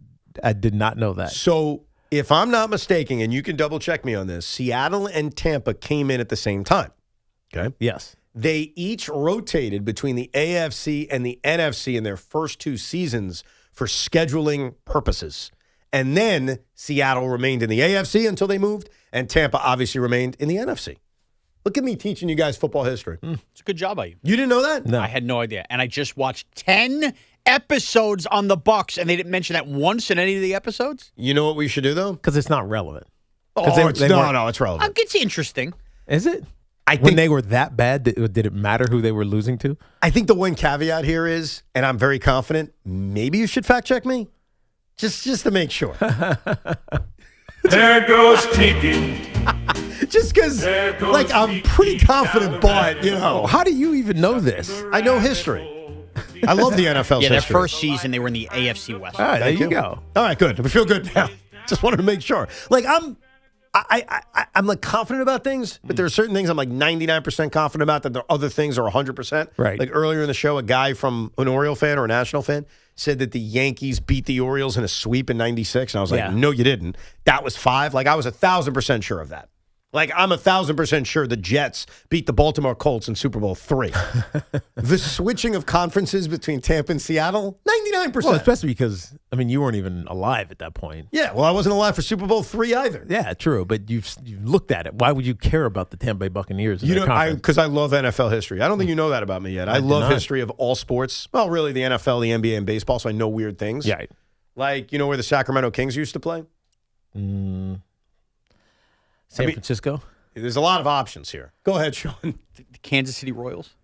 I did not know that. So, if I'm not mistaken, and you can double check me on this, Seattle and Tampa came in at the same time. Okay. Yes. They each rotated between the AFC and the NFC in their first two seasons for scheduling purposes. And then Seattle remained in the AFC until they moved, and Tampa obviously remained in the NFC. Look at me teaching you guys football history. It's a good job by you. You didn't know that? No. I had no idea. And I just watched 10 episodes on the Bucks, and they didn't mention that once in any of the episodes? You know what we should do, though? Because it's not relevant. Oh, it's relevant. It's interesting. Is it? I think when they were that bad, did it matter who they were losing to? I think the one caveat here is, and I'm very confident, maybe you should fact check me, just to make sure. There goes Tiki. Just because, like, I'm pretty confident, but, you know. How do you even know this? I know history. I love the NFL's Yeah, their history. first season, they were in the AFC West. All right, there Thank you go. All right, good. We feel good now. Just wanted to make sure. Like, I'm like confident about things, but there are certain things I'm like 99% confident about that there are other things are 100%. Right. Like earlier in the show, a guy from an Oriole fan or a National fan said that the Yankees beat the Orioles in a sweep in 96. And I was like, no, you didn't. That was 5. Like, I was 1,000% sure of that. Like, I'm 1,000% sure the Jets beat the Baltimore Colts in Super Bowl III. The switching of conferences between Tampa and Seattle, 99%. Well, especially because, I mean, you weren't even alive at that point. Yeah, well, I wasn't alive for Super Bowl III either. Yeah, true. But you've looked at it. Why would you care about the Tampa Bay Buccaneers? You know, because I love NFL history. I don't think you know that about me yet. I love history of all sports. Well, really, the NFL, the NBA, and baseball, so I know weird things. Yeah. Like, you know where the Sacramento Kings used to play? San Francisco? There's a lot of options here. Go ahead, Sean. The Kansas City Royals?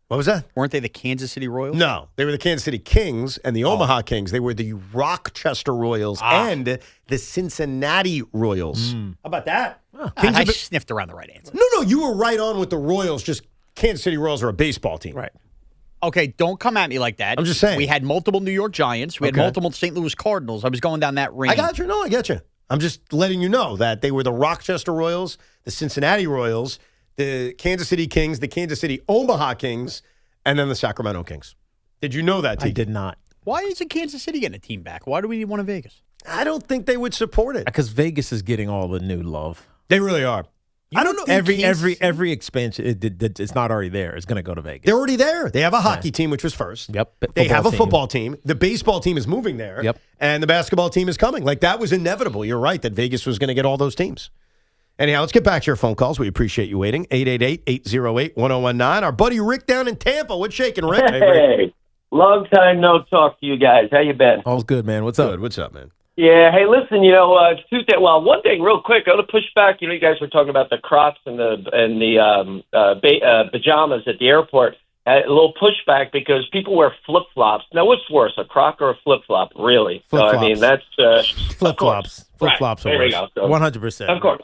What was that? Weren't they the Kansas City Royals? No, they were the Kansas City Kings and the Omaha Kings. They were the Rochester Royals and the Cincinnati Royals. How about that? I sniffed around the right answer. No, you were right on with the Royals. Just Kansas City Royals are a baseball team. Right. Okay, don't come at me like that. I'm just saying. We had multiple New York Giants. We had multiple St. Louis Cardinals. I was going down that range. I got you. No, I get you. I'm just letting you know that they were the Rochester Royals, the Cincinnati Royals, the Kansas City Kings, the Kansas City Omaha Kings, and then the Sacramento Kings. Did you know that, Tiki? I did not. Why isn't Kansas City getting a team back? Why do we need one in Vegas? I don't think they would support it. Because Vegas is getting all the new love. They really are. I don't know. Every expansion, it's not already there. It's going to go to Vegas. They're already there. They have a hockey team, which was first. Yep. They have a football team. The baseball team is moving there. Yep. And the basketball team is coming. Like, that was inevitable. You're right that Vegas was going to get all those teams. Anyhow, let's get back to your phone calls. We appreciate you waiting. 888-808-1019. Our buddy Rick down in Tampa. What's shaking, Rick? Hey, Rick. Long time no talk to you guys. How you been? All's good, man. What's up? Good. What's up, man? Yeah. Hey, listen. One thing, real quick. I want to push back. You guys were talking about the Crocs and the pajamas at the airport. A little pushback because people wear flip flops. Now, what's worse, a Croc or a flip flop? Really? Flip-flops. So, I mean, that's flip flops. Flip flops are worse. 100%. Of course.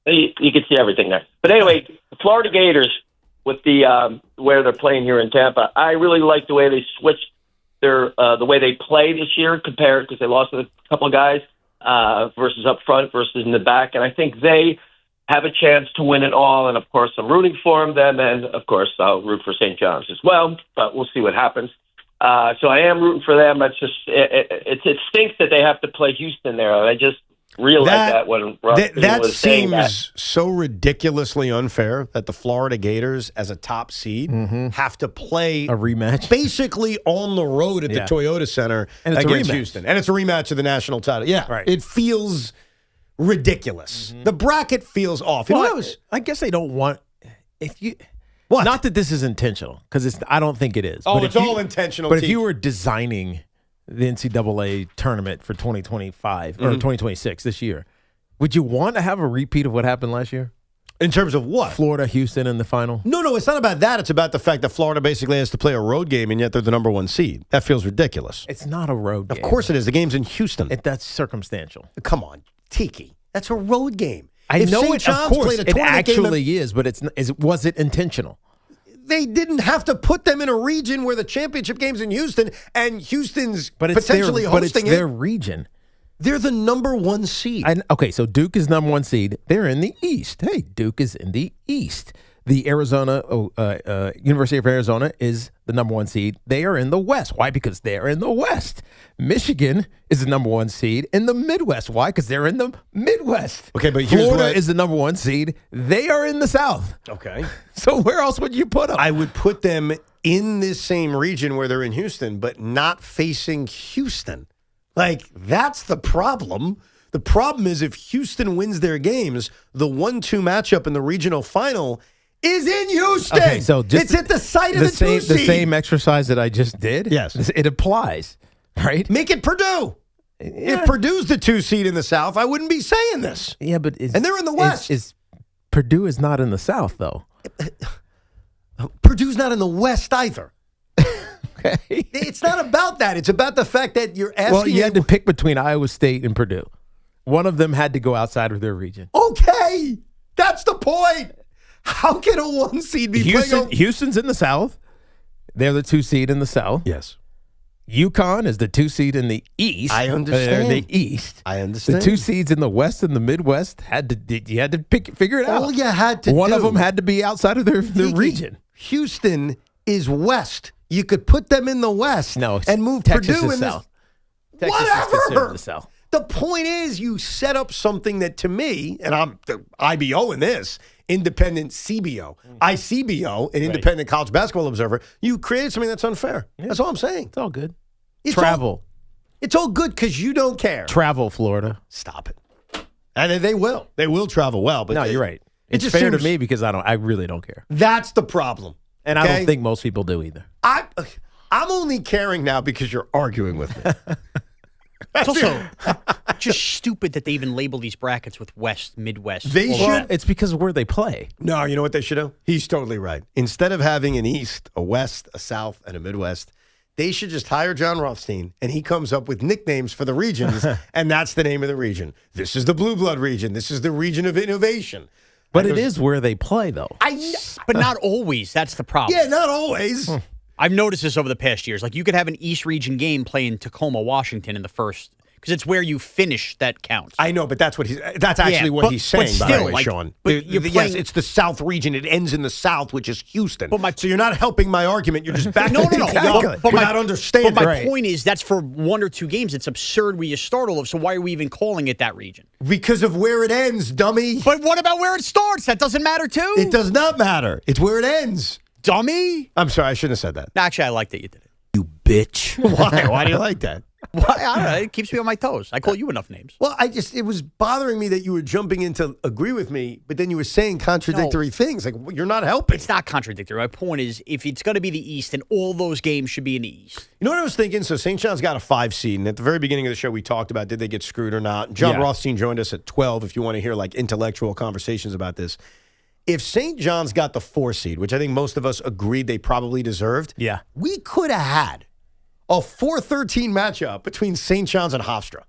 You can see everything there. But anyway, the Florida Gators with the where they're playing here in Tampa. I really like the way they switched the way they play this year compared because they lost a couple of guys versus up front versus in the back, and I think they have a chance to win it all. And of course, I'm rooting for them, and of course, I'll root for St. John's as well. But we'll see what happens. So I am rooting for them. It's just it stinks that they have to play Houston there. I just realized that when that was saying seems so ridiculously unfair that the Florida Gators, as a top seed, have to play a rematch, basically on the road at the Toyota Center against Houston, and it's a rematch of the national title. Yeah, right. It feels ridiculous. The bracket feels off. Well, I guess they don't want What? Not that this is intentional, because I don't think it is. Oh, but it's all intentional. But if you were designing the NCAA tournament for 2025 or 2026 this year, would you want to have a repeat of what happened last year? In terms of what? Florida, Houston in the final? No, it's not about that. It's about the fact that Florida basically has to play a road game, and yet they're the number one seed. That feels ridiculous. It's not a road game. Of course it is. The game's in Houston. That's circumstantial. Come on, Tiki. That's a road game. I If know St. it, John's of course. played a It tournament game actually is, but was it intentional? They didn't have to put them in a region where the championship game's in Houston, and Houston's potentially hosting But it's their region. They're the number one seed. Okay, so Duke is number one seed. They're in the East. Hey, Duke is in the East. The University of Arizona is the number one seed. They are in the West. Why? Because they're in the West. Michigan is the number one seed in the Midwest. Why? Because they're in the Midwest. Okay, but here's Florida is the number one seed. They are in the South. Okay. So where else would you put them? I would put them in this same region where they're in Houston, but not facing Houston. Like, that's the problem. The problem is if Houston wins their games, the 1-2 matchup in the regional final is in Houston. Okay, so it's at the site of the 2 seed. The same exercise that I just did? Yes. It applies, right? Make it Purdue. If Purdue's the 2 seed in the South, I wouldn't be saying this. Yeah, but and they're in the West. Purdue is not in the South, though. Purdue's not in the West either. Okay. It's not about that. It's about the fact that you're asking. Well, you had to pick between Iowa State and Purdue. One of them had to go outside of their region. Okay. That's the point. How can a 1 seed be playing? Houston's in the South. They're the 2 seed in the South. Yes. UConn is the 2 seed in the East. I understand. They're in the East. I understand. The 2 seeds in the West and the Midwest you had to figure it out. All you had to One of them had to be outside of their region. Houston is West. You could put them in the West and move Texas Purdue is in South. the Texas is considered the South. The point is, you set up something that, to me, and I'm the IBO in this, independent CBO, ICBO, an independent college basketball observer, you created something that's unfair. Yeah. That's all I'm saying. It's all good. Travel. It's all good because you don't care. Travel, Florida. Stop it. And they will. They will travel well. But no, you're right. It's just fair to me because I really don't care. That's the problem. And I don't think most people do either. I'm only caring now because you're arguing with me. It's also just stupid that they even label these brackets with West, Midwest. They should. It's because of where they play. No, you know what they should do? He's totally right. Instead of having an East, a West, a South, and a Midwest, they should just hire John Rothstein, and he comes up with nicknames for the regions, and that's the name of the region. This is the Blue Blood region. This is the region of innovation. But it is where they play, though. But not always. That's the problem. Yeah, not always. I've noticed this over the past years. Like, you could have an East region game playing Tacoma, Washington in the first because it's where you finish that counts. I know, but that's actually what he's saying, but by still, the way, like, Sean. but you're playing, yes, it's the South region. It ends in the South, which is Houston. So you're not helping my argument. You're just backing no. But without understanding. But my point is that's for 1 or 2 games. It's absurd where you start all of. So why are we even calling it that region? Because of where it ends, dummy. But what about where it starts? That doesn't matter too? It does not matter. It's where it ends. Dummy? I'm sorry, I shouldn't have said that. Actually, I like that you did it. You bitch. Why? Why do you like that? Why? I don't know. It keeps me on my toes. I call you enough names. Well, it was bothering me that you were jumping in to agree with me, but then you were saying contradictory things. Like, you're not helping. It's not contradictory. My point is, if it's going to be the East, then all those games should be in the East. You know what I was thinking? So St. John's got a 5 seed, and at the very beginning of the show, we talked about did they get screwed or not. John Rothstein joined us at 12 if you want to hear, like, intellectual conversations about this. If St. John's got the 4 seed, which I think most of us agreed they probably deserved, we could have had a 4-13 matchup between St. John's and Hofstra.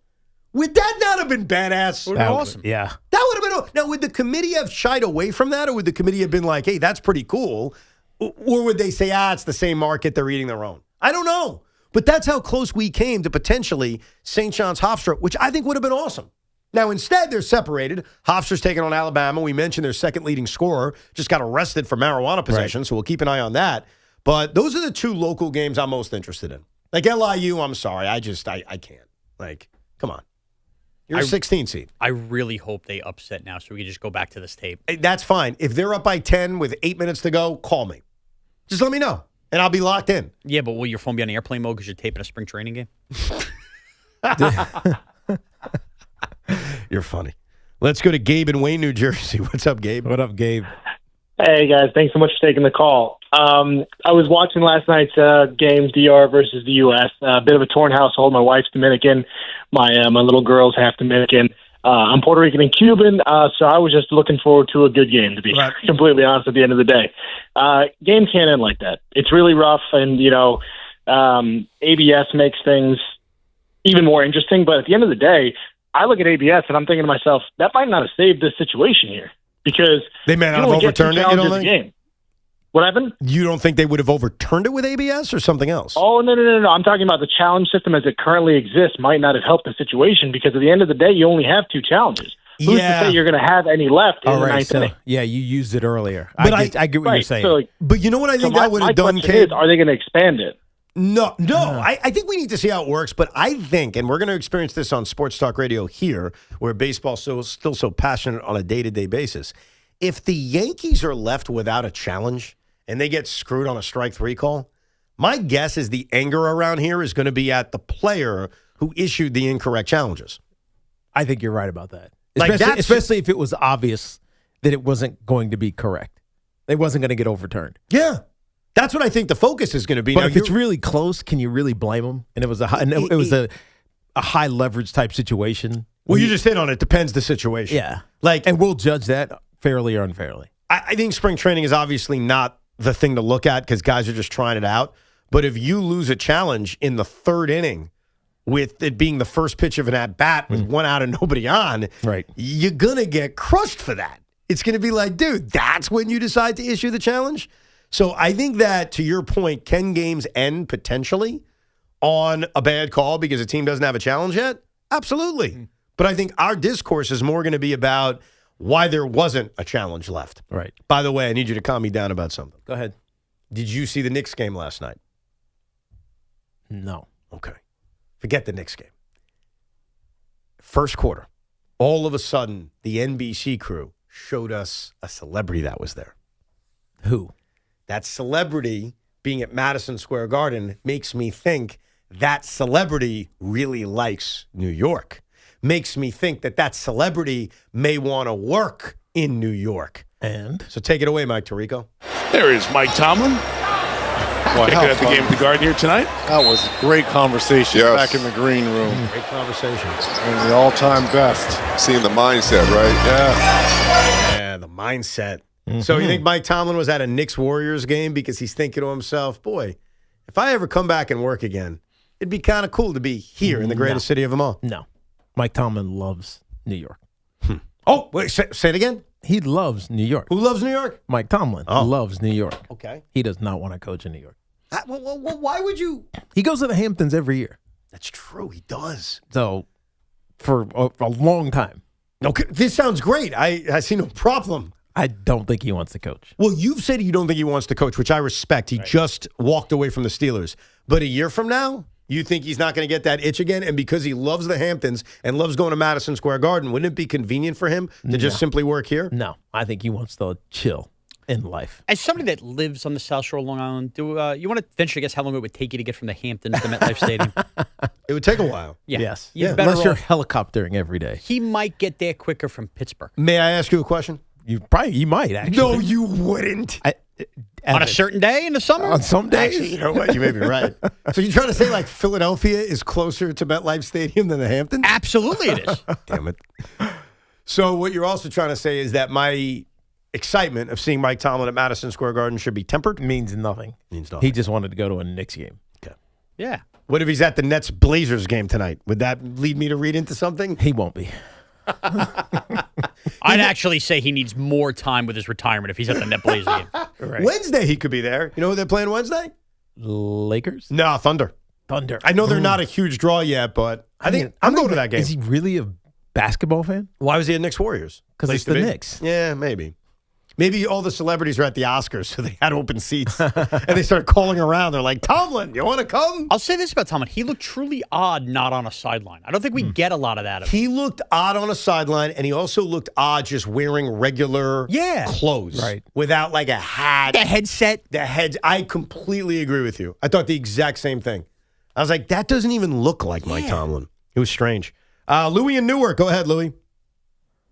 Would that not have been badass? Would have been awesome. Yeah. That would have been. Now, would the committee have shied away from that, or would the committee have been like, hey, that's pretty cool? Or would they say, it's the same market, they're eating their own? I don't know. But that's how close we came to potentially St. John's Hofstra, which I think would have been awesome. Now, instead, they're separated. Hofstra's taking on Alabama. We mentioned their second leading scorer just got arrested for marijuana possession, so we'll keep an eye on that. But those are the 2 local games I'm most interested in. Like LIU, I'm sorry. I can't. Like, come on. You're a 16 seed. I really hope they upset now so we can just go back to this tape. That's fine. If they're up by 10 with 8 minutes to go, call me. Just let me know, and I'll be locked in. Yeah, but will your phone be on airplane mode because you're taping a spring training game? You're funny. Let's go to Gabe in Wayne, New Jersey. What's up, Gabe? What up, Gabe? Hey, guys. Thanks so much for taking the call. I was watching last night's game, DR versus the U.S. A bit of a torn household. My wife's Dominican. My little girl's half Dominican. I'm Puerto Rican and Cuban, so I was just looking forward to a good game, to be completely honest, at the end of the day. Game can't end like that. It's really rough, and, ABS makes things even more interesting. But at the end of the day, I look at ABS, and I'm thinking to myself, that might not have saved this situation here. Because they may not have overturned it, you don't think? Game. What happened? You don't think they would have overturned it with ABS or something else? Oh, no. I'm talking about the challenge system as it currently exists might not have helped the situation because at the end of the day, you only have 2 challenges. Who's to say you're going to have any left in the ninth inning? Yeah, you used it earlier. But I get what you're saying. So, but you know what I think that would have done, Kid? Are they going to expand it? No. I think we need to see how it works, but I think, and we're going to experience this on Sports Talk Radio here, where baseball's still so passionate on a day-to-day basis. If the Yankees are left without a challenge and they get screwed on a strike 3 call, my guess is the anger around here is going to be at the player who issued the incorrect challenges. I think you're right about that. Like Especially if it was obvious that it wasn't going to be correct. It wasn't going to get overturned. Yeah. That's what I think the focus is going to be. But now, if it's really close, can you really blame them? And it was a high leverage type situation. Well, you just hit on it. Depends the situation. Yeah. And we'll judge that fairly or unfairly. I think spring training is obviously not the thing to look at because guys are just trying it out. But if you lose a challenge in the 3rd inning with it being the first pitch of an at-bat with 1 out and nobody on, you're going to get crushed for that. It's going to be like, dude, that's when you decide to issue the challenge? So I think that, to your point, can games end potentially on a bad call because a team doesn't have a challenge yet? Absolutely. But I think our discourse is more going to be about why there wasn't a challenge left. Right. By the way, I need you to calm me down about something. Go ahead. Did you see the Knicks game last night? No. Okay. Forget the Knicks game. First quarter, all of a sudden, the NBC crew showed us a celebrity that was there. Who? That celebrity being at Madison Square Garden makes me think that celebrity really likes New York. Makes me think that celebrity may want to work in New York. And? So take it away, Mike Tirico. There is Mike Tomlin. Kicking at the game at the Garden here tonight. That was a great conversation back in the green room. Great conversation. And the all-time best. Seeing the mindset, right? Yeah, the mindset. So you think Mike Tomlin was at a Knicks-Warriors game because he's thinking to himself, boy, if I ever come back and work again, it'd be kind of cool to be here in the greatest city of them all. No. Mike Tomlin loves New York. Oh, wait, say it again? He loves New York. Who loves New York? Mike Tomlin loves New York. Okay. He does not want to coach in New York. Why would you? He goes to the Hamptons every year. That's true. He does. So for a long time. Okay, this sounds great. I see no problem. I don't think he wants to coach. Well, you've said you don't think he wants to coach, which I respect. He just walked away from the Steelers. But a year from now, you think he's not going to get that itch again? And because he loves the Hamptons and loves going to Madison Square Garden, wouldn't it be convenient for him to just simply work here? No, I think he wants to chill in life. As somebody that lives on the South Shore of Long Island, do you want to venture to guess how long it would take you to get from the Hamptons to MetLife Stadium? It would take a while. Yeah. Yes. You're Yeah. better Unless you're off- helicoptering every day. He might get there quicker from Pittsburgh. May I ask you a question? You might actually. No, you wouldn't. On a certain day in the summer? On some days. Actually, you know what? You may be right. So you're trying to say like Philadelphia is closer to MetLife Stadium than the Hamptons? Absolutely it is. Damn it. So what you're also trying to say is that my excitement of seeing Mike Tomlin at Madison Square Garden should be tempered? Means nothing. Means nothing. He just wanted to go to a Knicks game. Okay. Yeah. What if he's at the Nets Blazers game tonight? Would that lead me to read into something? He won't be. I'd actually say he needs more time with his retirement if he's at the Net Blazer game. Right. Wednesday he could be there. You know who they're playing Wednesday? Lakers? No, Thunder. Thunder. I know they're not a huge draw yet, but I think I'm going to that game. Is he really a basketball fan? Why was he at Knicks Warriors? Because it's the Knicks. Yeah, maybe. Maybe all the celebrities are at the Oscars, so they had open seats. And they started calling around. They're like, Tomlin, you want to come? I'll say this about Tomlin. He looked truly odd not on a sideline. I don't think we get a lot of that. He looked odd on a sideline, and he also looked odd just wearing regular clothes. Right. Without like a hat. The headset. I completely agree with you. I thought the exact same thing. I was like, that doesn't even look like Mike Tomlin. It was strange. Louis in Newark. Go ahead, Louis.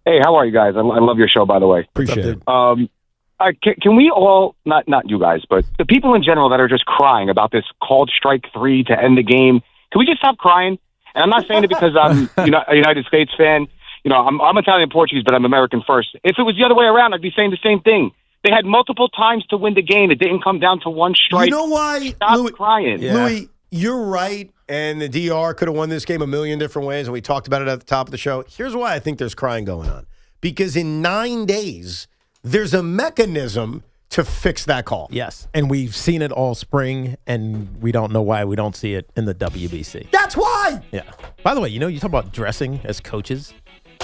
Hey, how are you guys? I love your show, by the way. Appreciate it. Can we all, not you guys, but the people in general that are just crying about this called strike 3 to end the game, can we just stop crying? And I'm not saying it because I'm a United States fan. You know, I'm Italian Portuguese, but I'm American first. If it was the other way around, I'd be saying the same thing. They had multiple times to win the game. It didn't come down to one strike. You know why? Stop crying. Yeah. Louis, you're right. And the DR could have won this game a million different ways, and we talked about it at the top of the show. Here's why I think there's crying going on. Because in 9 days, there's a mechanism to fix that call. Yes. And we've seen it all spring, and we don't know why we don't see it in the WBC. That's why. Yeah. By the way, you talk about dressing as coaches.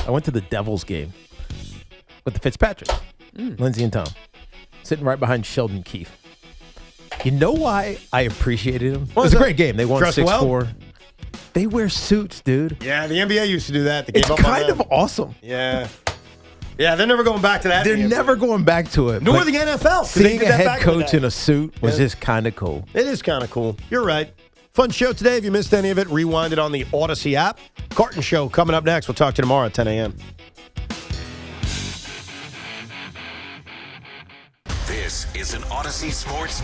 I went to the Devils game with the Fitzpatrick, Lindsey and Tom, sitting right behind Sheldon Keefe. You know why I appreciated him? It was a great game. They won 6-4. They wear suits, dude. Yeah, the NBA used to do that. It's kind of awesome. Yeah. Yeah, they're never going back to that. They're never going back to it. Nor the NFL. Seeing a head coach in a suit was just kind of cool. It is kind of cool. You're right. Fun show today. If you missed any of it, rewind it on the Odyssey app. Carton Show coming up next. We'll talk to you tomorrow at 10 a.m. This is an Odyssey Sports